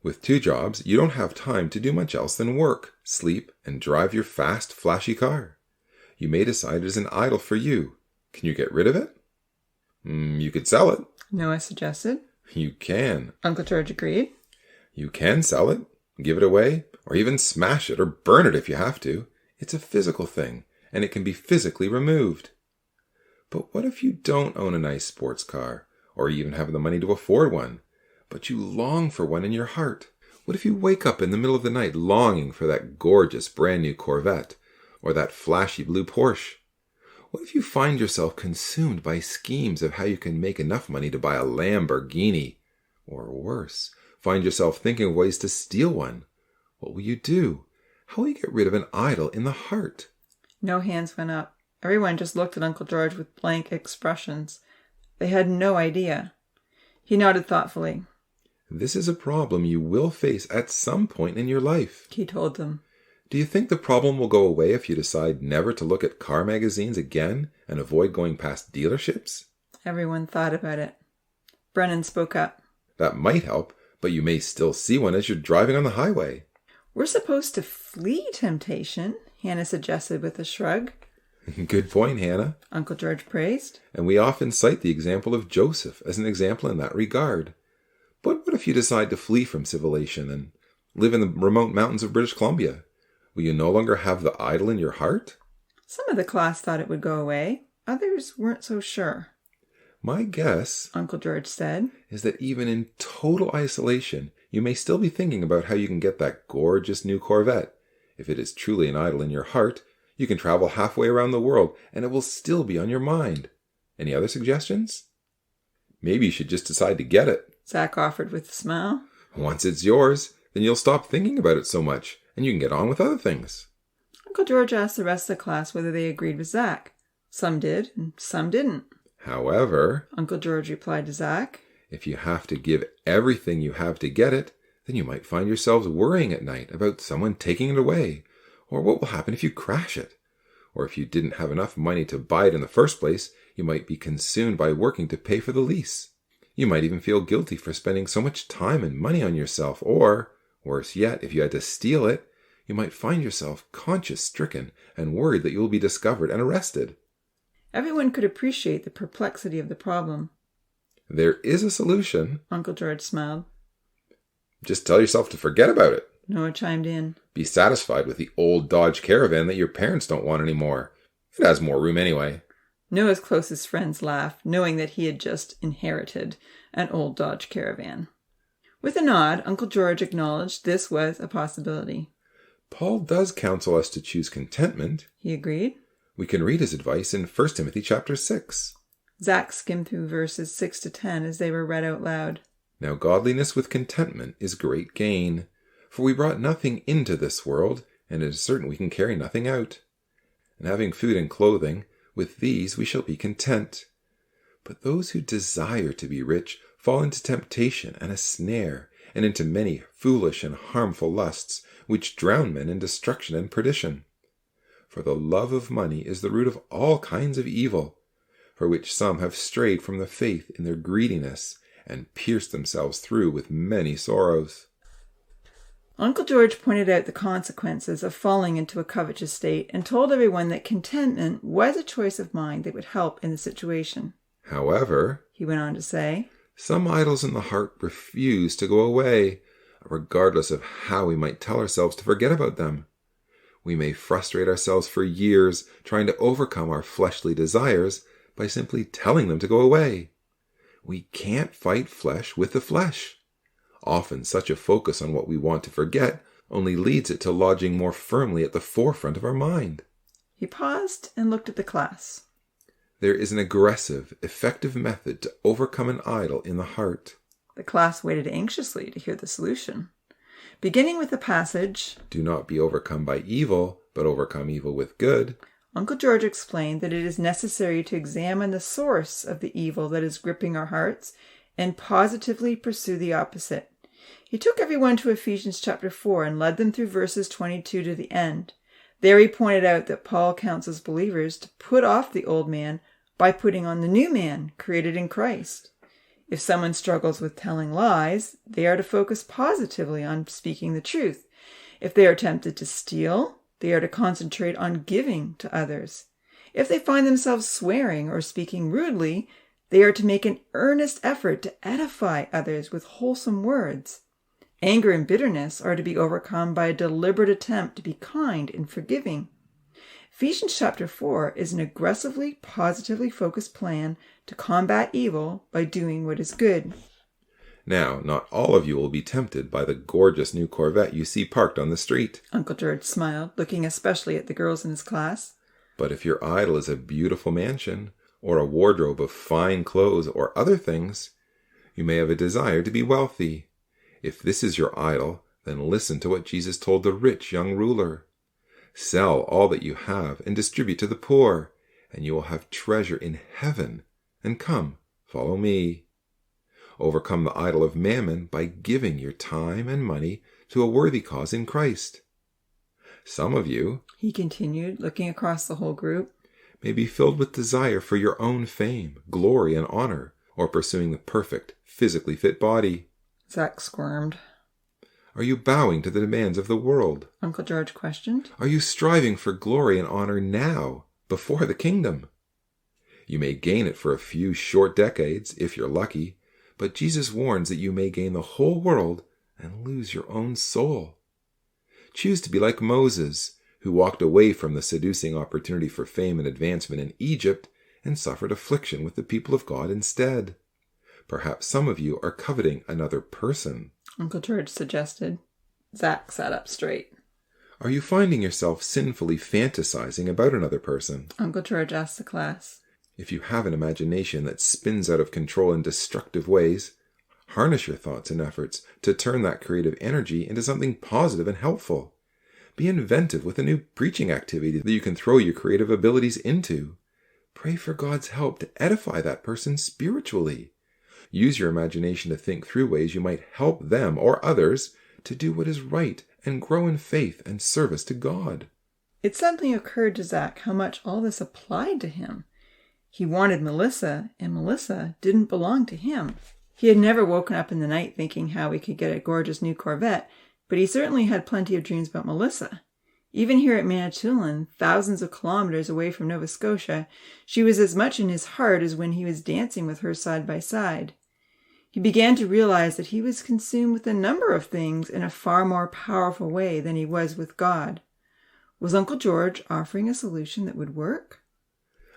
With 2 jobs, you don't have time to do much else than work, sleep, and drive your fast, flashy car. You may decide it is an idol for you. Can you get rid of it? You could sell it.
Noah suggested.
You can.
Uncle George agreed.
You can sell it, give it away, or even smash it or burn it if you have to. It's a physical thing, and it can be physically removed. But what if you don't own a nice sports car, or even have the money to afford one, but you long for one in your heart? What if you wake up in the middle of the night longing for that gorgeous brand new Corvette, or that flashy blue Porsche? What if you find yourself consumed by schemes of how you can make enough money to buy a Lamborghini? Or worse, find yourself thinking of ways to steal one? What will you do? How will you get rid of an idol in the heart?
No hands went up. Everyone just looked at Uncle George with blank expressions. They had no idea. He nodded thoughtfully.
This is a problem you will face at some point in your life,
he told them.
Do you think the problem will go away if you decide never to look at car magazines again and avoid going past dealerships?
Everyone thought about it. Brennan spoke up.
That might help, but you may still see one as you're driving on the highway.
We're supposed to flee temptation, Hannah suggested with a shrug.
Good point, Hannah.
Uncle George praised.
And we often cite the example of Joseph as an example in that regard. But what if you decide to flee from civilization and live in the remote mountains of British Columbia? Will you no longer have the idol in your heart?
Some of the class thought it would go away. Others weren't so sure.
My guess,
Uncle George said,
is that even in total isolation, you may still be thinking about how you can get that gorgeous new Corvette. If it is truly an idol in your heart, you can travel halfway around the world and it will still be on your mind. Any other suggestions? Maybe you should just decide to get it.
Zach offered with a smile.
Once it's yours, then you'll stop thinking about it so much, and you can get on with other things.
Uncle George asked the rest of the class whether they agreed with Zach. Some did, and some didn't.
However,
Uncle George replied to Zach,
if you have to give everything you have to get it, then you might find yourselves worrying at night about someone taking it away, or what will happen if you crash it. Or if you didn't have enough money to buy it in the first place, you might be consumed by working to pay for the lease. You might even feel guilty for spending so much time and money on yourself, or, worse yet, if you had to steal it, you might find yourself conscience-stricken and worried that you will be discovered and arrested.
Everyone could appreciate the perplexity of the problem.
There is a solution.
Uncle George smiled.
Just tell yourself to forget about it.
Noah chimed in.
Be satisfied with the old Dodge Caravan that your parents don't want anymore. It has more room anyway.
Noah's closest friends laughed, knowing that he had just inherited an old Dodge Caravan. With a nod, Uncle George acknowledged this was a possibility.
Paul does counsel us to choose contentment.
He agreed.
We can read his advice in 1 Timothy chapter 6.
Zach skimmed through verses 6 to 10 as they were read out loud.
Now godliness with contentment is great gain. For we brought nothing into this world, and it is certain we can carry nothing out. And having food and clothing, with these we shall be content. But those who desire to be rich fall into temptation and a snare, and into many foolish and harmful lusts, which drown men in destruction and perdition. For the love of money is the root of all kinds of evil, for which some have strayed from the faith in their greediness, and pierced themselves through with many sorrows.
Uncle George pointed out the consequences of falling into a covetous state and told everyone that contentment was a choice of mind that would help in the situation.
However,
he went on to say,
some idols in the heart refuse to go away, regardless of how we might tell ourselves to forget about them. We may frustrate ourselves for years trying to overcome our fleshly desires by simply telling them to go away. We can't fight flesh with the flesh. Often such a focus on what we want to forget only leads it to lodging more firmly at the forefront of our mind.
He paused and looked at the class.
There is an aggressive, effective method to overcome an idol in the heart.
The class waited anxiously to hear the solution. Beginning with the passage,
Do not be overcome by evil, but overcome evil with good.
Uncle George explained that it is necessary to examine the source of the evil that is gripping our hearts and positively pursue the opposite. He took everyone to Ephesians chapter 4 and led them through verses 22 to the end. There he pointed out that Paul counsels believers to put off the old man by putting on the new man created in Christ. If someone struggles with telling lies, they are to focus positively on speaking the truth. If they are tempted to steal, they are to concentrate on giving to others. If they find themselves swearing or speaking rudely, they are to make an earnest effort to edify others with wholesome words. Anger and bitterness are to be overcome by a deliberate attempt to be kind and forgiving. Ephesians chapter 4 is an aggressively, positively focused plan to combat evil by doing what is good.
Now, not all of you will be tempted by the gorgeous new Corvette you see parked on the street.
Uncle George smiled, looking especially at the girls in his class.
But if your idol is a beautiful mansion, or a wardrobe of fine clothes, or other things, you may have a desire to be wealthy. If this is your idol, then listen to what Jesus told the rich young ruler. Sell all that you have and distribute to the poor, and you will have treasure in heaven. And come, follow me. Overcome the idol of mammon by giving your time and money to a worthy cause in Christ. Some of you,
he continued, looking across the whole group,
may be filled with desire for your own fame, glory, and honor, or pursuing the perfect, physically fit body.
Zach squirmed.
Are you bowing to the demands of the world?
Uncle George questioned.
Are you striving for glory and honor now, before the kingdom? You may gain it for a few short decades, if you're lucky, but Jesus warns that you may gain the whole world and lose your own soul. Choose to be like Moses, who walked away from the seducing opportunity for fame and advancement in Egypt and suffered affliction with the people of God instead. Perhaps some of you are coveting another person.
Uncle George suggested. Zach sat up straight.
Are you finding yourself sinfully fantasizing about another person?
Uncle George asked the class.
If you have an imagination that spins out of control in destructive ways, harness your thoughts and efforts to turn that creative energy into something positive and helpful. Be inventive with a new preaching activity that you can throw your creative abilities into. Pray for God's help to edify that person spiritually. Use your imagination to think through ways you might help them or others to do what is right and grow in faith and service to God.
It suddenly occurred to Zach how much all this applied to him. He wanted Melissa, and Melissa didn't belong to him. He had never woken up in the night thinking how he could get a gorgeous new Corvette, but he certainly had plenty of dreams about Melissa. Even here at Manitoulin, thousands of kilometers away from Nova Scotia, she was as much in his heart as when he was dancing with her side by side. He began to realize that he was consumed with a number of things in a far more powerful way than he was with God. Was Uncle George offering a solution that would work?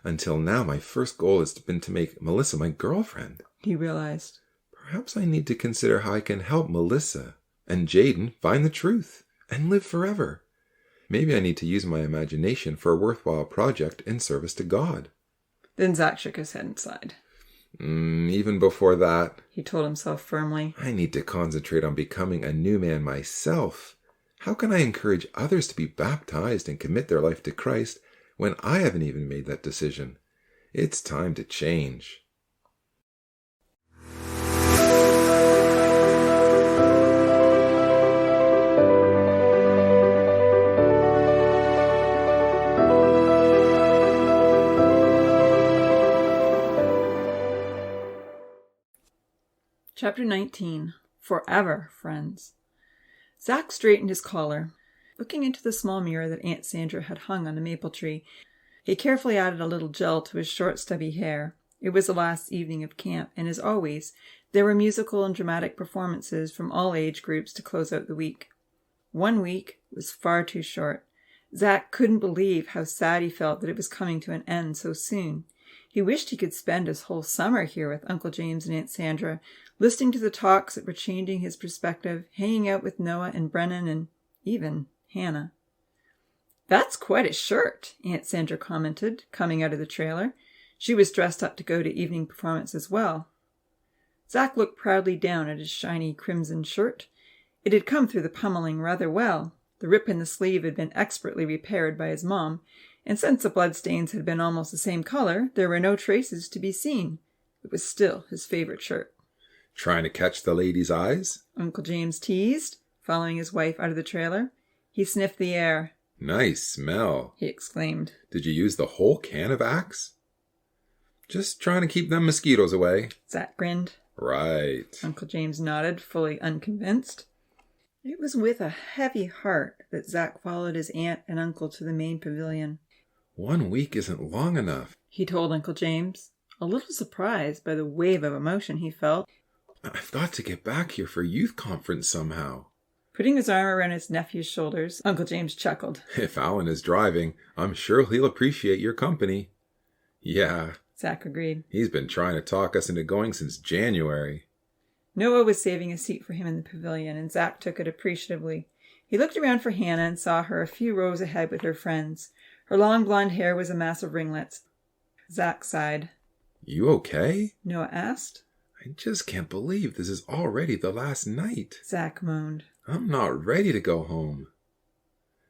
Until now, my first goal has been to make Melissa my girlfriend.
He realized.
Perhaps I need to consider how I can help Melissa and Jaden find the truth and live forever. Maybe I need to use my imagination for a worthwhile project in service to God.
Then Zach shook his head and sighed.
Even before that,
He told himself firmly.
I need to concentrate on becoming a new man myself. How can I encourage others to be baptized and commit their life to Christ when I haven't even made that decision? It's time to change.
Chapter 19. Forever, Friends. Zach straightened his collar. Looking into the small mirror that Aunt Sandra had hung on the maple tree, he carefully added a little gel to his short, stubby hair. It was the last evening of camp, and as always, there were musical and dramatic performances from all age groups to close out the week. 1 week was far too short. Zach couldn't believe how sad he felt that it was coming to an end so soon. He wished he could spend his whole summer here with Uncle James and Aunt Sandra, listening to the talks that were changing his perspective, hanging out with Noah and Brennan and even Hannah. "That's quite a shirt," Aunt Sandra commented, coming out of the trailer. She was dressed up to go to evening performance as well. Zach looked proudly down at his shiny crimson shirt. It had come through the pummeling rather well. The rip in the sleeve had been expertly repaired by his mom, and since the bloodstains had been almost the same color, there were no traces to be seen. It was still his favorite shirt.
Trying to catch the ladies' eyes?
Uncle James teased, following his wife out of the trailer. He sniffed the air.
Nice smell,
he exclaimed.
Did you use the whole can of Axe? Just trying to keep them mosquitoes away.
Zach grinned.
Right.
Uncle James nodded, fully unconvinced. It was with a heavy heart that Zach followed his aunt and uncle to the main pavilion.
1 week isn't long enough,
he told Uncle James, a little surprised by the wave of emotion he felt.
I've got to get back here for youth conference somehow.
Putting his arm around his nephew's shoulders, Uncle James chuckled.
If Alan is driving, I'm sure he'll appreciate your company. Yeah,
Zach agreed.
He's been trying to talk us into going since January.
Noah was saving a seat for him in the pavilion, and Zach took it appreciatively. He looked around for Hannah and saw her a few rows ahead with her friends. Her long blonde hair was a mass of ringlets. Zach sighed.
You okay?
Noah asked.
I just can't believe this is already the last night.
Zach moaned.
I'm not ready to go home.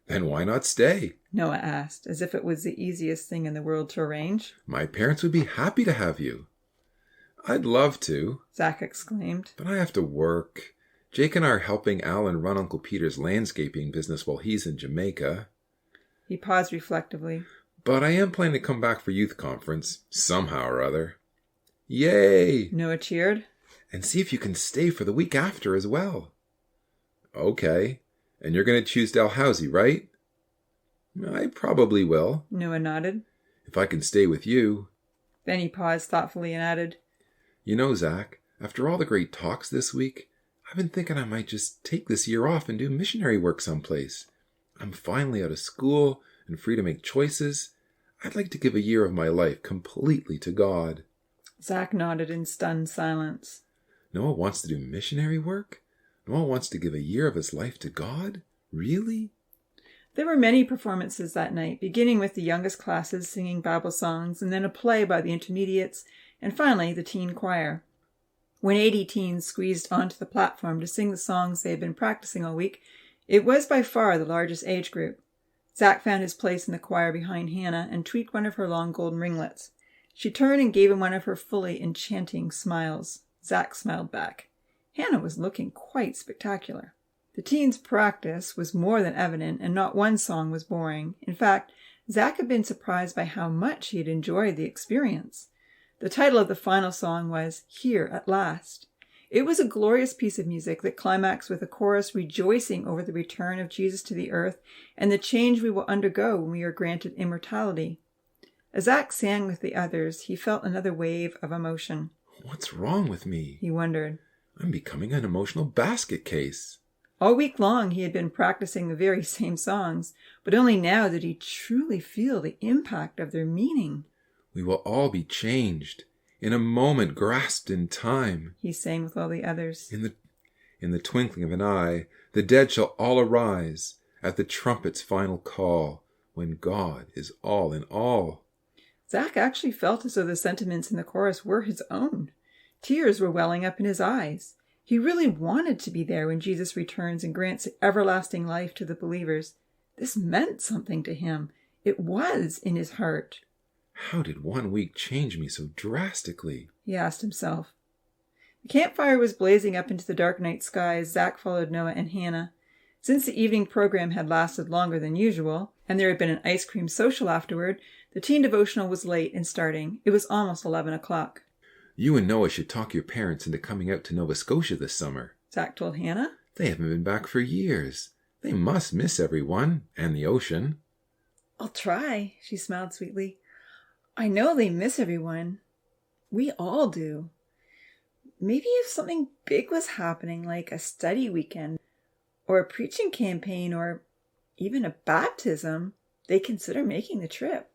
Then why not stay?
Noah asked, as if it was the easiest thing in the world to arrange.
My parents would be happy to have you. I'd love to,
Zach exclaimed.
But I have to work. Jake and I are helping Alan run Uncle Peter's landscaping business while he's in Jamaica.
He paused reflectively.
But I am planning to come back for youth conference, somehow or other. Yay!
Noah cheered.
And see if you can stay for the week after as well. Okay. And you're going to choose Dalhousie, right? I probably will.
Noah nodded.
If I can stay with you.
Then he paused thoughtfully and added,
You know, Zach, after all the great talks this week, I've been thinking I might just take this year off and do missionary work someplace. I'm finally out of school and free to make choices. I'd like to give a year of my life completely to God.
Zach nodded in stunned silence.
Noah wants to do missionary work? Noah wants to give a year of his life to God? Really?
There were many performances that night, beginning with the youngest classes singing Bible songs, and then a play by the intermediates, and finally the teen choir. When 80 teens squeezed onto the platform to sing the songs they had been practicing all week, it was by far the largest age group. Zach found his place in the choir behind Hannah and tweaked one of her long golden ringlets. She turned and gave him one of her fully enchanting smiles. Zach smiled back. Hannah was looking quite spectacular. The teens' practice was more than evident, and not one song was boring. In fact, Zach had been surprised by how much he had enjoyed the experience. The title of the final song was Here at Last. It was a glorious piece of music that climaxed with a chorus rejoicing over the return of Jesus to the earth and the change we will undergo when we are granted immortality. As Zach sang with the others, he felt another wave of emotion.
What's wrong with me?
He wondered.
I'm becoming an emotional basket case.
All week long he had been practicing the very same songs, but only now did he truly feel the impact of their meaning.
We will all be changed, in a moment grasped in time.
He sang with all the others.
In the twinkling of an eye, the dead shall all arise, at the trumpet's final call, when God is all in all.
Zach actually felt as though the sentiments in the chorus were his own. Tears were welling up in his eyes. He really wanted to be there when Jesus returns and grants everlasting life to the believers. This meant something to him. It was in his heart.
How did 1 week change me so drastically?
He asked himself. The campfire was blazing up into the dark night sky as Zach followed Noah and Hannah. Since the evening program had lasted longer than usual, and there had been an ice cream social afterward, the teen devotional was late in starting. It was almost 11 o'clock.
You and Noah should talk your parents into coming out to Nova Scotia this summer,
Zach told Hannah.
They haven't been back for years. They must miss everyone and the ocean.
I'll try, she smiled sweetly. I know they miss everyone. We all do. Maybe if something big was happening, like a study weekend, or a preaching campaign, or even a baptism, they'd consider making the trip.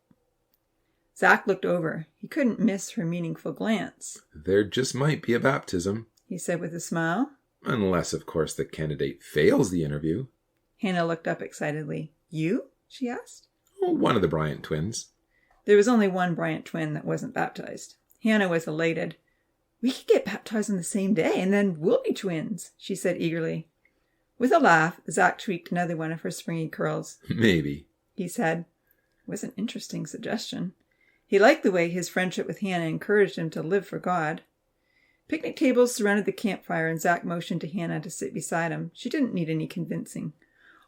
Zach looked over. He couldn't miss her meaningful glance.
There just might be a baptism,
He said with a smile.
Unless, of course, the candidate fails the interview.
Hannah looked up excitedly. You? She asked.
Oh, one of the Bryant twins.
There was only one Bryant twin that wasn't baptized. Hannah was elated. We could get baptized on the same day, and then we'll be twins, she said eagerly. With a laugh, Zach tweaked another one of her springy curls.
Maybe,
he said. It was an interesting suggestion. He liked the way his friendship with Hannah encouraged him to live for God. Picnic tables surrounded the campfire, and Zach motioned to Hannah to sit beside him. She didn't need any convincing.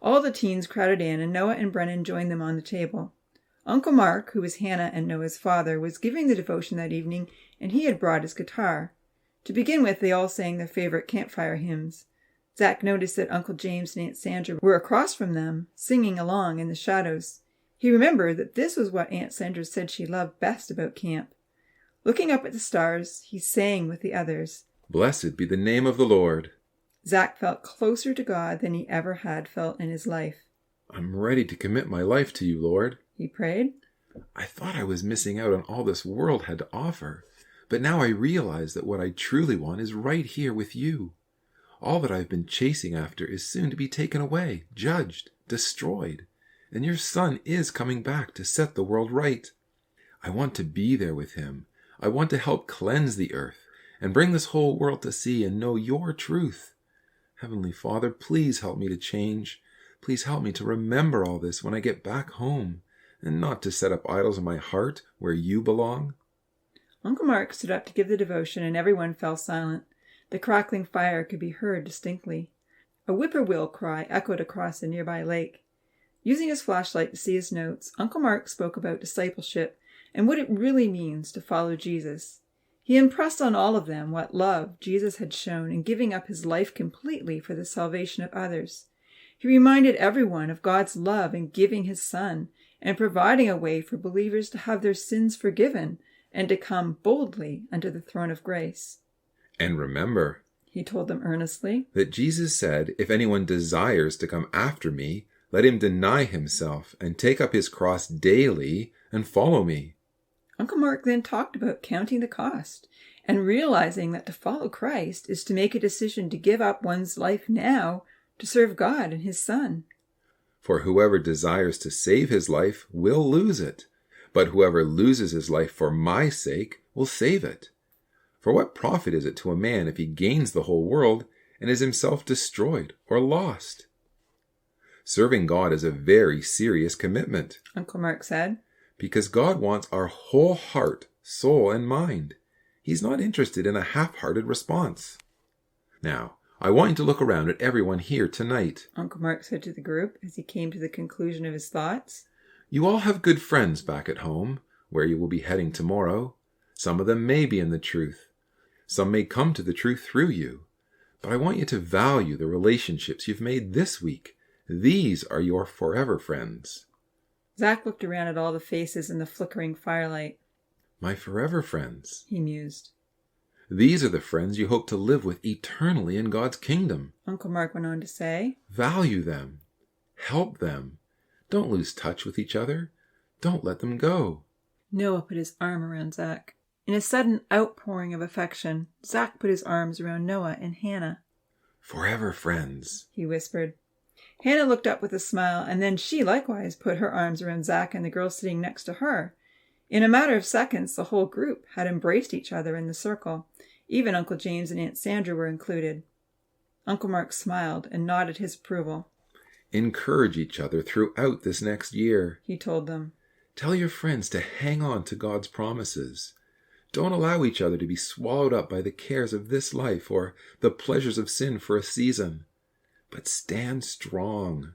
All the teens crowded in, and Noah and Brennan joined them on the table. Uncle Mark, who was Hannah and Noah's father, was giving the devotion that evening, and he had brought his guitar. To begin with, they all sang their favorite campfire hymns. Zach noticed that Uncle James and Aunt Sandra were across from them, singing along in the shadows. He remembered that this was what Aunt Sandra said she loved best about camp. Looking up at the stars, he sang with the others.
Blessed be the name of the Lord.
Zach felt closer to God than he ever had felt in his life.
I'm ready to commit my life to you, Lord.
He prayed.
I thought I was missing out on all this world had to offer, but now I realize that what I truly want is right here with you. All that I've been chasing after is soon to be taken away, judged, destroyed, and your Son is coming back to set the world right. I want to be there with him. I want to help cleanse the earth and bring this whole world to see and know your truth. Heavenly Father, please help me to change. Please help me to remember all this when I get back home, and not to set up idols in my heart where you belong.
Uncle Mark stood up to give the devotion, and everyone fell silent. The crackling fire could be heard distinctly. A whippoorwill cry echoed across the nearby lake. Using his flashlight to see his notes, Uncle Mark spoke about discipleship and what it really means to follow Jesus. He impressed on all of them what love Jesus had shown in giving up his life completely for the salvation of others. He reminded everyone of God's love in giving his Son and providing a way for believers to have their sins forgiven and to come boldly unto the throne of grace.
And remember,
he told them earnestly,
that Jesus said, if anyone desires to come after me, let him deny himself and take up his cross daily and follow me.
Uncle Mark then talked about counting the cost and realizing that to follow Christ is to make a decision to give up one's life now to serve God and his Son.
For whoever desires to save his life will lose it, but whoever loses his life for my sake will save it. For what profit is it to a man if he gains the whole world and is himself destroyed or lost? Serving God is a very serious commitment,
Uncle Mark said,
because God wants our whole heart, soul, and mind. He's not interested in a half-hearted response. Now, I want you to look around at everyone here tonight,
Uncle Mark said to the group as he came to the conclusion of his thoughts.
You all have good friends back at home, where you will be heading tomorrow. Some of them may be in the truth. Some may come to the truth through you. But I want you to value the relationships you've made this week. These are your forever friends.
Zach looked around at all the faces in the flickering firelight.
My forever friends,
he mused.
These are the friends you hope to live with eternally in God's kingdom.
Uncle Mark went on to say.
Value them. Help them. Don't lose touch with each other. Don't let them go.
Noah put his arm around Zach. In a sudden outpouring of affection, Zach put his arms around Noah and Hannah.
Forever friends,
he whispered. Hannah looked up with a smile, and then she likewise put her arms around Zach and the girl sitting next to her. In a matter of seconds, the whole group had embraced each other in the circle. Even Uncle James and Aunt Sandra were included. Uncle Mark smiled and nodded his approval.
Encourage each other throughout this next year,
he told them.
Tell your friends to hang on to God's promises. Don't allow each other to be swallowed up by the cares of this life or the pleasures of sin for a season. But stand strong.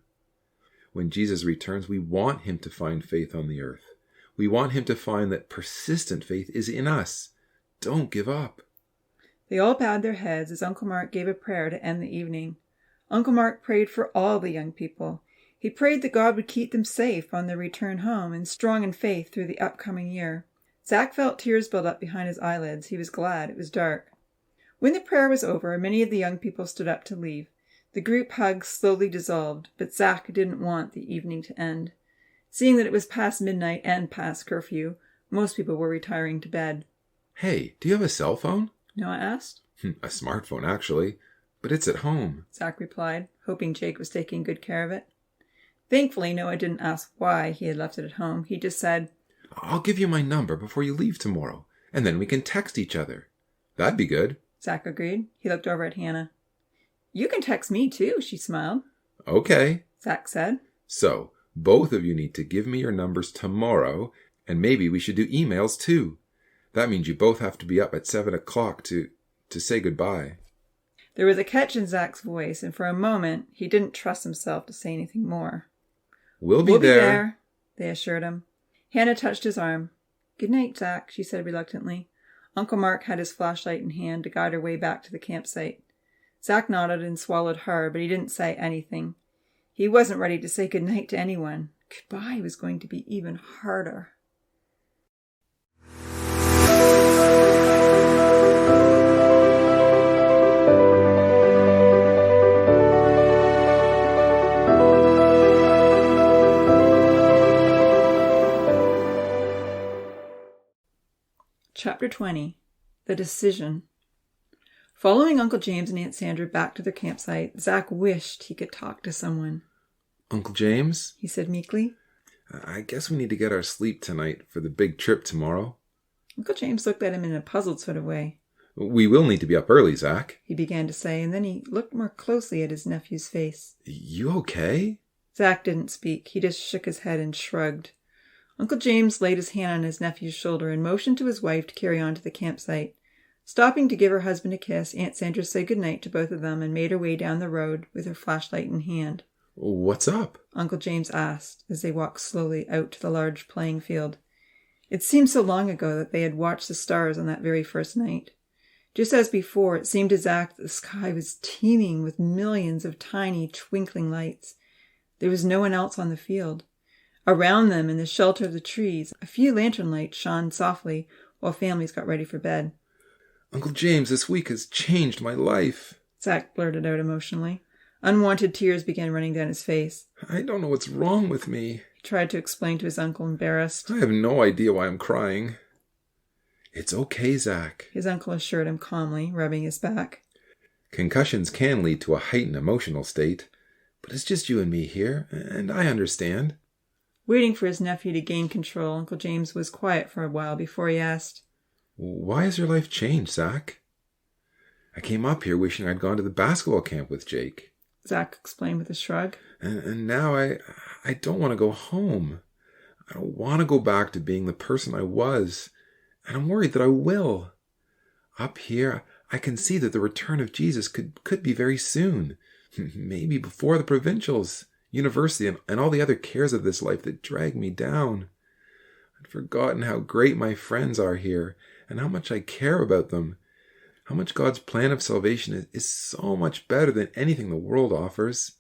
When Jesus returns, we want him to find faith on the earth. We want him to find that persistent faith is in us. Don't give up.
They all bowed their heads as Uncle Mark gave a prayer to end the evening. Uncle Mark prayed for all the young people. He prayed that God would keep them safe on their return home and strong in faith through the upcoming year. Zach felt tears build up behind his eyelids. He was glad it was dark. When the prayer was over, many of the young people stood up to leave. The group hug slowly dissolved, but Zach didn't want the evening to end. Seeing that it was past midnight and past curfew, most people were retiring to bed.
Hey, do you have a cell phone?
Noah asked.
A smartphone, actually, but it's at home,
Zach replied, hoping Jake was taking good care of it. Thankfully, Noah didn't ask why he had left it at home. He just said,
I'll give you my number before you leave tomorrow, and then we can text each other. That'd be good.
Zach agreed. He looked over at Hannah. You can text me too, she smiled.
Okay,
Zach said.
So, both of you need to give me your numbers tomorrow, and maybe we should do emails too. That means you both have to be up at 7 o'clock to say goodbye.
There was a catch in Zach's voice, and for a moment, he didn't trust himself to say anything more.
We'll be there,
they assured him. Hannah touched his arm. Good night, Zach, she said reluctantly. Uncle Mark had his flashlight in hand to guide her way back to the campsite. Zach nodded and swallowed hard, but he didn't say anything. He wasn't ready to say good night to anyone. Goodbye was going to be even harder. Chapter 20. The Decision. Following Uncle James and Aunt Sandra back to their campsite, Zach wished he could talk to someone.
Uncle James,
he said meekly,
I guess we need to get our sleep tonight for the big trip tomorrow.
Uncle James looked at him in a puzzled sort of way.
We will need to be up early, Zach,
he began to say, and then he looked more closely at his nephew's face.
You okay?
Zach didn't speak. He just shook his head and shrugged. Uncle James laid his hand on his nephew's shoulder and motioned to his wife to carry on to the campsite. Stopping to give her husband a kiss, Aunt Sandra said good night to both of them and made her way down the road with her flashlight in hand.
What's up?
Uncle James asked as they walked slowly out to the large playing field. It seemed so long ago that they had watched the stars on that very first night. Just as before, it seemed to Zach that the sky was teeming with millions of tiny twinkling lights. There was no one else on the field. Around them, in the shelter of the trees, a few lantern lights shone softly while families got ready for bed.
Uncle James, this week has changed my life,
Zach blurted out emotionally. Unwanted tears began running down his face.
I don't know what's wrong with me.
He tried to explain to his uncle, embarrassed.
I have no idea why I'm crying. It's okay, Zach,
his uncle assured him calmly, rubbing his back.
Concussions can lead to a heightened emotional state, but it's just you and me here, and I understand.
Waiting for his nephew to gain control, Uncle James was quiet for a while before he asked,
Why has your life changed, Zach? I came up here wishing I'd gone to the basketball camp with Jake.
Zach explained with a shrug.
And now I don't want to go home. I don't want to go back to being the person I was, and I'm worried that I will. Up here, I can see that the return of Jesus could be very soon, maybe before the provincials, university, and all the other cares of this life that drag me down. I'd forgotten how great my friends are here, and how much I care about them. How much God's plan of salvation is so much better than anything the world offers.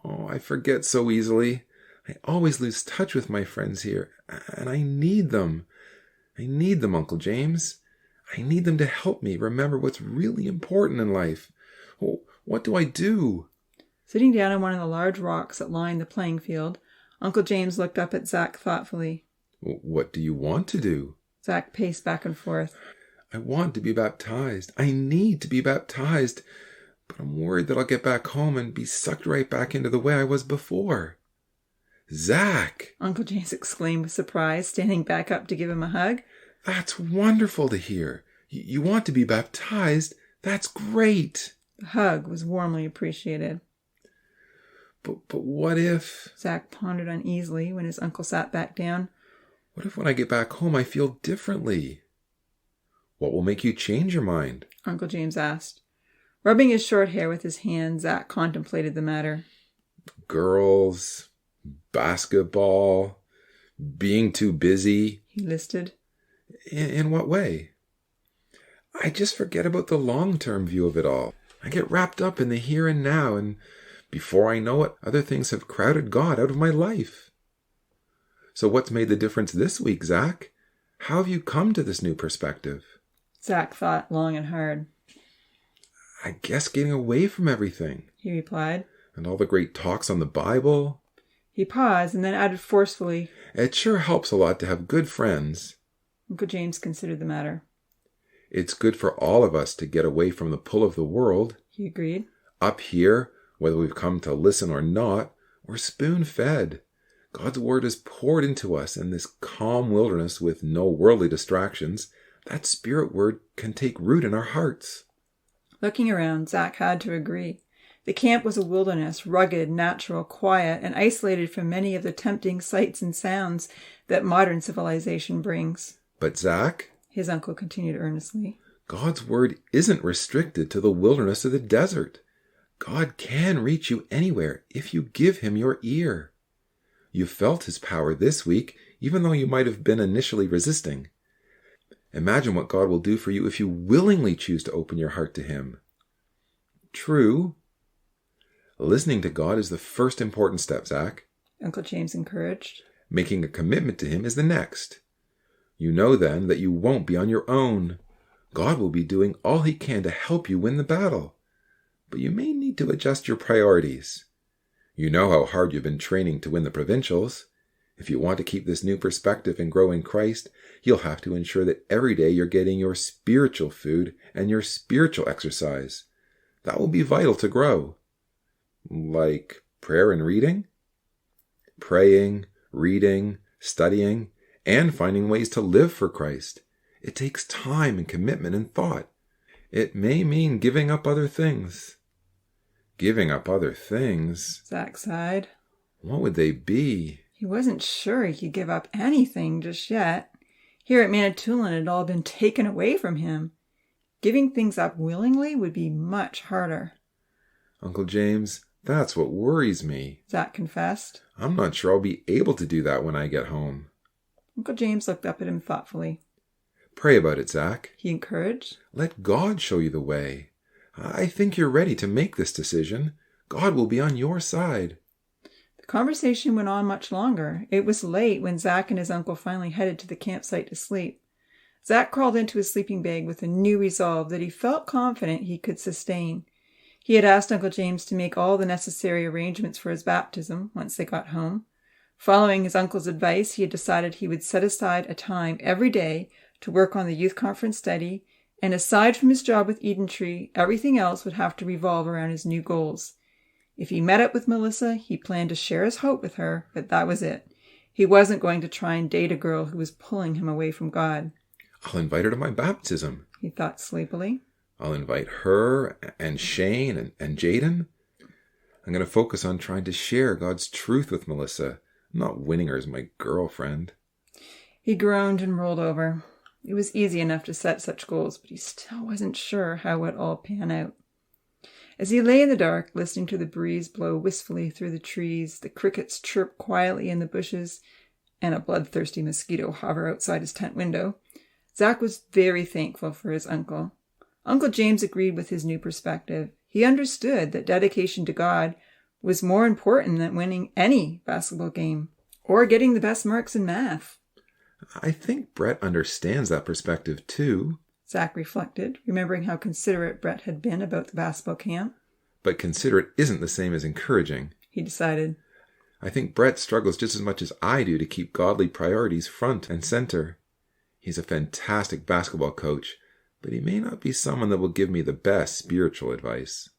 Oh, I forget so easily. I always lose touch with my friends here, and I need them. I need them, Uncle James. I need them to help me remember what's really important in life. Oh, what do I do?
Sitting down on one of the large rocks that lined the playing field, Uncle James looked up at Zach thoughtfully.
What do you want to do?
Zach paced back and forth.
I want to be baptized. I need to be baptized. But I'm worried that I'll get back home and be sucked right back into the way I was before. Zach!
Uncle James exclaimed with surprise, standing back up to give him a hug.
That's wonderful to hear. You want to be baptized? That's great.
The hug was warmly appreciated.
But what if...
Zach pondered uneasily when his uncle sat back down.
What if when I get back home I feel differently? What will make you change your mind?
Uncle James asked. Rubbing his short hair with his hand, Zach contemplated the matter.
Girls, basketball, being too busy.
He listed.
In what way? I just forget about the long-term view of it all. I get wrapped up in the here and now, and before I know it, other things have crowded God out of my life. So what's made the difference this week, Zach? How have you come to this new perspective?
Zach thought long and hard.
I guess getting away from everything.
He replied.
And all the great talks on the Bible.
He paused and then added forcefully.
It sure helps a lot to have good friends.
Uncle James considered the matter.
It's good for all of us to get away from the pull of the world.
He agreed.
Up here, whether we've come to listen or not, we're spoon-fed. God's word is poured into us in this calm wilderness with no worldly distractions. That spirit word can take root in our hearts.
Looking around, Zach had to agree. The camp was a wilderness, rugged, natural, quiet, and isolated from many of the tempting sights and sounds that modern civilization brings.
But Zach,
his uncle continued earnestly,
God's word isn't restricted to the wilderness or the desert. God can reach you anywhere if you give him your ear. You felt his power this week, even though you might have been initially resisting. Imagine what God will do for you if you willingly choose to open your heart to him. True. Listening to God is the first important step, Zach.
Uncle James encouraged.
Making a commitment to him is the next. You know then that you won't be on your own. God will be doing all he can to help you win the battle. But you may need to adjust your priorities. You know how hard you've been training to win the provincials. If you want to keep this new perspective and grow in Christ, you'll have to ensure that every day you're getting your spiritual food and your spiritual exercise. That will be vital to grow. Like prayer and reading? Praying, reading, studying, and finding ways to live for Christ. It takes time and commitment and thought. It may mean giving up other things. Giving up other things?
Zach sighed.
What would they be?
He wasn't sure he could give up anything just yet. Here at Manitoulin, it had all been taken away from him. Giving things up willingly would be much harder.
Uncle James, that's what worries me,
Zach confessed.
I'm not sure I'll be able to do that when I get home.
Uncle James looked up at him thoughtfully.
Pray about it, Zach.
He encouraged.
Let God show you the way. I think you're ready to make this decision. God will be on your side.
The conversation went on much longer. It was late when Zach and his uncle finally headed to the campsite to sleep. Zach crawled into his sleeping bag with a new resolve that he felt confident he could sustain. He had asked Uncle James to make all the necessary arrangements for his baptism once they got home. Following his uncle's advice, he had decided he would set aside a time every day to work on the youth conference study, and aside from his job with Eden Tree, everything else would have to revolve around his new goals. If he met up with Melissa, he planned to share his hope with her, but that was it. He wasn't going to try and date a girl who was pulling him away from God.
I'll invite her to my baptism,
he thought sleepily.
I'll invite her and Shane and Jaden. I'm going to focus on trying to share God's truth with Melissa, not winning her as my girlfriend.
He groaned and rolled over. It was easy enough to set such goals, but he still wasn't sure how it would all pan out. As he lay in the dark, listening to the breeze blow wistfully through the trees, the crickets chirp quietly in the bushes, and a bloodthirsty mosquito hover outside his tent window, Zach was very thankful for his uncle. Uncle James agreed with his new perspective. He understood that dedication to God was more important than winning any basketball game or getting the best marks in math.
I think Brett understands that perspective too.
Zach reflected, remembering how considerate Brett had been about the basketball camp.
But considerate isn't the same as encouraging,
he decided.
I think Brett struggles just as much as I do to keep godly priorities front and center. He's a fantastic basketball coach, but he may not be someone that will give me the best spiritual advice.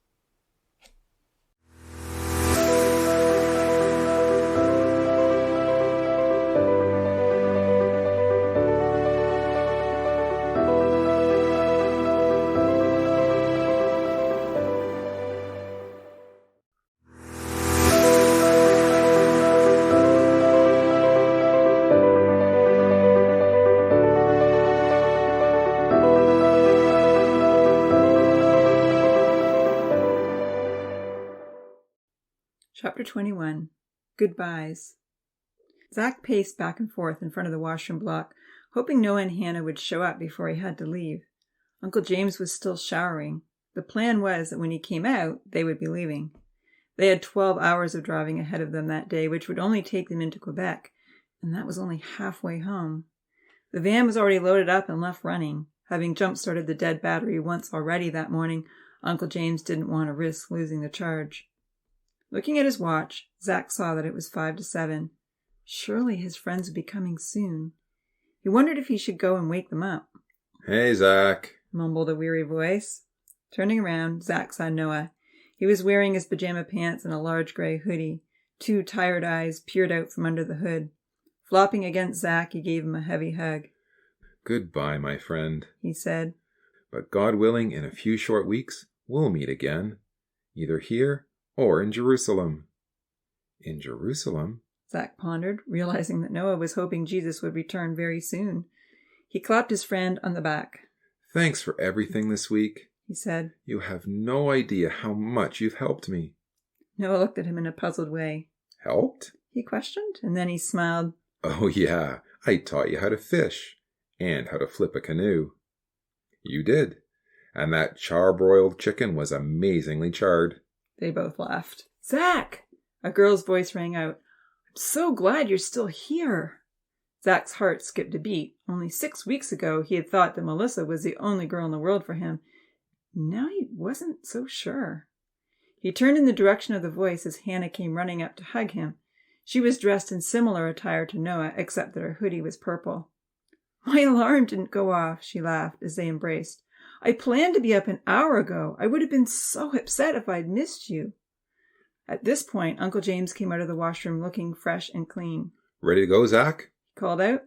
Chapter 21. Goodbyes. Zach paced back and forth in front of the washroom block, hoping Noah and Hannah would show up before he had to leave. Uncle James was still showering. The plan was that when he came out, they would be leaving. They had 12 hours of driving ahead of them that day, which would only take them into Quebec, and that was only halfway home. The van was already loaded up and left running. Having jump-started the dead battery once already that morning, Uncle James didn't want to risk losing the charge. Looking at his watch, Zach saw that it was 5 to 7. Surely his friends would be coming soon. He wondered if he should go and wake them up.
Hey, Zach,
mumbled a weary voice. Turning around, Zach saw Noah. He was wearing his pajama pants and a large gray hoodie. 2 tired eyes peered out from under the hood. Flopping against Zach, he gave him a heavy hug.
Goodbye, my friend,
he said.
But God willing, in a few short weeks, we'll meet again, either here or in Jerusalem. In Jerusalem?
Zach pondered, realizing that Noah was hoping Jesus would return very soon. He clapped his friend on the back.
Thanks for everything this week,
he said.
You have no idea how much you've helped me.
Noah looked at him in a puzzled way.
Helped?
He questioned, and then he smiled.
Oh yeah, I taught you how to fish and how to flip a canoe. You did. And that charbroiled chicken was amazingly charred.
They both laughed. Zach! A girl's voice rang out. I'm so glad you're still here. Zach's heart skipped a beat. Only 6 weeks ago, he had thought that Melissa was the only girl in the world for him. Now he wasn't so sure. He turned in the direction of the voice as Hannah came running up to hug him. She was dressed in similar attire to Noah, except that her hoodie was purple. My alarm didn't go off, she laughed as they embraced. I planned to be up an hour ago. I would have been so upset if I'd missed you. At this point, Uncle James came out of the washroom looking fresh and clean.
Ready to go, Zach?
He called out.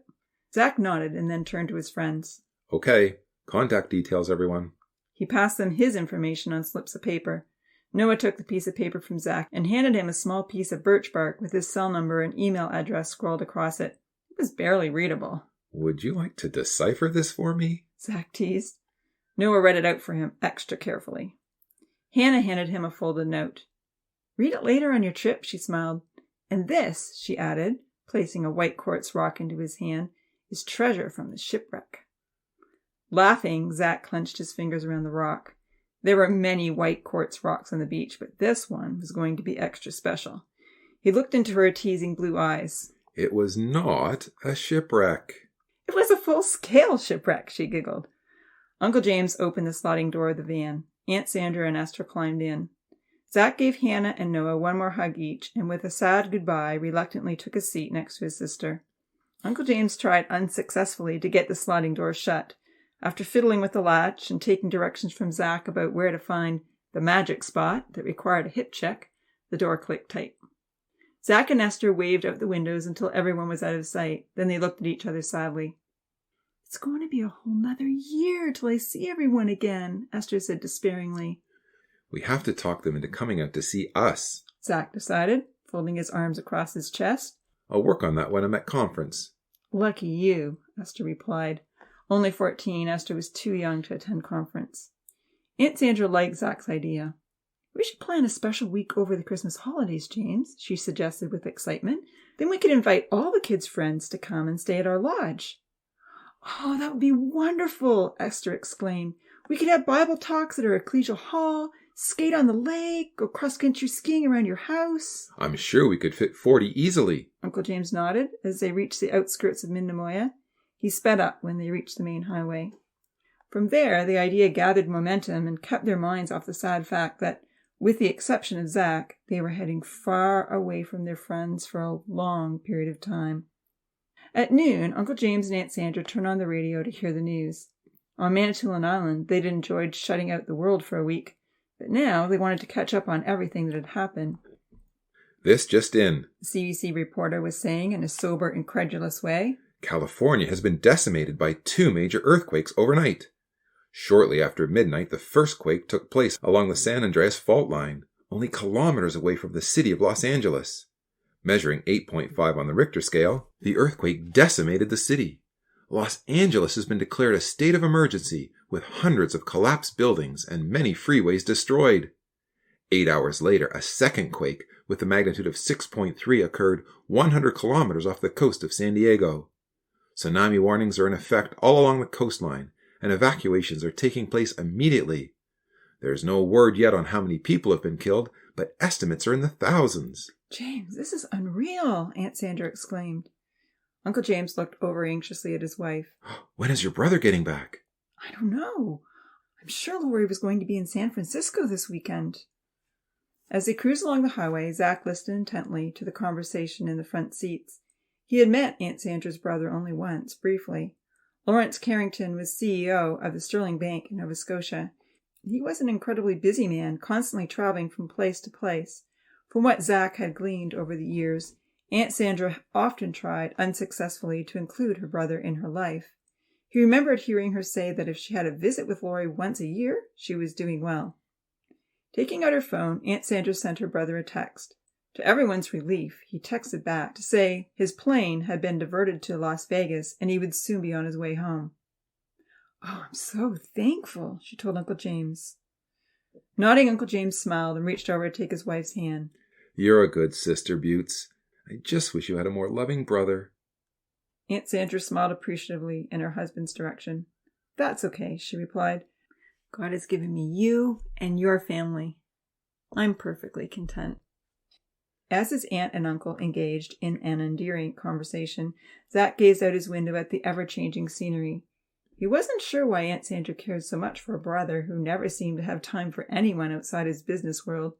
Zach nodded and then turned to his friends.
Okay. Contact details, everyone.
He passed them his information on slips of paper. Noah took the piece of paper from Zach and handed him a small piece of birch bark with his cell number and email address scrawled across it. It was barely readable.
Would you like to decipher this for me?
Zach teased. Noah read it out for him extra carefully. Hannah handed him a folded note. Read it later on your trip, she smiled. And this, she added, placing a white quartz rock into his hand, is treasure from the shipwreck. Laughing, Zach clenched his fingers around the rock. There were many white quartz rocks on the beach, but this one was going to be extra special. He looked into her teasing blue eyes.
It was not a shipwreck.
It was a full-scale shipwreck, she giggled. Uncle James opened the sliding door of the van. Aunt Sandra and Esther climbed in. Zach gave Hannah and Noah one more hug each, and with a sad goodbye, reluctantly took a seat next to his sister. Uncle James tried unsuccessfully to get the sliding door shut. After fiddling with the latch and taking directions from Zach about where to find the magic spot that required a hip check, the door clicked tight. Zach and Esther waved out the windows until everyone was out of sight. Then they looked at each other sadly. It's going to be a whole nother year till I see everyone again, Esther said despairingly.
We have to talk them into coming out to see us,
Zach decided, folding his arms across his chest.
I'll work on that when I'm at conference.
Lucky you, Esther replied. Only 14, Esther was too young to attend conference. Aunt Sandra liked Zach's idea. We should plan a special week over the Christmas holidays, James, she suggested with excitement. Then we could invite all the kids' friends to come and stay at our lodge. Oh, that would be wonderful, Esther exclaimed. We could have Bible talks at our ecclesial hall, skate on the lake, go cross-country skiing around your house.
I'm sure we could fit 40 easily,
Uncle James nodded as they reached the outskirts of Minnemoya. He sped up when they reached the main highway. From there, the idea gathered momentum and kept their minds off the sad fact that, with the exception of Zach, they were heading far away from their friends for a long period of time. At noon, Uncle James and Aunt Sandra turned on the radio to hear the news. On Manitoulin Island, they'd enjoyed shutting out the world for a week, but now they wanted to catch up on everything that had happened.
This just in,
The CBC reporter was saying in a sober, incredulous way.
California has been decimated by 2 major earthquakes overnight. Shortly after midnight, the first quake took place along the San Andreas fault line, only kilometers away from the city of Los Angeles. Measuring 8.5 on the Richter scale, the earthquake decimated the city. Los Angeles has been declared a state of emergency, with hundreds of collapsed buildings and many freeways destroyed. 8 hours later, a second quake with a magnitude of 6.3 occurred 100 kilometers off the coast of San Diego. Tsunami warnings are in effect all along the coastline, and evacuations are taking place immediately. There's no word yet on how many people have been killed, but estimates are in the thousands.
"James, this is unreal," Aunt Sandra exclaimed. Uncle James looked over anxiously at his wife.
When is your brother getting back?
"I don't know. I'm sure Laurie was going to be in San Francisco this weekend." As they cruised along the highway, Zach listened intently to the conversation in the front seats. He had met Aunt Sandra's brother only once, briefly. Lawrence Carrington was CEO of the Sterling Bank in Nova Scotia. He was an incredibly busy man, constantly traveling from place to place. From what Zach had gleaned over the years, Aunt Sandra often tried, unsuccessfully, to include her brother in her life. He remembered hearing her say that if she had a visit with Laurie once a year, she was doing well. Taking out her phone, Aunt Sandra sent her brother a text. To everyone's relief, he texted back to say his plane had been diverted to Las Vegas and he would soon be on his way home. "Oh, I'm so thankful," she told Uncle James. Nodding, Uncle James smiled and reached over to take his wife's hand.
You're a good sister, Butts. I just wish you had a more loving brother.
Aunt Sandra smiled appreciatively in her husband's direction. "That's okay," she replied. "God has given me you and your family. I'm perfectly content." As his aunt and uncle engaged in an endearing conversation, Zach gazed out his window at the ever-changing scenery. He wasn't sure why Aunt Sandra cared so much for a brother who never seemed to have time for anyone outside his business world.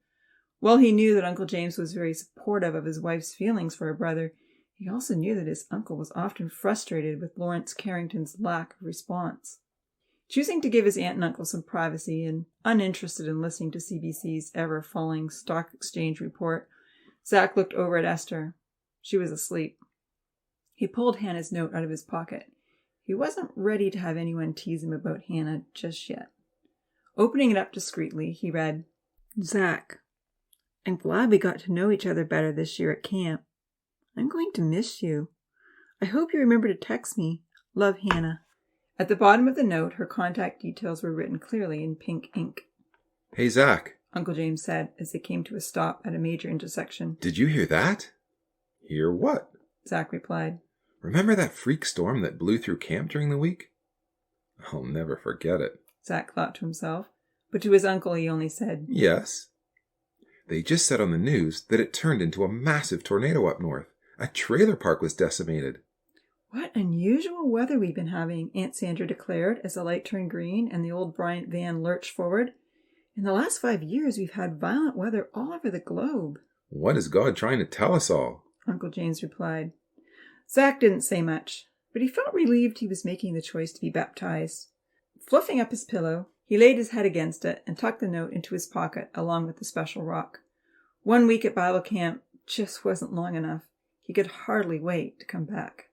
While he knew that Uncle James was very supportive of his wife's feelings for her brother, he also knew that his uncle was often frustrated with Lawrence Carrington's lack of response. Choosing to give his aunt and uncle some privacy and uninterested in listening to CBC's ever-falling stock exchange report, Zach looked over at Esther. She was asleep. He pulled Hannah's note out of his pocket. He wasn't ready to have anyone tease him about Hannah just yet. Opening it up discreetly, he read, "Zach, I'm glad we got to know each other better this year at camp. I'm going to miss you. I hope you remember to text me. Love, Hannah." At the bottom of the note, her contact details were written clearly in pink ink.
Hey, Zach.
Uncle James said as they came to a stop at a major intersection.
Did you hear that? Hear what?
Zach replied.
Remember that freak storm that blew through camp during the week? I'll never forget it.
Zach thought to himself, but to his uncle he only said,
Yes. They just said on the news that it turned into a massive tornado up north. A trailer park was decimated.
What unusual weather we've been having, Aunt Sandra declared as the light turned green and the old Bryant van lurched forward. In the last 5 years, we've had violent weather all over the globe.
What is God trying to tell us all?
Uncle James replied. Zach didn't say much, but he felt relieved he was making the choice to be baptized. Fluffing up his pillow, he laid his head against it and tucked the note into his pocket along with the special rock. 1 week at Bible camp just wasn't long enough. He could hardly wait to come back.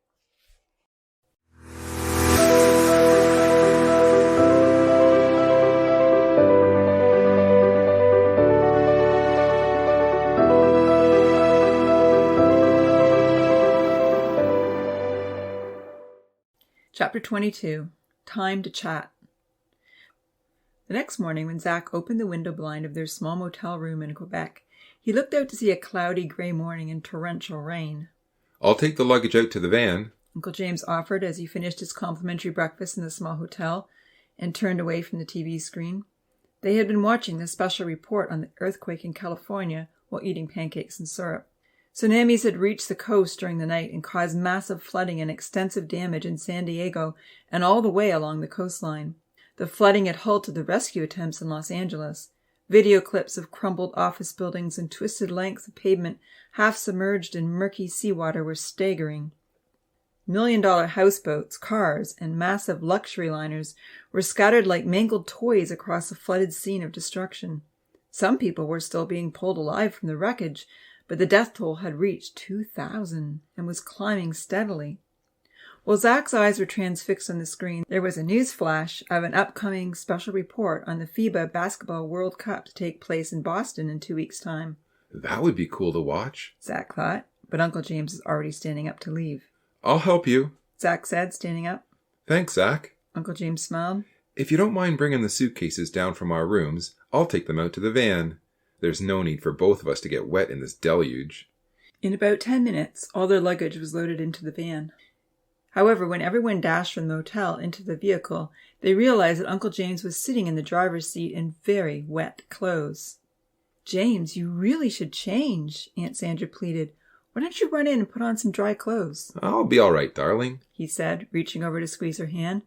Chapter 22. Time to Chat. The next morning, when Zach opened the window blind of their small motel room in Quebec, he looked out to see a cloudy gray morning and torrential rain.
I'll take the luggage out to the van,
Uncle James offered as he finished his complimentary breakfast in the small hotel and turned away from the TV screen. They had been watching the special report on the earthquake in California while eating pancakes and syrup. Tsunamis had reached the coast during the night and caused massive flooding and extensive damage in San Diego and all the way along the coastline. The flooding had halted the rescue attempts in Los Angeles. Video clips of crumbled office buildings and twisted lengths of pavement half submerged in murky seawater were staggering. $1 million houseboats, cars, and massive luxury liners were scattered like mangled toys across the flooded scene of destruction. Some people were still being pulled alive from the wreckage, but the death toll had reached 2,000 and was climbing steadily. While Zach's eyes were transfixed on the screen, there was a news flash of an upcoming special report on the FIBA Basketball World Cup to take place in Boston in 2 weeks' time.
That would be cool to watch,
Zach thought, but Uncle James was already standing up to leave.
I'll help you,
Zach said, standing up.
Thanks, Zach.
Uncle James smiled.
If you don't mind bringing the suitcases down from our rooms, I'll take them out to the van. There's no need for both of us to get wet in this deluge.
In about 10 minutes, all their luggage was loaded into the van. However, when everyone dashed from the motel into the vehicle, they realized that Uncle James was sitting in the driver's seat in very wet clothes. James, you really should change, Aunt Sandra pleaded. Why don't you run in and put on some dry clothes?
I'll be all right, darling,
he said, reaching over to squeeze her hand.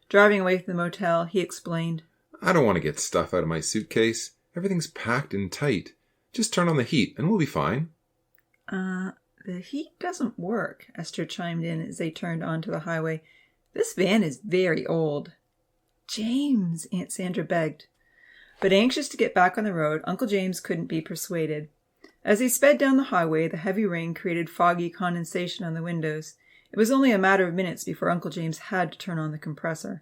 Driving away from the motel, he explained,
I don't want to get stuff out of my suitcase. Everything's packed and tight. Just turn on the heat and we'll be fine.
The heat doesn't work, Esther chimed in as they turned onto the highway. This van is very old. James, Aunt Sandra begged. But anxious to get back on the road, Uncle James couldn't be persuaded. As they sped down the highway, the heavy rain created foggy condensation on the windows. It was only a matter of minutes before Uncle James had to turn on the compressor.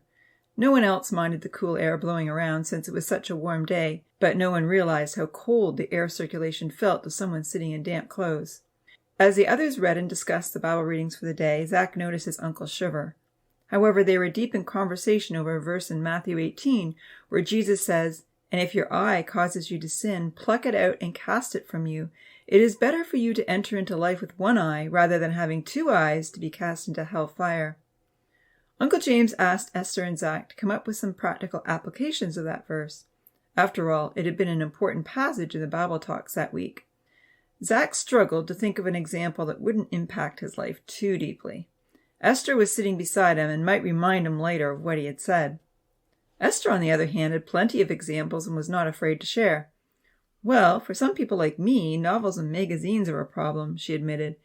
No one else minded the cool air blowing around since it was such a warm day, but no one realized how cold the air circulation felt to someone sitting in damp clothes. As the others read and discussed the Bible readings for the day, Zach noticed his uncle shiver. However, they were deep in conversation over a verse in Matthew 18, where Jesus says, And if your eye causes you to sin, pluck it out and cast it from you. It is better for you to enter into life with one eye, rather than having 2 eyes to be cast into hell fire. Uncle James asked Esther and Zach to come up with some practical applications of that verse. After all, it had been an important passage in the Bible talks that week. Zach struggled to think of an example that wouldn't impact his life too deeply. Esther was sitting beside him and might remind him later of what he had said. Esther, on the other hand, had plenty of examples and was not afraid to share. Well, for some people like me, novels and magazines are a problem, she admitted.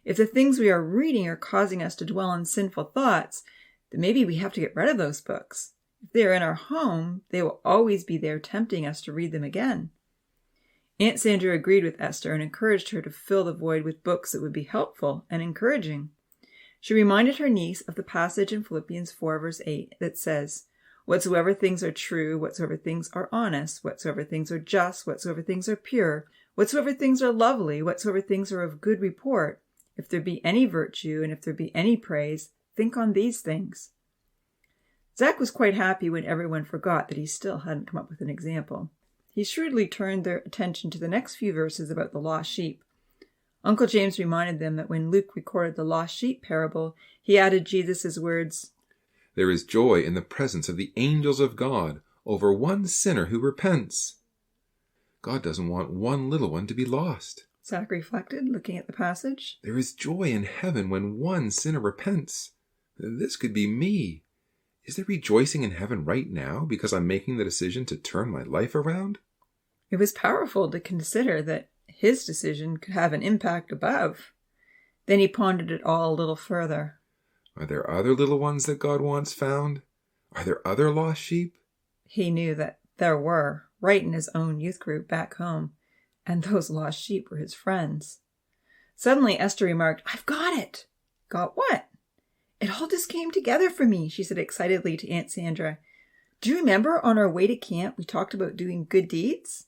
If the things we are reading are causing us to dwell on sinful thoughts, then maybe we have to get rid of those books. If they are in our home, they will always be there tempting us to read them again. Aunt Sandra agreed with Esther and encouraged her to fill the void with books that would be helpful and encouraging. She reminded her niece of the passage in Philippians 4, verse 8 that says, Whatsoever things are true, whatsoever things are honest, whatsoever things are just, whatsoever things are pure, whatsoever things are lovely, whatsoever things are of good report, if there be any virtue and if there be any praise, think on these things. Zach was quite happy when everyone forgot that he still hadn't come up with an example. He shrewdly turned their attention to the next few verses about the lost sheep. Uncle James reminded them that when Luke recorded the lost sheep parable, he added Jesus' words,
There is joy in the presence of the angels of God over one sinner who repents. God doesn't want one little one to be lost.
Zach reflected, looking at the passage.
There is joy in heaven when one sinner repents. This could be me. Is there rejoicing in heaven right now because I'm making the decision to turn my life around?
It was powerful to consider that his decision could have an impact above. Then he pondered it all a little further.
Are there other little ones that God wants found? Are there other lost sheep?
He knew that there were, right in his own youth group back home, and those lost sheep were his friends. Suddenly Esther remarked, I've got it! Got what? It all just came together for me, she said excitedly to Aunt Sandra. Do you remember on our way to camp we talked about doing good deeds?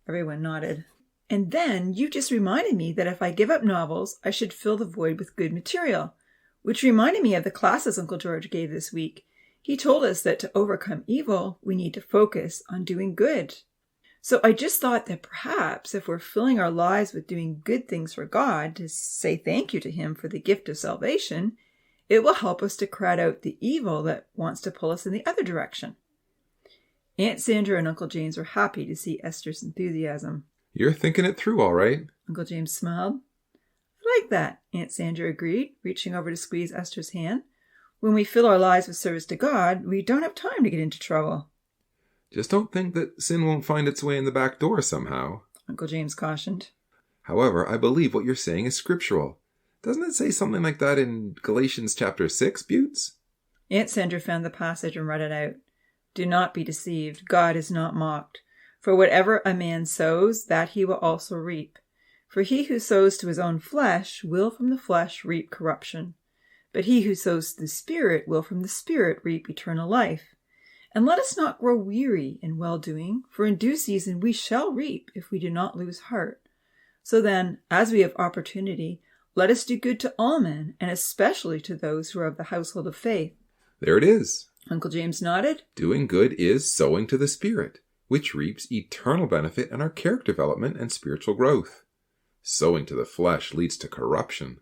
Everyone nodded. And then you just reminded me that if I give up novels, I should fill the void with good material, which reminded me of the classes Uncle George gave this week. He told us that to overcome evil, we need to focus on doing good. So I just thought that perhaps if we're filling our lives with doing good things for God to say thank you to Him for the gift of salvation, it will help us to crowd out the evil that wants to pull us in the other direction. Aunt Sandra and Uncle James were happy to see Esther's enthusiasm.
You're thinking it through all right.
Uncle James smiled. I like that, Aunt Sandra agreed, reaching over to squeeze Esther's hand. When we fill our lives with service to God, we don't have time to get into trouble.
Just don't think that sin won't find its way in the back door somehow,
Uncle James cautioned.
However, I believe what you're saying is scriptural. Doesn't it say something like that in Galatians chapter 6, Butts?
Aunt Sandra found the passage and read it out. Do not be deceived. God is not mocked. For whatever a man sows, that he will also reap. For he who sows to his own flesh will from the flesh reap corruption. But he who sows to the Spirit will from the Spirit reap eternal life. And let us not grow weary in well-doing, for in due season we shall reap if we do not lose heart. So then, as we have opportunity, let us do good to all men, and especially to those who are of the household of faith.
There it is.
Uncle James nodded.
Doing good is sowing to the Spirit, which reaps eternal benefit in our character development and spiritual growth. Sowing to the flesh leads to corruption.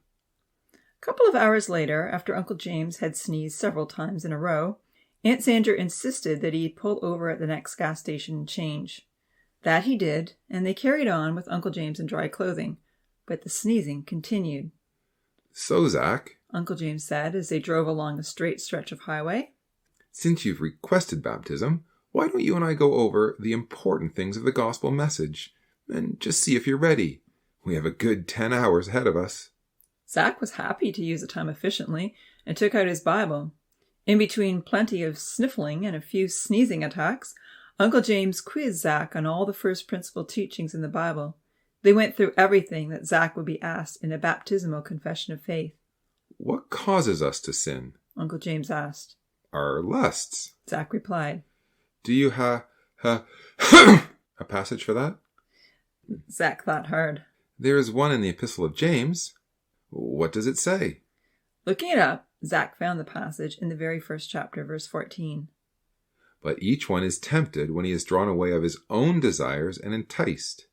A couple of hours later, after Uncle James had sneezed several times in a row, Aunt Sandra insisted that he pull over at the next gas station and change. That he did, and they carried on with Uncle James in dry clothing, but the sneezing continued.
So, Zach,
Uncle James said as they drove along a straight stretch of highway,
since you've requested baptism, why don't you and I go over the important things of the gospel message and just see if you're ready? We have a good 10 hours ahead of us.
Zach was happy to use the time efficiently and took out his Bible. In between plenty of sniffling and a few sneezing attacks, Uncle James quizzed Zach on all the first principle teachings in the Bible. They went through everything that Zach would be asked in a baptismal confession of faith.
What causes us to sin?
Uncle James asked.
Our lusts.
Zach replied.
Do you a passage for that?
Zach thought hard.
There is one in the Epistle of James. What does it say?
Looking it up, Zach found the passage in the very first chapter, verse 14.
But each one is tempted when he is drawn away of his own desires and enticed.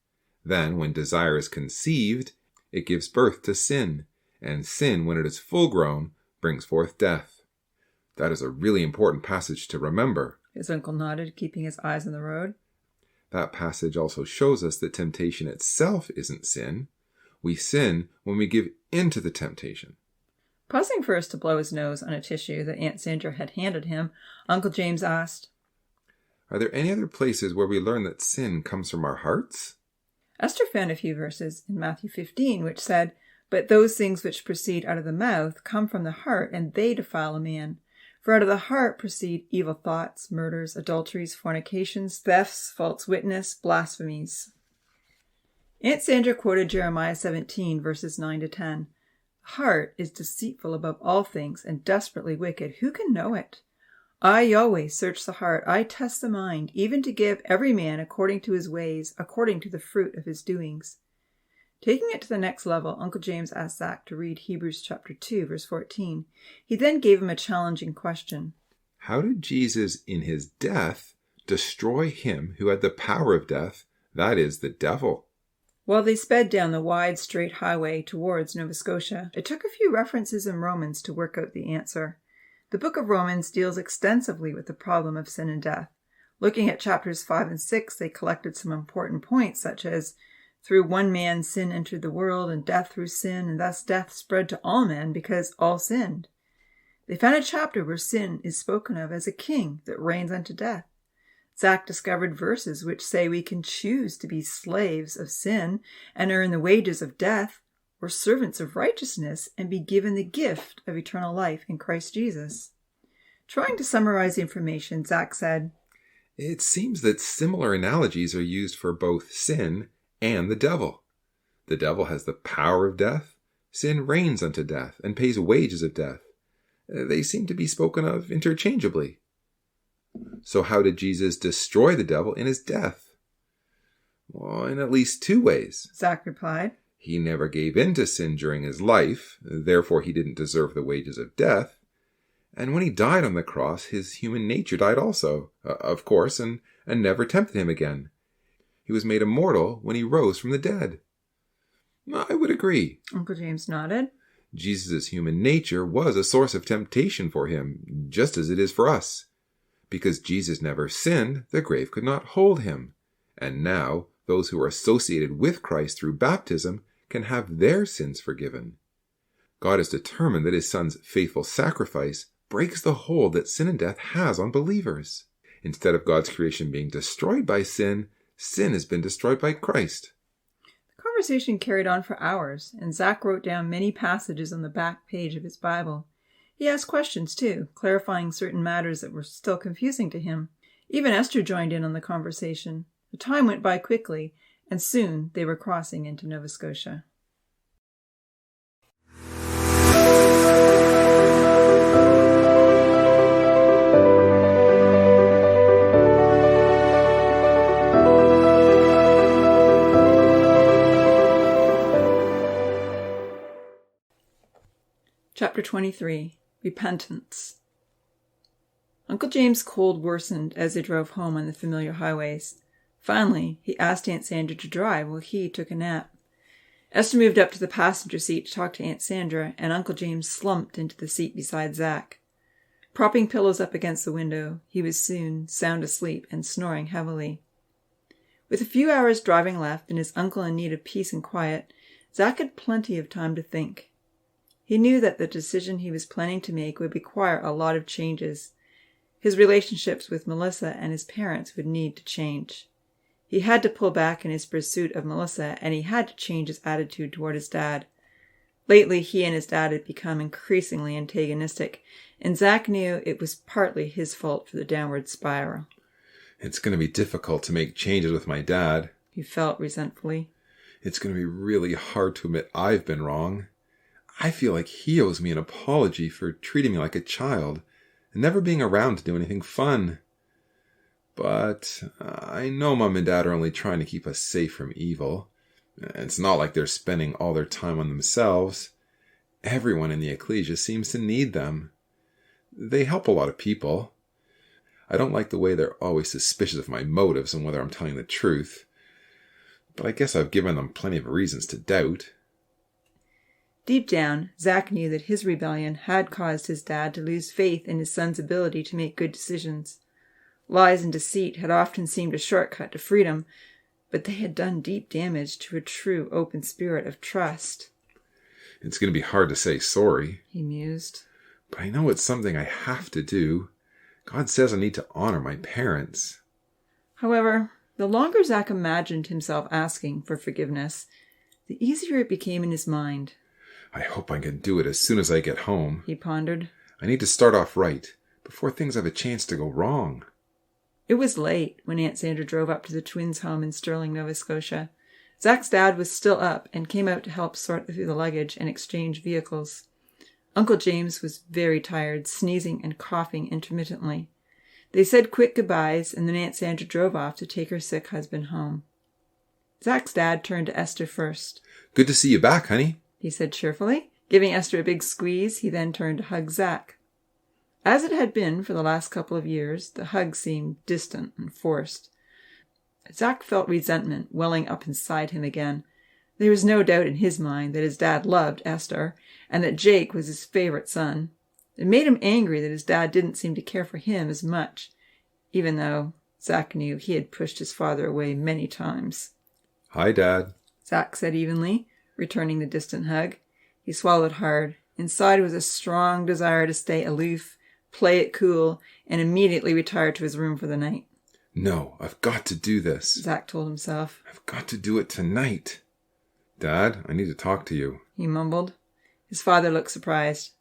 Then, when desire is conceived, it gives birth to sin, and sin, when it is full grown, brings forth death. That is a really important passage to remember.
His uncle nodded, keeping his eyes on the road.
That passage also shows us that temptation itself isn't sin. We sin when we give in to the temptation.
Pausing first to blow his nose on a tissue that Aunt Sandra had handed him, Uncle James asked,
Are there any other places where we learn that sin comes from our hearts?
Esther found a few verses in Matthew 15 which said, But those things which proceed out of the mouth come from the heart, and they defile a man. For out of the heart proceed evil thoughts, murders, adulteries, fornications, thefts, false witness, blasphemies. Aunt Sandra quoted Jeremiah 17, verses 9 to 10. The heart is deceitful above all things and desperately wicked. Who can know it? I, Yahweh, search the heart. I test the mind, even to give every man according to his ways, according to the fruit of his doings. Taking it to the next level, Uncle James asked Zach to read Hebrews chapter 2, verse 14. He then gave him a challenging question.
How did Jesus, in his death, destroy him who had the power of death, that is, the devil?
While they sped down the wide, straight highway towards Nova Scotia, it took a few references in Romans to work out the answer. The book of Romans deals extensively with the problem of sin and death. Looking at chapters 5 and 6, they collected some important points, such as, through one man sin entered the world, and death through sin, and thus death spread to all men because all sinned. They found a chapter where sin is spoken of as a king that reigns unto death. Zach discovered verses which say we can choose to be slaves of sin and earn the wages of death, or servants of righteousness and be given the gift of eternal life in Christ Jesus. Trying to summarize the information, Zach said,
It seems that similar analogies are used for both sin and the devil. The devil has the power of death. Sin reigns unto death and pays wages of death. They seem to be spoken of interchangeably. So how did Jesus destroy the devil in his death? Well, in at least two ways.
Zach replied.
He never gave in to sin during his life, therefore he didn't deserve the wages of death. And when he died on the cross, his human nature died also, of course, and never tempted him again. He was made immortal when he rose from the dead. I would agree.
Uncle James nodded.
Jesus' human nature was a source of temptation for him, just as it is for us. Because Jesus never sinned, the grave could not hold him. And now, those who are associated with Christ through baptism can have their sins forgiven. God is determined that his Son's faithful sacrifice breaks the hold that sin and death has on believers. Instead of God's creation being destroyed by sin, sin has been destroyed by Christ.
The conversation carried on for hours, and Zach wrote down many passages on the back page of his Bible. He asked questions, too, clarifying certain matters that were still confusing to him. Even Esther joined in on the conversation. The time went by quickly, and soon they were crossing into Nova Scotia. Chapter 23. Repentance. Uncle James' cold worsened as they drove home on the familiar highways. Finally, he asked Aunt Sandra to drive while he took a nap. Esther moved up to the passenger seat to talk to Aunt Sandra, and Uncle James slumped into the seat beside Zach. Propping pillows up against the window, he was soon sound asleep and snoring heavily. With a few hours driving left and his uncle in need of peace and quiet, Zach had plenty of time to think. He knew that the decision he was planning to make would require a lot of changes. His relationships with Melissa and his parents would need to change. He had to pull back in his pursuit of Melissa, and he had to change his attitude toward his dad. Lately, he and his dad had become increasingly antagonistic, and Zach knew it was partly his fault for the downward spiral.
It's going to be difficult to make changes with my dad,
he felt resentfully.
It's going to be really hard to admit I've been wrong. I feel like he owes me an apology for treating me like a child and never being around to do anything fun. But I know Mom and Dad are only trying to keep us safe from evil. It's not like they're spending all their time on themselves. Everyone in the ecclesia seems to need them. They help a lot of people. I don't like the way they're always suspicious of my motives and whether I'm telling the truth. But I guess I've given them plenty of reasons to doubt.
Deep down, Zach knew that his rebellion had caused his dad to lose faith in his son's ability to make good decisions. Lies and deceit had often seemed a shortcut to freedom, but they had done deep damage to a true open spirit of trust.
It's going to be hard to say sorry,
he mused.
But I know it's something I have to do. God says I need to honor my parents.
However, the longer Zach imagined himself asking for forgiveness, the easier it became in his mind.
I hope I can do it as soon as I get home,
he pondered.
I need to start off right, before things have a chance to go wrong.
It was late when Aunt Sandra drove up to the twins' home in Sterling, Nova Scotia. Zach's dad was still up and came out to help sort through the luggage and exchange vehicles. Uncle James was very tired, sneezing and coughing intermittently. They said quick goodbyes, and then Aunt Sandra drove off to take her sick husband home. Zach's dad turned to Esther first.
Good to see you back, honey,
he said cheerfully. Giving Esther a big squeeze, he then turned to hug Zach. As it had been for the last couple of years, the hug seemed distant and forced. Zach felt resentment welling up inside him again. There was no doubt in his mind that his dad loved Esther, and that Jake was his favorite son. It made him angry that his dad didn't seem to care for him as much, even though Zach knew he had pushed his father away many times.
Hi, Dad,
Zach said evenly, returning the distant hug. He swallowed hard. Inside was a strong desire to stay aloof, play it cool, and immediately retire to his room for the night.
No, I've got to do this,
Zach told himself.
I've got to do it tonight. Dad, I need to talk to you,
he mumbled. His father looked surprised.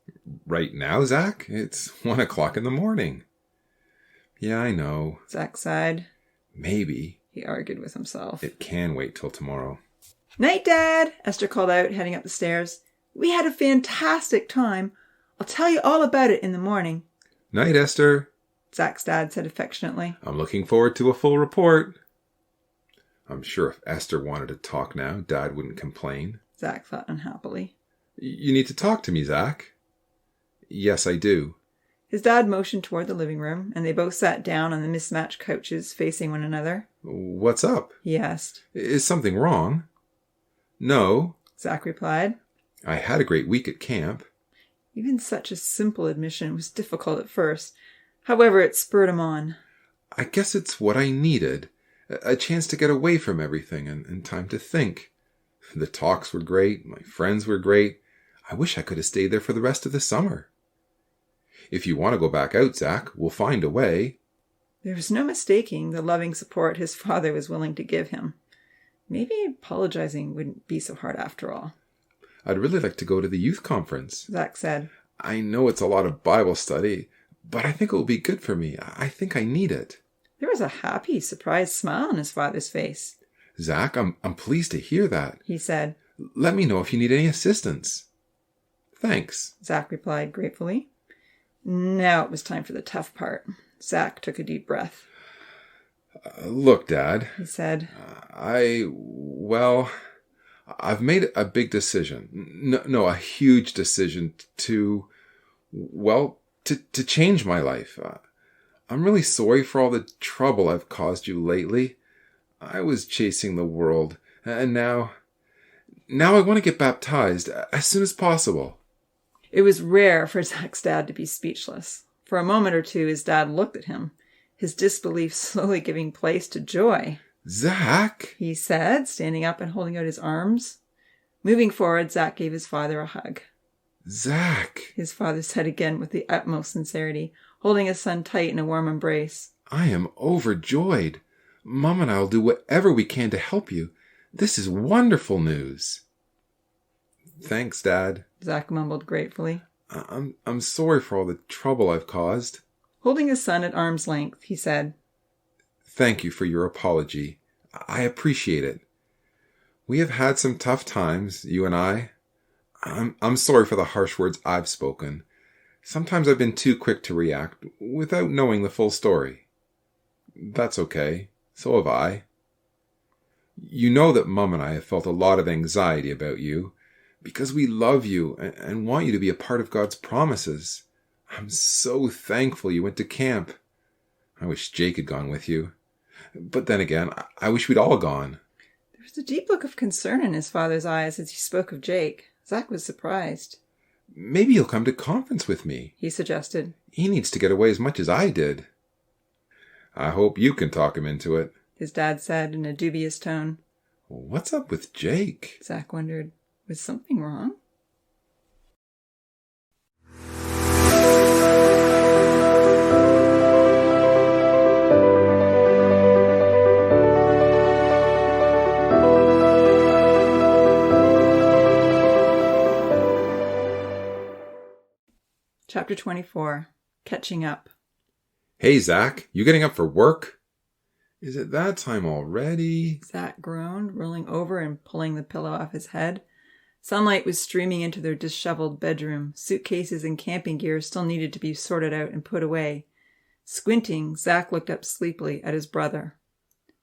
Right now, Zach? It's 1 o'clock in the morning. Yeah, I know.
Zach sighed.
Maybe,
he argued with himself.
It can wait till tomorrow.
Night, Dad, Esther called out, heading up the stairs. We had a fantastic time. I'll tell you all about it in the morning.
Night, Esther,
Zach's dad said affectionately.
I'm looking forward to a full report. I'm sure if Esther wanted to talk now, Dad wouldn't complain.
Zach thought unhappily.
You need to talk to me, Zach. Yes, I do.
His dad motioned toward the living room, and they both sat down on the mismatched couches facing one another.
What's up?
He asked.
Is something wrong? No,
Zach replied.
I had a great week at camp.
Even such a simple admission was difficult at first. However, it spurred him on.
I guess it's what I needed. A chance to get away from everything and time to think. The talks were great. My friends were great. I wish I could have stayed there for the rest of the summer. If you want to go back out, Zach, we'll find a way.
There was no mistaking the loving support his father was willing to give him. Maybe apologizing wouldn't be so hard after all.
I'd really like to go to the youth conference,
Zach said.
I know it's a lot of Bible study, but I think it will be good for me. I think I need it.
There was a happy, surprised smile on his father's face.
Zach, I'm pleased to hear that,
he said.
Let me know if you need any assistance. Thanks,
Zach replied gratefully. Now it was time for the tough part. Zach took a deep breath.
Look, Dad,
he said.
I've made a big decision. No, a huge decision to change my life. I'm really sorry for all the trouble I've caused you lately. I was chasing the world, and now I want to get baptized as soon as possible.
It was rare for Zach's dad to be speechless. For a moment or two, his dad looked at him, his disbelief slowly giving place to joy.
Zach,
he said, standing up and holding out his arms. Moving forward, Zach gave his father a hug.
Zach,
his father said again with the utmost sincerity, holding his son tight in a warm embrace.
I am overjoyed. Mom and I will do whatever we can to help you. This is wonderful news. Thanks, Dad,
Zach mumbled gratefully.
I'm sorry for all the trouble I've caused.
Holding his son at arm's length, he said,
Thank you for your apology. I appreciate it. We have had some tough times, you and I. I'm sorry for the harsh words I've spoken. Sometimes I've been too quick to react without knowing the full story. That's okay. So have I. You know that Mum and I have felt a lot of anxiety about you because we love you and want you to be a part of God's promises. I'm so thankful you went to camp. I wish Jake had gone with you. But then again, I wish we'd all gone.
There was a deep look of concern in his father's eyes as he spoke of Jake. Zach was surprised.
Maybe he'll come to conference with me,
he suggested.
He needs to get away as much as I did. I hope you can talk him into it,
his dad said in a dubious tone.
What's up with Jake?
Zach wondered. Was something wrong? Chapter 24. Catching Up.
Hey, Zach, you getting up for work? Is it that time already?
Zach groaned, rolling over and pulling the pillow off his head. Sunlight was streaming into their disheveled bedroom. Suitcases and camping gear still needed to be sorted out and put away. Squinting, Zach looked up sleepily at his brother.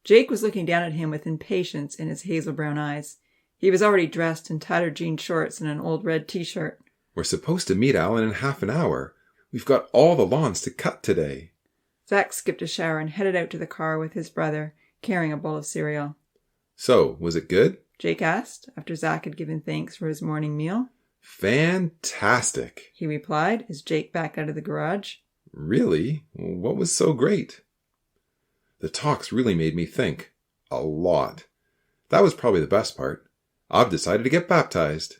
Jake was looking down at him with impatience in his hazel brown eyes. He was already dressed in tattered jean shorts and an old red t-shirt.
We're supposed to meet Alan in half an hour. We've got all the lawns to cut today.
Zach skipped a shower and headed out to the car with his brother, carrying a bowl of cereal.
So, was it good?
Jake asked, after Zach had given thanks for his morning meal.
Fantastic,
he replied as Jake backed out of the garage.
Really? What was so great? The talks really made me think. A lot. That was probably the best part. I've decided to get baptized.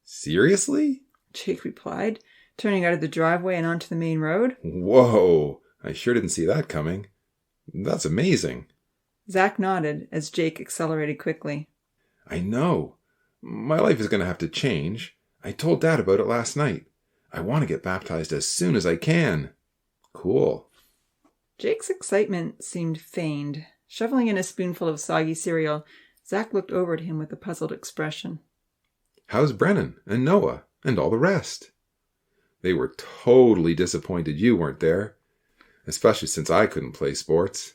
Seriously?
Jake replied, turning out of the driveway and onto the main road.
Whoa, I sure didn't see that coming. That's amazing.
Zach nodded as Jake accelerated quickly.
I know. My life is going to have to change. I told Dad about it last night. I want to get baptized as soon as I can. Cool.
Jake's excitement seemed feigned. Shoveling in a spoonful of soggy cereal, Zach looked over at him with a puzzled expression.
How's Brennan and Noah and all the rest? They were totally disappointed you weren't there, especially since I couldn't play sports.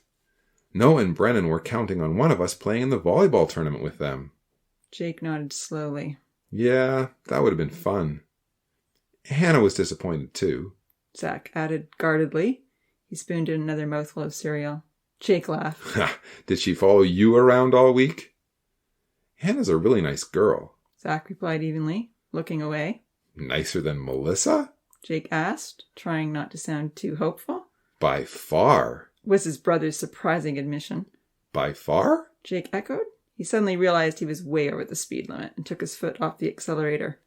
Noah and Brennan were counting on one of us playing in the volleyball tournament with them.
Jake nodded slowly.
Yeah, that would have been fun. Hannah was disappointed too.
Zach added guardedly. He spooned in another mouthful of cereal. Jake laughed.
Did she follow you around all week? Hannah's a really nice girl.
Zach replied evenly, looking away.
Nicer than Melissa?
Jake asked, trying not to sound too hopeful.
By far.
Was his brother's surprising admission.
By far?
Jake echoed. He suddenly realized he was way over the speed limit and took his foot off the accelerator.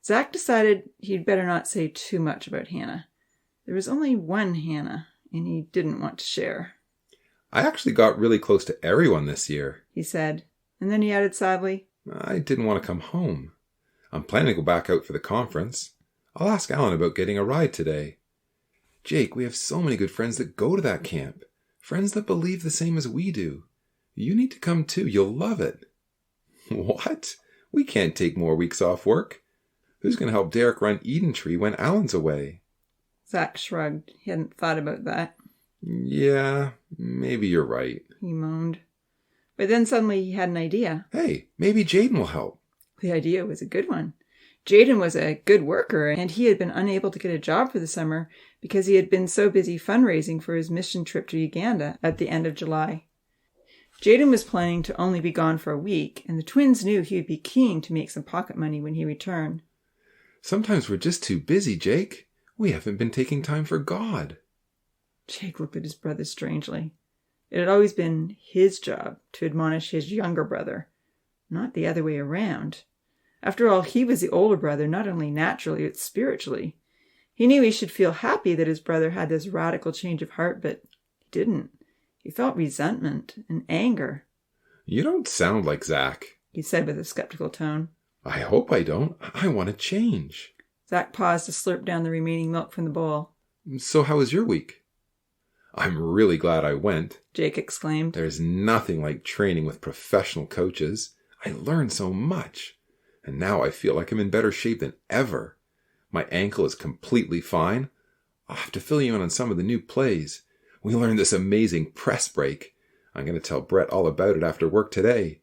Zach decided he'd better not say too much about Hannah. There was only one Hannah, and he didn't want to share.
I actually got really close to everyone this year,
he said, and then he added sadly,
I didn't want to come home. I'm planning to go back out for the conference. I'll ask Alan about getting a ride today. Jake, we have so many good friends that go to that camp. Friends that believe the same as we do. You need to come too. You'll love it. What? We can't take more weeks off work. Who's going to help Derek run Eden Tree when Alan's away?
Zach shrugged. He hadn't thought about that.
Yeah, maybe you're right,
he moaned. But then suddenly he had an idea.
Hey, maybe Jaden will help.
The idea was a good one. Jaden was a good worker, and he had been unable to get a job for the summer because he had been so busy fundraising for his mission trip to Uganda at the end of July. Jaden was planning to only be gone for a week, and the twins knew he would be keen to make some pocket money when he returned.
Sometimes we're just too busy, Jake. We haven't been taking time for God.
Jake looked at his brother strangely. It had always been his job to admonish his younger brother, not the other way around. After all, he was the older brother, not only naturally, but spiritually. He knew he should feel happy that his brother had this radical change of heart, but he didn't. He felt resentment and anger.
You don't sound like Zach,
he said with a skeptical tone.
I hope I don't. I want to change.
Zach paused to slurp down the remaining milk from the bowl.
So how was your week? I'm really glad I went,
Jake exclaimed.
There's nothing like training with professional coaches. I learned so much. And now I feel like I'm in better shape than ever. My ankle is completely fine. I'll have to fill you in on some of the new plays. We learned this amazing press break. I'm going to tell Brett all about it after work today.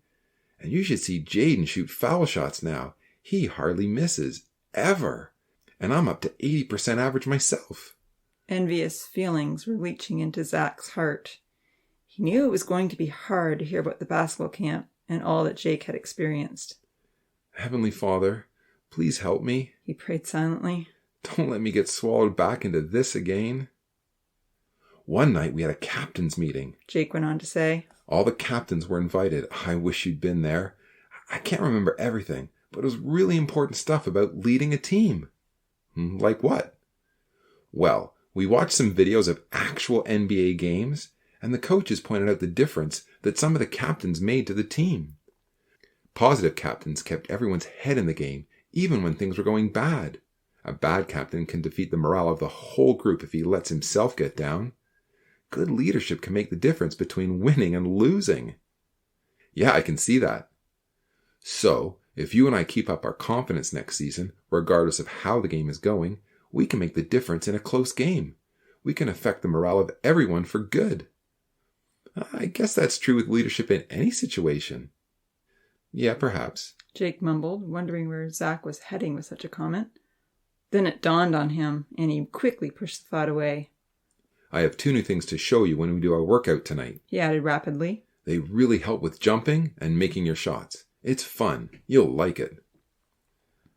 And you should see Jaden shoot foul shots now. He hardly misses, ever. And I'm up to 80% average myself.
Envious feelings were reaching into Zach's heart. He knew it was going to be hard to hear about the basketball camp and all that Jake had experienced.
Heavenly Father, please help me.
He prayed silently.
Don't let me get swallowed back into this again. One night we had a captain's meeting,
Jake went on to say.
All the captains were invited. I wish you'd been there. I can't remember everything, but it was really important stuff about leading a team. Like what? Well, we watched some videos of actual NBA games, and the coaches pointed out the difference that some of the captains made to the team. Positive captains kept everyone's head in the game, even when things were going bad. A bad captain can defeat the morale of the whole group if he lets himself get down. Good leadership can make the difference between winning and losing. Yeah, I can see that. So, if you and I keep up our confidence next season, regardless of how the game is going, we can make the difference in a close game. We can affect the morale of everyone for good. I guess that's true with leadership in any situation. Yeah, perhaps,
Jake mumbled, wondering where Zach was heading with such a comment. Then it dawned on him, and he quickly pushed the thought away.
I have 2 new things to show you when we do our workout tonight,
he added rapidly.
They really help with jumping and making your shots. It's fun. You'll like it.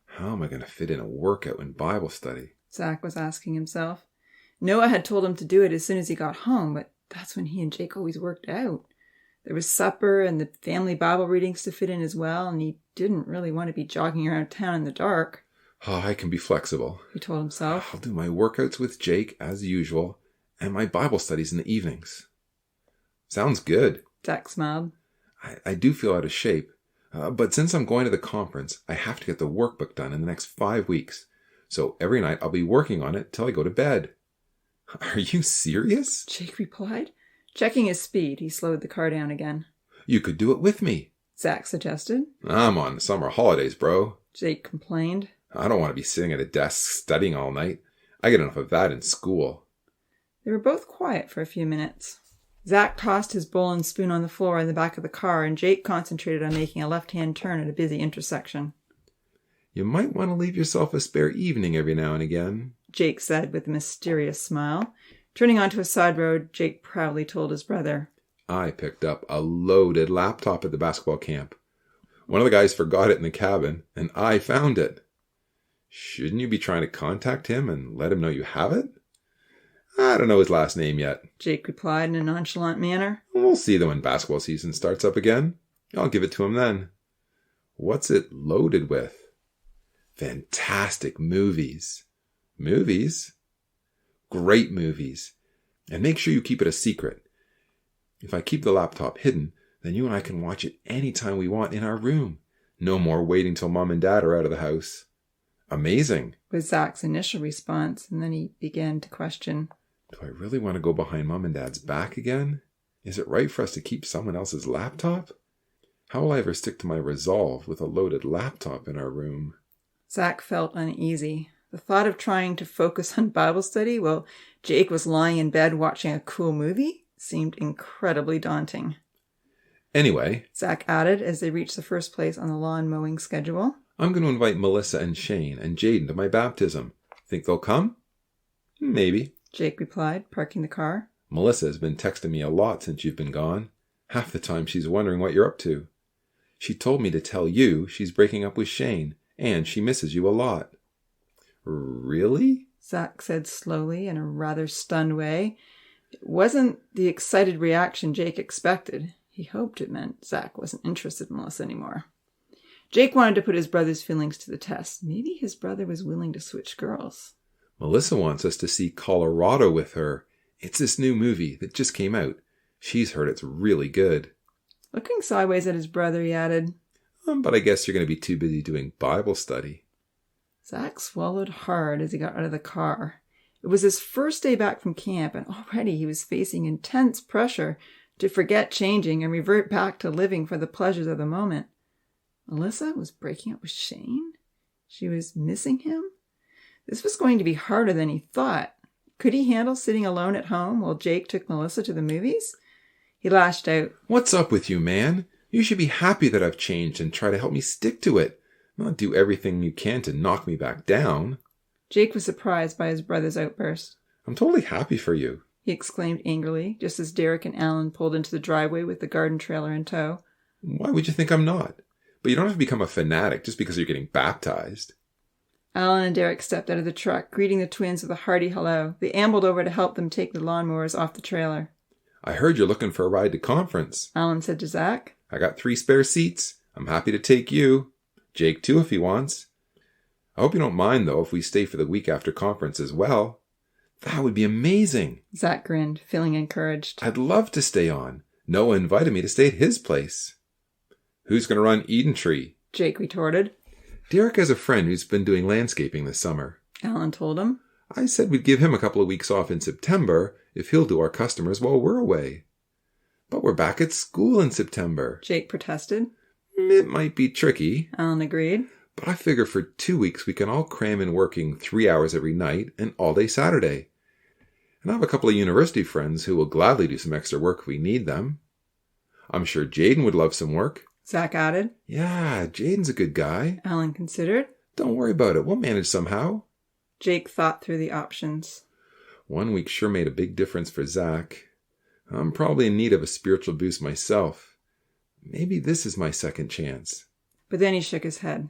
How am I going to fit in a workout and Bible study?
Zach was asking himself. Noah had told him to do it as soon as he got home, but that's when he and Jake always worked out. There was supper and the family Bible readings to fit in as well, and he didn't really want to be jogging around town in the dark.
Oh, I can be flexible,
he told himself.
I'll do my workouts with Jake as usual, and my Bible studies in the evenings. Sounds good.
Zach smiled.
I do feel out of shape, but since I'm going to the conference, I have to get the workbook done in the next 5 weeks. So every night I'll be working on it till I go to bed. Are you serious?
Jake replied. Checking his speed, he slowed the car down again.
You could do it with me,
Zach suggested.
I'm on summer holidays, bro,
Jake complained.
I don't want to be sitting at a desk studying all night. I get enough of that in school.
They were both quiet for a few minutes. Zach tossed his bowl and spoon on the floor in the back of the car, and Jake concentrated on making a left-hand turn at a busy intersection.
You might want to leave yourself a spare evening every now and again,
Jake said with a mysterious smile. Turning onto a side road, Jake proudly told his brother.
I picked up a loaded laptop at the basketball camp. One of the guys forgot it in the cabin, and I found it. Shouldn't you be trying to contact him and let him know you have it? I don't know his last name yet,
Jake replied in a nonchalant manner.
We'll see though when basketball season starts up again. I'll give it to him then. What's it loaded with? Fantastic movies. Movies? Great movies. And make sure you keep it a secret. If I keep the laptop hidden, then you and I can watch it anytime we want in our room. No more waiting till Mom and Dad are out of the house. Amazing,
was Zach's initial response, and then he began to question.
Do I really want to go behind Mom and Dad's back again? Is it right for us to keep someone else's laptop? How will I ever stick to my resolve with a loaded laptop in our room?
Zach felt uneasy. The thought of trying to focus on Bible study while Jake was lying in bed watching a cool movie seemed incredibly daunting.
Anyway,
Zach added as they reached the first place on the lawn mowing schedule,
I'm going to invite Melissa and Shane and Jaden to my baptism. Think they'll come? Maybe,
Jake replied, parking the car.
Melissa has been texting me a lot since you've been gone. Half the time she's wondering what you're up to. She told me to tell you she's breaking up with Shane, and she misses you a lot. Really?
Zach said slowly in a rather stunned way. It wasn't the excited reaction Jake expected. He hoped it meant Zach wasn't interested in Melissa anymore. Jake wanted to put his brother's feelings to the test. Maybe his brother was willing to switch girls.
Melissa wants us to see Colorado with her. It's this new movie that just came out. She's heard it's really good.
Looking sideways at his brother, he added,
But I guess you're going to be too busy doing Bible study.
Zach swallowed hard as he got out of the car. It was his first day back from camp, and already he was facing intense pressure to forget changing and revert back to living for the pleasures of the moment. Melissa was breaking up with Shane? She was missing him? This was going to be harder than he thought. Could he handle sitting alone at home while Jake took Melissa to the movies? He lashed out.
What's up with you, man? You should be happy that I've changed and try to help me stick to it, not do everything you can to knock me back down.
Jake was surprised by his brother's outburst.
I'm totally happy for you,
he exclaimed angrily, just as Derek and Alan pulled into the driveway with the garden trailer in tow.
Why would you think I'm not? But you don't have to become a fanatic just because you're getting baptized.
Alan and Derek stepped out of the truck, greeting the twins with a hearty hello. They ambled over to help them take the lawnmowers off the trailer.
I heard you're looking for a ride to conference,
Alan said to Zach.
I got 3 spare seats. I'm happy to take you. Jake too if he wants. I hope you don't mind, though, if we stay for the week after conference as well. That would be amazing.
Zach grinned, feeling encouraged.
I'd love to stay on. Noah invited me to stay at his place. Who's going to run Eden Tree?
Jake retorted.
Derek has a friend who's been doing landscaping this summer,
Alan told him.
I said we'd give him a couple of weeks off in September if he'll do our customers while we're away. But we're back at school in September.
Jake protested.
It might be tricky,
Alan agreed.
But I figure for 2 weeks we can all cram in working 3 hours every night and all day Saturday. And I have a couple of university friends who will gladly do some extra work if we need them. I'm sure Jaden would love some work.
Zach added.
Yeah, Jaden's a good guy.
Alan considered.
Don't worry about it. We'll manage somehow.
Jake thought through the options.
1 week sure made a big difference for Zach. I'm probably in need of a spiritual boost myself. Maybe this is my second chance.
But then he shook his head.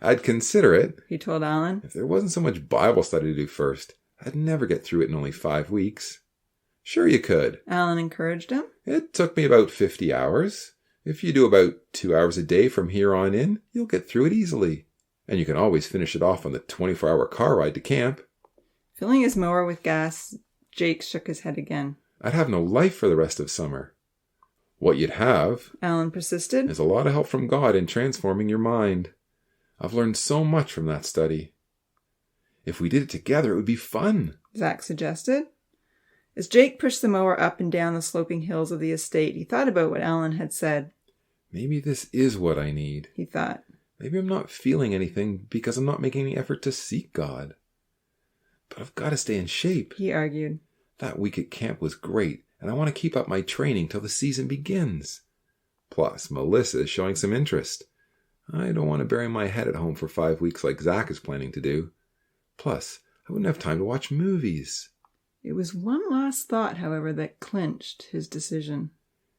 I'd consider it,
he told Alan.
If there wasn't so much Bible study to do first, I'd never get through it in only 5 weeks. Sure you could.
Alan encouraged him.
It took me about 50 hours. If you do about 2 hours a day from here on in, you'll get through it easily. And you can always finish it off on the 24-hour car ride to camp.
Filling his mower with gas, Jake shook his head again.
I'd have no life for the rest of summer. What you'd have,
Alan persisted,
is a lot of help from God in transforming your mind. I've learned so much from that study. If we did it together, it would be fun,
Zach suggested. As Jake pushed the mower up and down the sloping hills of the estate, he thought about what Alan had said.
Maybe this is what I need,
he thought.
Maybe I'm not feeling anything because I'm not making any effort to seek God. But I've got to stay in shape,
he argued.
That week at camp was great, and I want to keep up my training till the season begins. Plus, Melissa is showing some interest. I don't want to bury my head at home for 5 weeks like Zach is planning to do. Plus, I wouldn't have time to watch movies.
It was one last thought, however, that clinched his decision.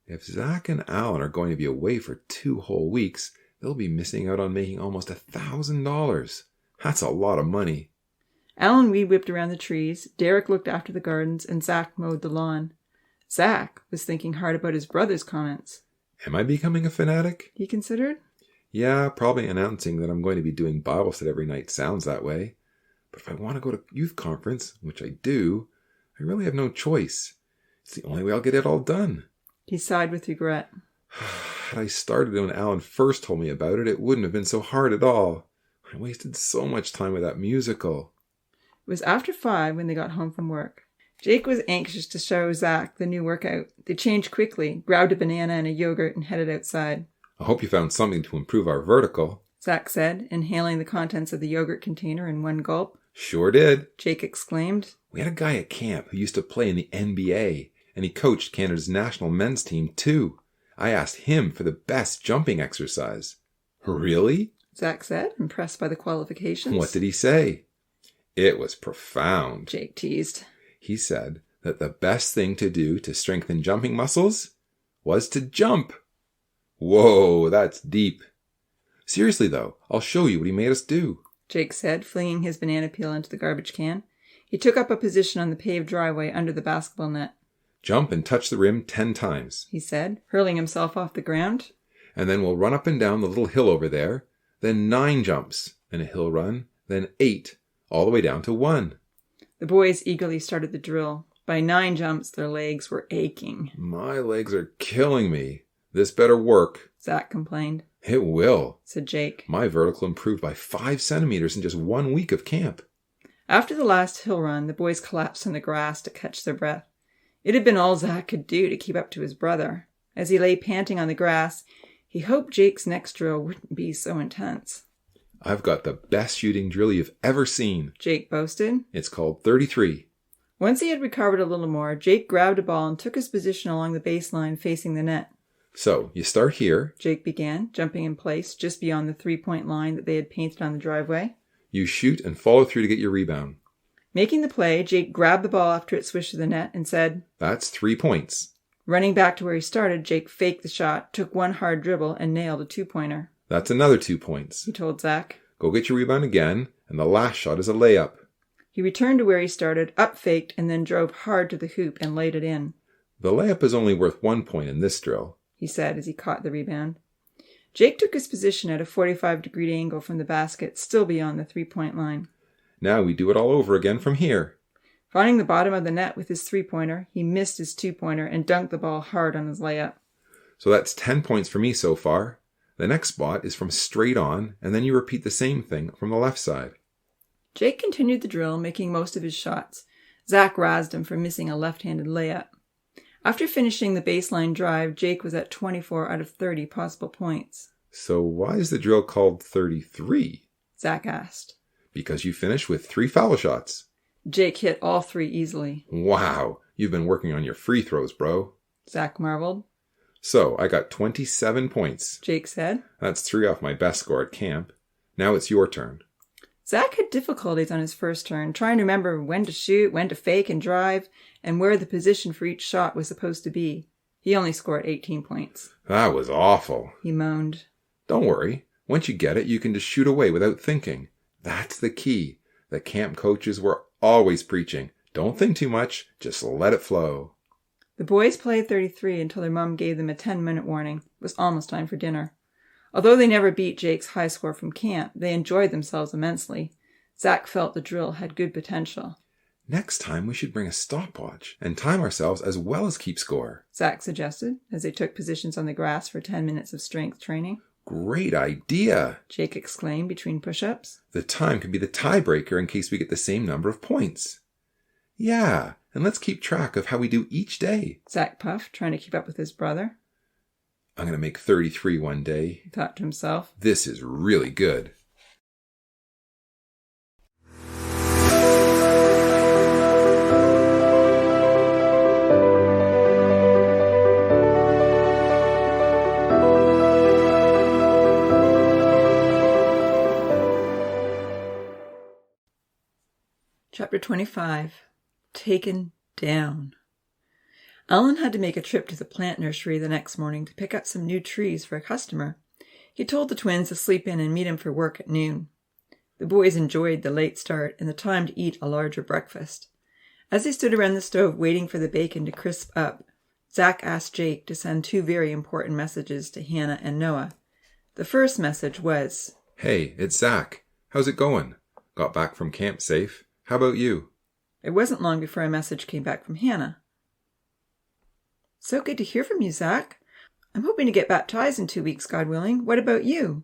If Zach and Alan are going to be away for 2 whole weeks, they'll be missing out on making almost $1,000. That's a lot of money.
Alan weed-whipped around the trees, Derek looked after the gardens, and Zach mowed the lawn. Zach was thinking hard about his brother's comments.
Am I becoming a fanatic?
He considered.
Yeah, probably announcing that I'm going to be doing Bible study every night sounds that way. But if I want to go to youth conference, which I do, I really have no choice. It's the only way I'll get it all done.
He sighed with regret.
Had I started when Alan first told me about it, it wouldn't have been so hard at all. I wasted so much time with that musical.
It was after 5 when they got home from work. Jake was anxious to show Zach the new workout. They changed quickly, grabbed a banana and a yogurt, and headed outside.
I hope you found something to improve our vertical,
Zach said, inhaling the contents of the yogurt container in one gulp.
Sure did.
Jake exclaimed.
We had a guy at camp who used to play in the NBA, and he coached Canada's national men's team too. I asked him for the best jumping exercise. Really?
Zach said, impressed by the qualifications.
What did he say? It was profound.
Jake teased.
He said that the best thing to do to strengthen jumping muscles was to jump. Whoa, that's deep. Seriously though, I'll show you what he made us do,
Jake said, flinging his banana peel into the garbage can. He took up a position on the paved driveway under the basketball net.
Jump and touch the rim 10 times,
he said, hurling himself off the ground.
And then we'll run up and down the little hill over there, then 9 jumps, and a hill run, then 8, all the way down to 1.
The boys eagerly started the drill. By 9 jumps, their legs were aching.
My legs are killing me. This better work,
Zach complained.
It will,
said Jake.
My vertical improved by 5 centimeters in just 1 week of camp.
After the last hill run, the boys collapsed on the grass to catch their breath. It had been all Zach could do to keep up to his brother. As he lay panting on the grass, he hoped Jake's next drill wouldn't be so intense.
I've got the best shooting drill you've ever seen,
Jake boasted.
It's called 33.
Once he had recovered a little more, Jake grabbed a ball and took his position along the baseline facing the net.
So, you start here.
Jake began, jumping in place just beyond the 3-point line that they had painted on the driveway.
You shoot and follow through to get your rebound.
Making the play, Jake grabbed the ball after it swished to the net and said,
That's 3 points.
Running back to where he started, Jake faked the shot, took one hard dribble, and nailed a 2-pointer.
That's another 2 points.
He told Zach.
Go get your rebound again, and the last shot is a layup.
He returned to where he started, up-faked, and then drove hard to the hoop and laid it in.
The layup is only worth 1 point in this drill,
he said as he caught the rebound. Jake took his position at a 45-degree angle from the basket, still beyond the 3-point line.
Now we do it all over again from here.
Finding the bottom of the net with his 3-pointer, he missed his 2-pointer and dunked the ball hard on his layup.
So that's 10 points for me so far. The next spot is from straight on, and then you repeat the same thing from the left side.
Jake continued the drill, making most of his shots. Zach razzed him for missing a left-handed layup. After finishing the baseline drive, Jake was at 24 out of 30 possible points.
So why is the drill called 33?
Zach asked.
Because you finished with 3 foul shots.
Jake hit all 3 easily.
Wow, you've been working on your free throws, bro.
Zach marveled.
So I got 27 points.
Jake said.
That's 3 off my best score at camp. Now it's your turn.
Zach had difficulties on his first turn, trying to remember when to shoot, when to fake and drive, and where the position for each shot was supposed to be. He only scored 18 points.
That was awful,
he moaned.
Don't worry. Once you get it, you can just shoot away without thinking. That's the key. The camp coaches were always preaching. Don't think too much. Just let it flow.
The boys played 33 until their mom gave them a 10-minute warning. It was almost time for dinner. Although they never beat Jake's high score from camp, they enjoyed themselves immensely. Zach felt the drill had good potential.
Next time we should bring a stopwatch and time ourselves as well as keep score,
Zach suggested, as they took positions on the grass for 10 minutes of strength training.
Great idea,
Jake exclaimed between push-ups.
The time can be the tiebreaker in case we get the same number of points. Yeah, and let's keep track of how we do each day,
Zach puffed, trying to keep up with his brother.
I'm going to make 33 one day,
he thought to himself.
This is really good.
Chapter 25. Taken Down. Alan had to make a trip to the plant nursery the next morning to pick up some new trees for a customer. He told the twins to sleep in and meet him for work at noon. The boys enjoyed the late start and the time to eat a larger breakfast. As they stood around the stove waiting for the bacon to crisp up, Zach asked Jake to send 2 very important messages to Hannah and Noah. The first message was,
"Hey, it's Zach. How's it going? Got back from camp safe. How about you?"
It wasn't long before a message came back from Hannah. "So good to hear from you, Zach. I'm hoping to get baptized in 2 weeks, God willing. What about you?"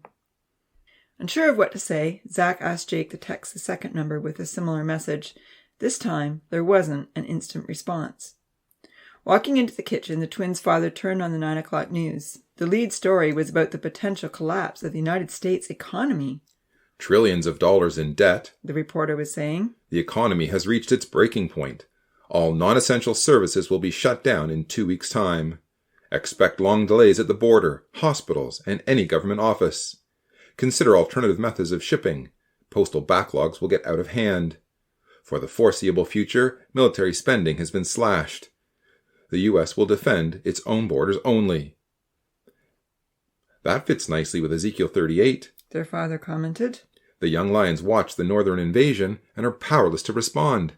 Unsure of what to say, Zach asked Jake to text the second number with a similar message. This time, there wasn't an instant response. Walking into the kitchen, the twins' father turned on the 9 o'clock news. The lead story was about the potential collapse of the United States economy.
"Trillions of dollars in debt,"
the reporter was saying.
"The economy has reached its breaking point. All non-essential services will be shut down in 2 weeks' time. Expect long delays at the border, hospitals, and any government office. Consider alternative methods of shipping. Postal backlogs will get out of hand. For the foreseeable future, military spending has been slashed. The U.S. will defend its own borders only." "That fits nicely with Ezekiel 38,
their father commented.
"The young lions watch the northern invasion and are powerless to respond.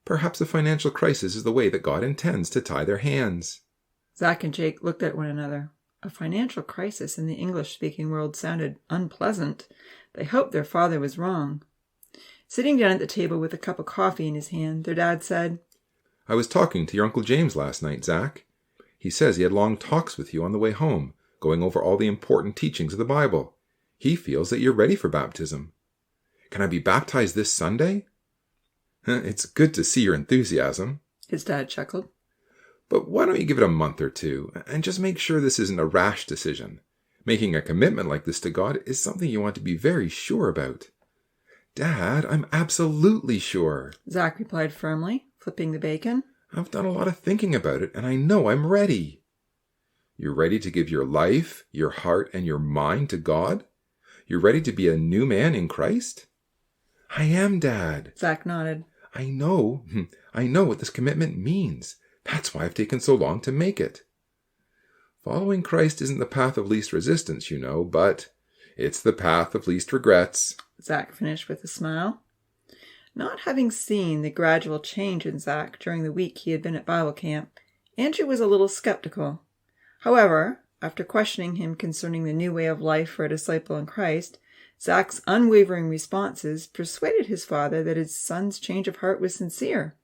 Perhaps a financial crisis is the way that God intends to tie their hands."
Zach and Jake looked at one another. A financial crisis in the English-speaking world sounded unpleasant. They hoped their father was wrong. Sitting down at the table with a cup of coffee in his hand, their dad said,
"I was talking to your Uncle James last night, Zach. He says he had long talks with you on the way home, going over all the important teachings of the Bible. He feels that you're ready for baptism. Can I be baptized this Sunday?" "It's good to see your enthusiasm,"
his dad chuckled.
"But why don't you give it a month or two, and just make sure this isn't a rash decision. Making a commitment like this to God is something you want to be very sure about." "Dad, I'm absolutely sure,"
Zach replied firmly, flipping the bacon.
"I've done a lot of thinking about it, and I know I'm ready." "You're ready to give your life, your heart, and your mind to God? You're ready to be a new man in Christ?" "I am, Dad."
Zach nodded.
I know what this commitment means. That's why I've taken so long to make it. Following Christ isn't the path of least resistance, you know, but it's the path of least regrets,"
Zach finished with a smile. Not having seen the gradual change in Zach during the week he had been at Bible camp, Andrew was a little skeptical. However, after questioning him concerning the new way of life for a disciple in Christ, Zach's unwavering responses persuaded his father that his son's change of heart was sincere.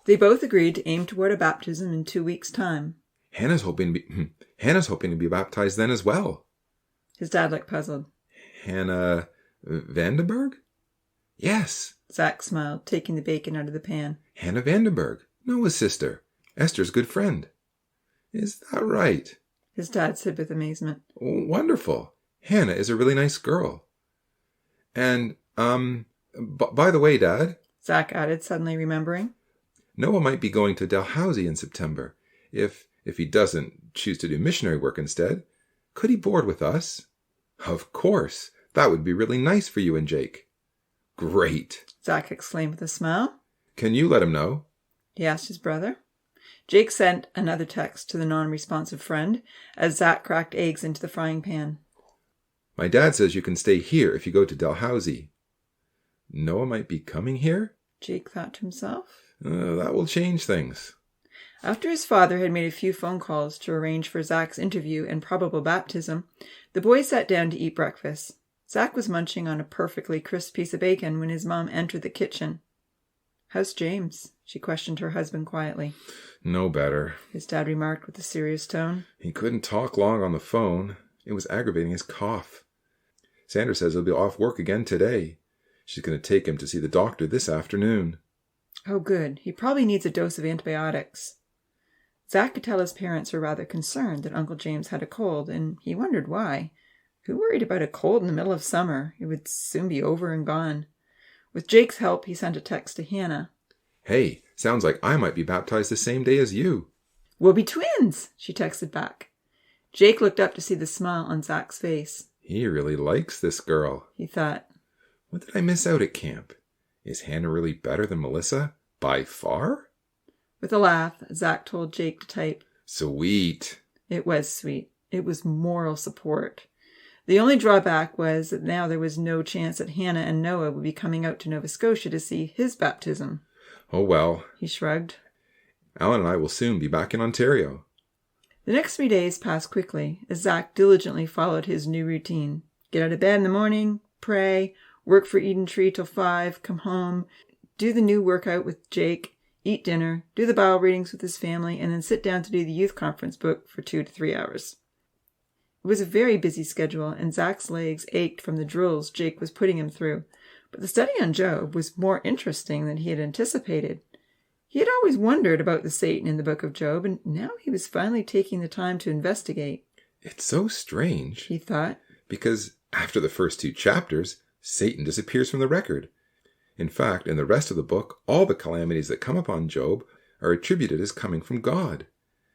They both agreed to aim toward a baptism in 2 weeks' time.
Hannah's hoping to be baptized then as well."
His dad looked puzzled.
"Hannah Vandenberg?" "Yes."
Zach smiled, taking the bacon out of the pan.
"Hannah Vandenberg, Noah's sister, Esther's good friend." "Is that right?"
his dad said with amazement.
"Wonderful. Hannah is a really nice girl. And, by the way, Dad,"
Zach added, suddenly remembering,
"Noah might be going to Dalhousie in September. If he doesn't choose to do missionary work instead, could he board with us?" "Of course. That would be really nice for you and Jake." "Great,"
Zach exclaimed with a smile.
"Can you let him know?"
he asked his brother. Jake sent another text to the non-responsive friend as Zach cracked eggs into the frying pan.
"My dad says you can stay here if you go to Dalhousie." Noah might be coming here?
Jake thought to himself.
That will change things.
After his father had made a few phone calls to arrange for Zach's interview and probable baptism, the boys sat down to eat breakfast. Zach was munching on a perfectly crisp piece of bacon when his mom entered the kitchen. "How's James?" she questioned her husband quietly.
"No better,"
his dad remarked with a serious tone.
"He couldn't talk long on the phone. It was aggravating his cough. Sandra says he'll be off work again today. She's going to take him to see the doctor this afternoon."
"Oh, good. He probably needs a dose of antibiotics." Zach could tell his parents were rather concerned that Uncle James had a cold, and he wondered why. Who worried about a cold in the middle of summer? It would soon be over and gone. With Jake's help, he sent a text to Hannah.
"Hey, sounds like I might be baptized the same day as you."
"We'll be twins," she texted back. Jake looked up to see the smile on Zach's face.
"He really likes this girl,"
he thought.
"What did I miss out at camp? Is Hannah really better than Melissa? By far?"
With a laugh, Zach told Jake to type.
Sweet.
It was sweet. It was moral support. The only drawback was that now there was no chance that Hannah and Noah would be coming out to Nova Scotia to see his baptism.
"Oh well,"
he shrugged.
"Alan and I will soon be back in Ontario."
The next 3 days passed quickly as Zach diligently followed his new routine. Get out of bed in the morning, pray, work for Eden Tree till 5, come home, do the new workout with Jake, eat dinner, do the Bible readings with his family, and then sit down to do the youth conference book for 2 to 3 hours. It was a very busy schedule, and Zach's legs ached from the drills Jake was putting him through. But the study on Job was more interesting than he had anticipated. He had always wondered about the Satan in the book of Job, and now he was finally taking the time to investigate.
It's so strange,
he thought,
because after the first 2 chapters, Satan disappears from the record. In fact, in the rest of the book, all the calamities that come upon Job are attributed as coming from God.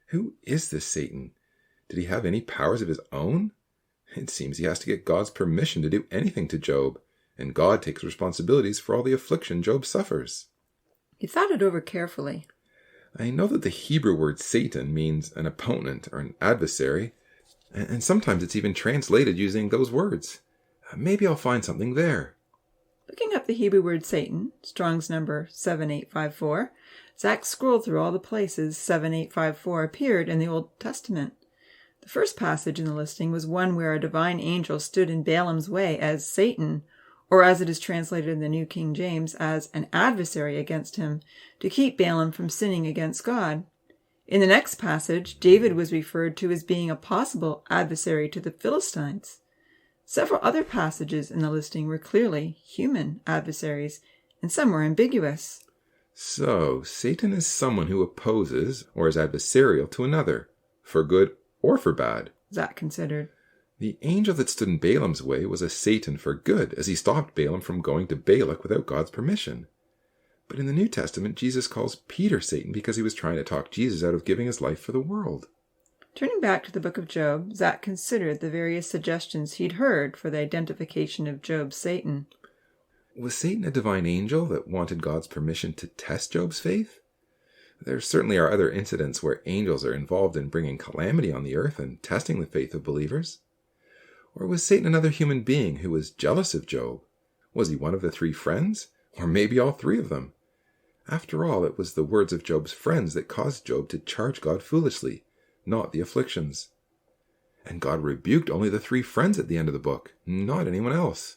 Who is this Satan? Did he have any powers of his own? It seems he has to get God's permission to do anything to Job, and God takes responsibilities for all the affliction Job suffers.
He thought it over carefully.
I know that the Hebrew word Satan means an opponent or an adversary, and sometimes it's even translated using those words. Maybe I'll find something there.
Looking up the Hebrew word Satan, Strong's number 7854, Zach scrolled through all the places 7854 appeared in the Old Testament. The first passage in the listing was one where a divine angel stood in Balaam's way as Satan, or as it is translated in the New King James, as an adversary against him, to keep Balaam from sinning against God. In the next passage, David was referred to as being a possible adversary to the Philistines. Several other passages in the listing were clearly human adversaries, and some were ambiguous.
So, Satan is someone who opposes or is adversarial to another, for good or for bad.
Zach considered.
The angel that stood in Balaam's way was a Satan for good, as he stopped Balaam from going to Balak without God's permission. But in the New Testament, Jesus calls Peter Satan because he was trying to talk Jesus out of giving his life for the world.
Turning back to the book of Job, Zach considered the various suggestions he'd heard for the identification of Job's Satan.
Was Satan a divine angel that wanted God's permission to test Job's faith? There certainly are other incidents where angels are involved in bringing calamity on the earth and testing the faith of believers. Or was Satan another human being who was jealous of Job? Was he one of the 3 friends? Or maybe all 3 of them? After all, it was the words of Job's friends that caused Job to charge God foolishly, not the afflictions. And God rebuked only the 3 friends at the end of the book, not anyone else.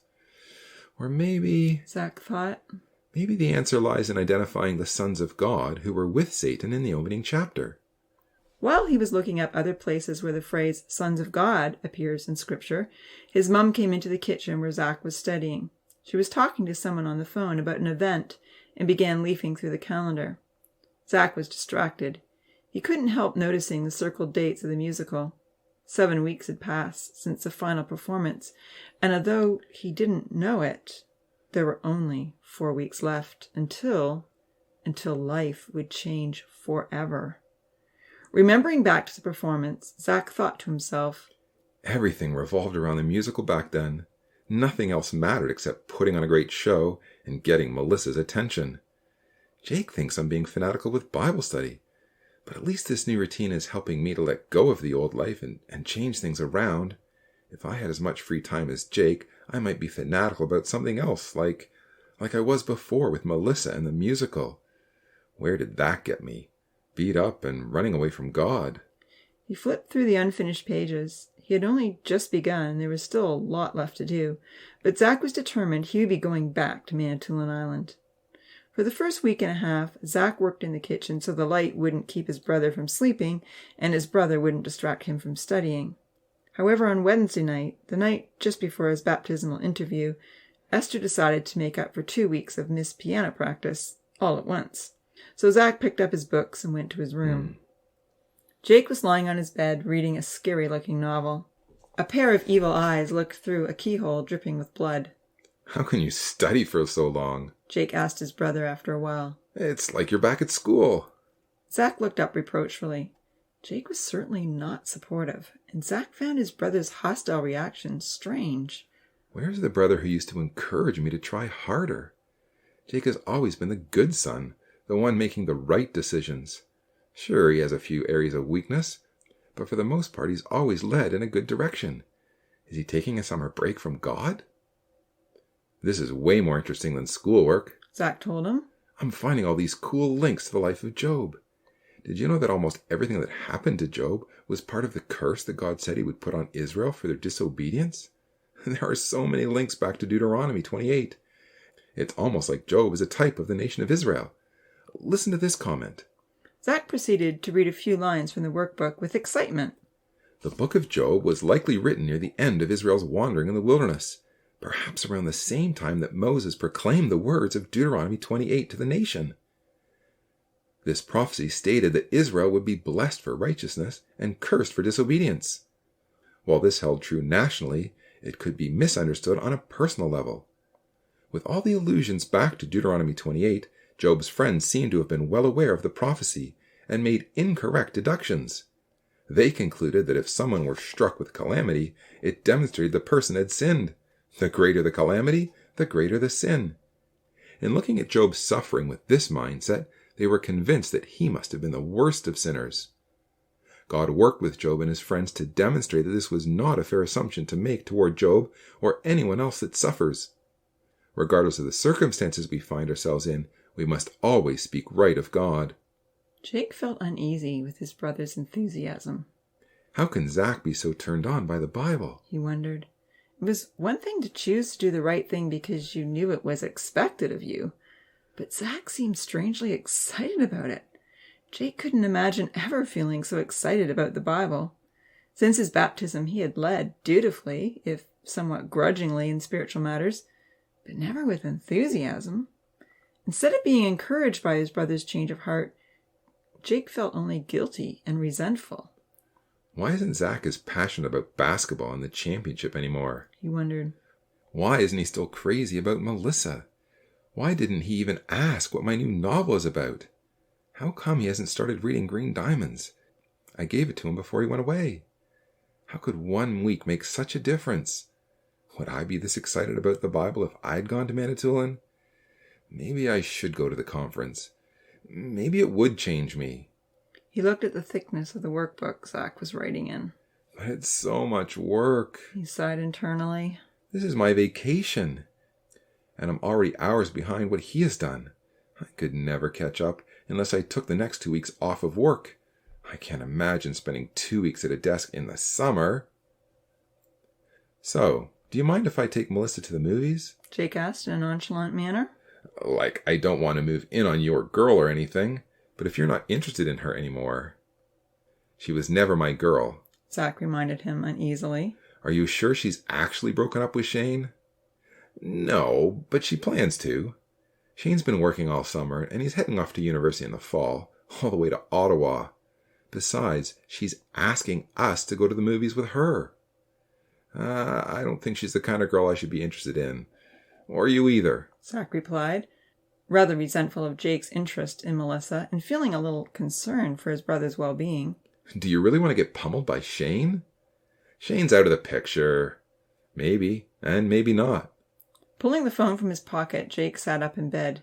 Or maybe,
Zach thought,
maybe the answer lies in identifying the sons of God who were with Satan in the opening chapter.
While he was looking up other places where the phrase sons of God appears in Scripture, his mum came into the kitchen where Zach was studying. She was talking to someone on the phone about an event and began leafing through the calendar. Zach was distracted. He couldn't help noticing the circled dates of the musical. 7 weeks had passed since the final performance, and although he didn't know it, there were only 4 weeks left until life would change forever. Remembering back to the performance, Zach thought to himself,
Everything revolved around the musical back then. Nothing else mattered except putting on a great show and getting Melissa's attention. Jake thinks I'm being fanatical with Bible study, but at least this new routine is helping me to let go of the old life and change things around. If I had as much free time as Jake, I might be fanatical about something else, like I was before with Melissa and the musical. Where did that get me? Beat up and running away from God.
He flipped through the unfinished pages. He had only just begun, and there was still a lot left to do, but Zach was determined he would be going back to Manitoulin Island. For the first week and a half, Zach worked in the kitchen so the light wouldn't keep his brother from sleeping, and his brother wouldn't distract him from studying. However, on Wednesday night, the night just before his baptismal interview, Esther decided to make up for 2 weeks of missed piano practice all at once. So Zach picked up his books and went to his room. Jake was lying on his bed reading a scary-looking novel. A pair of evil eyes looked through a keyhole dripping with blood.
How can you study for so long?
Jake asked his brother after a while.
It's like you're back at school.
Zach looked up reproachfully. Jake was certainly not supportive, and Zach found his brother's hostile reaction strange.
Where's the brother who used to encourage me to try harder? Jake has always been the good son, the one making the right decisions. Sure, he has a few areas of weakness, but for the most part he's always led in a good direction. Is he taking a summer break from God? This is way more interesting than schoolwork,
Zach told him.
I'm finding all these cool links to the life of Job. Did you know that almost everything that happened to Job was part of the curse that God said he would put on Israel for their disobedience? There are so many links back to Deuteronomy 28. It's almost like Job is a type of the nation of Israel. Listen to this comment.
Zach proceeded to read a few lines from the workbook with excitement.
The book of Job was likely written near the end of Israel's wandering in the wilderness, perhaps around the same time that Moses proclaimed the words of Deuteronomy 28 to the nation. This prophecy stated that Israel would be blessed for righteousness and cursed for disobedience. While this held true nationally, it could be misunderstood on a personal level. With all the allusions back to Deuteronomy 28, Job's friends seem to have been well aware of the prophecy and made incorrect deductions. They concluded that if someone were struck with calamity, it demonstrated the person had sinned. The greater the calamity, the greater the sin. In looking at Job's suffering with this mindset, they were convinced that he must have been the worst of sinners. God worked with Job and his friends to demonstrate that this was not a fair assumption to make toward Job or anyone else that suffers. Regardless of the circumstances we find ourselves in, we must always speak right of God.
Jake felt uneasy with his brother's enthusiasm.
How can Zach be so turned on by the Bible?
He wondered. It was one thing to choose to do the right thing because you knew it was expected of you, but Zach seemed strangely excited about it. Jake couldn't imagine ever feeling so excited about the Bible. Since his baptism, he had led dutifully, if somewhat grudgingly, in spiritual matters, but never with enthusiasm. Instead of being encouraged by his brother's change of heart, Jake felt only guilty and resentful.
Why isn't Zach as passionate about basketball and the championship anymore?
He wondered.
Why isn't he still crazy about Melissa? Why didn't he even ask what my new novel is about? How come he hasn't started reading Green Diamonds? I gave it to him before he went away. How could 1 week make such a difference? Would I be this excited about the Bible if I'd gone to Manitoulin? Maybe I should go to the conference. Maybe it would change me.
He looked at the thickness of the workbook Zach was writing in.
But it's so much work.
He sighed internally.
This is my vacation. And I'm already hours behind what he has done. I could never catch up unless I took the next 2 weeks off of work. I can't imagine spending 2 weeks at a desk in the summer. So, do you mind if I take Melissa to the movies?
Jake asked in a nonchalant manner.
Like, I don't want to move in on your girl or anything, but if you're not interested in her anymore. She was never my girl.
Zach reminded him uneasily.
Are you sure she's actually broken up with Shane? No, but she plans to. Shane's been working all summer, and he's heading off to university in the fall, all the way to Ottawa. Besides, she's asking us to go to the movies with her. I don't think she's the kind of girl I should be interested in. Or you either.
Zach replied, rather resentful of Jake's interest in Melissa and feeling a little concerned for his brother's well-being.
Do you really want to get pummeled by Shane? Shane's out of the picture. Maybe, and maybe not.
Pulling the phone from his pocket, Jake sat up in bed.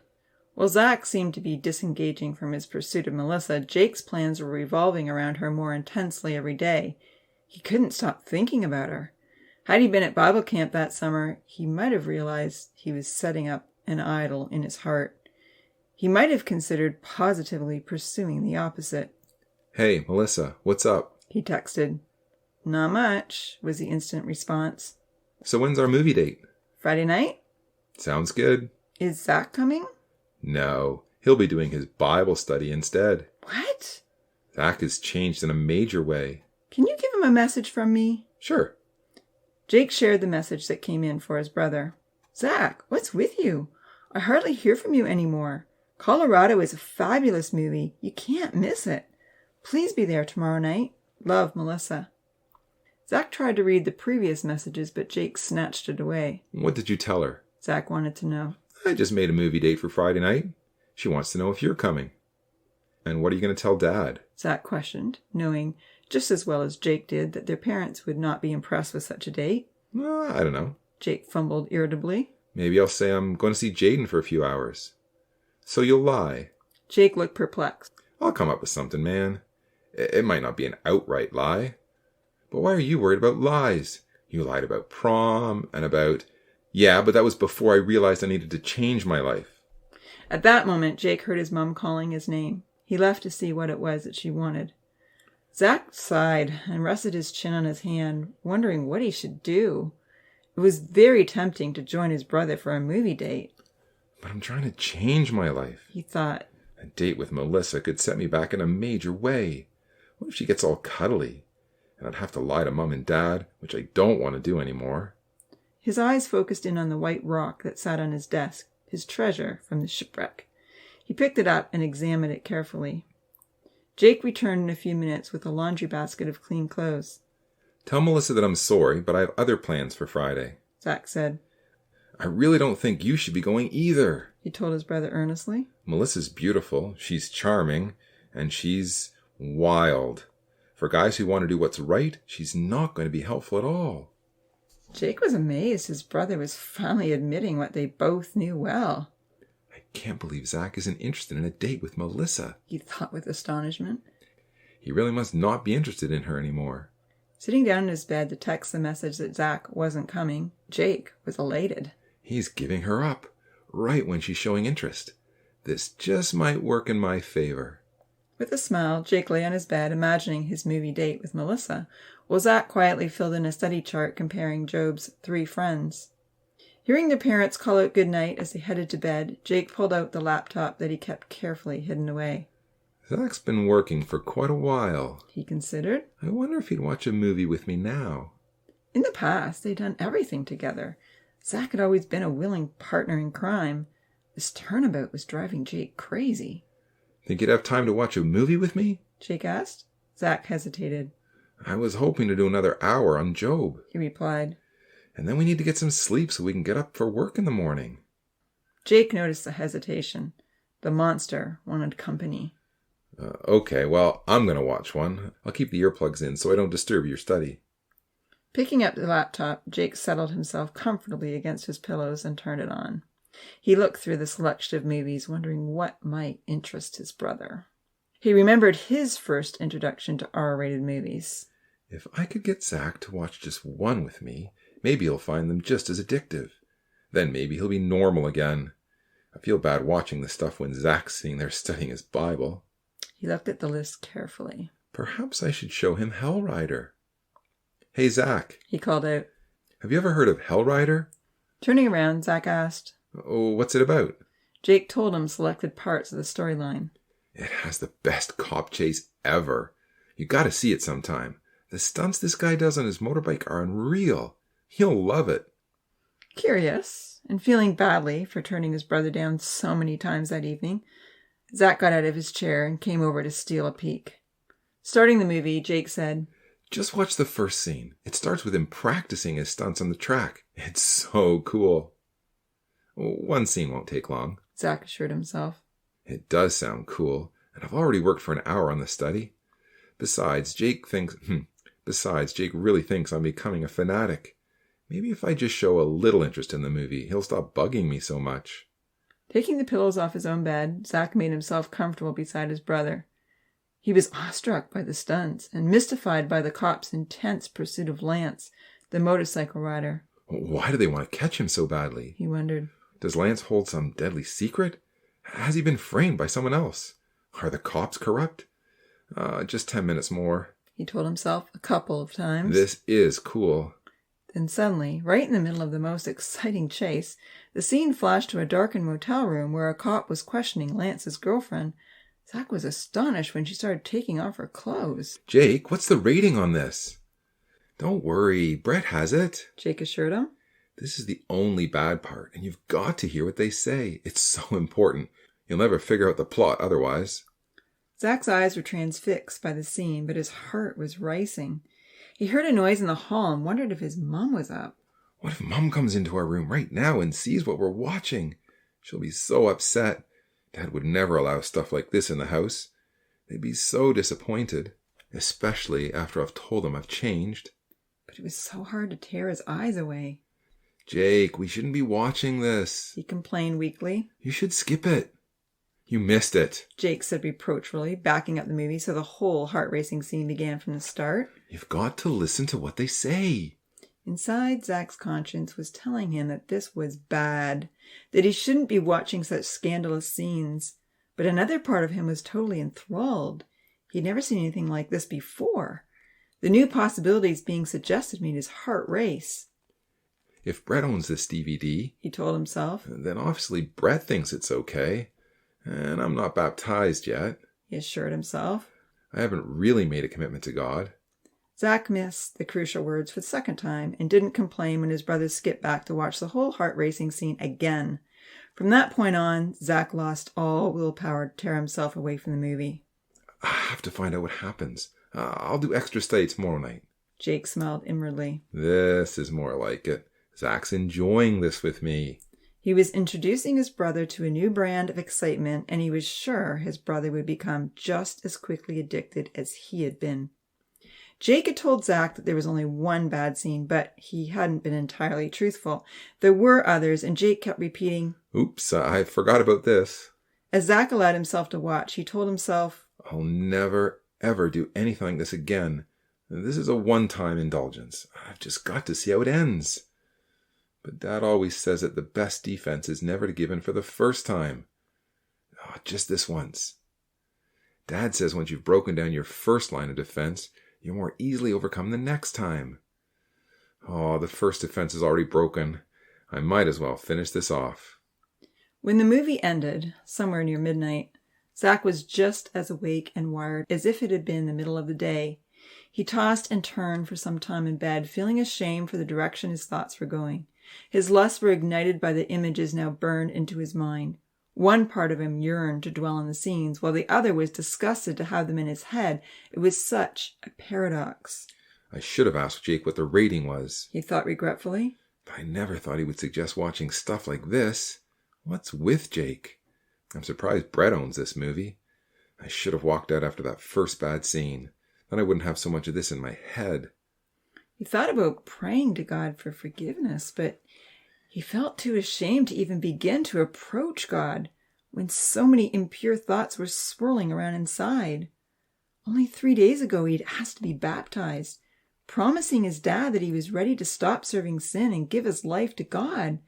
While Zach seemed to be disengaging from his pursuit of Melissa, Jake's plans were revolving around her more intensely every day. He couldn't stop thinking about her. Had he been at Bible camp that summer, he might have realized he was setting up an idol in his heart. He might have considered positively pursuing the opposite.
Hey, Melissa, what's up?
He texted. Not much, was the instant response.
So when's our movie date?
Friday night?
Sounds good.
Is Zach coming?
No, he'll be doing his Bible study instead.
What?
Zach has changed in a major way.
Can you give him a message from me?
Sure.
Jake shared the message that came in for his brother. Zach, what's with you? I hardly hear from you anymore. Colorado is a fabulous movie. You can't miss it. Please be there tomorrow night. Love, Melissa. Zach tried to read the previous messages, but Jake snatched it away.
What did you tell her?
Zach wanted to know.
I just made a movie date for Friday night. She wants to know if you're coming. And what are you going to tell Dad?
Zach questioned, knowing just as well as Jake did that their parents would not be impressed with such a date.
I don't know.
Jake fumbled irritably.
Maybe I'll say I'm going to see Jaden for a few hours. So you'll lie.
Jake looked perplexed.
I'll come up with something, man. It might not be an outright lie. But why are you worried about lies? You lied about prom and about... Yeah, but that was before I realized I needed to change my life.
At that moment, Jake heard his mum calling his name. He left to see what it was that she wanted. Zach sighed and rested his chin on his hand, wondering what he should do. It was very tempting to join his brother for a movie date.
But I'm trying to change my life,
he thought.
A date with Melissa could set me back in a major way. What if she gets all cuddly? And I'd have to lie to Mom and Dad, which I don't want to do anymore.
His eyes focused in on the white rock that sat on his desk, his treasure from the shipwreck. He picked it up and examined it carefully. Jake returned in a few minutes with a laundry basket of clean clothes.
Tell Melissa that I'm sorry, but I have other plans for Friday,
Zach said.
I really don't think you should be going either,
he told his brother earnestly.
Melissa's beautiful, she's charming, and she's wild. For guys who want to do what's right, she's not going to be helpful at all.
Jake was amazed his brother was finally admitting what they both knew well.
I can't believe Zach isn't interested in a date with Melissa,
he thought with astonishment.
He really must not be interested in her anymore.
Sitting down in his bed to text the message that Zach wasn't coming, Jake was elated.
He's giving her up, right when she's showing interest. This just might work in my favor.
With a smile, Jake lay on his bed, imagining his movie date with Melissa, while Zach quietly filled in a study chart comparing Job's 3 friends. Hearing their parents call out goodnight as they headed to bed, Jake pulled out the laptop that he kept carefully hidden away.
Zach's been working for quite a while,
he considered.
I wonder if he'd watch a movie with me now.
In the past, they'd done everything together. Zach had always been a willing partner in crime. This turnabout was driving Jake crazy.
Think you'd have time to watch a movie with me?
Jake asked. Zach hesitated.
I was hoping to do another hour on Job,
he replied.
And then we need to get some sleep so we can get up for work in the morning.
Jake noticed the hesitation. The monster wanted company.
Okay, well, I'm going to watch one. I'll keep the earplugs in so I don't disturb your study.
Picking up the laptop, Jake settled himself comfortably against his pillows and turned it on. He looked through the selection of movies, wondering what might interest his brother. He remembered his first introduction to R-rated movies.
If I could get Zach to watch just one with me, maybe he'll find them just as addictive. Then maybe he'll be normal again. I feel bad watching the stuff when Zach's sitting there studying his Bible.
He looked at the list carefully.
Perhaps I should show him Hellrider. Hey, Zach,
he called out.
Have you ever heard of Hellrider?
Turning around, Zach asked.
Oh, what's it about?
Jake told him selected parts of the storyline.
It has the best cop chase ever. You gotta see it sometime. The stunts this guy does on his motorbike are unreal. You'll love it.
Curious, and feeling badly for turning his brother down so many times that evening, Zach got out of his chair and came over to steal a peek. Starting the movie, Jake said,
Just watch the first scene. It starts with him practicing his stunts on the track. It's so cool. One scene won't take long,
Zach assured himself.
It does sound cool, and I've already worked for an hour on the study. Besides, Jake really thinks I'm becoming a fanatic. Maybe if I just show a little interest in the movie, he'll stop bugging me so much.
Taking the pillows off his own bed, Zach made himself comfortable beside his brother. He was awestruck by the stunts and mystified by the cop's intense pursuit of Lance, the motorcycle rider.
Why do they want to catch him so badly?
He wondered.
Does Lance hold some deadly secret? Has he been framed by someone else? Are the cops corrupt? Just 10 minutes more,
he told himself a couple of times.
This is cool.
Then suddenly, right in the middle of the most exciting chase, the scene flashed to a darkened motel room where a cop was questioning Lance's girlfriend. Zach was astonished when she started taking off her clothes.
Jake, what's the rating on this? Don't worry, Brett has it,
Jake assured him.
This is the only bad part, and you've got to hear what they say. It's so important. You'll never figure out the plot otherwise.
Zach's eyes were transfixed by the scene, but his heart was racing. He heard a noise in the hall and wondered if his mom was up.
What if Mom comes into our room right now and sees what we're watching? She'll be so upset. Dad would never allow stuff like this in the house. They'd be so disappointed, especially after I've told them I've changed.
But it was so hard to tear his eyes away.
Jake, we shouldn't be watching this,
he complained weakly.
You should skip it. You missed it,
Jake said reproachfully, backing up the movie so the whole heart-racing scene began from the start.
You've got to listen to what they say.
Inside, Zach's conscience was telling him that this was bad, that he shouldn't be watching such scandalous scenes. But another part of him was totally enthralled. He'd never seen anything like this before. The new possibilities being suggested made his heart race.
If Brett owns this DVD,
he told himself,
then obviously Brett thinks it's okay. And I'm not baptized yet.
He assured himself.
I haven't really made a commitment to God.
Zach missed the crucial words for the second time and didn't complain when his brother skipped back to watch the whole heart-racing scene again. From that point on, Zach lost all willpower to tear himself away from the movie.
I have to find out what happens. I'll do extra study tomorrow night.
Jake smiled inwardly.
This is more like it. Zach's enjoying this with me.
He was introducing his brother to a new brand of excitement, and he was sure his brother would become just as quickly addicted as he had been. Jake had told Zach that there was only one bad scene, but he hadn't been entirely truthful. There were others, and Jake kept repeating,
Oops, I forgot about this.
As Zach allowed himself to watch, he told himself,
I'll never, ever do anything like this again. This is a one-time indulgence. I've just got to see how it ends. But Dad always says that the best defense is never to give in for the first time. Oh, just this once. Dad says once you've broken down your first line of defense, you'll more easily overcome the next time. Oh, the first defense is already broken. I might as well finish this off.
When the movie ended, somewhere near midnight, Zach was just as awake and wired as if it had been the middle of the day. He tossed and turned for some time in bed, feeling ashamed for the direction his thoughts were going. His lusts were ignited by the images now burned into his mind. One part of him yearned to dwell on the scenes, while the other was disgusted to have them in his head. It was such a paradox.
I should have asked Jake what the rating was,
he thought regretfully.
But I never thought he would suggest watching stuff like this. What's with Jake? I'm surprised Brett owns this movie. I should have walked out after that first bad scene. Then I wouldn't have so much of this in my head.
He thought about praying to God for forgiveness, but he felt too ashamed to even begin to approach God when so many impure thoughts were swirling around inside. Only 3 days ago he'd asked to be baptized, promising his dad that he was ready to stop serving sin and give his life to God.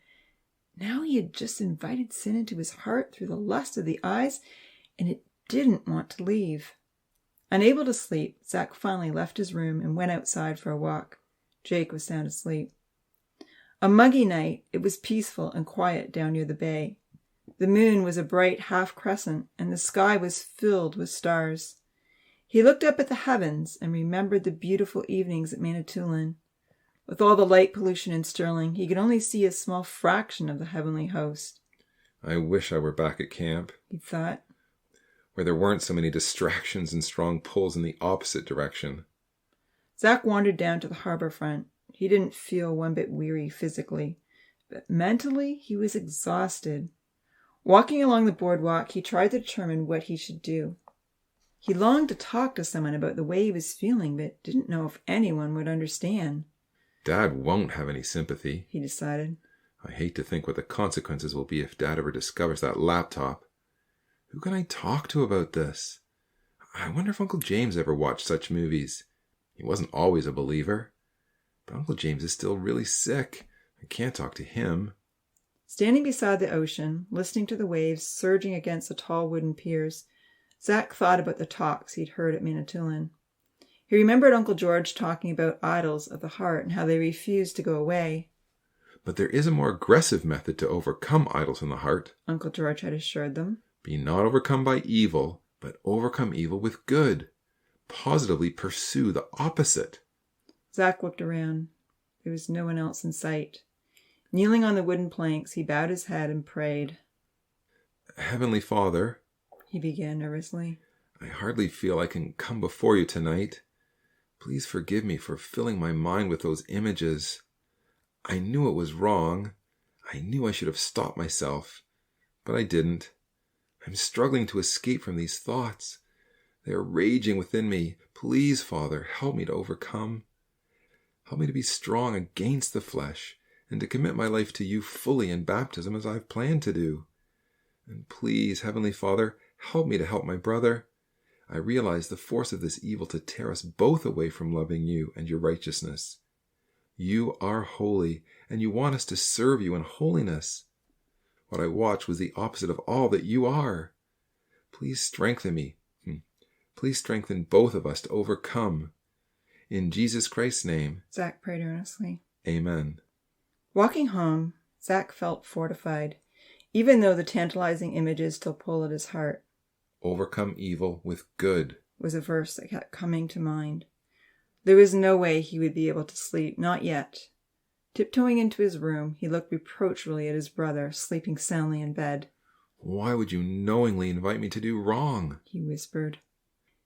Now he had just invited sin into his heart through the lust of the eyes, and it didn't want to leave. Unable to sleep, Zach finally left his room and went outside for a walk. Jake was sound asleep. A muggy night, it was peaceful and quiet down near the bay. The moon was a bright half-crescent, and the sky was filled with stars. He looked up at the heavens and remembered the beautiful evenings at Manitoulin. With all the light pollution in Stirling, he could only see a small fraction of the heavenly host.
I wish I were back at camp,
he thought,
where there weren't so many distractions and strong pulls in the opposite direction.
Zach wandered down to the harbor front. He didn't feel one bit weary physically, but mentally he was exhausted. Walking along the boardwalk, he tried to determine what he should do. He longed to talk to someone about the way he was feeling, but didn't know if anyone would understand.
Dad won't have any sympathy,
he decided.
I hate to think what the consequences will be if Dad ever discovers that laptop. Who can I talk to about this? I wonder if Uncle James ever watched such movies. He wasn't always a believer. But Uncle James is still really sick. I can't talk to him.
Standing beside the ocean, listening to the waves surging against the tall wooden piers, Zach thought about the talks he'd heard at Manitoulin. He remembered Uncle George talking about idols of the heart and how they refused to go away.
But there is a more aggressive method to overcome idols in the heart,
Uncle George had assured them.
Be not overcome by evil, but overcome evil with good. Positively pursue the opposite.
Zach looked around. There was no one else in sight. Kneeling on the wooden planks, he bowed his head and prayed.
Heavenly Father,
he began nervously,
I hardly feel I can come before you tonight. Please forgive me for filling my mind with those images. I knew it was wrong. I knew I should have stopped myself, but I didn't. I'm struggling to escape from these thoughts. They are raging within me. Please, Father, help me to overcome. Help me to be strong against the flesh and to commit my life to you fully in baptism as I've planned to do. And please, Heavenly Father, help me to help my brother. I realize the force of this evil to tear us both away from loving you and your righteousness. You are holy, and you want us to serve you in holiness. What I watched was the opposite of all that you are. Please strengthen me. Please strengthen both of us to overcome. In Jesus Christ's name.
Zach prayed earnestly.
Amen.
Walking home, Zach felt fortified, even though the tantalizing images still pulled at his heart.
Overcome evil with good
was a verse that kept coming to mind. There was no way he would be able to sleep, not yet. Tiptoeing into his room, he looked reproachfully at his brother, sleeping soundly in bed.
Why would you knowingly invite me to do wrong?
He whispered.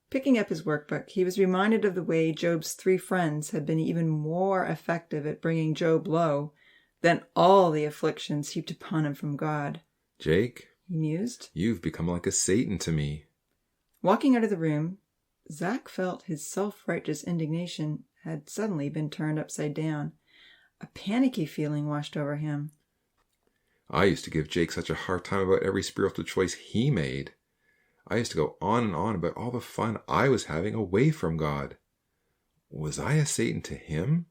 Picking up his workbook, he was reminded of the way Job's 3 friends had been even more effective at bringing Job low than all the afflictions heaped upon him from God.
Jake,
he mused,
you've become like a Satan to me.
Walking out of the room, Zach felt his self-righteous indignation had suddenly been turned upside down. A panicky feeling washed over him.
I used to give Jake such a hard time about every spiritual choice he made. I used to go on and on about all the fun I was having away from God. Was I a Satan to him?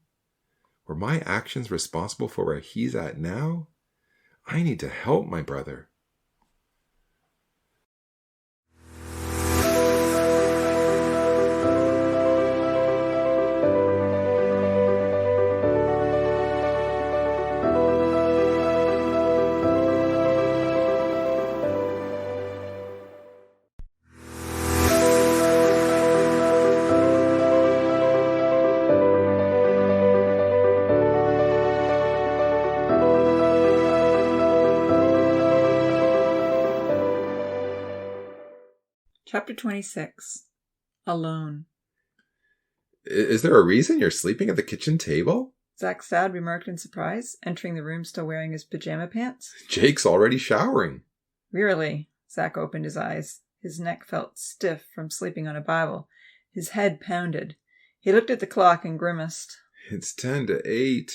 Were my actions responsible for where he's at now? I need to help my brother.
Chapter 26. Alone.
Is there a reason you're sleeping at the kitchen table?
Zach's dad remarked in surprise, entering the room still wearing his pajama pants.
Jake's already showering.
Really? Zach opened his eyes. His neck felt stiff from sleeping on a Bible. His head pounded. He looked at the clock and grimaced.
It's 10 to 8.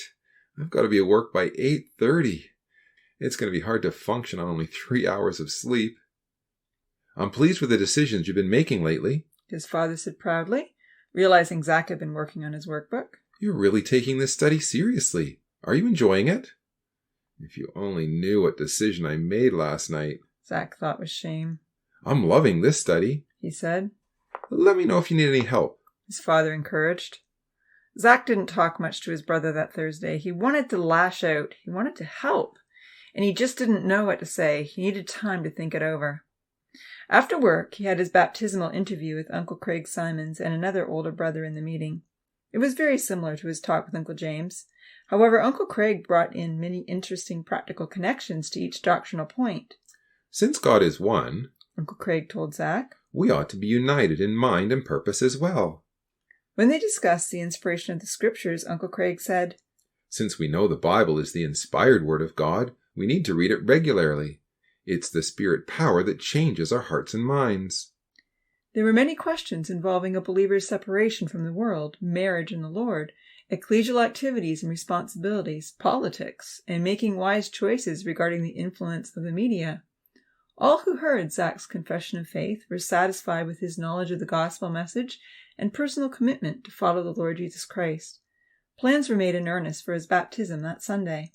I've got to be at work by 8:30. It's going to be hard to function on only 3 hours of sleep. I'm pleased with the decisions you've been making lately,
his father said proudly, realizing Zach had been working on his workbook.
You're really taking this study seriously. Are you enjoying it? If you only knew what decision I made last night.
Zach thought with shame.
I'm loving this study,
he said.
Let me know if you need any help,
his father encouraged. Zach didn't talk much to his brother that Thursday. He wanted to lash out. He wanted to help. And he just didn't know what to say. He needed time to think it over. After work, he had his baptismal interview with Uncle Craig Simons and another older brother in the meeting. It was very similar to his talk with Uncle James. However, Uncle Craig brought in many interesting practical connections to each doctrinal point.
Since God is one,
Uncle Craig told Zach,
we ought to be united in mind and purpose as well.
When they discussed the inspiration of the scriptures, Uncle Craig said,
Since we know the Bible is the inspired word of God, we need to read it regularly. It's the spirit power that changes our hearts and minds.
There were many questions involving a believer's separation from the world, marriage and the Lord, ecclesial activities and responsibilities, politics, and making wise choices regarding the influence of the media. All who heard Zach's confession of faith were satisfied with his knowledge of the gospel message and personal commitment to follow the Lord Jesus Christ. Plans were made in earnest for his baptism that Sunday.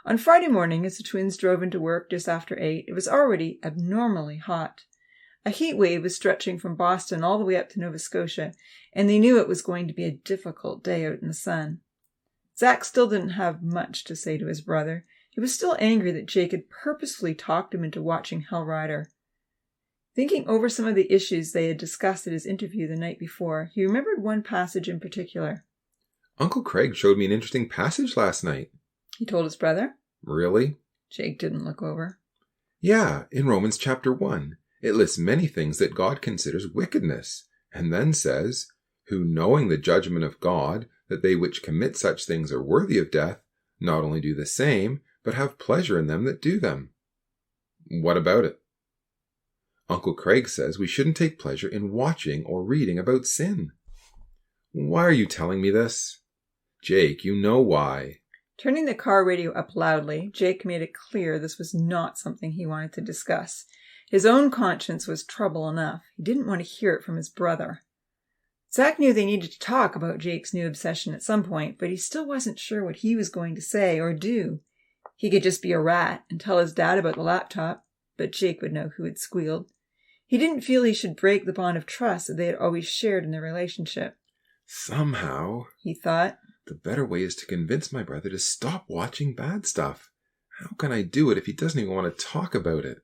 On Friday morning, as the twins drove into work just after 8, it was already abnormally hot. A heat wave was stretching from Boston all the way up to Nova Scotia, and they knew it was going to be a difficult day out in the sun. Zach still didn't have much to say to his brother. He was still angry that Jake had purposefully talked him into watching Hell Rider. Thinking over some of the issues they had discussed at his interview the night before, he remembered one passage in particular.
Uncle Craig showed me an interesting passage last night,
he told his brother.
Really?
Jake didn't look over.
Yeah, in Romans chapter 1, it lists many things that God considers wickedness, and then says, who knowing the judgment of God, that they which commit such things are worthy of death, not only do the same, but have pleasure in them that do them. What about it? Uncle Craig says we shouldn't take pleasure in watching or reading about sin. Why are you telling me this? Jake, you know why.
Turning the car radio up loudly, Jake made it clear this was not something he wanted to discuss. His own conscience was trouble enough. He didn't want to hear it from his brother. Zach knew they needed to talk about Jake's new obsession at some point, but he still wasn't sure what he was going to say or do. He could just be a rat and tell his dad about the laptop, but Jake would know who had squealed. He didn't feel he should break the bond of trust that they had always shared in their relationship.
Somehow,
He thought,
the better way is to convince my brother to stop watching bad stuff. How can I do it if he doesn't even want to talk about it?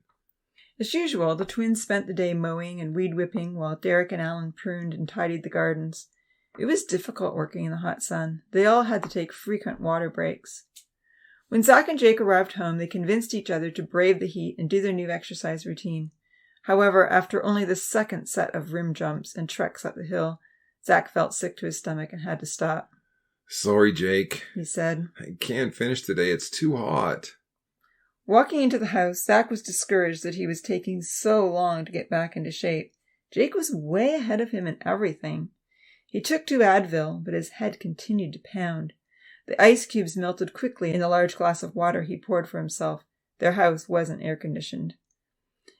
As usual, the twins spent the day mowing and weed whipping while Derek and Alan pruned and tidied the gardens. It was difficult working in the hot sun. They all had to take frequent water breaks. When Zach and Jake arrived home, they convinced each other to brave the heat and do their new exercise routine. However, after only the second set of rim jumps and treks up the hill, Zach felt sick to his stomach and had to stop.
Sorry, Jake,
he said.
I can't finish today. It's too hot.
Walking into the house, Zach was discouraged that he was taking so long to get back into shape. Jake was way ahead of him in everything. He took 2 Advil, but his head continued to pound. The ice cubes melted quickly in the large glass of water he poured for himself. Their house wasn't air-conditioned.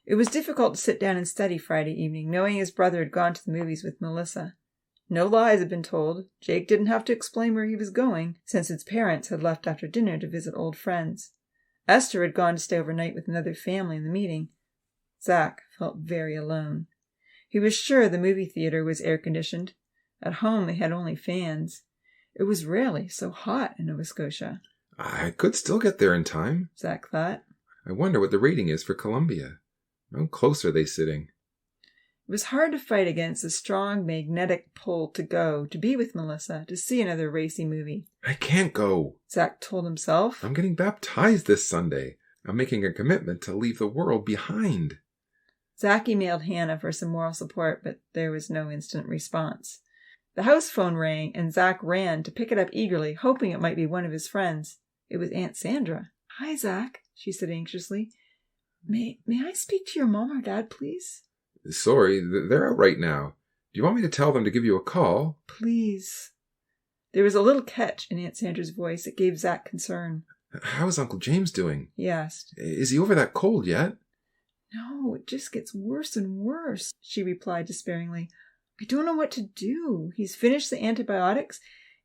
It was difficult to sit down and study Friday evening, knowing his brother had gone to the movies with Melissa. No lies had been told. Jake didn't have to explain where he was going, since his parents had left after dinner to visit old friends. Esther had gone to stay overnight with another family in the meeting. Zach felt very alone. He was sure the movie theater was air-conditioned. At home they had only fans. It was rarely so hot in Nova Scotia.
I could still get there in time,
Zach thought.
I wonder what the rating is for Columbia. How close are they sitting?
It was hard to fight against the strong magnetic pull to go, to be with Melissa, to see another racy movie.
I can't go,
Zach told himself.
I'm getting baptized this Sunday. I'm making a commitment to leave the world behind.
Zach emailed Hannah for some moral support, but there was no instant response. The house phone rang, and Zach ran to pick it up eagerly, hoping it might be one of his friends. It was Aunt Sandra. Hi, Zach, she said anxiously. May I speak to your mom or dad, please?
Sorry, they're out right now. Do you want me to tell them to give you a call?
Please. There was a little catch in Aunt Sandra's voice that gave Zach concern.
How's Uncle James doing?
He asked.
Is he over that cold yet?
No, it just gets worse and worse, she replied despairingly. I don't know what to do. He's finished the antibiotics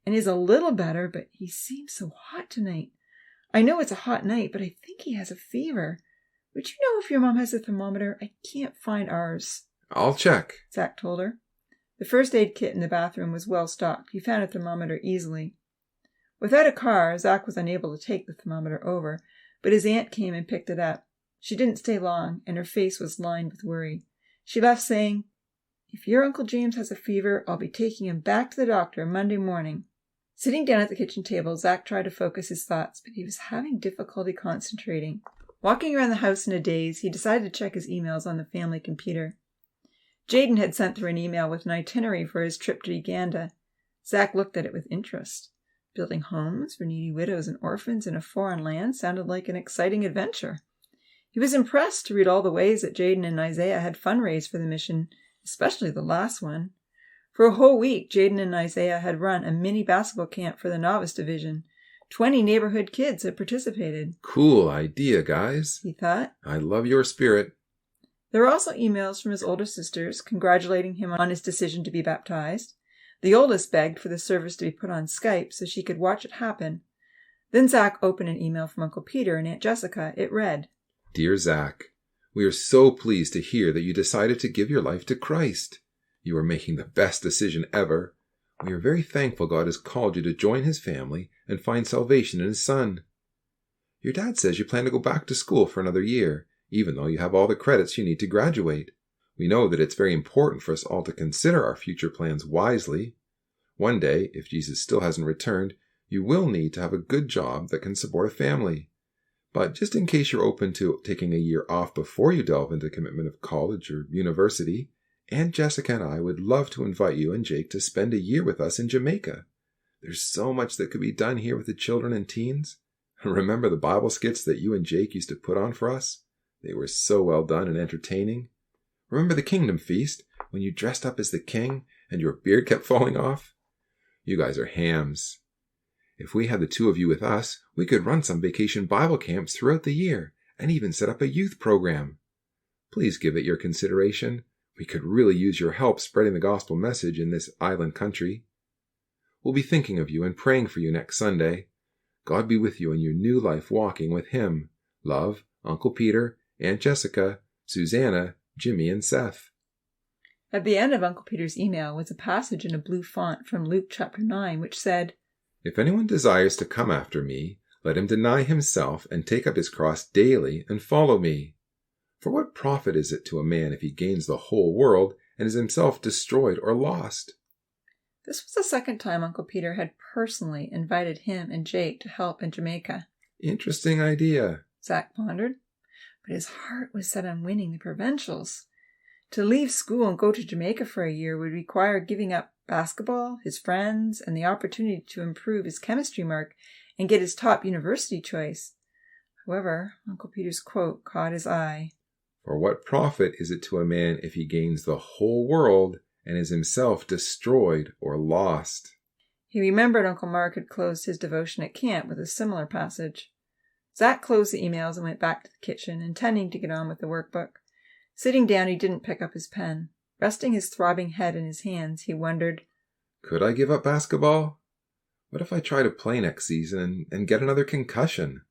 and is a little better, but he seems so hot tonight. I know it's a hot night, but I think he has a fever. Would you know if your mom has a thermometer? I can't find ours.
I'll check,
Zach told her. The first aid kit in the bathroom was well stocked. He found a thermometer easily. Without a car, Zach was unable to take the thermometer over, but his aunt came and picked it up. She didn't stay long, and her face was lined with worry. She left saying, If your Uncle James has a fever, I'll be taking him back to the doctor Monday morning. Sitting down at the kitchen table, Zach tried to focus his thoughts, but he was having difficulty concentrating. Walking around the house in a daze, he decided to check his emails on the family computer. Jaden had sent through an email with an itinerary for his trip to Uganda. Zach looked at it with interest. Building homes for needy widows and orphans in a foreign land sounded like an exciting adventure. He was impressed to read all the ways that Jaden and Isaiah had fundraised for the mission, especially the last one. For a whole week, Jaden and Isaiah had run a mini basketball camp for the novice division. 20 neighborhood kids had participated.
Cool idea, guys,
he thought.
I love your spirit.
There were also emails from his older sisters congratulating him on his decision to be baptized. The oldest begged for the service to be put on Skype so she could watch it happen. Then Zach opened an email from Uncle Peter and Aunt Jessica. It read,
Dear Zach, we are so pleased to hear that you decided to give your life to Christ. You are making the best decision ever. We are very thankful God has called you to join his family and find salvation in his Son. Your dad says you plan to go back to school for another year, even though you have all the credits you need to graduate. We know that it's very important for us all to consider our future plans wisely. One day, if Jesus still hasn't returned, you will need to have a good job that can support a family. But just in case you're open to taking a year off before you delve into commitment of college or university, Aunt Jessica and I would love to invite you and Jake to spend a year with us in Jamaica. There's so much that could be done here with the children and teens. Remember the Bible skits that you and Jake used to put on for us? They were so well done and entertaining. Remember the Kingdom Feast, when you dressed up as the king and your beard kept falling off? You guys are hams. If we had the two of you with us, we could run some vacation Bible camps throughout the year and even set up a youth program. Please give it your consideration. We could really use your help spreading the gospel message in this island country. We'll be thinking of you and praying for you next Sunday. God be with you in your new life walking with him. Love, Uncle Peter, Aunt Jessica, Susanna, Jimmy and Seth.
At the end of Uncle Peter's email was a passage in a blue font from Luke chapter 9, which said,
"If anyone desires to come after me, let him deny himself and take up his cross daily and follow me. For what profit is it to a man if he gains the whole world and is himself destroyed or lost?"
This was the second time Uncle Peter had personally invited him and Jake to help in Jamaica.
Interesting idea,
Zach pondered, but his heart was set on winning the provincials. To leave school and go to Jamaica for a year would require giving up basketball, his friends, and the opportunity to improve his chemistry mark and get his top university choice. However, Uncle Peter's quote caught his eye.
"For what profit is it to a man if he gains the whole world and is himself destroyed or lost?"
He remembered Uncle Mark had closed his devotion at camp with a similar passage. Zach closed the emails and went back to the kitchen, intending to get on with the workbook. Sitting down, he didn't pick up his pen. Resting his throbbing head in his hands, he wondered,
Could I give up basketball? What if I try to play next season and get another concussion?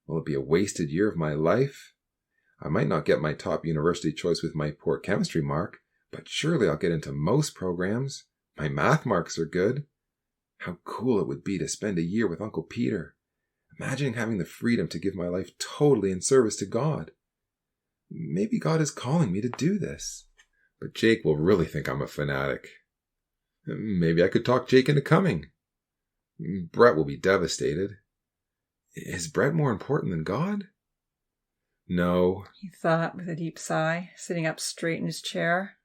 Will it be a wasted year of my life? I might not get my top university choice with my poor chemistry mark, but surely I'll get into most programs. My math marks are good. How cool it would be to spend a year with Uncle Peter. Imagining having the freedom to give my life totally in service to God. Maybe God is calling me to do this. But Jake will really think I'm a fanatic. Maybe I could talk Jake into coming. Brett will be devastated. Is Brett more important than God? No,
he thought with a deep sigh, sitting up straight in his chair.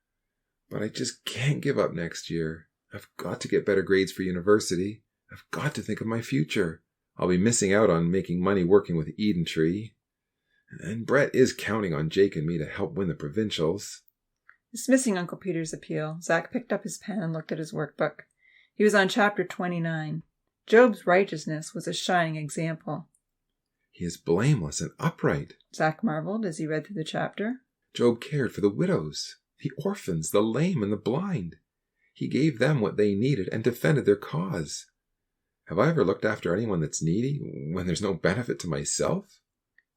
But I just can't give up next year. I've got to get better grades for university. I've got to think of my future. I'll be missing out on making money working with Eden Tree. And Brett is counting on Jake and me to help win the provincials.
Dismissing Uncle Peter's appeal, Zach picked up his pen and looked at his workbook. He was on chapter 29. Job's righteousness was a shining example.
He is blameless and upright,
Zach marveled as he read through the chapter.
Job cared for the widows, the orphans, the lame, and the blind. He gave them what they needed and defended their cause. Have I ever looked after anyone that's needy when there's no benefit to myself?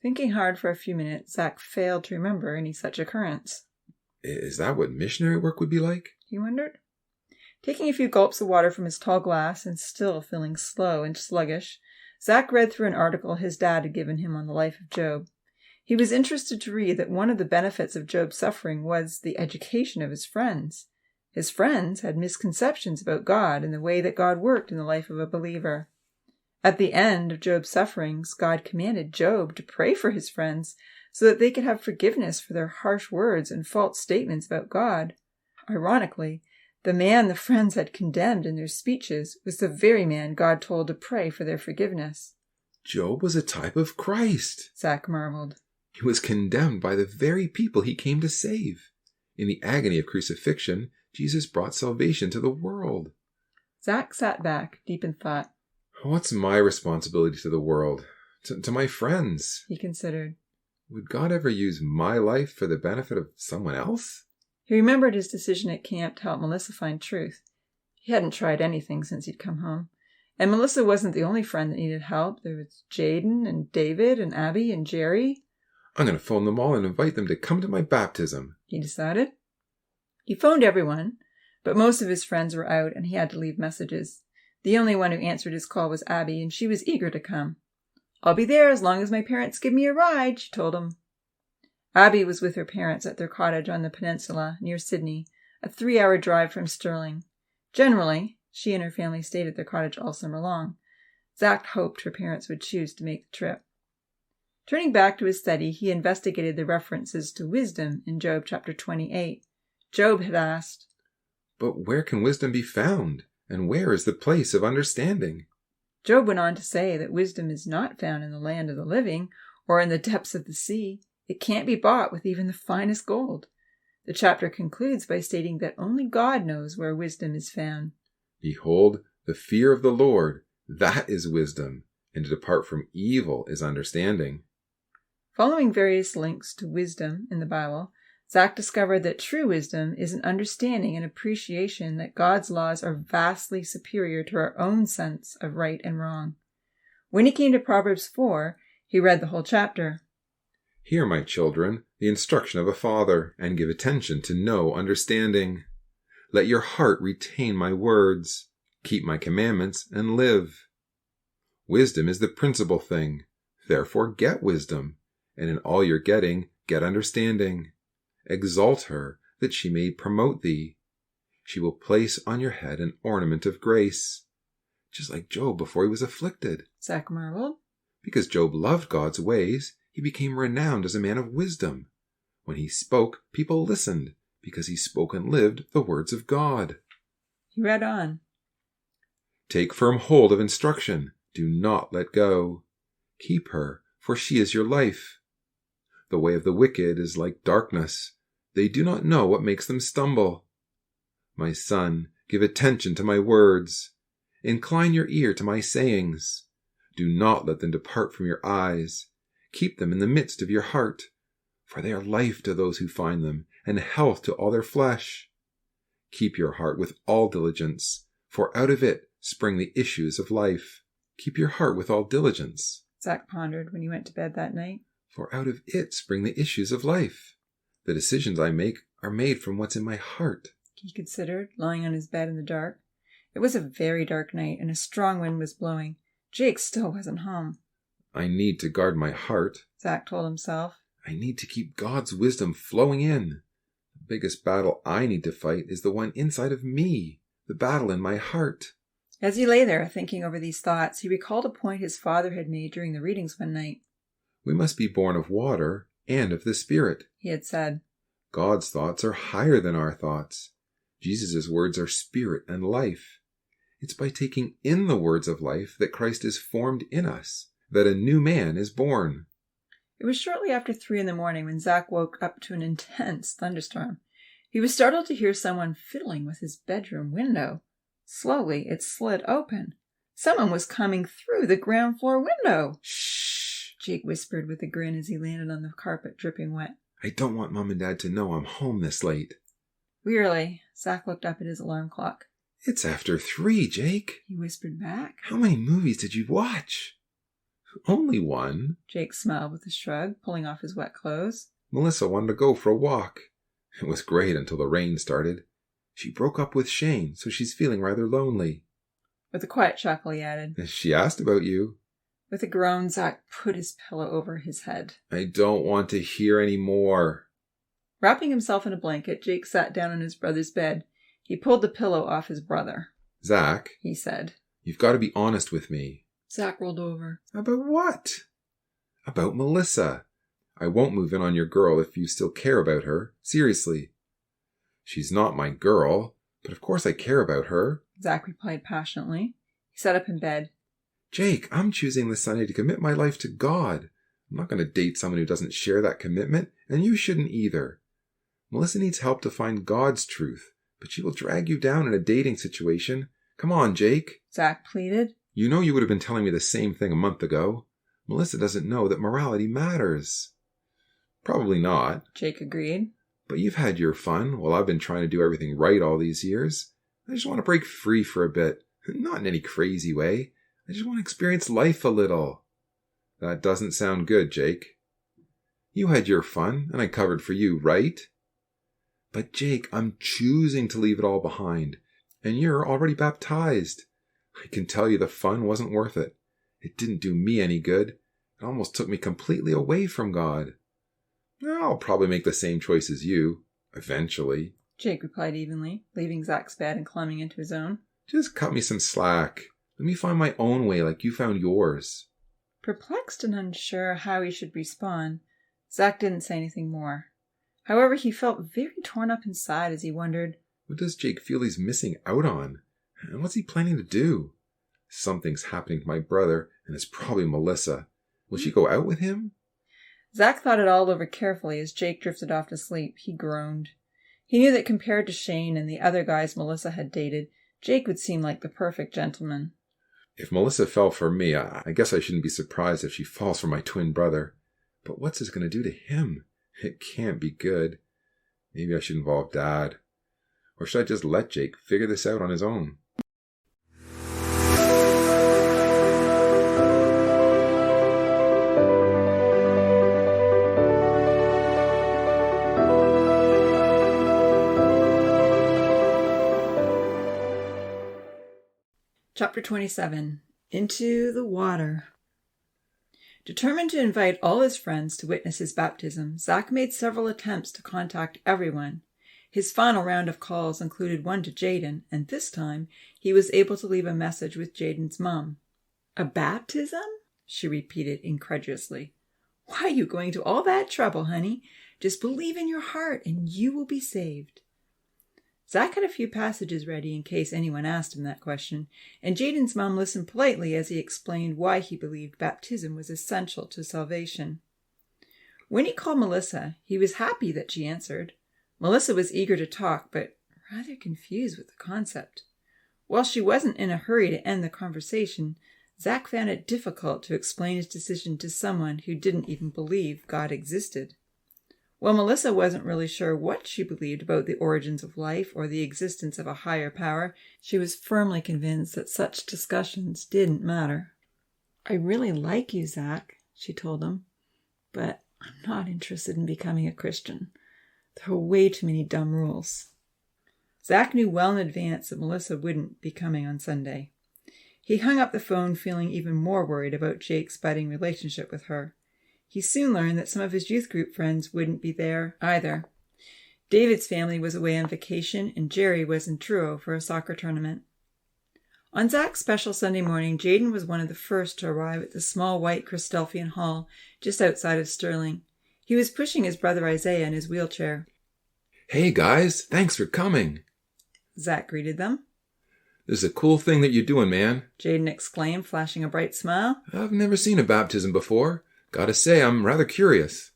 Thinking hard for a few minutes, Zach failed to remember any such occurrence.
Is that what missionary work would be like?
He wondered. Taking a few gulps of water from his tall glass and still feeling slow and sluggish, Zach read through an article his dad had given him on the life of Job. He was interested to read that one of the benefits of Job's suffering was the education of his friends. His friends had misconceptions about God and the way that God worked in the life of a believer. At the end of Job's sufferings, God commanded Job to pray for his friends so that they could have forgiveness for their harsh words and false statements about God. Ironically, the man the friends had condemned in their speeches was the very man God told to pray for their forgiveness.
Job was a type of Christ,
Zach marveled.
He was condemned by the very people he came to save. In the agony of crucifixion, Jesus brought salvation to the world.
Zach sat back, deep in thought.
What's my responsibility to the world? To my friends?
He considered.
Would God ever use my life for the benefit of someone else?
He remembered his decision at camp to help Melissa find truth. He hadn't tried anything since he'd come home. And Melissa wasn't the only friend that needed help. There was Jaden and David and Abby and Jerry.
I'm going to phone them all and invite them to come to my baptism,
he decided. He phoned everyone, but most of his friends were out and he had to leave messages. The only one who answered his call was Abby, and she was eager to come. I'll be there as long as my parents give me a ride, she told him. Abby was with her parents at their cottage on the peninsula near Sydney, a 3-hour drive from Stirling. Generally, she and her family stayed at their cottage all summer long. Zach hoped her parents would choose to make the trip. Turning back to his study, he investigated the references to wisdom in Job chapter 28. Job had asked,
But where can wisdom be found? And where is the place of understanding?
Job went on to say that wisdom is not found in the land of the living or in the depths of the sea. It can't be bought with even the finest gold. The chapter concludes by stating that only God knows where wisdom is found.
Behold, the fear of the Lord, that is wisdom, and to depart from evil is understanding.
Following various links to wisdom in the Bible, Zach discovered that true wisdom is an understanding and appreciation that God's laws are vastly superior to our own sense of right and wrong. When he came to Proverbs 4, he read the whole chapter.
Hear, my children, the instruction of a father, and give attention to know understanding. Let your heart retain my words. Keep my commandments and live. Wisdom is the principal thing. Therefore get wisdom, and in all your getting, get understanding. Exalt her, that she may promote thee. She will place on your head an ornament of grace. Just like Job before he was afflicted.
Zach marveled.
Because Job loved God's ways, he became renowned as a man of wisdom. When he spoke, people listened, because he spoke and lived the words of God.
He read on.
Take firm hold of instruction. Do not let go. Keep her, for she is your life. The way of the wicked is like darkness. They do not know what makes them stumble. My son, give attention to my words. Incline your ear to my sayings. Do not let them depart from your eyes. Keep them in the midst of your heart, for they are life to those who find them, and health to all their flesh. Keep your heart with all diligence, for out of it spring the issues of life. Keep your heart with all diligence.
Zach pondered when he went to bed that night.
For out of it spring the issues of life. The decisions I make are made from what's in my heart.
He considered, lying on his bed in the dark. It was a very dark night, and a strong wind was blowing. Jake still wasn't home.
I need to guard my heart.
Zach told himself.
I need to keep God's wisdom flowing in. The biggest battle I need to fight is the one inside of me, the battle in my heart.
As he lay there thinking over these thoughts, he recalled a point his father had made during the readings one night.
We must be born of water and of the Spirit,
he had said.
God's thoughts are higher than our thoughts. Jesus' words are spirit and life. It's by taking in the words of life that Christ is formed in us, that a new man is born.
It was shortly after 3 a.m. when Zach woke up to an intense thunderstorm. He was startled to hear someone fiddling with his bedroom window. Slowly, it slid open. Someone was coming through the ground floor window.
Shh,
Jake whispered with a grin as he landed on the carpet, dripping wet.
I don't want Mom and Dad to know I'm home this late.
Wearily, Zach looked up at his alarm clock.
It's after 3, Jake.
He whispered back.
How many movies did you watch? Only one.
Jake smiled with a shrug, pulling off his wet clothes.
Melissa wanted to go for a walk. It was great until the rain started. She broke up with Shane, so she's feeling rather lonely.
With a quiet chuckle, he added.
She asked about you.
With a groan, Zach put his pillow over his head.
I don't want to hear any more.
Wrapping himself in a blanket, Jake sat down on his brother's bed. He pulled the pillow off his brother.
Zach,
he said.
You've got to be honest with me.
Zach rolled over.
About what? About Melissa. I won't move in on your girl if you still care about her. Seriously. She's not my girl, but of course I care about her.
Zach replied passionately. He sat up in bed.
Jake, I'm choosing this Sunday to commit my life to God. I'm not going to date someone who doesn't share that commitment, and you shouldn't either. Melissa needs help to find God's truth, but she will drag you down in a dating situation. Come on, Jake.
Zach pleaded.
You know you would have been telling me the same thing a month ago. Melissa doesn't know that morality matters. Probably not.
Jake agreed.
But you've had your fun while I've been trying to do everything right all these years. I just want to break free for a bit. Not in any crazy way. I just want to experience life a little. That doesn't sound good, Jake. You had your fun, and I covered for you, right? But Jake, I'm choosing to leave it all behind. And you're already baptized. I can tell you the fun wasn't worth it. It didn't do me any good. It almost took me completely away from God. I'll probably make the same choice as you, eventually.
Jake replied evenly, leaving Zach's bed and climbing into his own.
Just cut me some slack. Let me find my own way like you found yours.
Perplexed and unsure how he should respond, Zach didn't say anything more. However, he felt very torn up inside as he wondered,
what does Jake feel he's missing out on? And what's he planning to do? Something's happening to my brother, and it's probably Melissa. Will she go out with him?
Zach thought it all over carefully as Jake drifted off to sleep. He groaned. He knew that compared to Shane and the other guys Melissa had dated, Jake would seem like the perfect gentleman.
If Melissa fell for me, I guess I shouldn't be surprised if she falls for my twin brother. But what's this going to do to him? It can't be good. Maybe I should involve Dad. Or should I just let Jake figure this out on his own?
Chapter 27. Into the Water. Determined to invite all his friends to witness his baptism, Zach made several attempts to contact everyone. His final round of calls included one to Jaden, and this time he was able to leave a message with Jaden's mom. "A baptism?" she repeated incredulously. "Why are you going to all that trouble, honey? Just believe in your heart and you will be saved." Zach had a few passages ready in case anyone asked him that question, and Jaden's mom listened politely as he explained why he believed baptism was essential to salvation. When he called Melissa, he was happy that she answered. Melissa was eager to talk, but rather confused with the concept. While she wasn't in a hurry to end the conversation, Zach found it difficult to explain his decision to someone who didn't even believe God existed. While Melissa wasn't really sure what she believed about the origins of life or the existence of a higher power, she was firmly convinced that such discussions didn't matter. "I really like you, Zach," she told him, "but I'm not interested in becoming a Christian. There are way too many dumb rules." Zach knew well in advance that Melissa wouldn't be coming on Sunday. He hung up the phone feeling even more worried about Jake's budding relationship with her. He soon learned that some of his youth group friends wouldn't be there either. David's family was away on vacation, and Jerry was in Truro for a soccer tournament. On Zach's special Sunday morning, Jaden was one of the first to arrive at the small white Christelfian hall just outside of Stirling. He was pushing his brother Isaiah in his wheelchair.
"Hey guys, thanks for coming,"
Zach greeted them.
"This is a cool thing that you're doing, man."
Jaden exclaimed, flashing a bright smile.
"I've never seen a baptism before. Gotta say, I'm rather curious."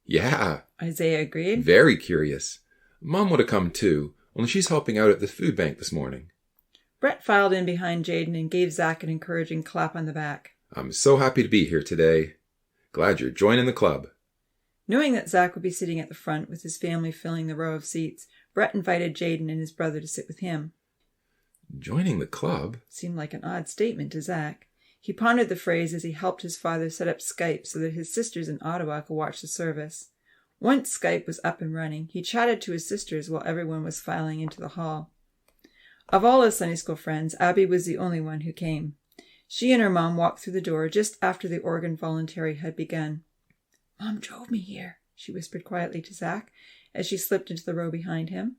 "Yeah,"
Isaiah agreed.
"Very curious. Mom would have come too, only she's helping out at the food bank this morning."
Brett filed in behind Jaden and gave Zach an encouraging clap on the back.
"I'm so happy to be here today. Glad you're joining the club."
Knowing that Zach would be sitting at the front with his family filling the row of seats, Brett invited Jaden and his brother to sit with him.
"Joining the club?"
Seemed like an odd statement to Zach. He pondered the phrase as he helped his father set up Skype so that his sisters in Ottawa could watch the service. Once Skype was up and running, he chatted to his sisters while everyone was filing into the hall. Of all his Sunday school friends, Abby was the only one who came. She and her mom walked through the door just after the organ voluntary had begun. "Mom drove me here," she whispered quietly to Zach as she slipped into the row behind him.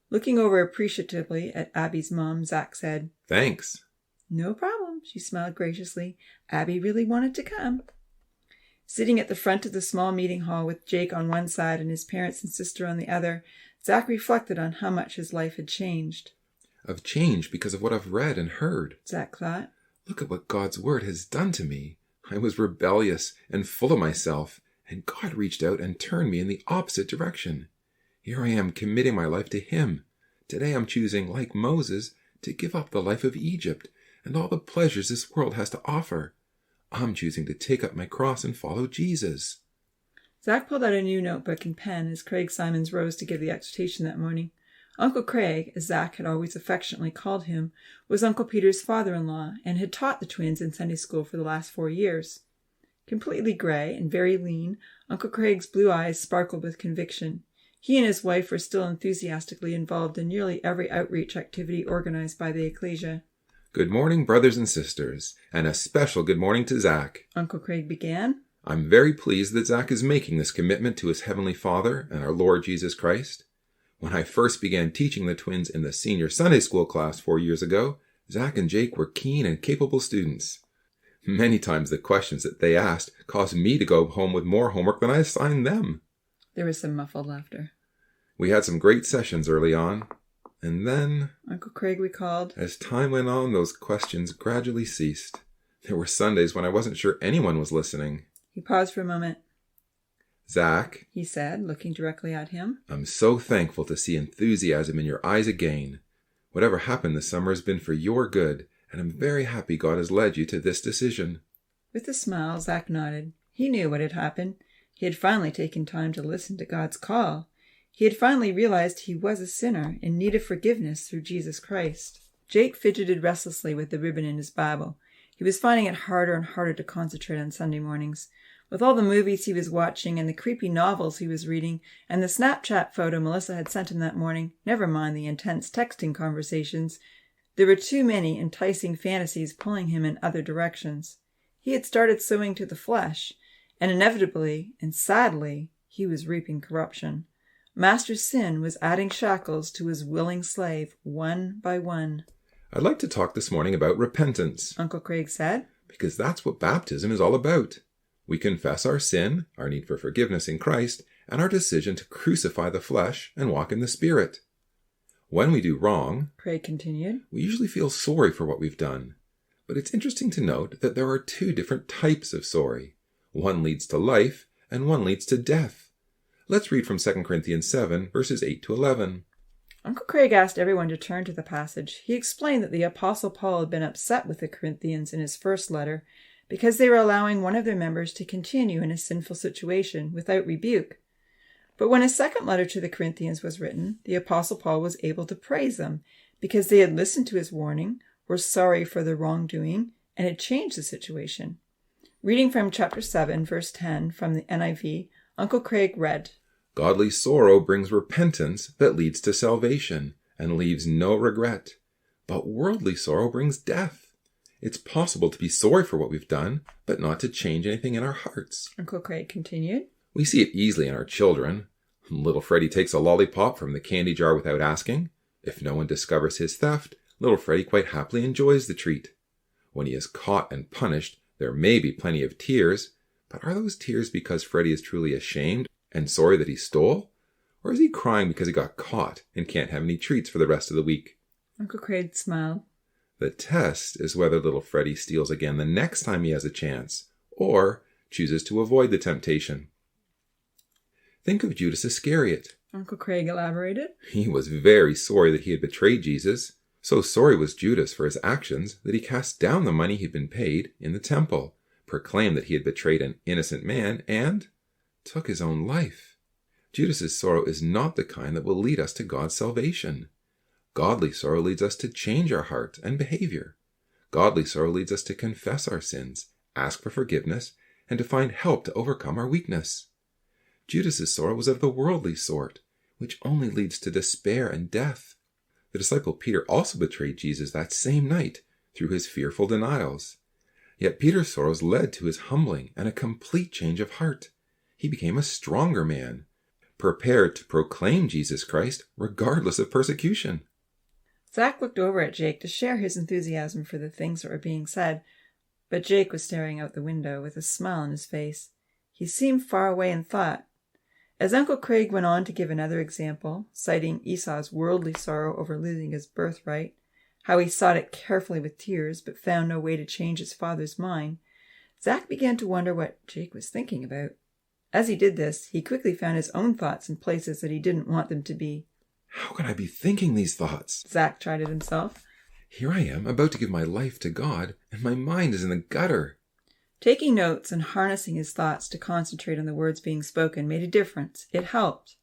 Looking over appreciatively at Abby's mom, Zach said,
"Thanks."
"No problem," she smiled graciously. Abby really wanted to come. Sitting at the front of the small meeting hall with Jake on one side and his parents and sister on the other, Zach reflected on how much his life had changed.
"I've changed because of what I've read and heard,"
Zach thought.
"Look at what God's word has done to me. I was rebellious and full of myself, and God reached out and turned me in the opposite direction. Here I am committing my life to Him. Today I'm choosing, like Moses, to give up the life of Egypt and all the pleasures this world has to offer. I'm choosing to take up my cross and follow Jesus."
Zach pulled out a new notebook and pen as Craig Simons rose to give the exhortation that morning. Uncle Craig, as Zach had always affectionately called him, was Uncle Peter's father-in-law and had taught the twins in Sunday school for the last 4 years. Completely gray and very lean, Uncle Craig's blue eyes sparkled with conviction. He and his wife were still enthusiastically involved in nearly every outreach activity organized by the ecclesia.
"Good morning, brothers and sisters, and a special good morning to Zach,"
Uncle Craig began.
"I'm very pleased that Zach is making this commitment to his Heavenly Father and our Lord Jesus Christ. When I first began teaching the twins in the senior Sunday school class 4 years ago, Zach and Jake were keen and capable students. Many times the questions that they asked caused me to go home with more homework than I assigned them."
There was some muffled laughter.
"We had some great sessions early on, and then,"
Uncle Craig recalled,
"as time went on, those questions gradually ceased. There were Sundays when I wasn't sure anyone was listening."
He paused for a moment.
"Zach,"
he said, looking directly at him,
"I'm so thankful to see enthusiasm in your eyes again. Whatever happened this summer has been for your good, and I'm very happy God has led you to this decision."
With a smile, Zach nodded. He knew what had happened. He had finally taken time to listen to God's call. He had finally realized he was a sinner in need of forgiveness through Jesus Christ. Jake fidgeted restlessly with the ribbon in his Bible. He was finding it harder and harder to concentrate on Sunday mornings. With all the movies he was watching and the creepy novels he was reading and the Snapchat photo Melissa had sent him that morning, never mind the intense texting conversations, There were too many enticing fantasies pulling him in other directions. He had started sowing to the flesh, and inevitably and sadly he was reaping corruption. Master Sin was adding shackles to his willing slave, one by one.
I'd like to talk this morning about repentance,
Uncle Craig said,
because that's what baptism is all about. We confess our sin, our need for forgiveness in Christ, and our decision to crucify the flesh and walk in the Spirit. When we do wrong,
Craig continued,
we usually feel sorry for what we've done. But it's interesting to note that there are two different types of sorry. One leads to life, and one leads to death. Let's read from 2 Corinthians 7, verses 8 to 11.
Uncle Craig asked everyone to turn to the passage. He explained that the Apostle Paul had been upset with the Corinthians in his first letter because they were allowing one of their members to continue in a sinful situation without rebuke. But when his second letter to the Corinthians was written, the Apostle Paul was able to praise them because they had listened to his warning, were sorry for their wrongdoing, and had changed the situation. Reading from chapter 7, verse 10 from the NIV, Uncle Craig read,
Godly sorrow brings repentance that leads to salvation and leaves no regret. But worldly sorrow brings death. It's possible to be sorry for what we've done, but not to change anything in our hearts.
Uncle Craig continued.
We see it easily in our children. Little Freddie takes a lollipop from the candy jar without asking. If no one discovers his theft, little Freddie quite happily enjoys the treat. When he is caught and punished, there may be plenty of tears, but are those tears because Freddie is truly ashamed and sorry that he stole? Or is he crying because he got caught and can't have any treats for the rest of the week?
Uncle Craig smiled.
The test is whether little Freddie steals again the next time he has a chance, or chooses to avoid the temptation. Think of Judas Iscariot.
Uncle Craig elaborated.
He was very sorry that he had betrayed Jesus. So sorry was Judas for his actions that he cast down the money he'd been paid in the temple, proclaimed that he had betrayed an innocent man, and took his own life. Judas's sorrow is not the kind that will lead us to God's salvation. Godly sorrow leads us to change our heart and behavior. Godly sorrow leads us to confess our sins, ask for forgiveness, and to find help to overcome our weakness. Judas's sorrow was of the worldly sort, which only leads to despair and death. The disciple Peter also betrayed Jesus that same night through his fearful denials. Yet Peter's sorrows led to his humbling and a complete change of heart. He became a stronger man, prepared to proclaim Jesus Christ regardless of persecution.
Zach looked over at Jake to share his enthusiasm for the things that were being said, but Jake was staring out the window with a smile on his face. He seemed far away in thought. As Uncle Craig went on to give another example, citing Esau's worldly sorrow over losing his birthright, how he sought it carefully with tears but found no way to change his father's mind, Zach began to wonder what Jake was thinking about. As he did this, he quickly found his own thoughts in places that he didn't want them to be.
How can I be thinking these thoughts?
Zach chided himself.
Here I am, about to give my life to God, and my mind is in the gutter.
Taking notes and harnessing his thoughts to concentrate on the words being spoken made a difference. It helped.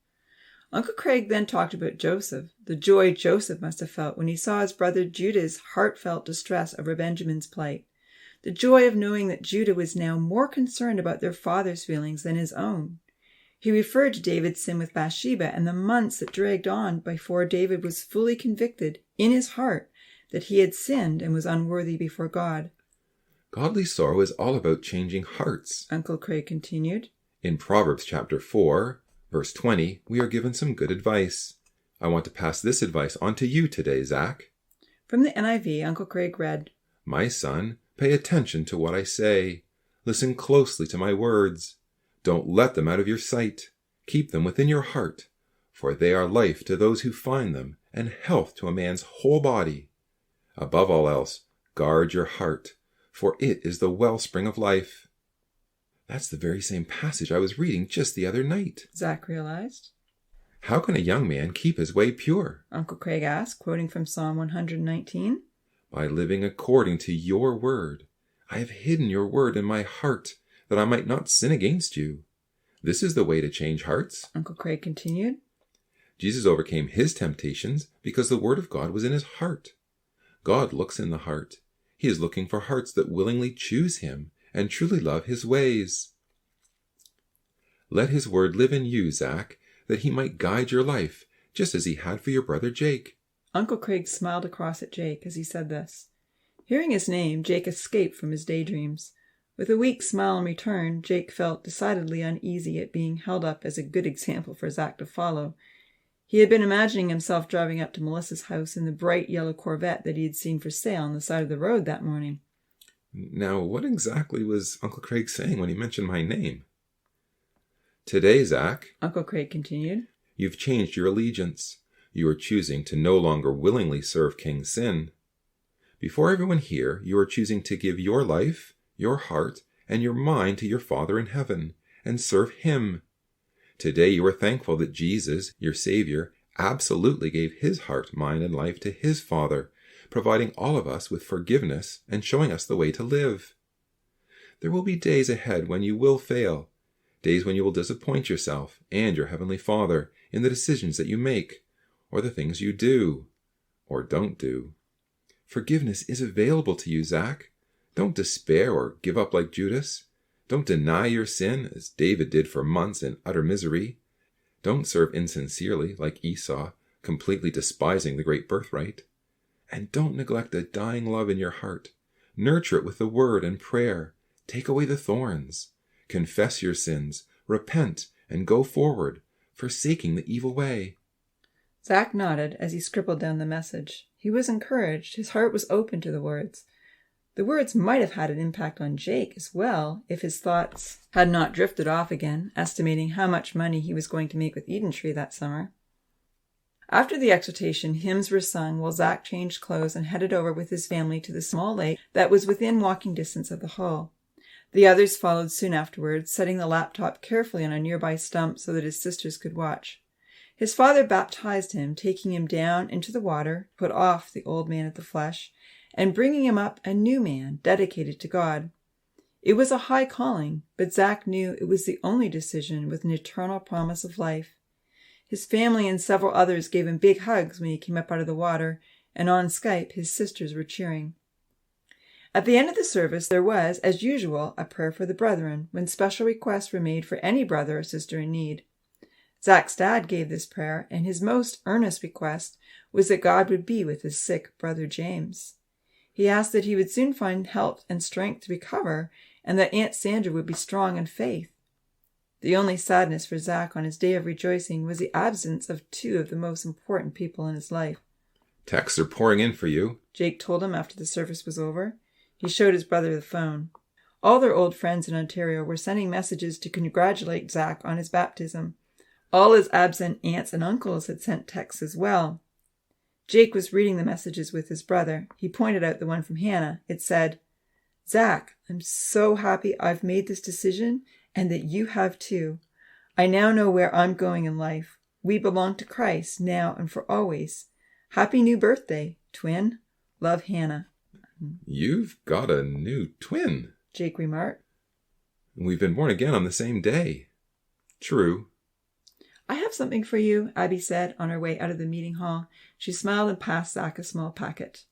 Uncle Craig then talked about Joseph, the joy Joseph must have felt when he saw his brother Judah's heartfelt distress over Benjamin's plight. The joy of knowing that Judah was now more concerned about their father's feelings than his own. He referred to David's sin with Bathsheba and the months that dragged on before David was fully convicted in his heart that he had sinned and was unworthy before God.
Godly sorrow is all about changing hearts.
Uncle Craig continued.
In Proverbs chapter 4, verse 20, we are given some good advice. I want to pass this advice on to you today, Zach.
From the NIV, Uncle Craig read,
My son, pay attention to what I say. Listen closely to my words. Don't let them out of your sight. Keep them within your heart, for they are life to those who find them and health to a man's whole body. Above all else, guard your heart, for it is the wellspring of life. That's the very same passage I was reading just the other night.
Zach realized.
How can a young man keep his way pure?
Uncle Craig asked, quoting from Psalm 119.
By living according to your word. I have hidden your word in my heart, that I might not sin against you. This is the way to change hearts.
Uncle Craig continued.
Jesus overcame his temptations because the word of God was in his heart. God looks in the heart. He is looking for hearts that willingly choose him and truly love his ways. Let his word live in you, Zach, that he might guide your life, just as he had for your brother Jake.
Uncle Craig smiled across at Jake as he said this. Hearing his name, Jake escaped from his daydreams. With a weak smile in return, Jake felt decidedly uneasy at being held up as a good example for Zach to follow. He had been imagining himself driving up to Melissa's house in the bright yellow Corvette that he had seen for sale on the side of the road that morning.
Now, what exactly was Uncle Craig saying when he mentioned my name? Today, Zach,
Uncle Craig continued,
you've changed your allegiance. You are choosing to no longer willingly serve King Sin. Before everyone here, you are choosing to give your life, your heart, and your mind to your Father in heaven, and serve Him. Today you are thankful that Jesus, your Savior, absolutely gave His heart, mind, and life to His Father, providing all of us with forgiveness and showing us the way to live. There will be days ahead when you will fail, days when you will disappoint yourself and your Heavenly Father in the decisions that you make, or the things you do, or don't do. Forgiveness is available to you, Zach. Don't despair or give up like Judas. Don't deny your sin, as David did for months in utter misery. Don't serve insincerely, like Esau, completely despising the great birthright. And don't neglect a dying love in your heart. Nurture it with the word and prayer. Take away the thorns. Confess your sins, repent, and go forward, forsaking the evil way.
Zach nodded as he scribbled down the message. He was encouraged. His heart was open to the words. The words might have had an impact on Jake as well if his thoughts had not drifted off again, estimating how much money he was going to make with Edentree that summer. After the exhortation, hymns were sung while Zach changed clothes and headed over with his family to the small lake that was within walking distance of the hall. The others followed soon afterwards, setting the laptop carefully on a nearby stump so that his sisters could watch. His father baptized him, taking him down into the water, put off the old man of the flesh, and bringing him up a new man, dedicated to God. It was a high calling, but Zach knew it was the only decision with an eternal promise of life. His family and several others gave him big hugs when he came up out of the water, and on Skype his sisters were cheering. At the end of the service there was, as usual, a prayer for the brethren, when special requests were made for any brother or sister in need. Zach's dad gave this prayer, and his most earnest request was that God would be with his sick brother James. He asked that he would soon find health and strength to recover, and that Aunt Sandra would be strong in faith. The only sadness for Zach on his day of rejoicing was the absence of two of the most important people in his life.
Texts are pouring in for you,
Jake told him after the service was over. He showed his brother the phone. All their old friends in Ontario were sending messages to congratulate Zach on his baptism. All his absent aunts and uncles had sent texts as well. Jake was reading the messages with his brother. He pointed out the one from Hannah. It said, "Zach, I'm so happy I've made this decision and that you have too. I now know where I'm going in life. We belong to Christ now and for always. Happy new birthday, twin. Love, Hannah."
You've got a new twin,
Jake remarked.
We've been born again on the same day. True.
"I have something for you," Abby said on her way out of the meeting hall. She smiled and passed Zach a small packet.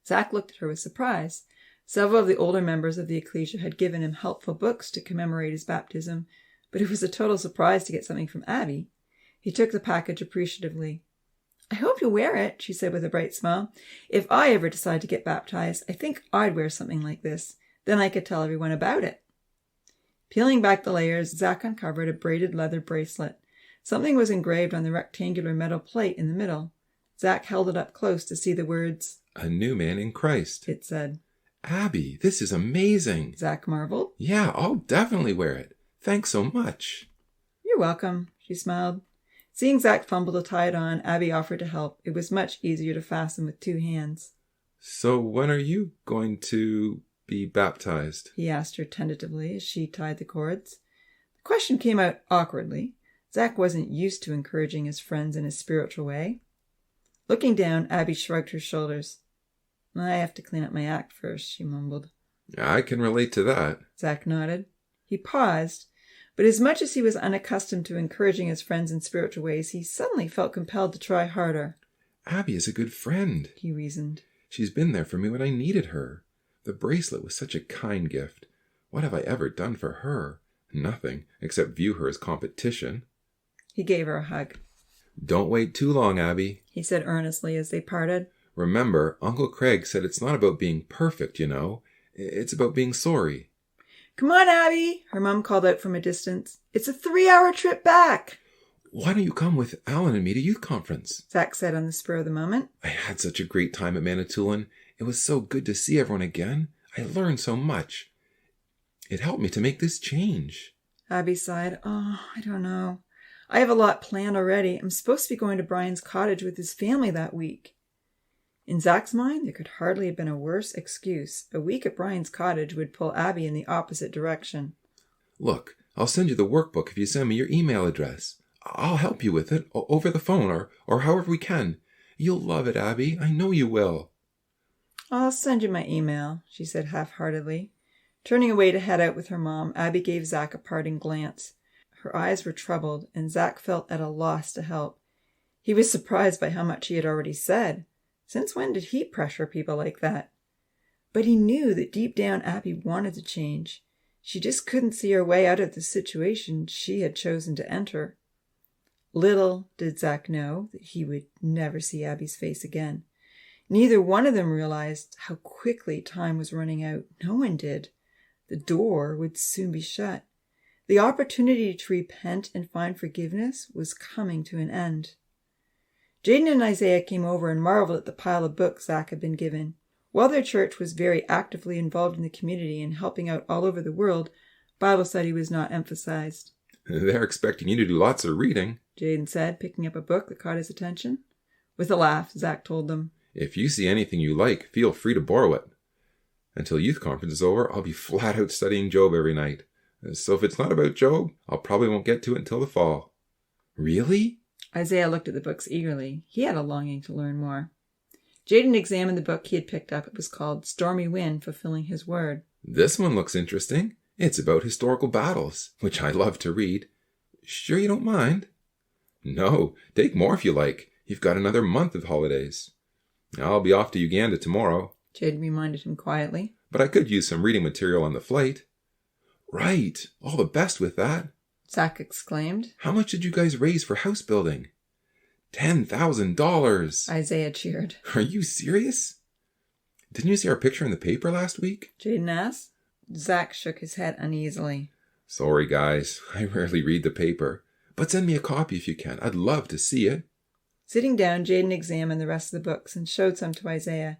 Zach looked at her with surprise. Several of the older members of the ecclesia had given him helpful books to commemorate his baptism, but it was a total surprise to get something from Abby. He took the package appreciatively. "I hope you'll wear it," she said with a bright smile. "If I ever decide to get baptized, I think I'd wear something like this. Then I could tell everyone about it." Peeling back the layers, Zach uncovered a braided leather bracelet. Something was engraved on the rectangular metal plate in the middle. Zach held it up close to see the words,
"A new man in Christ,"
it said.
Abby, this is amazing.
Zach marveled.
Yeah, I'll definitely wear it. Thanks so much.
"You're welcome," she smiled. Seeing Zach fumble to tie it on, Abby offered to help. It was much easier to fasten with two hands.
"So when are you going to be baptized?"
he asked her tentatively as she tied the cords. The question came out awkwardly. Zach wasn't used to encouraging his friends in a spiritual way. Looking down, Abby shrugged her shoulders. "I have to clean up my act first," she mumbled.
"I can relate to that."
Zach nodded. He paused, but as much as he was unaccustomed to encouraging his friends in spiritual ways, he suddenly felt compelled to try harder.
"Abby is a good friend,"
he reasoned.
"She's been there for me when I needed her. The bracelet was such a kind gift. What have I ever done for her? Nothing, except view her as competition."
He gave her a hug.
Don't wait too long, Abby,
he said earnestly as they parted.
Remember, Uncle Craig said it's not about being perfect, you know. It's about being sorry.
Come on, Abby, her mom called out from a distance. It's a 3-hour trip back.
Why don't you come with Alan and me to youth conference?
Zach said on the spur of the moment.
I had such a great time at Manitoulin. It was so good to see everyone again. I learned so much. It helped me to make this change.
Abby sighed. Oh, I don't know. I have a lot planned already. I'm supposed to be going to Brian's cottage with his family that week. In Zach's mind, there could hardly have been a worse excuse. A week at Brian's cottage would pull Abby in the opposite direction.
Look, I'll send you the workbook if you send me your email address. I'll help you with it, over the phone or however we can. You'll love it, Abby. I know you will.
I'll send you my email, she said half-heartedly. Turning away to head out with her mom, Abby gave Zach a parting glance. Her eyes were troubled, and Zach felt at a loss to help. He was surprised by how much he had already said. Since when did he pressure people like that? But he knew that deep down Abby wanted to change. She just couldn't see her way out of the situation she had chosen to enter. Little did Zach know that he would never see Abby's face again. Neither one of them realized how quickly time was running out. No one did. The door would soon be shut. The opportunity to repent and find forgiveness was coming to an end. Jaden and Isaiah came over and marveled at the pile of books Zach had been given. While their church was very actively involved in the community and helping out all over the world, Bible study was not emphasized.
They're expecting you to do lots of reading,
Jaden said, picking up a book that caught his attention. With a laugh, Zach told them,
If you see anything you like, feel free to borrow it. Until youth conference is over, I'll be flat out studying Job every night. So if it's not about Job, I'll probably won't get to it until the fall. Really?
Isaiah looked at the books eagerly. He had a longing to learn more. Jaden examined the book he had picked up. It was called Stormy Wind, Fulfilling His Word.
This one looks interesting. It's about historical battles, which I love to read. Sure you don't mind? No, take more if you like. You've got another month of holidays. I'll be off to Uganda tomorrow,
Jaden reminded him quietly.
But I could use some reading material on the flight. Right, all the best with that,
Zach exclaimed.
How much did you guys raise for house building? $10,000.
Isaiah cheered.
Are you serious? Didn't you see our picture in the paper last week?
Jaden asked. Zach shook his head uneasily.
Sorry, guys. I rarely read the paper. But send me a copy if you can. I'd love to see it.
Sitting down, Jaden examined the rest of the books and showed some to Isaiah.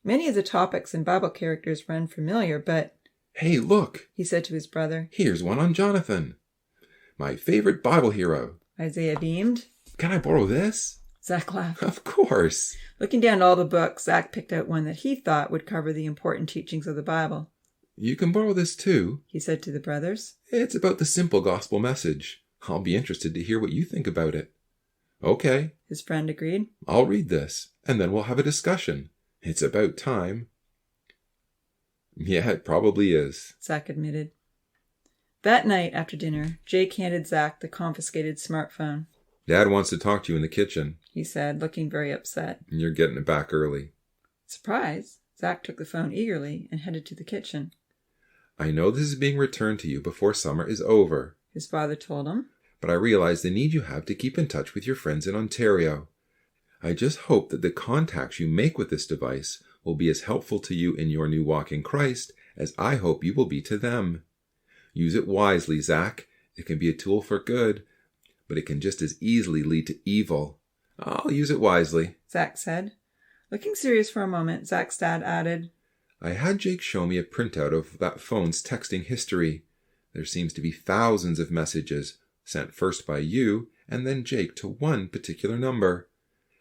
Many of the topics and Bible characters were unfamiliar, but...
Hey, look,
he said to his brother.
Here's one on Jonathan. My favorite Bible hero.
Isaiah beamed.
Can I borrow this?
Zach laughed.
Of course.
Looking down all the books, Zach picked out one that he thought would cover the important teachings of the Bible.
You can borrow this too,
he said to the brothers.
It's about the simple gospel message. I'll be interested to hear what you think about it. Okay,
his friend agreed.
I'll read this, and then we'll have a discussion. It's about time. Yeah, it probably is,
Zach admitted. That night after dinner, Jake handed Zach the confiscated smartphone.
Dad wants to talk to you in the kitchen,
he said, looking very upset.
You're getting it back early.
Surprised, Zach took the phone eagerly and headed to the kitchen.
I know this is being returned to you before summer is over,
his father told him.
But I realize the need you have to keep in touch with your friends in Ontario. I just hope that the contacts you make with this device will be as helpful to you in your new walk in Christ as I hope you will be to them. Use it wisely, Zach. It can be a tool for good, but it can just as easily lead to evil. I'll use it wisely,
Zach said. Looking serious for a moment, Zach's dad added,
I had Jake show me a printout of that phone's texting history. There seems to be thousands of messages, sent first by you and then Jake to one particular number.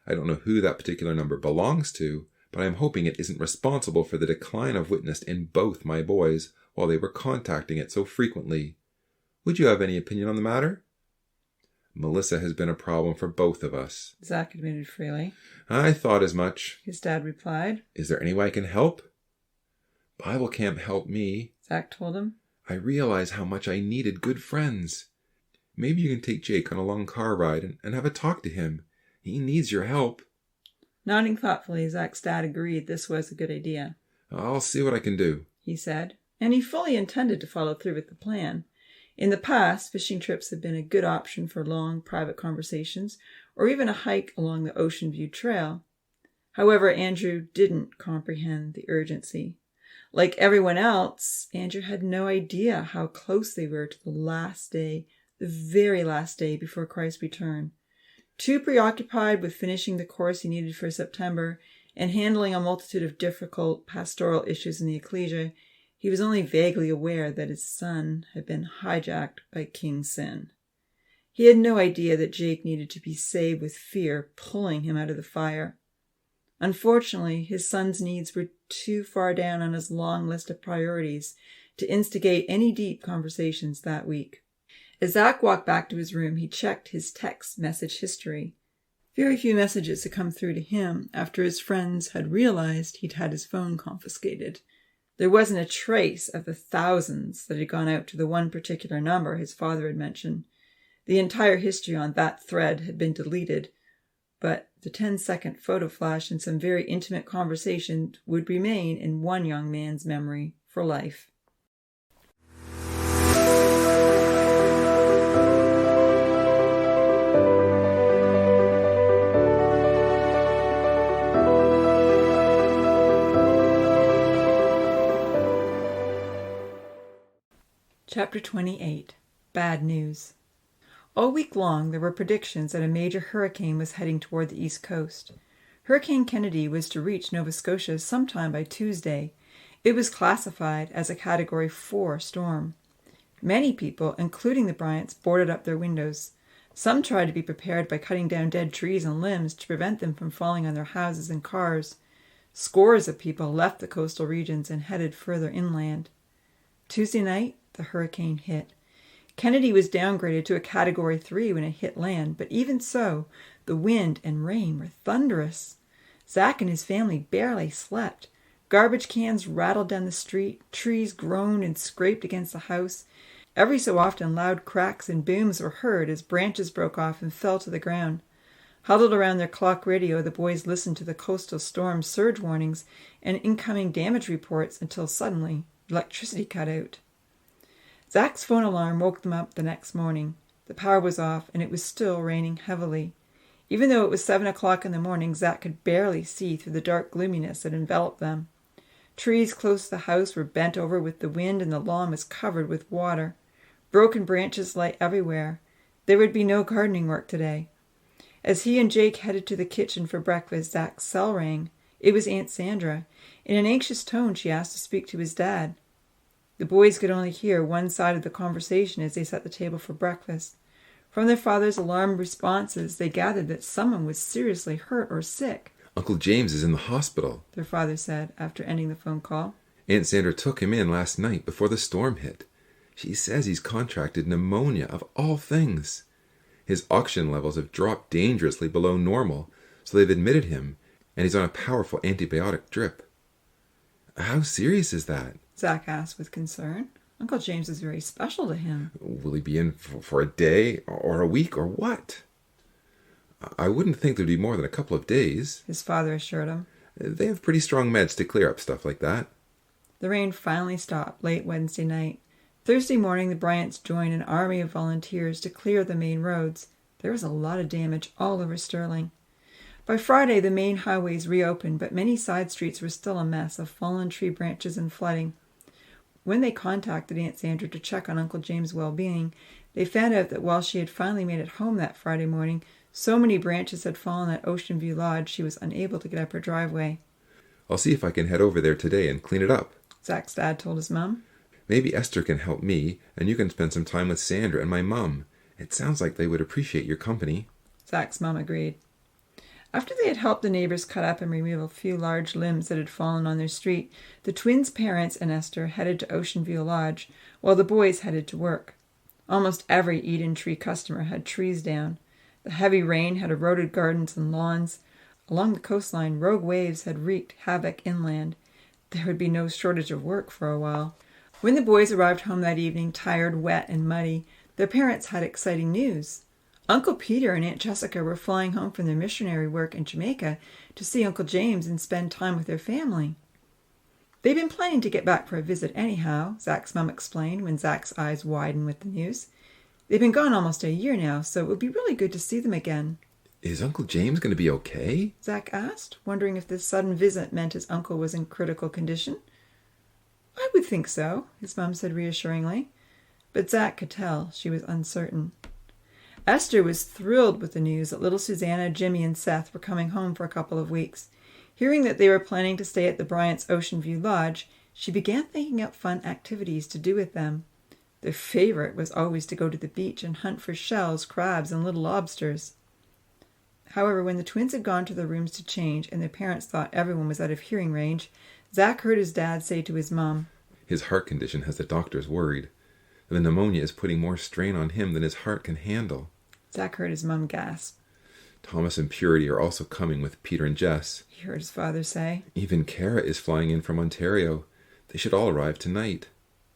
I don't know who that particular number belongs to, but I'm hoping it isn't responsible for the decline I've witnessed in both my boys while they were contacting it so frequently. Would you have any opinion on the matter? Melissa has been a problem for both of us,
Zach admitted freely.
I thought as much,
his dad replied.
Is there any way I can help? Bible can't help me,
Zach told him.
I realize how much I needed good friends. Maybe you can take Jake on a long car ride and have a talk to him. He needs your help.
Nodding thoughtfully, Zach's dad agreed this was a good idea.
I'll see what I can do,
he said, and he fully intended to follow through with the plan. In the past, fishing trips had been a good option for long, private conversations, or even a hike along the Ocean View Trail. However, Andrew didn't comprehend the urgency. Like everyone else, Andrew had no idea how close they were to the last day, the very last day before Christ's return. Too preoccupied with finishing the course he needed for September and handling a multitude of difficult pastoral issues in the ecclesia, he was only vaguely aware that his son had been hijacked by King Sin. He had no idea that Jake needed to be saved with fear pulling him out of the fire. Unfortunately, his son's needs were too far down on his long list of priorities to instigate any deep conversations that week. As Zach walked back to his room, he checked his text message history. Very few messages had come through to him after his friends had realized he'd had his phone confiscated. There wasn't a trace of the thousands that had gone out to the one particular number his father had mentioned. The entire history on that thread had been deleted, but the 10-second photo flash and some very intimate conversation would remain in one young man's memory for life. Chapter 28. Bad News. All week long, there were predictions that a major hurricane was heading toward the East Coast. Hurricane Kennedy was to reach Nova Scotia sometime by Tuesday. It was classified as a Category 4 storm. Many people, including the Bryants, boarded up their windows. Some tried to be prepared by cutting down dead trees and limbs to prevent them from falling on their houses and cars. Scores of people left the coastal regions and headed further inland. Tuesday night, the hurricane hit. Kennedy was downgraded to a Category 3 when it hit land, but even so, the wind and rain were thunderous. Zach and his family barely slept. Garbage cans rattled down the street, trees groaned and scraped against the house. Every so often, loud cracks and booms were heard as branches broke off and fell to the ground. Huddled around their clock radio, the boys listened to the coastal storm surge warnings and incoming damage reports until suddenly electricity cut out. Zach's phone alarm woke them up the next morning. The power was off, and it was still raining heavily. Even though it was 7 o'clock in the morning, Zach could barely see through the dark gloominess that enveloped them. Trees close to the house were bent over with the wind, and the lawn was covered with water. Broken branches lay everywhere. There would be no gardening work today. As he and Jake headed to the kitchen for breakfast, Zach's cell rang. It was Aunt Sandra. In an anxious tone, she asked to speak to his dad. The boys could only hear one side of the conversation as they set the table for breakfast. From their father's alarmed responses, they gathered that someone was seriously hurt or sick.
Uncle James is in the hospital,
their father said after ending the phone call.
Aunt Sandra took him in last night before the storm hit. She says he's contracted pneumonia, of all things. His oxygen levels have dropped dangerously below normal, so they've admitted him, and he's on a powerful antibiotic drip. How serious is that?
Zach asked with concern. Uncle James is very special to him.
Will he be in for a day or a week or what? I wouldn't think there'd be more than a couple of days,
his father assured him.
They have pretty strong meds to clear up stuff like that.
The rain finally stopped late Wednesday night. Thursday morning, the Bryants joined an army of volunteers to clear the main roads. There was a lot of damage all over Sterling. By Friday, the main highways reopened, but many side streets were still a mess of fallen tree branches and flooding. When they contacted Aunt Sandra to check on Uncle James' well-being, they found out that while she had finally made it home that Friday morning, so many branches had fallen at Ocean View Lodge she was unable to get up her driveway.
I'll see if I can head over there today and clean it up,
Zach's dad told his mom.
Maybe Esther can help me, and you can spend some time with Sandra and my mum. It sounds like they would appreciate your company.
Zach's mom agreed. After they had helped the neighbors cut up and remove a few large limbs that had fallen on their street, the twins' parents and Esther headed to Ocean View Lodge, while the boys headed to work. Almost every Eden Tree customer had trees down. The heavy rain had eroded gardens and lawns. Along the coastline, rogue waves had wreaked havoc inland. There would be no shortage of work for a while. When the boys arrived home that evening, tired, wet, and muddy, their parents had exciting news. Uncle Peter and Aunt Jessica were flying home from their missionary work in Jamaica to see Uncle James and spend time with their family. They've been planning to get back for a visit anyhow, Zach's mum explained when Zach's eyes widened with the news. They've been gone almost a year now, so it would be really good to see them again.
Is Uncle James going to be okay?
Zach asked, wondering if this sudden visit meant his uncle was in critical condition. I would think so, his mum said reassuringly, but Zach could tell she was uncertain. Esther was thrilled with the news that little Susanna, Jimmy, and Seth were coming home for a couple of weeks. Hearing that they were planning to stay at the Bryants' Ocean View Lodge, she began thinking up fun activities to do with them. Their favorite was always to go to the beach and hunt for shells, crabs, and little lobsters. However, when the twins had gone to their rooms to change and their parents thought everyone was out of hearing range, Zach heard his dad say to his mom,
His heart condition has the doctors worried. The pneumonia is putting more strain on him than his heart can handle.
Zach heard his mom gasp.
Thomas and Purity are also coming with Peter and Jess.
He heard his father say.
Even Kara is flying in from Ontario. They should all arrive tonight.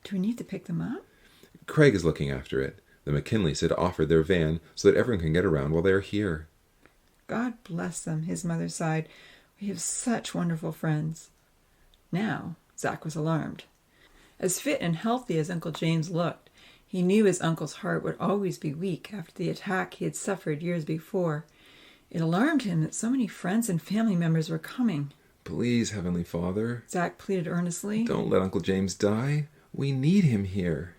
Do we need to pick them up?
Craig is looking after it. The McKinleys had offered their van so that everyone can get around while they are here.
God bless them, his mother sighed. We have such wonderful friends. Now, Zach was alarmed. As fit and healthy as Uncle James looked, he knew his uncle's heart would always be weak after the attack he had suffered years before. It alarmed him that so many friends and family members were coming.
Please, Heavenly Father,
Zach pleaded earnestly.
Don't let Uncle James die. We need him here.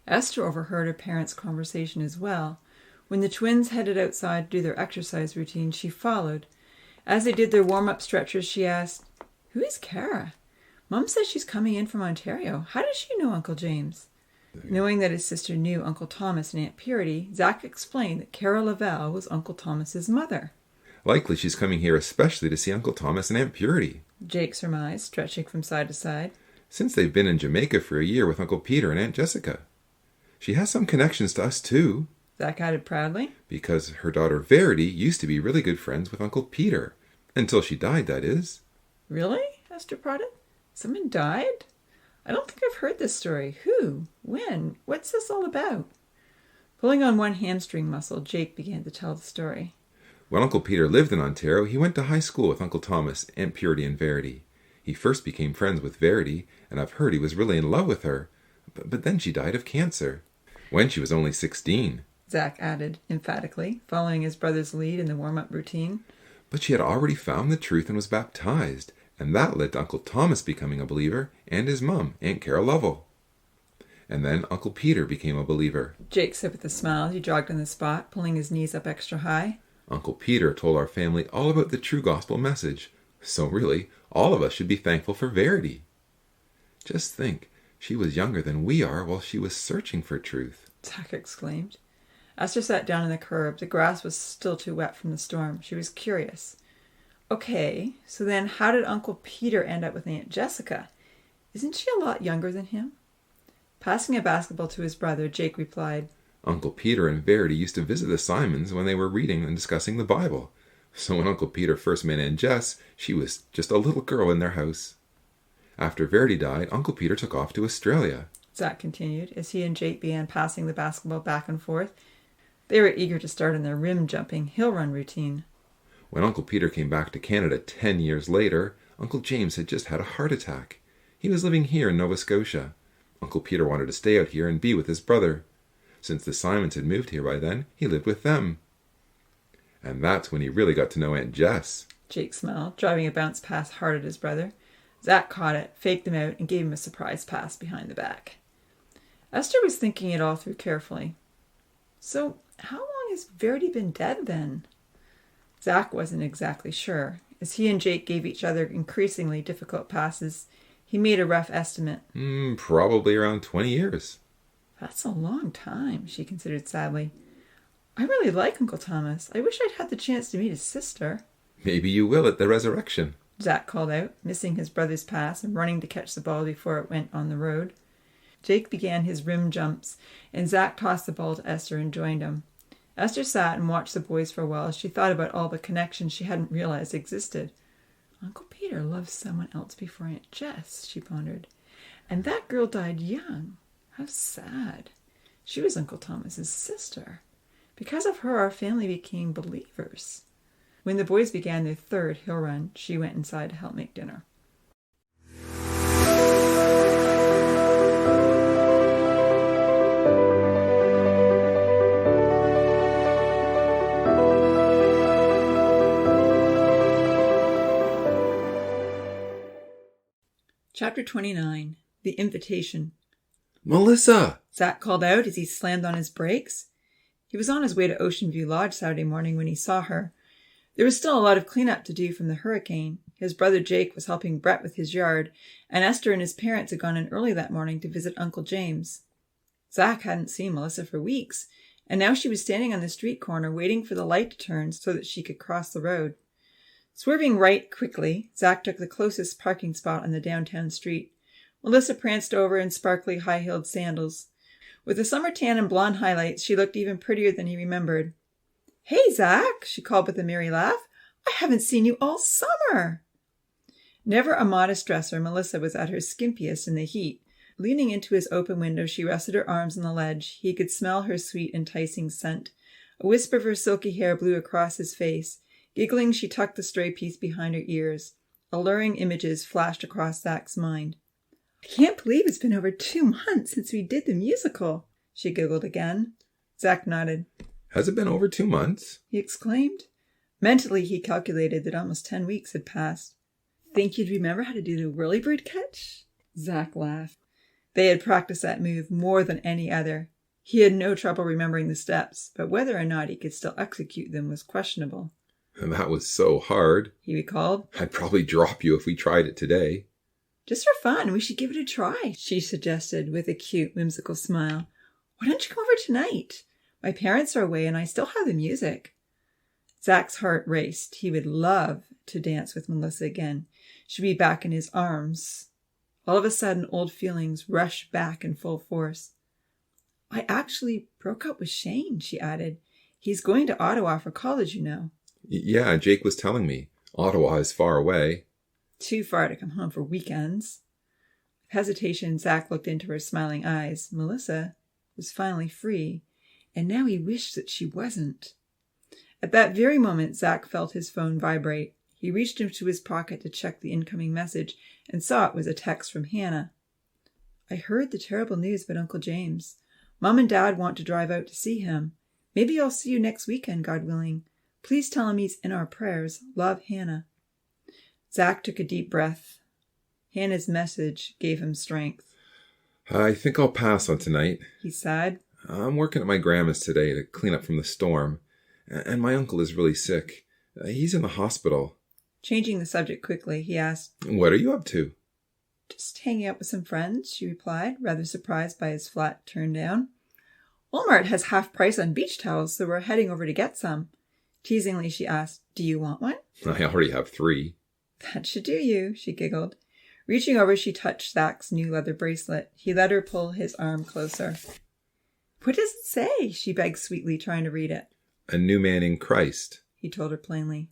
Esther overheard her parents' conversation as well. When the twins headed outside to do their exercise routine, she followed. As they did their warm-up stretches, she asked, Who is Kara? Mom says she's coming in from Ontario. How does she know Uncle James? Knowing that his sister knew Uncle Thomas and Aunt Purity, Zach explained that Kara Lavelle was Uncle Thomas's mother.
Likely she's coming here especially to see Uncle Thomas and Aunt Purity,
Jake surmised, stretching from side to side.
Since they've been in Jamaica for a year with Uncle Peter and Aunt Jessica. She has some connections to us too.
Zach added proudly.
Because her daughter Verity used to be really good friends with Uncle Peter. Until she died, that is.
Really? Esther prodded. Someone died? I don't think I've heard this story. Who? When? What's this all about? Pulling on one hamstring muscle, Jake began to tell the story.
When Uncle Peter lived in Ontario, he went to high school with Uncle Thomas, Aunt Purity, and Verity. He first became friends with Verity, and I've heard he was really in love with her. But then she died of cancer. When she was only 16.
Zach added emphatically, following his brother's lead in the warm-up routine.
But she had already found the truth and was baptized, and that led to Uncle Thomas becoming a believer, and his mom, Aunt Carol Lovell. And then Uncle Peter became a believer.
Jake said with a smile as he jogged on the spot, pulling his knees up extra high.
Uncle Peter told our family all about the true gospel message. So really, all of us should be thankful for Verity. Just think, she was younger than we are while she was searching for truth.
Zach exclaimed. Esther sat down on the curb. The grass was still too wet from the storm. She was curious. Okay, so then how did Uncle Peter end up with Aunt Jessica? Isn't she a lot younger than him? Passing a basketball to his brother, Jake replied,
Uncle Peter and Verity used to visit the Simons when they were reading and discussing the Bible. So when Uncle Peter first met Aunt Jess, she was just a little girl in their house. After Verity died, Uncle Peter took off to Australia.
Zach continued, as he and Jake began passing the basketball back and forth. They were eager to start on their rim-jumping, hill-run routine.
When Uncle Peter came back to Canada 10 years later, Uncle James had just had a heart attack. He was living here in Nova Scotia. Uncle Peter wanted to stay out here and be with his brother. Since the Simons had moved here by then, he lived with them. And that's when he really got to know Aunt Jess.
Jake smiled, driving a bounce pass hard at his brother. Zach caught it, faked him out, and gave him a surprise pass behind the back. Esther was thinking it all through carefully. So, how long has Verity been dead then? Zach wasn't exactly sure. As he and Jake gave each other increasingly difficult passes, he made a rough estimate.
Probably around 20 years.
That's a long time, she considered sadly. I really like Uncle Thomas. I wish I'd had the chance to meet his sister.
Maybe you will at the resurrection,
Zach called out, missing his brother's pass and running to catch the ball before it went on the road. Jake began his rim jumps, and Zach tossed the ball to Esther and joined him. Esther sat and watched the boys for a while as she thought about all the connections she hadn't realized existed. Uncle Peter loved someone else before Aunt Jess, she pondered. And that girl died young. How sad. She was Uncle Thomas's sister. Because of her, our family became believers. When the boys began their third hill run, she went inside to help make dinner. Chapter 29. The Invitation.
Melissa!
Zach called out as he slammed on his brakes. He was on his way to Ocean View Lodge Saturday morning when he saw her. There was still a lot of cleanup to do from the hurricane. His brother Jake was helping Brett with his yard, and Esther and his parents had gone in early that morning to visit Uncle James. Zach hadn't seen Melissa for weeks, and now she was standing on the street corner waiting for the light to turn so that she could cross the road. Swerving right quickly, Zach took the closest parking spot on the downtown street. Melissa pranced over in sparkly high-heeled sandals. With a summer tan and blonde highlights, she looked even prettier than he remembered. "Hey, Zach," she called with a merry laugh. "I haven't seen you all summer." Never a modest dresser, Melissa was at her skimpiest in the heat. Leaning into his open window, she rested her arms on the ledge. He could smell her sweet, enticing scent. A wisp of her silky hair blew across his face. Giggling, she tucked the stray piece behind her ears. Alluring images flashed across Zach's mind. "I can't believe it's been over 2 months since we did the musical," she giggled again. Zach nodded.
Has it been over 2 months?
He exclaimed. Mentally, he calculated that almost 10 weeks had passed. "Think you'd remember how to do the whirlybird catch?" Zach laughed. They had practiced that move more than any other. He had no trouble remembering the steps, but whether or not he could still execute them was questionable.
That was so hard,
he recalled.
I'd probably drop you if we tried it today.
"Just for fun, we should give it a try," she suggested with a cute, whimsical smile. "Why don't you come over tonight? My parents are away and I still have the music." Zach's heart raced. He would love to dance with Melissa again. She'd be back in his arms. All of a sudden, old feelings rushed back in full force. "I actually broke up with Shane," she added. "He's going to Ottawa for college, you know."
Yeah, Jake was telling me. Ottawa is far away.
Too far to come home for weekends. With hesitation, Zach looked into her smiling eyes. Melissa was finally free, and now he wished that she wasn't. At that very moment, Zach felt his phone vibrate. He reached into his pocket to check the incoming message and saw it was a text from Hannah. "I heard the terrible news about Uncle James. Mom and Dad want to drive out to see him. Maybe I'll see you next weekend, God willing. Please tell him he's in our prayers. Love, Hannah." Zach took a deep breath. Hannah's message gave him strength.
I think I'll pass on tonight,
he sighed.
I'm working at my grandma's today to clean up from the storm, and my uncle is really sick. He's in the hospital.
Changing the subject quickly, he asked,
"What are you up to?"
"Just hanging out with some friends," she replied, rather surprised by his flat turn down. "Walmart has half price on beach towels, so we're heading over to get some." Teasingly, she asked, "Do you want one?"
I already have 3.
"That should do you," she giggled. Reaching over, she touched Zach's new leather bracelet. He let her pull his arm closer. "What does it say?" she begged sweetly, trying to read it.
A new man in Christ,
he told her plainly.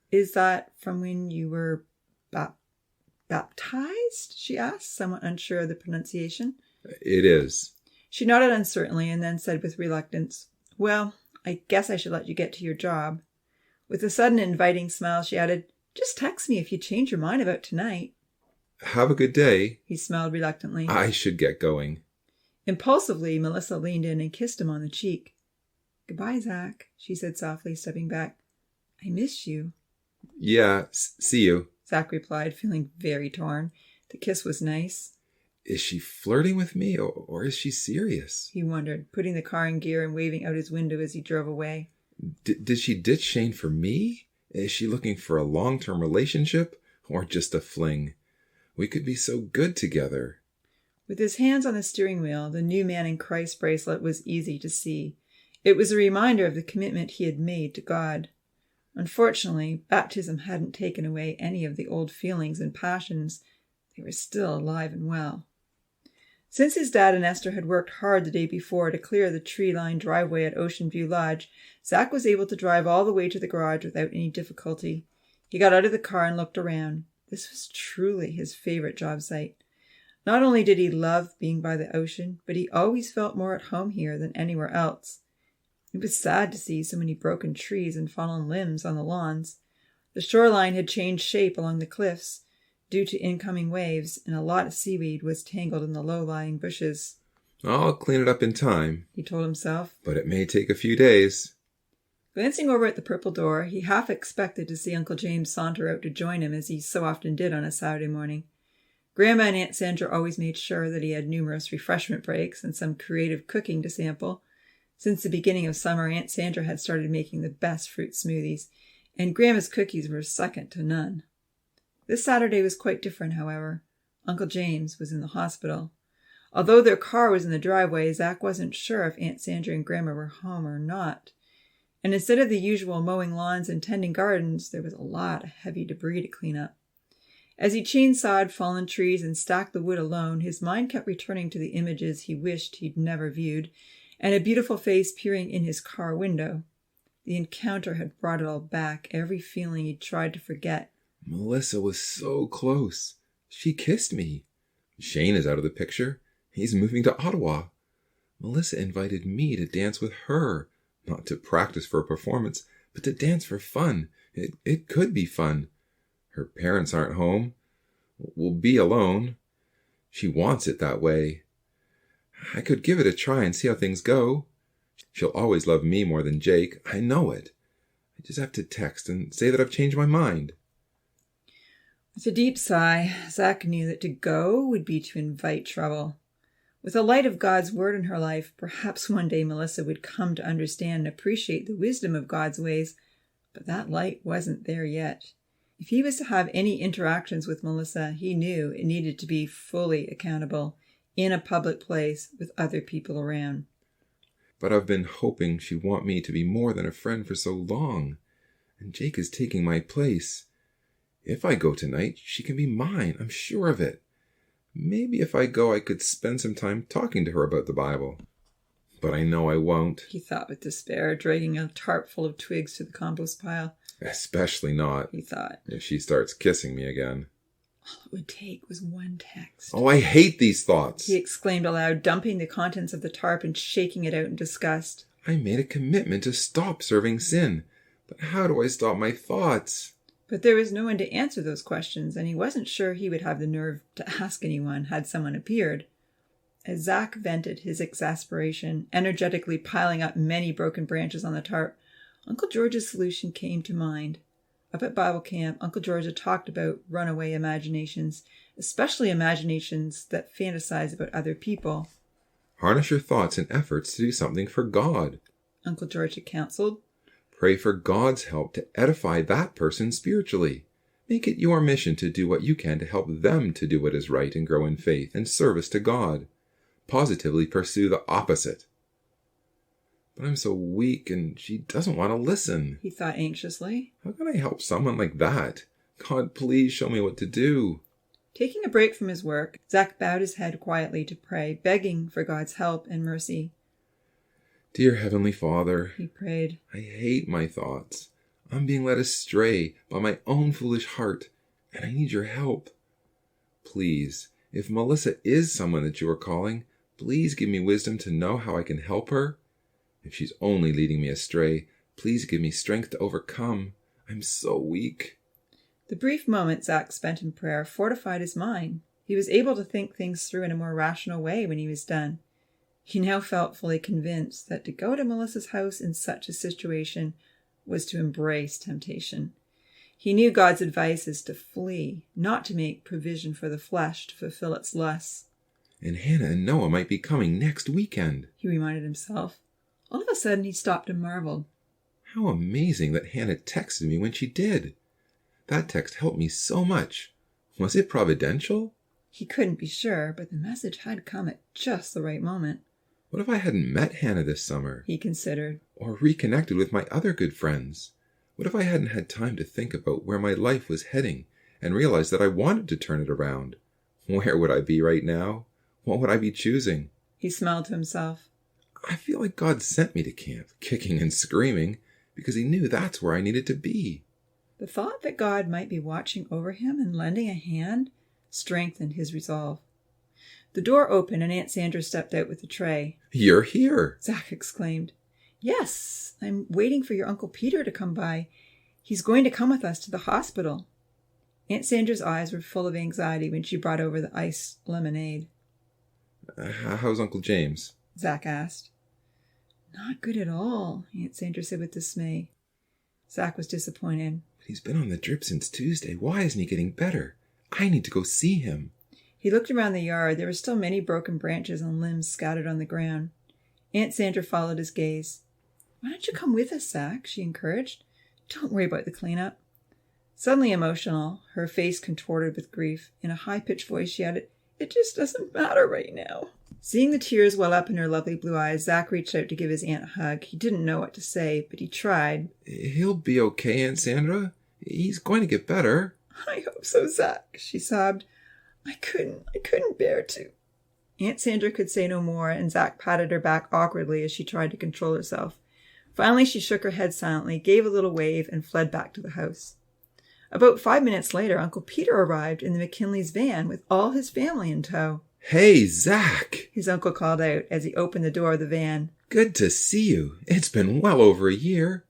"Is that from when you were baptized?" she asked, somewhat unsure of the pronunciation.
It is.
She nodded uncertainly and then said with reluctance, "Well, I guess I should let you get to your job." With a sudden inviting smile, she added, "Just text me if you change your mind about tonight."
Have a good day.
He smiled reluctantly.
I should get going.
Impulsively, Melissa leaned in and kissed him on the cheek. "Goodbye, Zach," she said softly, stepping back. "I miss you."
Yeah, see you.
Zach replied, feeling very torn. The kiss was nice.
Is she flirting with me, or is she serious?
He wondered, putting the car in gear and waving out his window as he drove away.
Did she ditch Shane for me? Is she looking for a long-term relationship, or just a fling? We could be so good together.
With his hands on the steering wheel, the new man in Christ bracelet was easy to see. It was a reminder of the commitment he had made to God. Unfortunately, baptism hadn't taken away any of the old feelings and passions. They were still alive and well. Since his dad and Esther had worked hard the day before to clear the tree-lined driveway at Ocean View Lodge, Zach was able to drive all the way to the garage without any difficulty. He got out of the car and looked around. This was truly his favorite job site. Not only did he love being by the ocean, but he always felt more at home here than anywhere else. It was sad to see so many broken trees and fallen limbs on the lawns. The shoreline had changed shape along the cliffs due to incoming waves, and a lot of seaweed was tangled in the low-lying bushes.
I'll clean it up in time,
he told himself.
But it may take a few days.
Glancing over at the purple door, he half expected to see Uncle James saunter out to join him as he so often did on a Saturday morning. Grandma and Aunt Sandra always made sure that he had numerous refreshment breaks and some creative cooking to sample. Since the beginning of summer, Aunt Sandra had started making the best fruit smoothies, and Grandma's cookies were second to none. This Saturday was quite different, however. Uncle James was in the hospital. Although their car was in the driveway, Zach wasn't sure if Aunt Sandra and Grandma were home or not. And instead of the usual mowing lawns and tending gardens, there was a lot of heavy debris to clean up. As he chainsawed fallen trees and stacked the wood alone, his mind kept returning to the images he wished he'd never viewed, and a beautiful face peering in his car window. The encounter had brought it all back, every feeling he'd tried to forget.
Melissa was so close. She kissed me. Shane is out of the picture. He's moving to Ottawa. Melissa invited me to dance with her, not to practice for a performance, but to dance for fun. It could be fun. Her parents aren't home. We'll be alone. She wants it that way. I could give it a try and see how things go. She'll always love me more than Jake. I know it. I just have to text and say that I've changed my mind.
With a deep sigh, Zach knew that to go would be to invite trouble. With the light of God's word in her life, perhaps one day Melissa would come to understand and appreciate the wisdom of God's ways, but that light wasn't there yet. If he was to have any interactions with Melissa, he knew it needed to be fully accountable, in a public place with other people around.
But I've been hoping she'd want me to be more than a friend for so long, and Jake is taking my place. If I go tonight, she can be mine, I'm sure of it. Maybe if I go, I could spend some time talking to her about the Bible. But I know I won't,
He thought with despair, dragging a tarp full of twigs to the compost pile.
Especially not
He thought.
if she starts kissing me again.
All it would take was one text.
Oh, I hate these thoughts.
He exclaimed aloud, dumping the contents of the tarp and shaking it out in disgust.
I made a commitment to stop serving sin. But how do I stop my thoughts?
But there was no one to answer those questions, and he wasn't sure he would have the nerve to ask anyone had someone appeared. As Zach vented his exasperation, energetically piling up many broken branches on the tarp, Uncle George's solution came to mind. Up at Bible camp, Uncle George had talked about runaway imaginations, especially imaginations that fantasize about other people.
Harness your thoughts and efforts to do something for God.
Uncle George had counseled.
Pray for God's help to edify that person spiritually. Make it your mission to do what you can to help them to do what is right and grow in faith and service to God. Positively pursue the opposite. But I'm so weak and she doesn't want to listen.
He thought anxiously.
How can I help someone like that? God, please show me what to do.
Taking a break from his work, Zach bowed his head quietly to pray, begging for God's help and mercy.
Dear Heavenly Father,
He prayed.
I hate my thoughts. I'm being led astray by my own foolish heart, and I need your help. Please, if Melissa is someone that you are calling, please give me wisdom to know how I can help her. If she's only leading me astray, please give me strength to overcome. I'm so weak.
The brief moment Zach spent in prayer fortified his mind. He was able to think things through in a more rational way when he was done. He now felt fully convinced that to go to Melissa's house in such a situation was to embrace temptation. He knew God's advice is to flee, not to make provision for the flesh to fulfill its lusts.
And Hannah and Noah might be coming next weekend.
He reminded himself. All of a sudden he stopped and marveled.
How amazing that Hannah texted me when she did. That text helped me so much. Was it providential?
He couldn't be sure, but the message had come at just the right moment.
What if I hadn't met Hannah this summer?
He considered.
Or reconnected with my other good friends? What if I hadn't had time to think about where my life was heading and realized that I wanted to turn it around? Where would I be right now? What would I be choosing?
He smiled to himself.
I feel like God sent me to camp, kicking and screaming, because he knew that's where I needed to be.
The thought that God might be watching over him and lending a hand strengthened his resolve. The door opened and Aunt Sandra stepped out with a tray.
You're here!
Zach exclaimed. Yes, I'm waiting for your Uncle Peter to come by. He's going to come with us to the hospital. Aunt Sandra's eyes were full of anxiety when she brought over the iced lemonade.
How's Uncle James?
Zach asked. Not good at all, Aunt Sandra said with dismay. Zach was disappointed.
He's been on the drip since Tuesday. Why isn't he getting better? I need to go see him.
He looked around the yard. There were still many broken branches and limbs scattered on the ground. Aunt Sandra followed his gaze. "Why don't you come with us, Zach?" she encouraged. "Don't worry about the cleanup." Suddenly emotional, her face contorted with grief, in a high-pitched voice she added, "It just doesn't matter right now." Seeing the tears well up in her lovely blue eyes, Zach reached out to give his aunt a hug. He didn't know what to say, but he tried.
"He'll be okay, Aunt Sandra. He's going to get better."
"I hope so, Zach," she sobbed. I couldn't bear to." Aunt Sandra could say no more, and Zach patted her back awkwardly as she tried to control herself. Finally, she shook her head silently, gave a little wave, and fled back to the house. About 5 minutes later, Uncle Peter arrived in the McKinley's van with all his family in tow.
"Hey, Zach!"
his uncle called out as he opened the door of the van.
"Good to see you. It's been well over a year."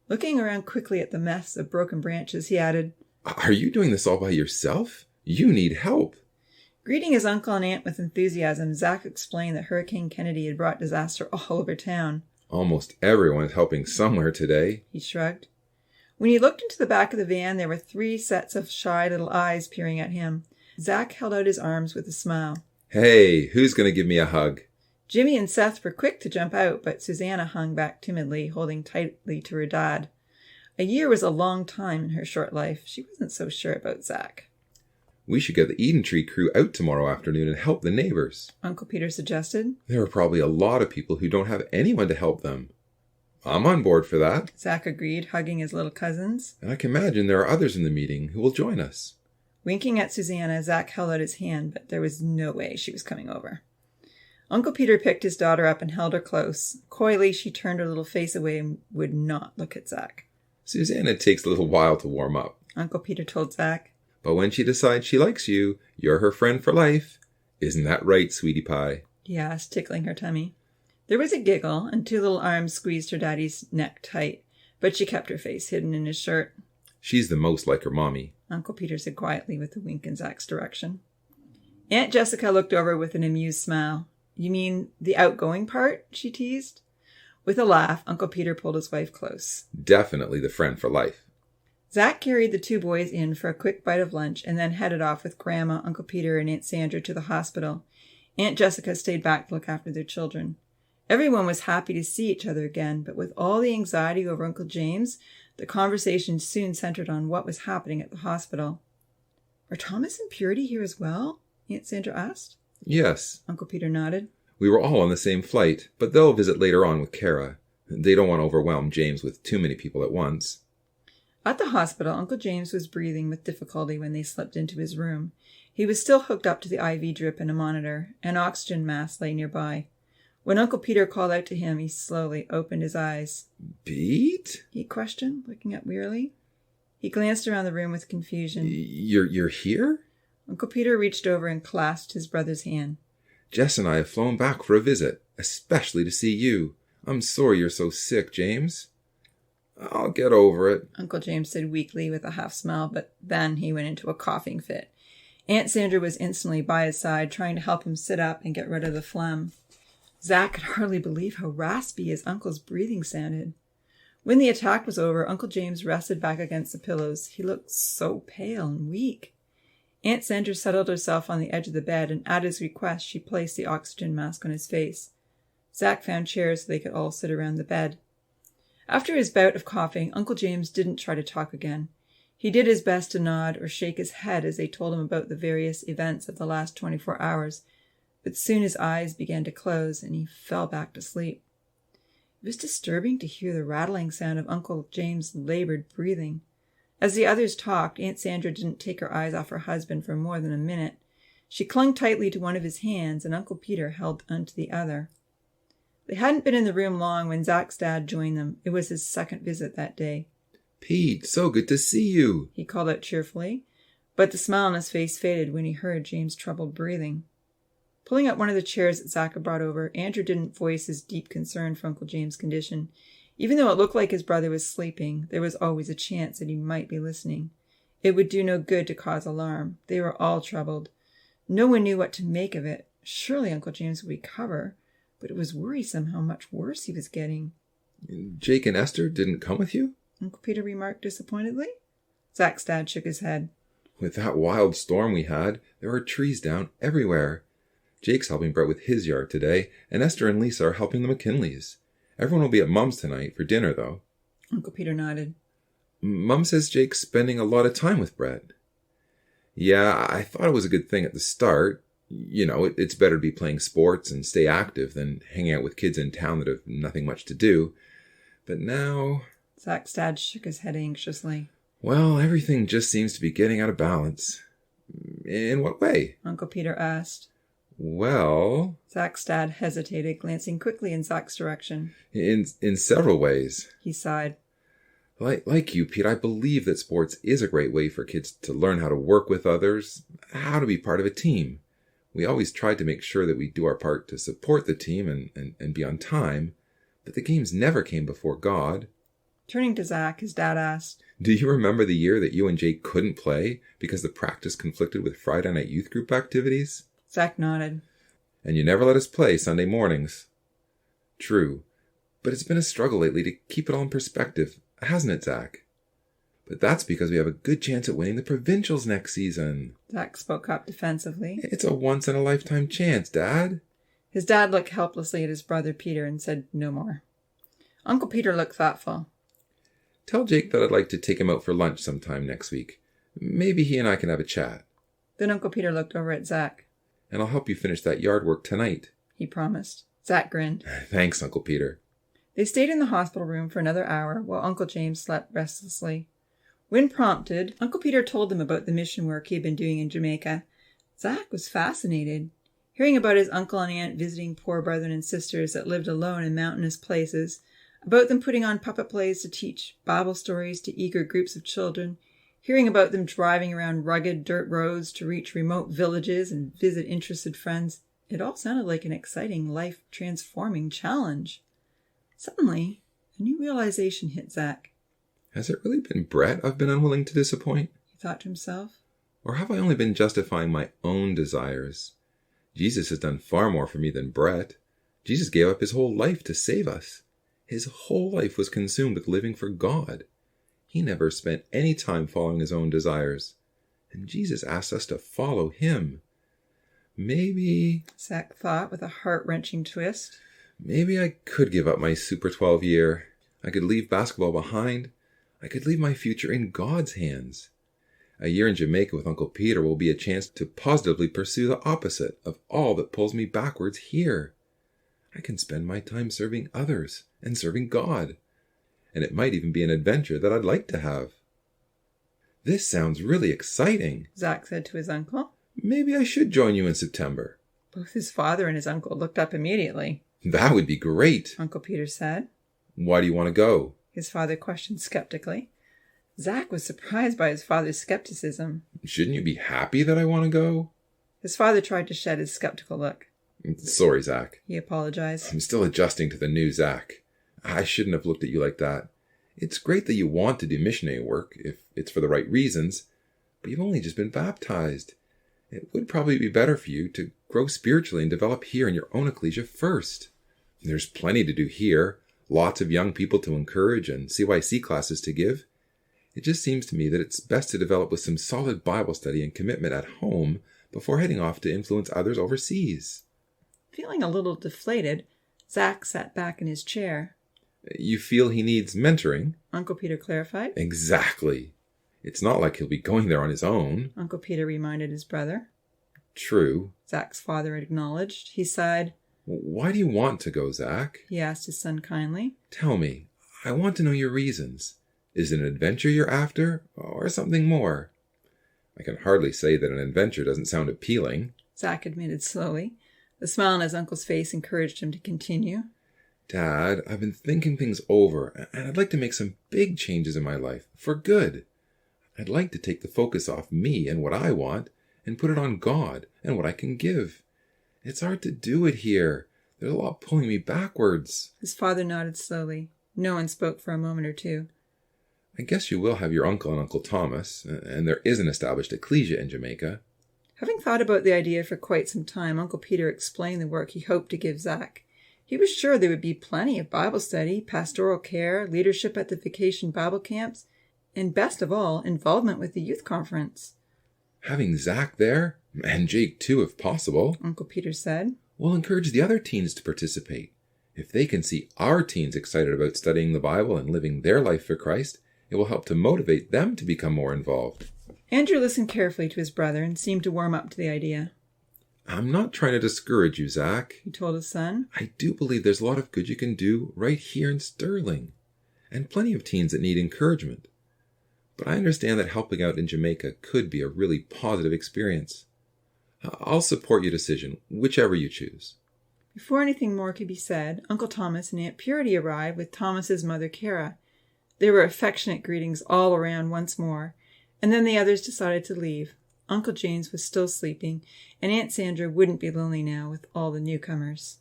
Looking around quickly at the mess of broken branches, he added,
"Are you doing this all by yourself? You need help."
Greeting his uncle and aunt with enthusiasm, Zach explained that Hurricane Kennedy had brought disaster all over town.
"Almost everyone is helping somewhere today."
He shrugged. When he looked into the back of the van, there were 3 sets of shy little eyes peering at him. Zach held out his arms with a smile.
"Hey, who's going to give me a hug?"
Jimmy and Seth were quick to jump out, but Susanna hung back timidly, holding tightly to her dad. A year was a long time in her short life. She wasn't so sure about Zach.
"We should get the Eden Tree crew out tomorrow afternoon and help the neighbors,"
Uncle Peter suggested.
"There are probably a lot of people who don't have anyone to help them." "I'm on board for that,"
Zach agreed, hugging his little cousins.
"and I can imagine there are others in the meeting who will join us."
Winking at Susanna, Zach held out his hand, but there was no way she was coming over. Uncle Peter picked his daughter up and held her close. Coyly, she turned her little face away and would not look at Zach.
"Susanna takes a little while to warm up,"
Uncle Peter told Zach.
"but when she decides she likes you, you're her friend for life. Isn't that right, sweetie pie?"
He asked, tickling her tummy. There was a giggle, and 2 little arms squeezed her daddy's neck tight, but she kept her face hidden in his shirt.
"She's the most like her mommy,"
Uncle Peter said quietly with a wink in Zach's direction. Aunt Jessica looked over with an amused smile. "You mean the outgoing part?" she teased. With a laugh, Uncle Peter pulled his wife close.
"Definitely the friend for life."
Zach carried the 2 boys in for a quick bite of lunch and then headed off with Grandma, Uncle Peter, and Aunt Sandra to the hospital. Aunt Jessica stayed back to look after their children. Everyone was happy to see each other again, but with all the anxiety over Uncle James, the conversation soon centered on what was happening at the hospital. "Are Thomas and Purity here as well?" Aunt Sandra asked.
"Yes.
Uncle Peter nodded.
We were all on the same flight, but they'll visit later on with Kara. They don't want to overwhelm James with too many people at once."
At the hospital, Uncle James was breathing with difficulty when they slipped into his room. He was still hooked up to the IV drip and a monitor. An oxygen mask lay nearby. When Uncle Peter called out to him, he slowly opened his eyes.
"Pete?"
he questioned, looking up wearily. He glanced around the room with confusion.
You're here?"
Uncle Peter reached over and clasped his brother's hand.
"Jess and I have flown back for a visit, especially to see you. I'm sorry you're so sick, James." "I'll get over it,"
Uncle James said weakly with a half smile, but then he went into a coughing fit. Aunt Sandra was instantly by his side, trying to help him sit up and get rid of the phlegm. Zach could hardly believe how raspy his uncle's breathing sounded. When the attack was over, Uncle James rested back against the pillows. He looked so pale and weak. Aunt Sandra settled herself on the edge of the bed, and at his request, she placed the oxygen mask on his face. Zach found chairs so they could all sit around the bed. After his bout of coughing, Uncle James didn't try to talk again. He did his best to nod or shake his head as they told him about the various events of the last 24 hours, but soon his eyes began to close and he fell back to sleep. It was disturbing to hear the rattling sound of Uncle James' labored breathing. As the others talked, Aunt Sandra didn't take her eyes off her husband for more than a minute. She clung tightly to one of his hands, and Uncle Peter held onto the other. They hadn't been in the room long when Zach's dad joined them. It was his second visit that day.
"Pete, so good to see you,"
he called out cheerfully, but the smile on his face faded when he heard James' troubled breathing. Pulling up one of the chairs that Zach had brought over, Andrew didn't voice his deep concern for Uncle James' condition. Even though it looked like his brother was sleeping, there was always a chance that he might be listening. It would do no good to cause alarm. They were all troubled. No one knew what to make of it. Surely Uncle James would recover, but it was worrisome how much worse he was getting.
"Jake and Esther didn't come with you?"
Uncle Peter remarked disappointedly. Zach's dad shook his head.
With that wild storm we had, there are trees down everywhere. Jake's helping Brett with his yard today, and Esther and Lisa are helping the McKinleys. Everyone will be at Mum's tonight for dinner, though.
Uncle Peter nodded.
Mum says Jake's spending a lot of time with Brett. Yeah, I thought it was a good thing at the start. You know, it's better to be playing sports and stay active than hanging out with kids in town that have nothing much to do. But now...
Zach's dad shook his head anxiously.
Well, everything just seems to be getting out of balance. In what way?
Uncle Peter asked.
Well...
Zach's dad hesitated, glancing quickly in Zach's direction.
In several ways.
He sighed.
Like you, Pete, I believe that sports is a great way for kids to learn how to work with others, how to be part of a team. We always tried to make sure that we do our part to support the team and be on time, but the games never came before God.
Turning to Zach, his dad asked,
Do you remember the year that you and Jake couldn't play because the practice conflicted with Friday night youth group activities?
Zach nodded.
And you never let us play Sunday mornings. True, but it's been a struggle lately to keep it all in perspective, hasn't it, Zach? But that's because we have a good chance at winning the provincials next season.
Zach spoke up defensively.
It's a once-in-a-lifetime chance, Dad.
His dad looked helplessly at his brother Peter and said no more. Uncle Peter looked thoughtful.
Tell Jake that I'd like to take him out for lunch sometime next week. Maybe he and I can have a chat.
Then Uncle Peter looked over at Zach.
And I'll help you finish that yard work tonight,
he promised. Zach grinned.
Thanks, Uncle Peter.
They stayed in the hospital room for another hour while Uncle James slept restlessly. When prompted, Uncle Peter told them about the mission work he had been doing in Jamaica. Zach was fascinated. Hearing about his uncle and aunt visiting poor brethren and sisters that lived alone in mountainous places, about them putting on puppet plays to teach Bible stories to eager groups of children, hearing about them driving around rugged dirt roads to reach remote villages and visit interested friends, it all sounded like an exciting, life-transforming challenge. Suddenly, a new realization hit Zach.
Has it really been Brett I've been unwilling to disappoint?
He thought to himself.
Or have I only been justifying my own desires? Jesus has done far more for me than Brett. Jesus gave up his whole life to save us. His whole life was consumed with living for God. He never spent any time following his own desires. And Jesus asked us to follow him. Maybe,
Zach thought with a heart-wrenching twist,
maybe I could give up my Super 12 year. I could leave basketball behind. I could leave my future in God's hands. A year in Jamaica with Uncle Peter will be a chance to positively pursue the opposite of all that pulls me backwards here. I can spend my time serving others and serving God. And it might even be an adventure that I'd like to have. This sounds really exciting,
Zach said to his uncle.
Maybe I should join you in September.
Both his father and his uncle looked up immediately.
That would be great,
Uncle Peter said.
Why do you want to go?
His father questioned skeptically. Zach was surprised by his father's skepticism.
Shouldn't you be happy that I want to go?
His father tried to shed his skeptical look.
Sorry, Zach.
He apologized.
I'm still adjusting to the new Zach. I shouldn't have looked at you like that. It's great that you want to do missionary work, if it's for the right reasons, but you've only just been baptized. It would probably be better for you to grow spiritually and develop here in your own ecclesia first. There's plenty to do here, lots of young people to encourage and CYC classes to give. It just seems to me that it's best to develop with some solid Bible study and commitment at home before heading off to influence others overseas.
Feeling a little deflated, Zach sat back in his chair.
You feel he needs mentoring?
Uncle Peter clarified.
Exactly. It's not like he'll be going there on his own.
Uncle Peter reminded his brother.
True.
Zach's father acknowledged. He sighed.
Why do you want to go, Zach?
He asked his son kindly.
Tell me. I want to know your reasons. Is it an adventure you're after, or something more? I can hardly say that an adventure doesn't sound appealing.
Zach admitted slowly. The smile on his uncle's face encouraged him to continue.
Dad, I've been thinking things over, and I'd like to make some big changes in my life, for good. I'd like to take the focus off me and what I want, and put it on God and what I can give. It's hard to do it here. There's a lot pulling me backwards.
His father nodded slowly. No one spoke for a moment or two.
I guess you will have your uncle and Uncle Thomas, and there is an established ecclesia in Jamaica.
Having thought about the idea for quite some time, Uncle Peter explained the work he hoped to give Zach. He was sure there would be plenty of Bible study, pastoral care, leadership at the vacation Bible camps, and best of all, involvement with the youth conference.
Having Zach there, and Jake too if possible,
Uncle Peter said,
will encourage the other teens to participate. If they can see our teens excited about studying the Bible and living their life for Christ, it will help to motivate them to become more involved.
Andrew listened carefully to his brother and seemed to warm up to the idea.
I'm not trying to discourage you, Zach,
he told his son.
I do believe there's a lot of good you can do right here in Sterling, and plenty of teens that need encouragement. But I understand that helping out in Jamaica could be a really positive experience. I'll support your decision, whichever you choose.
Before anything more could be said, Uncle Thomas and Aunt Purity arrived with Thomas's mother, Kara. There were affectionate greetings all around once more, and then the others decided to leave. Uncle James was still sleeping, and Aunt Sandra wouldn't be lonely now with all the newcomers.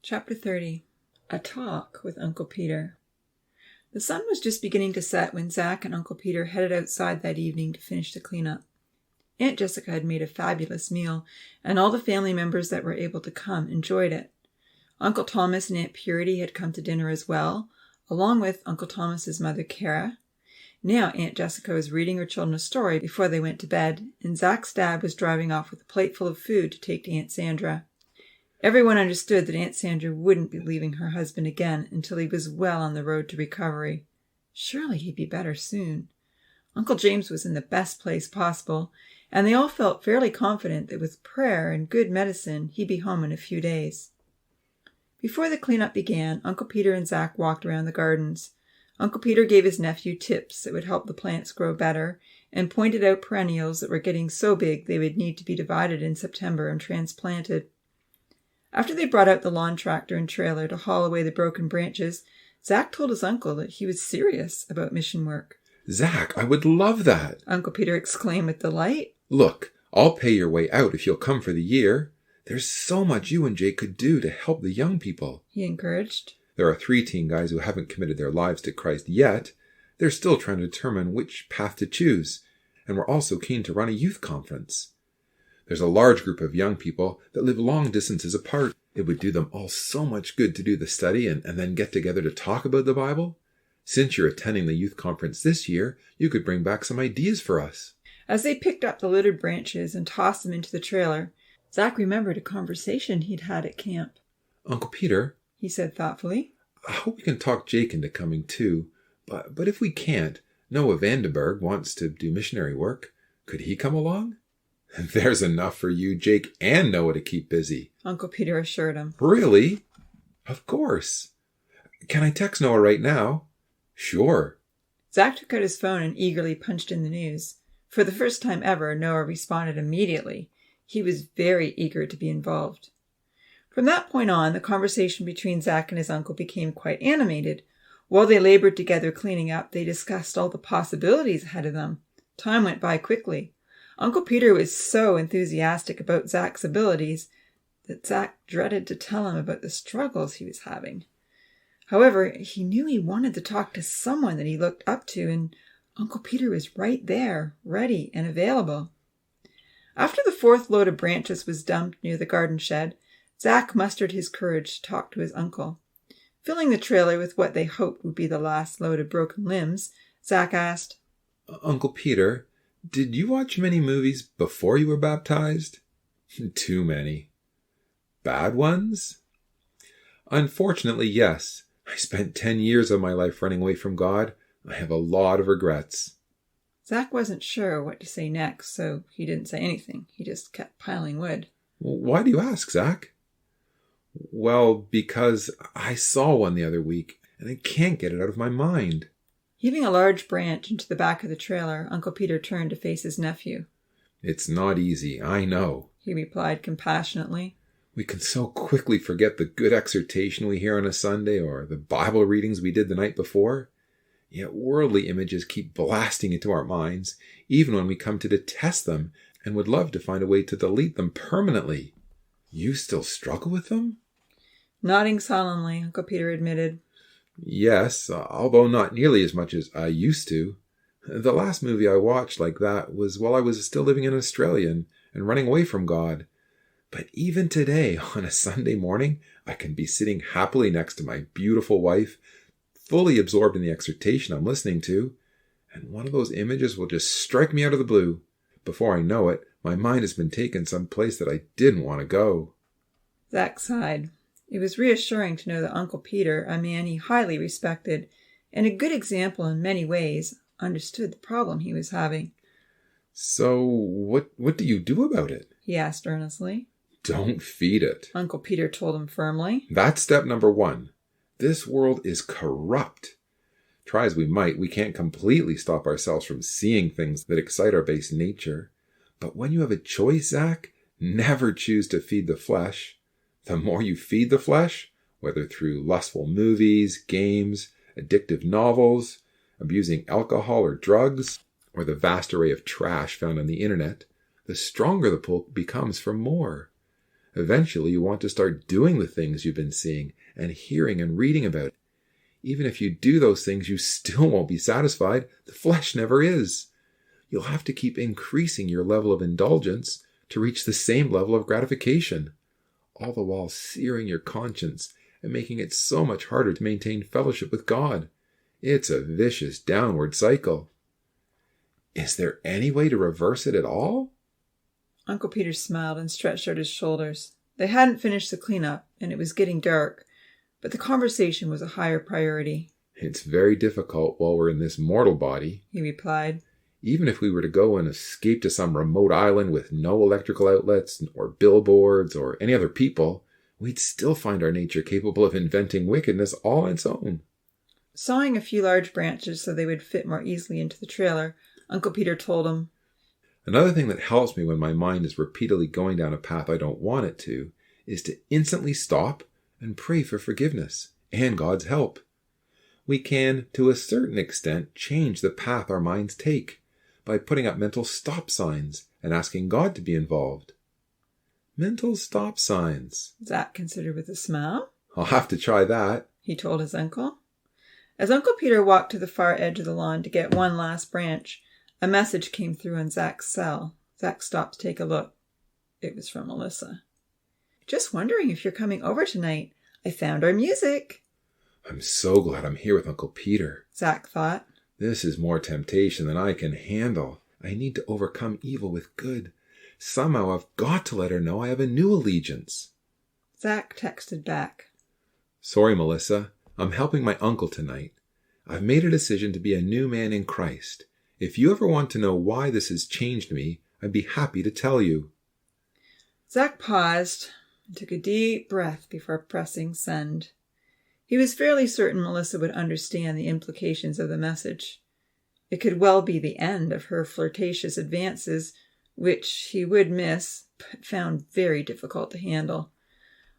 Chapter 30. A Talk with Uncle Peter. The sun was just beginning to set when Zach and Uncle Peter headed outside that evening to finish the cleanup. Aunt Jessica had made a fabulous meal, and all the family members that were able to come enjoyed it. Uncle Thomas and Aunt Purity had come to dinner as well, along with Uncle Thomas's mother, Kara. Now Aunt Jessica was reading her children a story before they went to bed, and Zach's dad was driving off with a plate full of food to take to Aunt Sandra. Everyone understood that Aunt Sandra wouldn't be leaving her husband again until he was well on the road to recovery. Surely he'd be better soon. Uncle James was in the best place possible, and they all felt fairly confident that with prayer and good medicine he'd be home in a few days. Before the cleanup began, Uncle Peter and Zach walked around the gardens. Uncle Peter gave his nephew tips that would help the plants grow better, and pointed out perennials that were getting so big they would need to be divided in September and transplanted. After they brought out the lawn tractor and trailer to haul away the broken branches, Zach told his uncle that he was serious about mission work.
Zach, I would love that,
Uncle Peter exclaimed with delight.
Look, I'll pay your way out if you'll come for the year. There's so much you and Jake could do to help the young people,
he encouraged.
There are 3 teen guys who haven't committed their lives to Christ yet. They're still trying to determine which path to choose, and we're also keen to run a youth conference. There's a large group of young people that live long distances apart. It would do them all so much good to do the study and then get together to talk about the Bible. Since you're attending the youth conference this year, you could bring back some ideas for us.
As they picked up the littered branches and tossed them into the trailer, Zach remembered a conversation he'd had at camp.
Uncle Peter,
he said thoughtfully,
I hope we can talk Jake into coming too. But if we can't, Noah Vandenberg wants to do missionary work. Could he come along? There's enough for you, Jake, and Noah to keep busy,
Uncle Peter assured him.
Really? Of course. Can I text Noah right now? Sure.
Zach took out his phone and eagerly punched in the news. For the first time ever, Noah responded immediately. He was very eager to be involved. From that point on, the conversation between Zach and his uncle became quite animated. While they labored together cleaning up, they discussed all the possibilities ahead of them. Time went by quickly. Uncle Peter was so enthusiastic about Zach's abilities that Zach dreaded to tell him about the struggles he was having. However, he knew he wanted to talk to someone that he looked up to, and Uncle Peter was right there, ready and available. After the 4th load of branches was dumped near the garden shed, Zach mustered his courage to talk to his uncle. Filling the trailer with what they hoped would be the last load of broken limbs, Zach asked,
Uncle Peter, did you watch many movies before you were baptized? Too many. Bad ones? Unfortunately, yes. I spent 10 years of my life running away from God. I have a lot of regrets.
Zach wasn't sure what to say next, so he didn't say anything. He just kept piling wood.
Why do you ask, Zach? Well, because I saw one the other week, and I can't get it out of my mind.
Heaving a large branch into the back of the trailer, Uncle Peter turned to face his nephew.
It's not easy, I know,
he replied compassionately.
We can so quickly forget the good exhortation we hear on a Sunday or the Bible readings we did the night before. Yet worldly images keep blasting into our minds, even when we come to detest them and would love to find a way to delete them permanently. You still struggle with them?
Nodding solemnly, Uncle Peter admitted.
Yes, although not nearly as much as I used to. The last movie I watched like that was while I was still living in Australia and running away from God. But even today, on a Sunday morning, I can be sitting happily next to my beautiful wife, fully absorbed in the exhortation I'm listening to, and one of those images will just strike me out of the blue. Before I know it, my mind has been taken someplace that I didn't want to go.
Zach sighed. It was reassuring to know that Uncle Peter, a man he highly respected, and a good example in many ways, understood the problem he was having.
So, what do you do about it?
He asked earnestly.
Don't feed it.
Uncle Peter told him firmly.
That's step number 1. This world is corrupt. Try as we might, we can't completely stop ourselves from seeing things that excite our base nature. But when you have a choice, Zach, never choose to feed the flesh. The more you feed the flesh, whether through lustful movies, games, addictive novels, abusing alcohol or drugs, or the vast array of trash found on the internet, the stronger the pull becomes for more. Eventually, you want to start doing the things you've been seeing and hearing and reading about. Even if you do those things, you still won't be satisfied. The flesh never is. You'll have to keep increasing your level of indulgence to reach the same level of gratification, all the while searing your conscience and making it so much harder to maintain fellowship with God. It's a vicious downward cycle. Is there any way to reverse it at all?
Uncle Peter smiled and stretched out his shoulders. They hadn't finished the cleanup, and it was getting dark, but the conversation was a higher priority.
It's very difficult while we're in this mortal body,
he replied.
Even if we were to go and escape to some remote island with no electrical outlets or billboards or any other people, we'd still find our nature capable of inventing wickedness all on its own.
Sawing a few large branches so they would fit more easily into the trailer, Uncle Peter told him,
Another thing that helps me when my mind is repeatedly going down a path I don't want it to is to instantly stop and pray for forgiveness and God's help. We can, to a certain extent, change the path our minds take by putting up mental stop signs and asking God to be involved. Mental stop signs.
Zach considered with a smile.
I'll have to try that,
he told his uncle. As Uncle Peter walked to the far edge of the lawn to get one last branch, a message came through on Zach's cell. Zach stopped to take a look. It was from Melissa. Just wondering if you're coming over tonight. I found our music.
I'm so glad I'm here with Uncle Peter,
Zach thought.
This is more temptation than I can handle. I need to overcome evil with good. Somehow I've got to let her know I have a new allegiance.
Zach texted back.
Sorry, Melissa. I'm helping my uncle tonight. I've made a decision to be a new man in Christ. If you ever want to know why this has changed me, I'd be happy to tell you.
Zach paused and took a deep breath before pressing send. He was fairly certain Melissa would understand the implications of the message. It could well be the end of her flirtatious advances, which he would miss, but found very difficult to handle.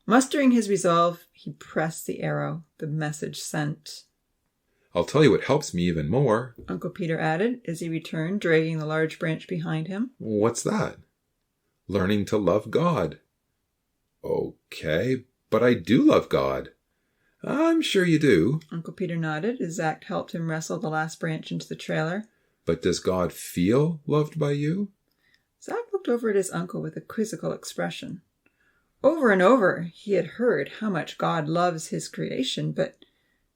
Mustering his resolve, he pressed the arrow, the message sent.
I'll tell you what helps me even more,
Uncle Peter added as he returned, dragging the large branch behind him.
What's that? Learning to love God. Okay, but I do love God. I'm sure you do.
Uncle Peter nodded as Zach helped him wrestle the last branch into the trailer.
But does God feel loved by you?
Zach looked over at his uncle with a quizzical expression. Over and over, he had heard how much God loves his creation, but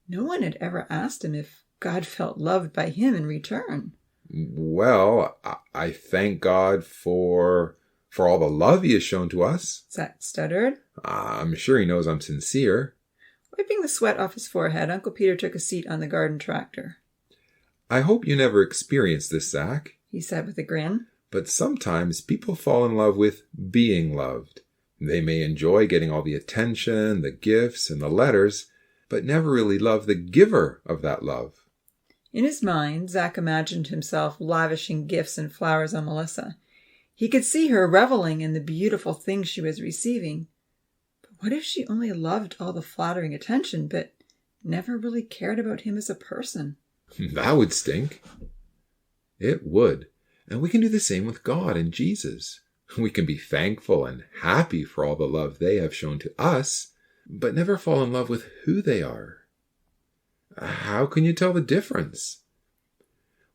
no one had ever asked him if God felt loved by him in return.
Well, I thank God for all the love he has shown to us.
Zach stuttered.
I'm sure he knows I'm sincere.
Wiping the sweat off his forehead, Uncle Peter took a seat on the garden tractor.
I hope you never experienced this, Zach,
he said with a grin.
But sometimes people fall in love with being loved. They may enjoy getting all the attention, the gifts, and the letters, but never really love the giver of that love.
In his mind, Zach imagined himself lavishing gifts and flowers on Melissa. He could see her reveling in the beautiful things she was receiving. But what if she only loved all the flattering attention, but never really cared about him as a person?
That would stink. It would. And we can do the same with God and Jesus. We can be thankful and happy for all the love they have shown to us, but never fall in love with who they are. How can you tell the difference?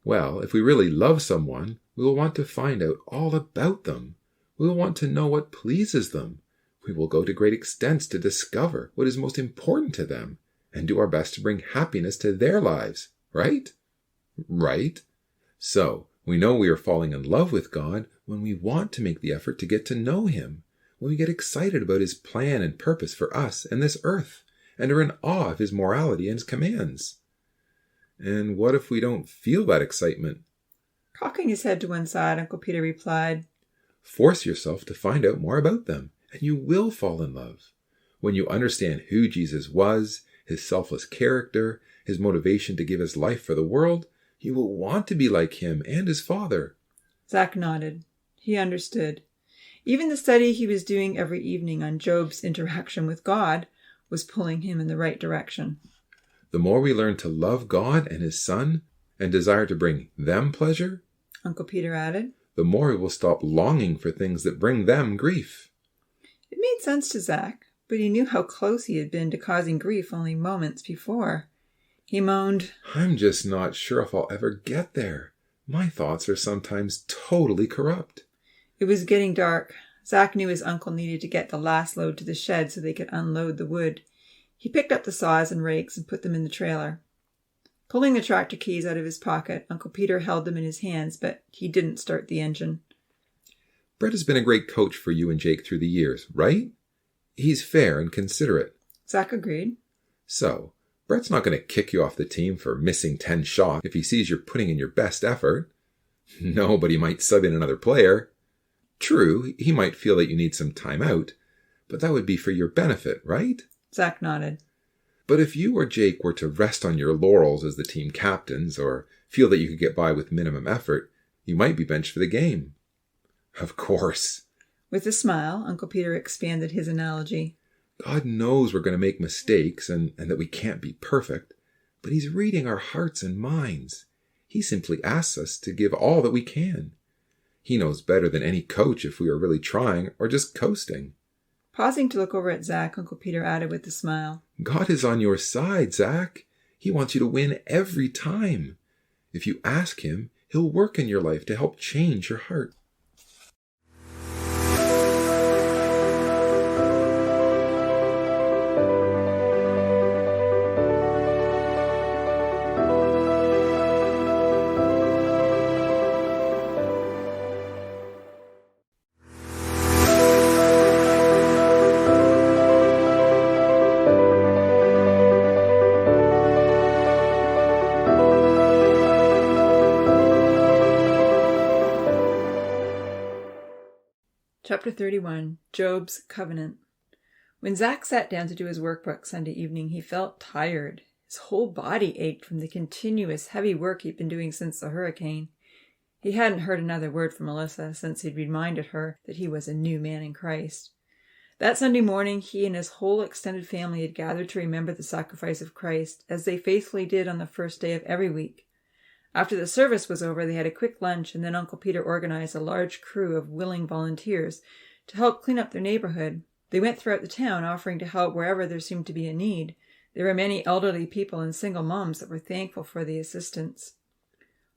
Well, if we really love someone, we will want to find out all about them. We will want to know what pleases them. We will go to great extents to discover what is most important to them and do our best to bring happiness to their lives, right? Right? So, we know we are falling in love with God when we want to make the effort to get to know Him, when we get excited about His plan and purpose for us and this earth, and are in awe of His morality and His commands. And what if we don't feel that excitement?
Cocking his head to one side, Uncle Peter replied,
Force yourself to find out more about them, and you will fall in love. When you understand who Jesus was, His selfless character, His motivation to give His life for the world, you will want to be like Him and His Father.
Zach nodded. He understood. Even the study he was doing every evening on Job's interaction with God was pulling him in the right direction.
The more we learn to love God and His Son and desire to bring them pleasure,
Uncle Peter added,
the more we will stop longing for things that bring them grief.
It made sense to Zach, but he knew how close he had been to causing grief only moments before. He moaned,
I'm just not sure if I'll ever get there. My thoughts are sometimes totally corrupt.
It was getting dark. Zach knew his uncle needed to get the last load to the shed so they could unload the wood. He picked up the saws and rakes and put them in the trailer. Pulling the tractor keys out of his pocket, Uncle Peter held them in his hands, but he didn't start the engine.
Brett has been a great coach for you and Jake through the years, right? He's fair and considerate.
Zach agreed.
So, Brett's not going to kick you off the team for missing 10 shots if he sees you're putting in your best effort. No, but he might sub in another player. True, he might feel that you need some time out, but that would be for your benefit, right?
Zach nodded.
But if you or Jake were to rest on your laurels as the team captains or feel that you could get by with minimum effort, you might be benched for the game. Of course.
With a smile, Uncle Peter expanded his analogy.
God knows we're going to make mistakes and that we can't be perfect, but He's reading our hearts and minds. He simply asks us to give all that we can. He knows better than any coach if we are really trying or just coasting.
Pausing to look over at Zach, Uncle Peter added with a smile,
God is on your side, Zach. He wants you to win every time. If you ask Him, He'll work in your life to help change your heart.
Chapter 31, Job's Covenant. When Zach sat down to do his workbook Sunday evening, he felt tired. His whole body ached from the continuous heavy work he'd been doing since the hurricane. He hadn't heard another word from Melissa since he'd reminded her that he was a new man in Christ. That Sunday morning, he and his whole extended family had gathered to remember the sacrifice of Christ, as they faithfully did on the first day of every week. After the service was over, they had a quick lunch, and then Uncle Peter organized a large crew of willing volunteers to help clean up their neighborhood. They went throughout the town, offering to help wherever there seemed to be a need. There were many elderly people and single moms that were thankful for the assistance.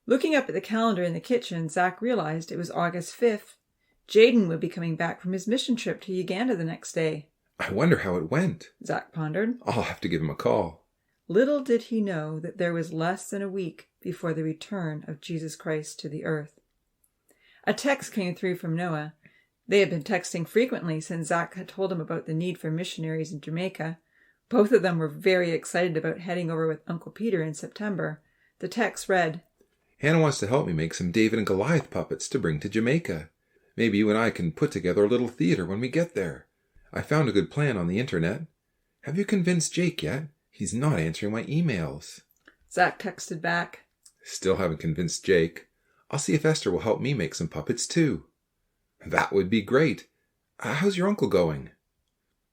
Looking up at the calendar in the kitchen, Zach realized it was August 5th. Jaden would be coming back from his mission trip to Uganda the next day.
I wonder how it went.
Zach pondered.
I'll have to give him a call.
Little did he know that there was less than a week before the return of Jesus Christ to the earth. A text came through from Noah. They had been texting frequently since Zach had told him about the need for missionaries in Jamaica. Both of them were very excited about heading over with Uncle Peter in September. The text read,
Hannah wants to help me make some David and Goliath puppets to bring to Jamaica. Maybe you and I can put together a little theater when we get there. I found a good plan on the internet. Have you convinced Jake yet? He's not answering my emails.
Zach texted back,
Still haven't convinced Jake. I'll see if Esther will help me make some puppets too. That would be great. How's your uncle going?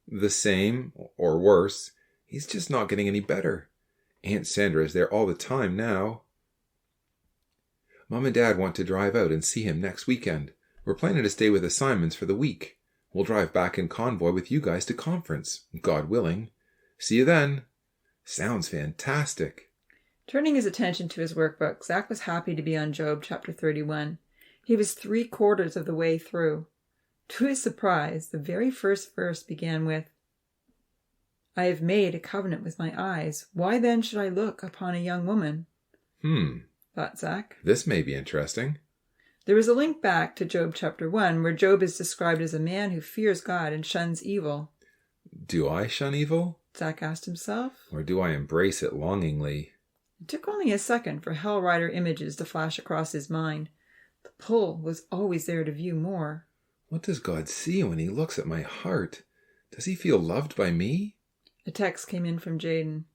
The same, or worse. He's just not getting any better. Aunt Sandra is there all the time now. Mom and Dad want to drive out and see him next weekend. We're planning to stay with the Simons for the week. We'll drive back in convoy with you guys to conference, God willing. See you then. Sounds fantastic.
Turning his attention to his workbook, Zach was happy to be on Job chapter 31. He was 3/4 of the way through. To his surprise, the very first verse began with, "I have made a covenant with my eyes. Why then should I look upon a young woman?" Thought Zach.
This may be interesting.
There is a link back to Job chapter 1, where Job is described as a man who fears God and shuns evil.
Do I shun evil?
Zach asked himself.
Or do I embrace it longingly?
It took only a second for Hell Rider images to flash across his mind. The pull was always there to view more.
What does God see when he looks at my heart? Does he feel loved by me?
A text came in from Jaden.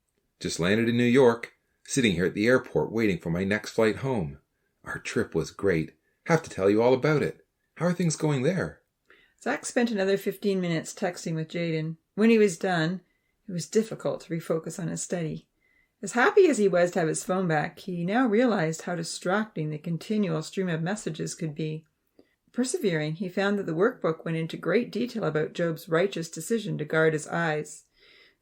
Just landed in New York. Sitting here at the airport waiting for my next flight home. Our trip was great. Have to tell you all about it. How are things going there?
Zach spent another 15 minutes texting with Jaden. When he was done, it was difficult to refocus on his study. As happy as he was to have his phone back, he now realized how distracting the continual stream of messages could be. Persevering, he found that the workbook went into great detail about Job's righteous decision to guard his eyes.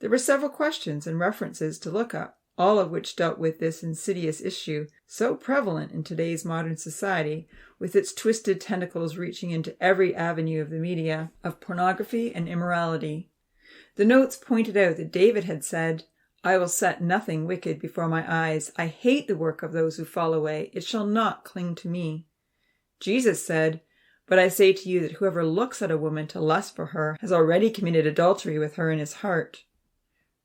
There were several questions and references to look up, all of which dealt with this insidious issue, so prevalent in today's modern society, with its twisted tentacles reaching into every avenue of the media, of pornography and immorality. The notes pointed out that David had said, "I will set nothing wicked before my eyes. I hate the work of those who fall away. It shall not cling to me." Jesus said, "But I say to you that whoever looks at a woman to lust for her has already committed adultery with her in his heart."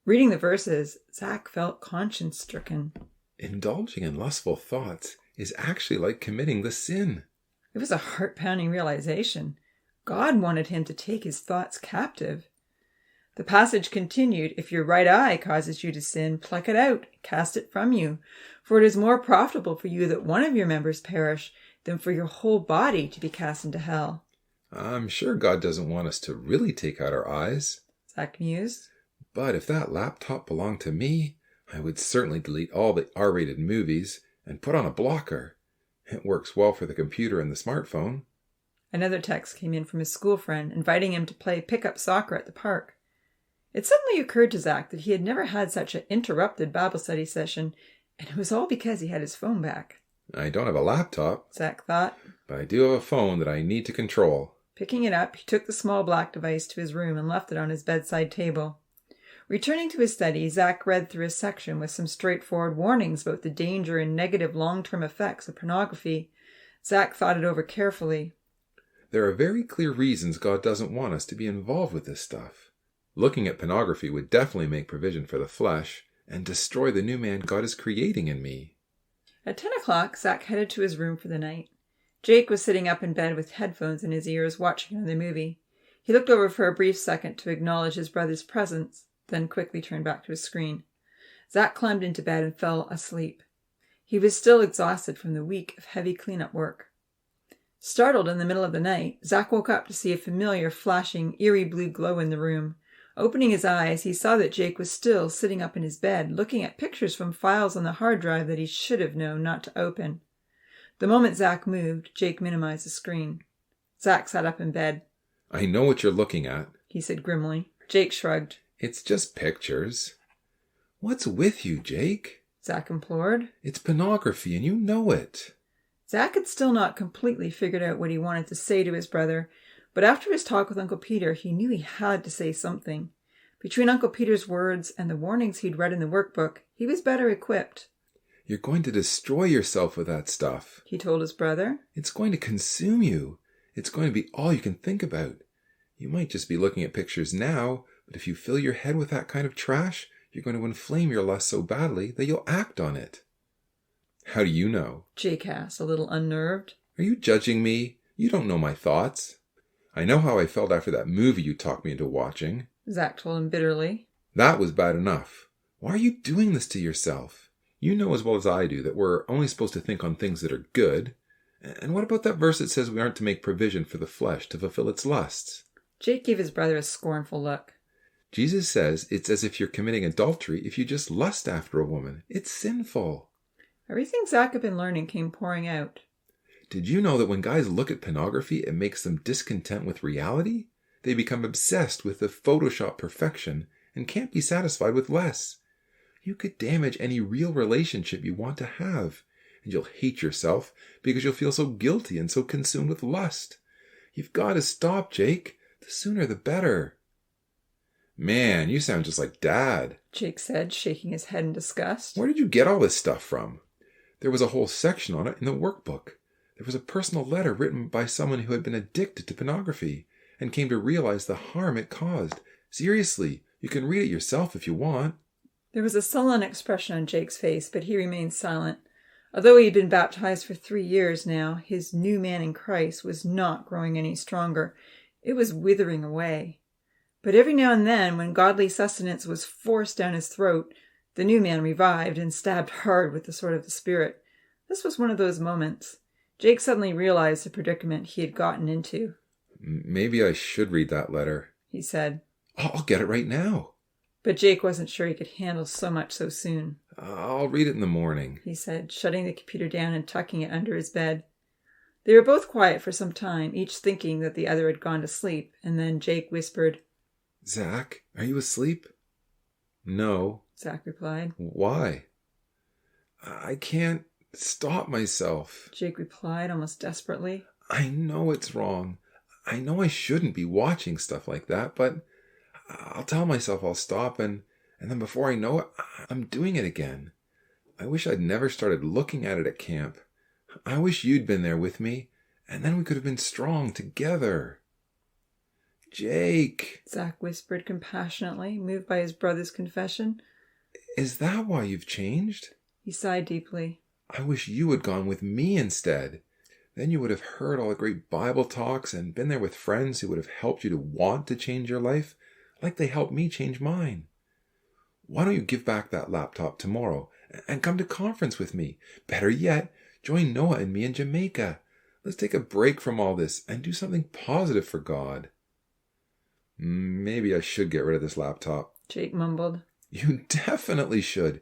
Reading the verses, Zach felt conscience-stricken.
Indulging in lustful thoughts is actually like committing the sin.
It was a heart-pounding realization. God wanted him to take his thoughts captive. The passage continued, "If your right eye causes you to sin, pluck it out, cast it from you. For it is more profitable for you that one of your members perish than for your whole body to be cast into hell."
I'm sure God doesn't want us to really take out our eyes.
Zach mused.
But if that laptop belonged to me, I would certainly delete all the R-rated movies and put on a blocker. It works well for the computer and the smartphone.
Another text came in from his school friend, inviting him to play pickup soccer at the park. It suddenly occurred to Zach that he had never had such an interrupted Bible study session, and it was all because he had his phone back.
I don't have a laptop,
Zach thought,
but I do have a phone that I need to control.
Picking it up, he took the small black device to his room and left it on his bedside table. Returning to his study, Zach read through a section with some straightforward warnings about the danger and negative long-term effects of pornography. Zach thought it over carefully.
There are very clear reasons God doesn't want us to be involved with this stuff. Looking at pornography would definitely make provision for the flesh and destroy the new man God is creating in me.
At 10 o'clock, Zach headed to his room for the night. Jake was sitting up in bed with headphones in his ears watching another movie. He looked over for a brief second to acknowledge his brother's presence, then quickly turned back to his screen. Zach climbed into bed and fell asleep. He was still exhausted from the week of heavy cleanup work. Startled in the middle of the night, Zach woke up to see a familiar, flashing, eerie blue glow in the room. Opening his eyes, he saw that Jake was still sitting up in his bed, looking at pictures from files on the hard drive that he should have known not to open. The moment Zach moved, Jake minimized the screen. Zach sat up in bed.
I know what you're looking at,
he said grimly. Jake shrugged.
It's just pictures. What's with you, Jake?
Zach implored.
It's pornography and you know it.
Zach had still not completely figured out what he wanted to say to his brother, but after his talk with Uncle Peter, he knew he had to say something. Between Uncle Peter's words and the warnings he'd read in the workbook, he was better equipped.
You're going to destroy yourself with that stuff,
he told his brother.
It's going to consume you. It's going to be all you can think about. You might just be looking at pictures now, but if you fill your head with that kind of trash, you're going to inflame your lust so badly that you'll act on it. How do you know?
Jake asked, a little unnerved.
Are you judging me? You don't know my thoughts. I know how I felt after that movie you talked me into watching,
Zach told him bitterly.
That was bad enough. Why are you doing this to yourself? You know as well as I do that we're only supposed to think on things that are good. And what about that verse that says we aren't to make provision for the flesh to fulfill its lusts?
Jake gave his brother a scornful look.
Jesus says it's as if you're committing adultery if you just lust after a woman. It's sinful.
Everything Zach had been learning came pouring out.
Did you know that when guys look at pornography, it makes them discontent with reality? They become obsessed with the Photoshop perfection and can't be satisfied with less. You could damage any real relationship you want to have. And you'll hate yourself because you'll feel so guilty and so consumed with lust. You've got to stop, Jake. The sooner the better. Man, you sound just like Dad,
Jake said, shaking his head in disgust.
Where did you get all this stuff from? There was a whole section on it in the workbook. There was a personal letter written by someone who had been addicted to pornography and came to realize the harm it caused. Seriously, you can read it yourself if you want.
There was a sullen expression on Jake's face, but he remained silent. Although he had been baptized for 3 years now, his new man in Christ was not growing any stronger. It was withering away. But every now and then, when godly sustenance was forced down his throat, the new man revived and stabbed hard with the sword of the Spirit. This was one of those moments. Jake suddenly realized the predicament he had gotten into.
Maybe I should read that letter,
he said.
I'll get it right now.
But Jake wasn't sure he could handle so much so soon.
I'll read it in the morning,
he said, shutting the computer down and tucking it under his bed. They were both quiet for some time, each thinking that the other had gone to sleep, and then Jake whispered,
Zach, are you asleep? No,
Zach replied.
Why? I can't stop myself,
Jake replied almost desperately.
I know it's wrong. I know I shouldn't be watching stuff like that, but I'll tell myself I'll stop, and then before I know it, I'm doing it again. I wish I'd never started looking at it at camp. I wish you'd been there with me, and then we could have been strong together. Jake,
Zach whispered compassionately, moved by his brother's confession.
Is that why you've changed?
He sighed deeply.
I wish you had gone with me instead. Then you would have heard all the great Bible talks and been there with friends who would have helped you to want to change your life, like they helped me change mine. Why don't you give back that laptop tomorrow and come to conference with me? Better yet, join Noah and me in Jamaica. Let's take a break from all this and do something positive for God. Maybe I should get rid of this laptop,
Jake mumbled.
You definitely should.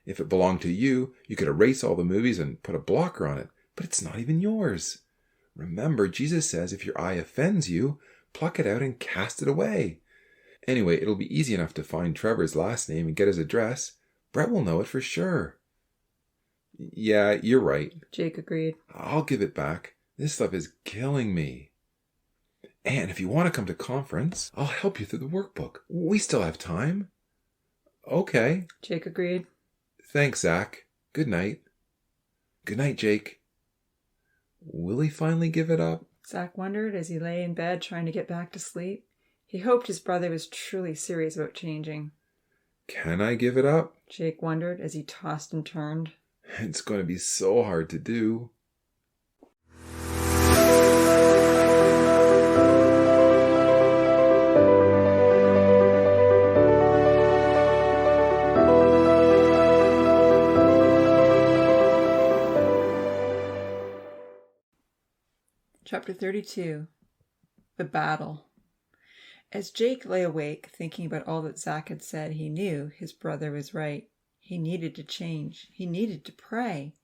If it belonged to you, you could erase all the movies and put a blocker on it, but it's not even yours. Remember, Jesus says if your eye offends you, pluck it out and cast it away. Anyway, it'll be easy enough to find Trevor's last name and get his address. Brett will know it for sure. Yeah, you're right,
Jake agreed.
I'll give it back. This stuff is killing me. And if you want to come to conference, I'll help you through the workbook. We still have time. Okay.
Jake agreed.
Thanks, Zach. Good night. Good night, Jake. Will he finally give it up?
Zach wondered as he lay in bed trying to get back to sleep. He hoped his brother was truly serious about changing.
Can I give it up?
Jake wondered as he tossed and turned.
It's going to be so hard to do.
Chapter 32. The Battle. As Jake lay awake, thinking about all that Zach had said, he knew his brother was right. He needed to change. He needed to pray.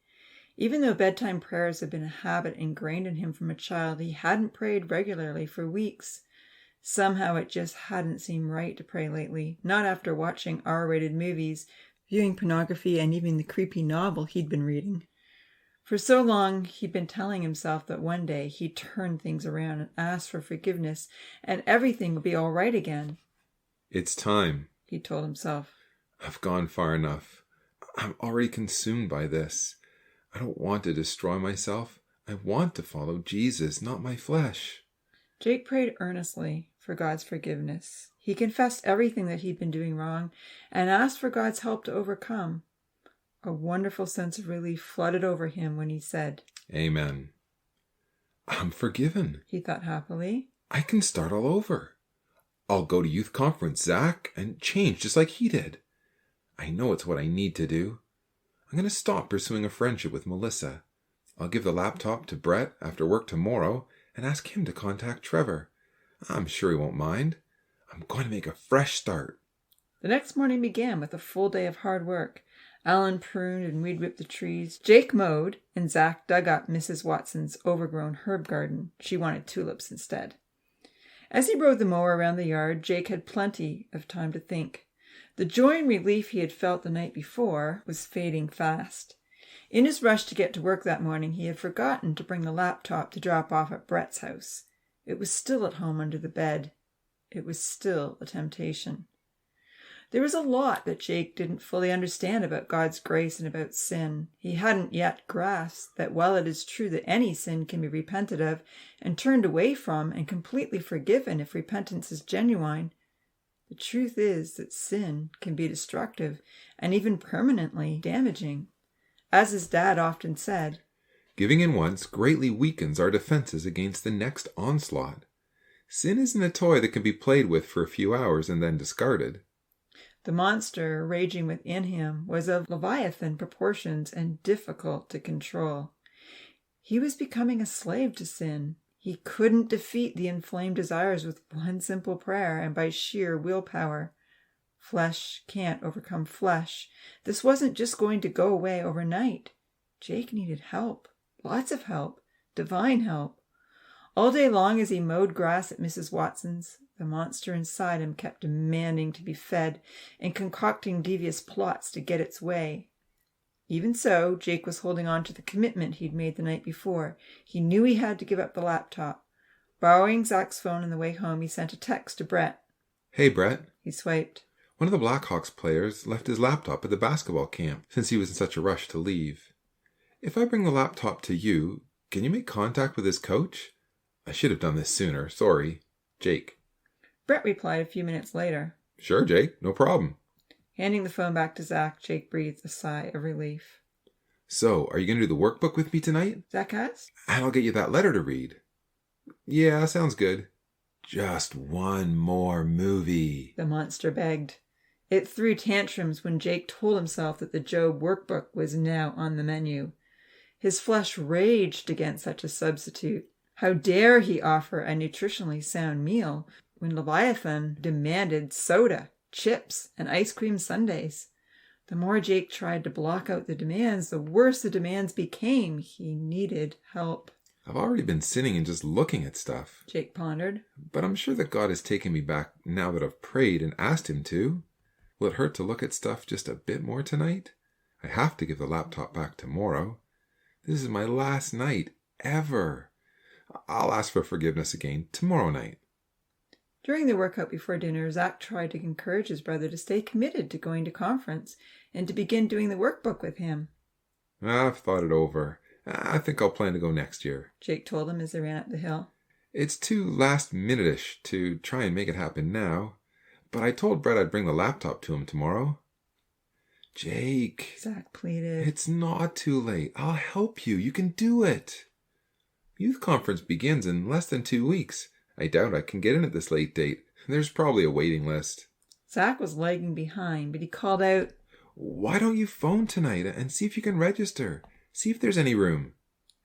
Even though bedtime prayers had been a habit ingrained in him from a child, he hadn't prayed regularly for weeks. Somehow it just hadn't seemed right to pray lately, not after watching R-rated movies, viewing pornography, and even the creepy novel he'd been reading. For so long, he'd been telling himself that one day he'd turn things around and ask for forgiveness, and everything would be all right again.
It's time,
he told himself.
I've gone far enough. I'm already consumed by this. I don't want to destroy myself. I want to follow Jesus, not my flesh.
Jake prayed earnestly for God's forgiveness. He confessed everything that he'd been doing wrong and asked for God's help to overcome. A wonderful sense of relief flooded over him when he said,
Amen. I'm forgiven,
he thought happily.
I can start all over. I'll go to youth conference, Zach, and change just like he did. I know it's what I need to do. I'm going to stop pursuing a friendship with Melissa. I'll give the laptop to Brett after work tomorrow and ask him to contact Trevor. I'm sure he won't mind. I'm going to make a fresh start.
The next morning began with a full day of hard work. Alan pruned and weed-whipped the trees. Jake mowed, and Zach dug up Mrs. Watson's overgrown herb garden. She wanted tulips instead. As he rode the mower around the yard, Jake had plenty of time to think. The joy and relief he had felt the night before was fading fast. In his rush to get to work that morning, he had forgotten to bring the laptop to drop off at Brett's house. It was still at home under the bed. It was still a temptation. There was a lot that Jake didn't fully understand about God's grace and about sin. He hadn't yet grasped that while it is true that any sin can be repented of and turned away from and completely forgiven if repentance is genuine, the truth is that sin can be destructive and even permanently damaging. As his dad often said,
"Giving in once greatly weakens our defenses against the next onslaught. Sin isn't a toy that can be played with for a few hours and then discarded."
the monster raging within him was of Leviathan proportions and difficult to control. He was becoming a slave to sin. He couldn't defeat the inflamed desires with one simple prayer and by sheer willpower. Flesh can't overcome flesh. This wasn't just going to go away overnight. Jake needed help, lots of help, divine help. All day long as he mowed grass at Mrs. Watson's, the monster inside him kept demanding to be fed and concocting devious plots to get its way. Even so, Jake was holding on to the commitment he'd made the night before. He knew he had to give up the laptop. Borrowing Zach's phone on the way home, he sent a text to Brett.
"Hey, Brett."
He swiped.
"One of the Blackhawks players left his laptop at the basketball camp since he was in such a rush to leave. If I bring the laptop to you, can you make contact with his coach? I should have done this sooner. Sorry. Jake."
Brett replied a few minutes later.
"Sure, Jake. No problem."
Handing the phone back to Zach, Jake breathed a sigh of relief.
"So, are you going to do the workbook with me tonight?"
Zach asked.
"And I'll get you that letter to read." "Yeah, sounds good." "Just one more movie,"
the monster begged. It threw tantrums when Jake told himself that the Job workbook was now on the menu. His flesh raged against such a substitute. How dare he offer a nutritionally sound meal when Leviathan demanded soda, chips, and ice cream sundaes? The more Jake tried to block out the demands, the worse the demands became. He needed help.
"I've already been sitting and just looking at stuff,"
Jake pondered.
"but I'm sure that God has taken me back now that I've prayed and asked him to. Will it hurt to look at stuff just a bit more tonight? I have to give the laptop back tomorrow. This is my last night ever. I'll ask for forgiveness again tomorrow night."
During the workout before dinner, Zach tried to encourage his brother to stay committed to going to conference and to begin doing the workbook with him.
"I've thought it over. I think I'll plan to go next year,"
Jake told him as they ran up the hill.
"It's too last-minute-ish to try and make it happen now. But I told Brett I'd bring the laptop to him tomorrow." "Jake,"
Zach pleaded.
"it's not too late. I'll help you. You can do it. Youth conference begins in less than 2 weeks. I doubt I can get in at this late date. There's probably a waiting list."
Zach was lagging behind, but he called out,
"Why don't you phone tonight and see if you can register? See if there's any room."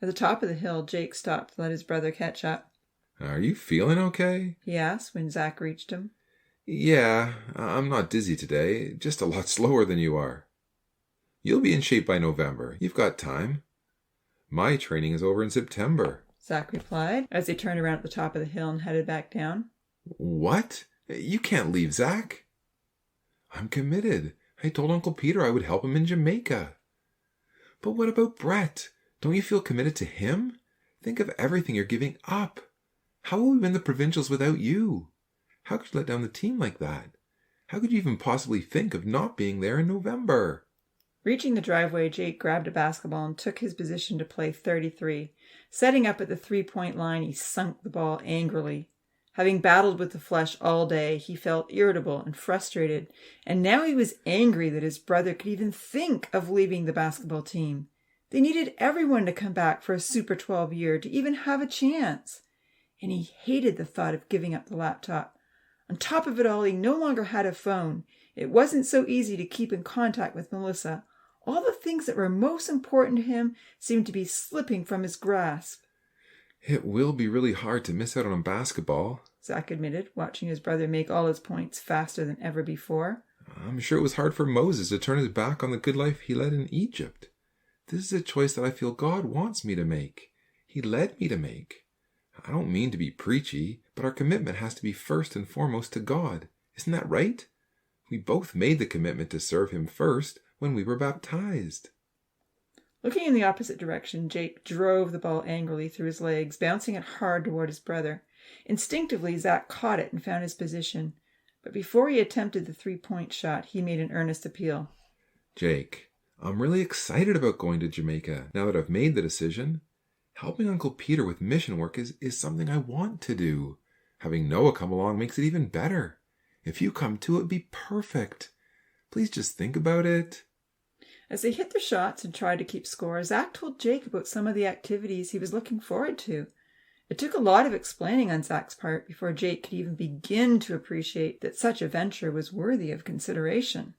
At the top of the hill, Jake stopped to let his brother catch up.
"Are you feeling okay?"
he asked when Zach reached him.
"Yeah, I'm not dizzy today, just a lot slower than you are." "You'll be in shape by November. You've got time. My training is over in September,"
Zach replied as they turned around at the top of the hill and headed back down.
"What? You can't leave, Zach." "I'm committed. I told Uncle Peter I would help him in Jamaica." "But what about Brett? Don't you feel committed to him? Think of everything you're giving up. How will we win the provincials without you? How could you let down the team like that? How could you even possibly think of not being there in November?"
Reaching the driveway, Jake grabbed a basketball and took his position to play 33. Setting up at the three-point line, he sunk the ball angrily. Having battled with the flesh all day, he felt irritable and frustrated, and now he was angry that his brother could even think of leaving the basketball team. They needed everyone to come back for a Super 12 year to even have a chance. And he hated the thought of giving up the laptop. On top of it all, he no longer had a phone. It wasn't so easy to keep in contact with Melissa. All the things that were most important to him seemed to be slipping from his grasp.
"It will be really hard to miss out on basketball,"
Zach admitted, watching his brother make all his points faster than ever before.
"I'm sure it was hard for Moses to turn his back on the good life he led in Egypt. This is a choice that I feel God wants me to make. He led me to make. I don't mean to be preachy, but our commitment has to be first and foremost to God. Isn't that right? We both made the commitment to serve him first when we were baptized.
Looking in the opposite direction, Jake drove the ball angrily through his legs, bouncing it hard toward his brother. Instinctively, Zach caught it and found his position. But before he attempted the 3-point shot, he made an earnest appeal.
Jake, I'm really excited about going to Jamaica now that I've made the decision. Helping Uncle Peter with mission work is something I want to do. Having Noah come along makes it even better. If you come too, it'd be perfect. Please just think about it.
As they hit their shots and tried to keep score, Zach told Jake about some of the activities he was looking forward to. It took a lot of explaining on Zach's part before Jake could even begin to appreciate that such a venture was worthy of consideration.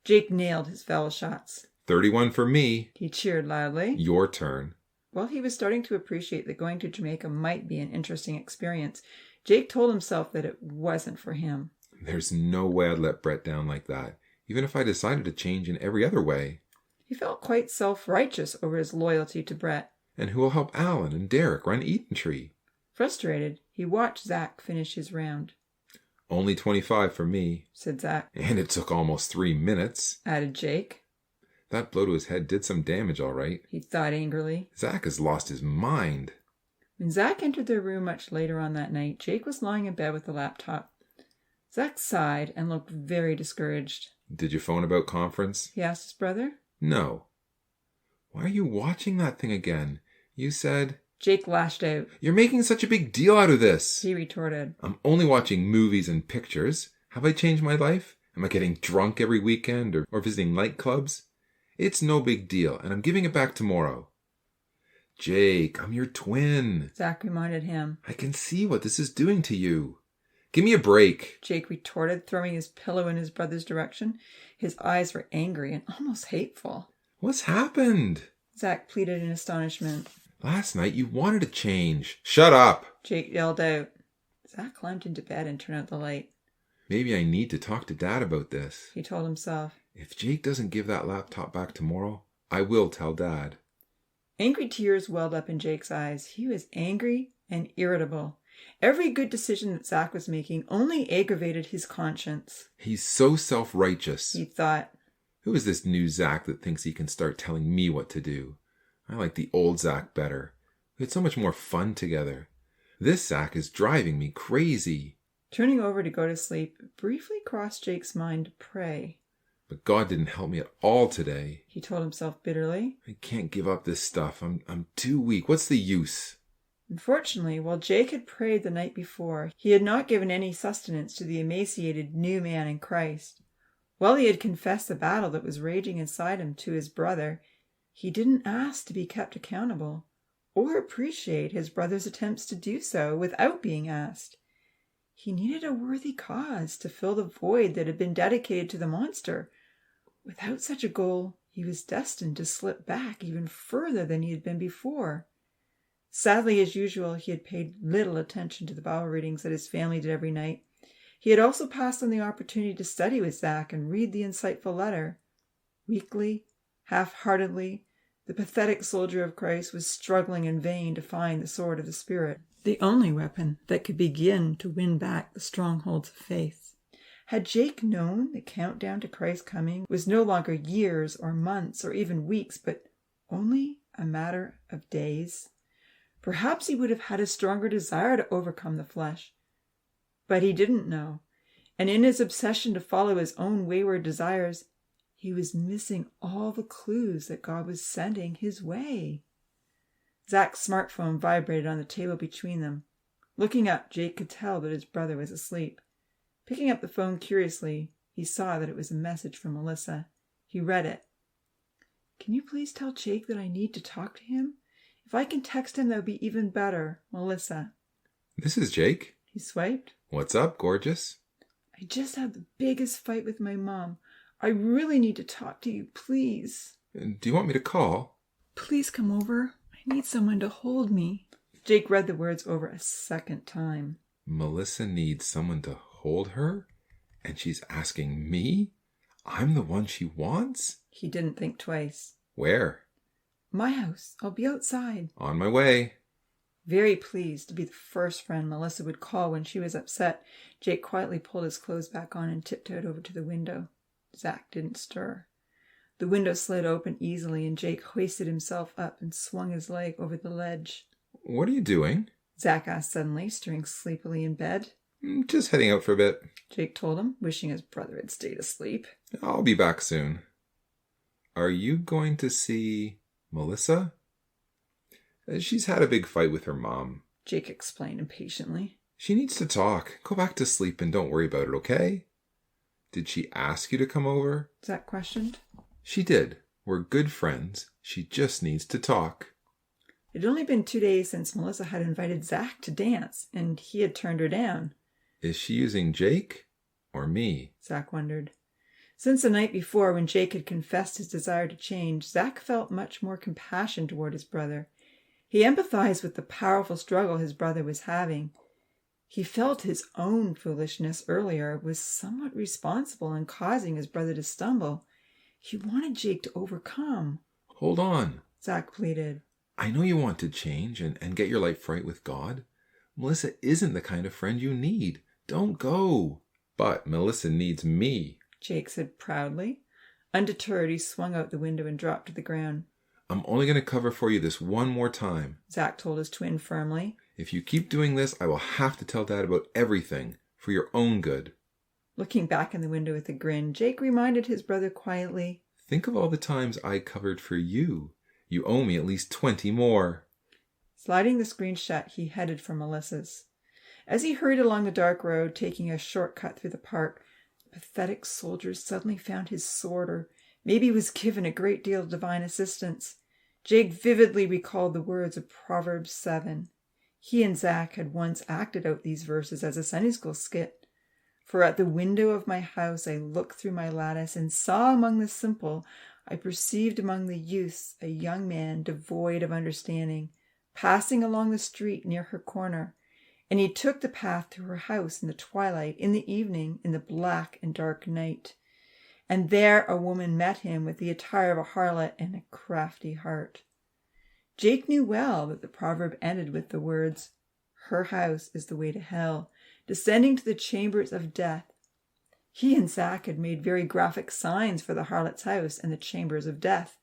Jake nailed his foul shots.
31 for me.
He cheered loudly.
Your turn.
While he was starting to appreciate that going to Jamaica might be an interesting experience, Jake told himself that it wasn't for him.
There's no way I'd let Brett down like that, even if I decided to change in every other way.
He felt quite self-righteous over his loyalty to Brett.
And who will help Alan and Derek run Eaton Tree?
Frustrated, he watched Zach finish his round.
Only 25 for me,
said Zach.
And it took almost 3 minutes,
added Jake.
That blow to his head did some damage, all right.
He thought angrily.
Zach has lost his mind.
When Zach entered their room much later on that night, Jake was lying in bed with the laptop. Zach sighed and looked very discouraged.
Did you phone about conference?
He asked his brother.
No. Why are you watching that thing again? You said...
Jake lashed out.
You're making such a big deal out of this.
He retorted.
I'm only watching movies and pictures. Have I changed my life? Am I getting drunk every weekend or visiting nightclubs? It's no big deal, and I'm giving it back tomorrow. Jake, I'm your twin.
Zach reminded him.
I can see what this is doing to you. Give me a break.
Jake retorted, throwing his pillow in his brother's direction. His eyes were angry and almost hateful.
What's happened?
Zach pleaded in astonishment.
Last night you wanted to change. Shut up.
Jake yelled out. Zach climbed into bed and turned out the light.
Maybe I need to talk to Dad about this,
he told himself.
If Jake doesn't give that laptop back tomorrow, I will tell Dad.
Angry tears welled up in Jake's eyes. He was angry and irritable. Every good decision that Zach was making only aggravated his conscience.
He's so self-righteous,
he thought.
Who is this new Zach that thinks he can start telling me what to do? I like the old Zach better. We had so much more fun together. This Zach is driving me crazy.
Turning over to go to sleep, it briefly crossed Jake's mind to pray.
But God didn't help me at all today,
he told himself bitterly.
I can't give up this stuff. I'm too weak. What's the use?
Unfortunately, while Jake had prayed the night before, he had not given any sustenance to the emaciated new man in Christ. While he had confessed the battle that was raging inside him to his brother, he didn't ask to be kept accountable, or appreciate his brother's attempts to do so without being asked. He needed a worthy cause to fill the void that had been dedicated to the monster. Without such a goal, he was destined to slip back even further than he had been before. Sadly, as usual, he had paid little attention to the Bible readings that his family did every night. He had also passed on the opportunity to study with Zach and read the insightful letter. Weakly, half-heartedly, the pathetic soldier of Christ was struggling in vain to find the sword of the Spirit, the only weapon that could begin to win back the strongholds of faith. Had Jake known the countdown to Christ's coming was no longer years or months or even weeks, but only a matter of days, perhaps he would have had a stronger desire to overcome the flesh. But he didn't know, and in his obsession to follow his own wayward desires, he was missing all the clues that God was sending his way. Zach's smartphone vibrated on the table between them. Looking up, Jake could tell that his brother was asleep. Picking up the phone curiously, he saw that it was a message from Melissa. He read it. "Can you please tell Jake that I need to talk to him? If I can text him, that would be even better. Melissa."
This is Jake.
He swiped.
What's up, gorgeous?
"I just had the biggest fight with my mom. I really need to talk to you, please."
Do you want me to call?
"Please come over. I need someone to hold me." Jake read the words over a second time.
Melissa needs someone to hold her? And she's asking me? I'm the one she wants?
He didn't think twice.
Where?
"My house. I'll be outside."
On my way.
Very pleased to be the first friend Melissa would call when she was upset, Jake quietly pulled his clothes back on and tiptoed over to the window. Zach didn't stir. The window slid open easily, and Jake hoisted himself up and swung his leg over the ledge.
What are you doing?
Zach asked suddenly, stirring sleepily in bed.
Just heading out for a bit.
Jake told him, wishing his brother had stayed asleep.
I'll be back soon. Are you going to see Melissa? She's had a big fight with her mom.
Jake explained impatiently.
She needs to talk. Go back to sleep and don't worry about it, okay? Did she ask you to come over?
Zach questioned.
She did. We're good friends. She just needs to talk.
It had only been 2 days since Melissa had invited Zach to dance, and he had turned her down.
Is she using Jake or me?
Zach wondered. Since the night before, when Jake had confessed his desire to change, Zach felt much more compassion toward his brother. He empathized with the powerful struggle his brother was having. He felt his own foolishness earlier was somewhat responsible in causing his brother to stumble. He wanted Jake to overcome.
Hold on,
Zach pleaded.
I know you want to change and get your life right with God. Melissa isn't the kind of friend you need. Don't go. But Melissa needs me,
Jake said proudly. Undeterred, he swung out the window and dropped to the ground.
I'm only going to cover for you this one more time,
Zach told his twin firmly.
If you keep doing this, I will have to tell Dad about everything for your own good.
Looking back in the window with a grin, Jake reminded his brother quietly,
Think of all the times I covered for you. You owe me at least 20 more.
Sliding the screen shut, he headed for Melissa's. As he hurried along the dark road, taking a shortcut through the park, the pathetic soldier suddenly found his sword, or maybe was given a great deal of divine assistance. Jake vividly recalled the words of Proverbs 7. He and Zach had once acted out these verses as a Sunday school skit. For at the window of my house I looked through my lattice and saw among the simple, I perceived among the youths a young man devoid of understanding, passing along the street near her corner. And he took the path to her house in the twilight, in the evening, in the black and dark night. And there a woman met him with the attire of a harlot and a crafty heart. Jake knew well that the proverb ended with the words, Her house is the way to hell, descending to the chambers of death. He and Zach had made very graphic signs for the harlot's house and the chambers of death.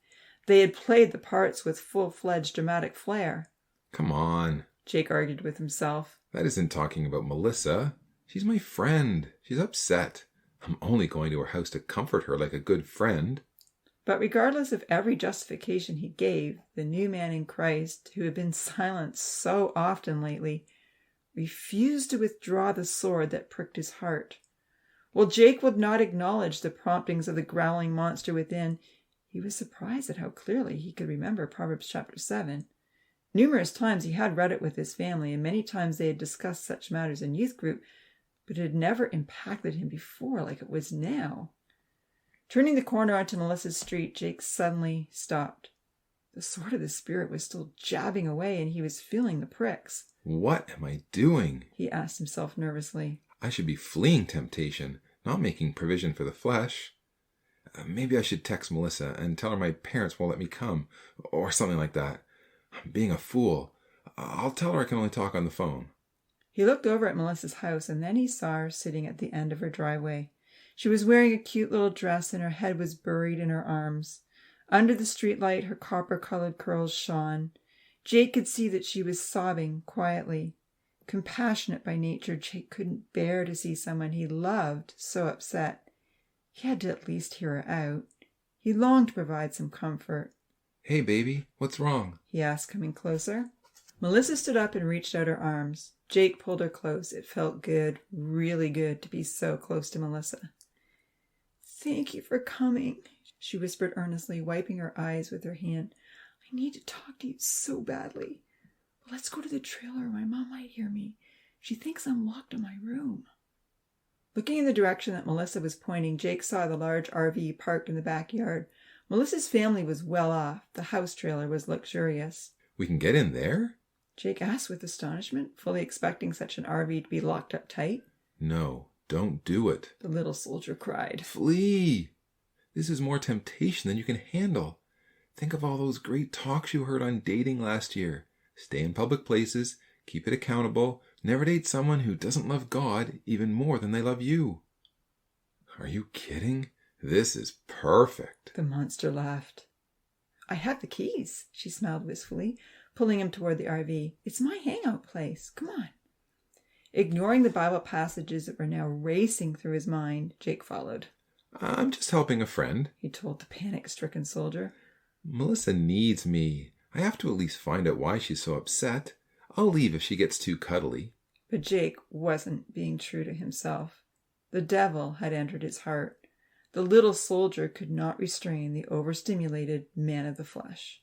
They had played the parts with full-fledged dramatic flair.
Come on,
Jake argued with himself.
That isn't talking about Melissa. She's my friend. She's upset. I'm only going to her house to comfort her like a good friend.
But regardless of every justification he gave, the new man in Christ, who had been silent so often lately, refused to withdraw the sword that pricked his heart. While Jake would not acknowledge the promptings of the growling monster within, he was surprised at how clearly he could remember Proverbs chapter 7. Numerous times he had read it with his family, and many times they had discussed such matters in youth group, but it had never impacted him before like it was now. Turning the corner onto Melissa's street, Jake suddenly stopped. The sword of the Spirit was still jabbing away, and he was feeling the pricks.
What am I doing?
He asked himself nervously.
I should be fleeing temptation, not making provision for the flesh. Maybe I should text Melissa and tell her my parents won't let me come, or something like that. I'm being a fool. I'll tell her I can only talk on the phone.
He looked over at Melissa's house, and then he saw her sitting at the end of her driveway. She was wearing a cute little dress, and her head was buried in her arms. Under the streetlight, her copper-colored curls shone. Jake could see that she was sobbing quietly. Compassionate by nature, Jake couldn't bear to see someone he loved so upset. He had to at least hear her out. He longed to provide some comfort.
Hey, baby, what's wrong?
He asked, coming closer. Melissa stood up and reached out her arms. Jake pulled her close. It felt good, really good, to be so close to Melissa. Thank you for coming, she whispered earnestly, wiping her eyes with her hand. I need to talk to you so badly. Let's go to the trailer. My mom might hear me. She thinks I'm locked in my room. Looking in the direction that Melissa was pointing, Jake saw the large RV parked in the backyard. Melissa's family was well off. The house trailer was luxurious.
We can get in there?
Jake asked with astonishment, fully expecting such an RV to be locked up tight.
No, don't do it,
the little soldier cried.
Flee! This is more temptation than you can handle. Think of all those great talks you heard on dating last year. Stay in public places. Keep it accountable. Never date someone who doesn't love God even more than they love you. Are you kidding? This is perfect.
The monster laughed. I have the keys, she smiled wistfully, pulling him toward the RV. It's my hangout place. Come on. Ignoring the Bible passages that were now racing through his mind, Jake followed.
I'm just helping a friend,
he told the panic-stricken soldier.
Melissa needs me. I have to at least find out why she's so upset. I'll leave if she gets too cuddly.
But Jake wasn't being true to himself. The devil had entered his heart. The little soldier could not restrain the overstimulated man of the flesh.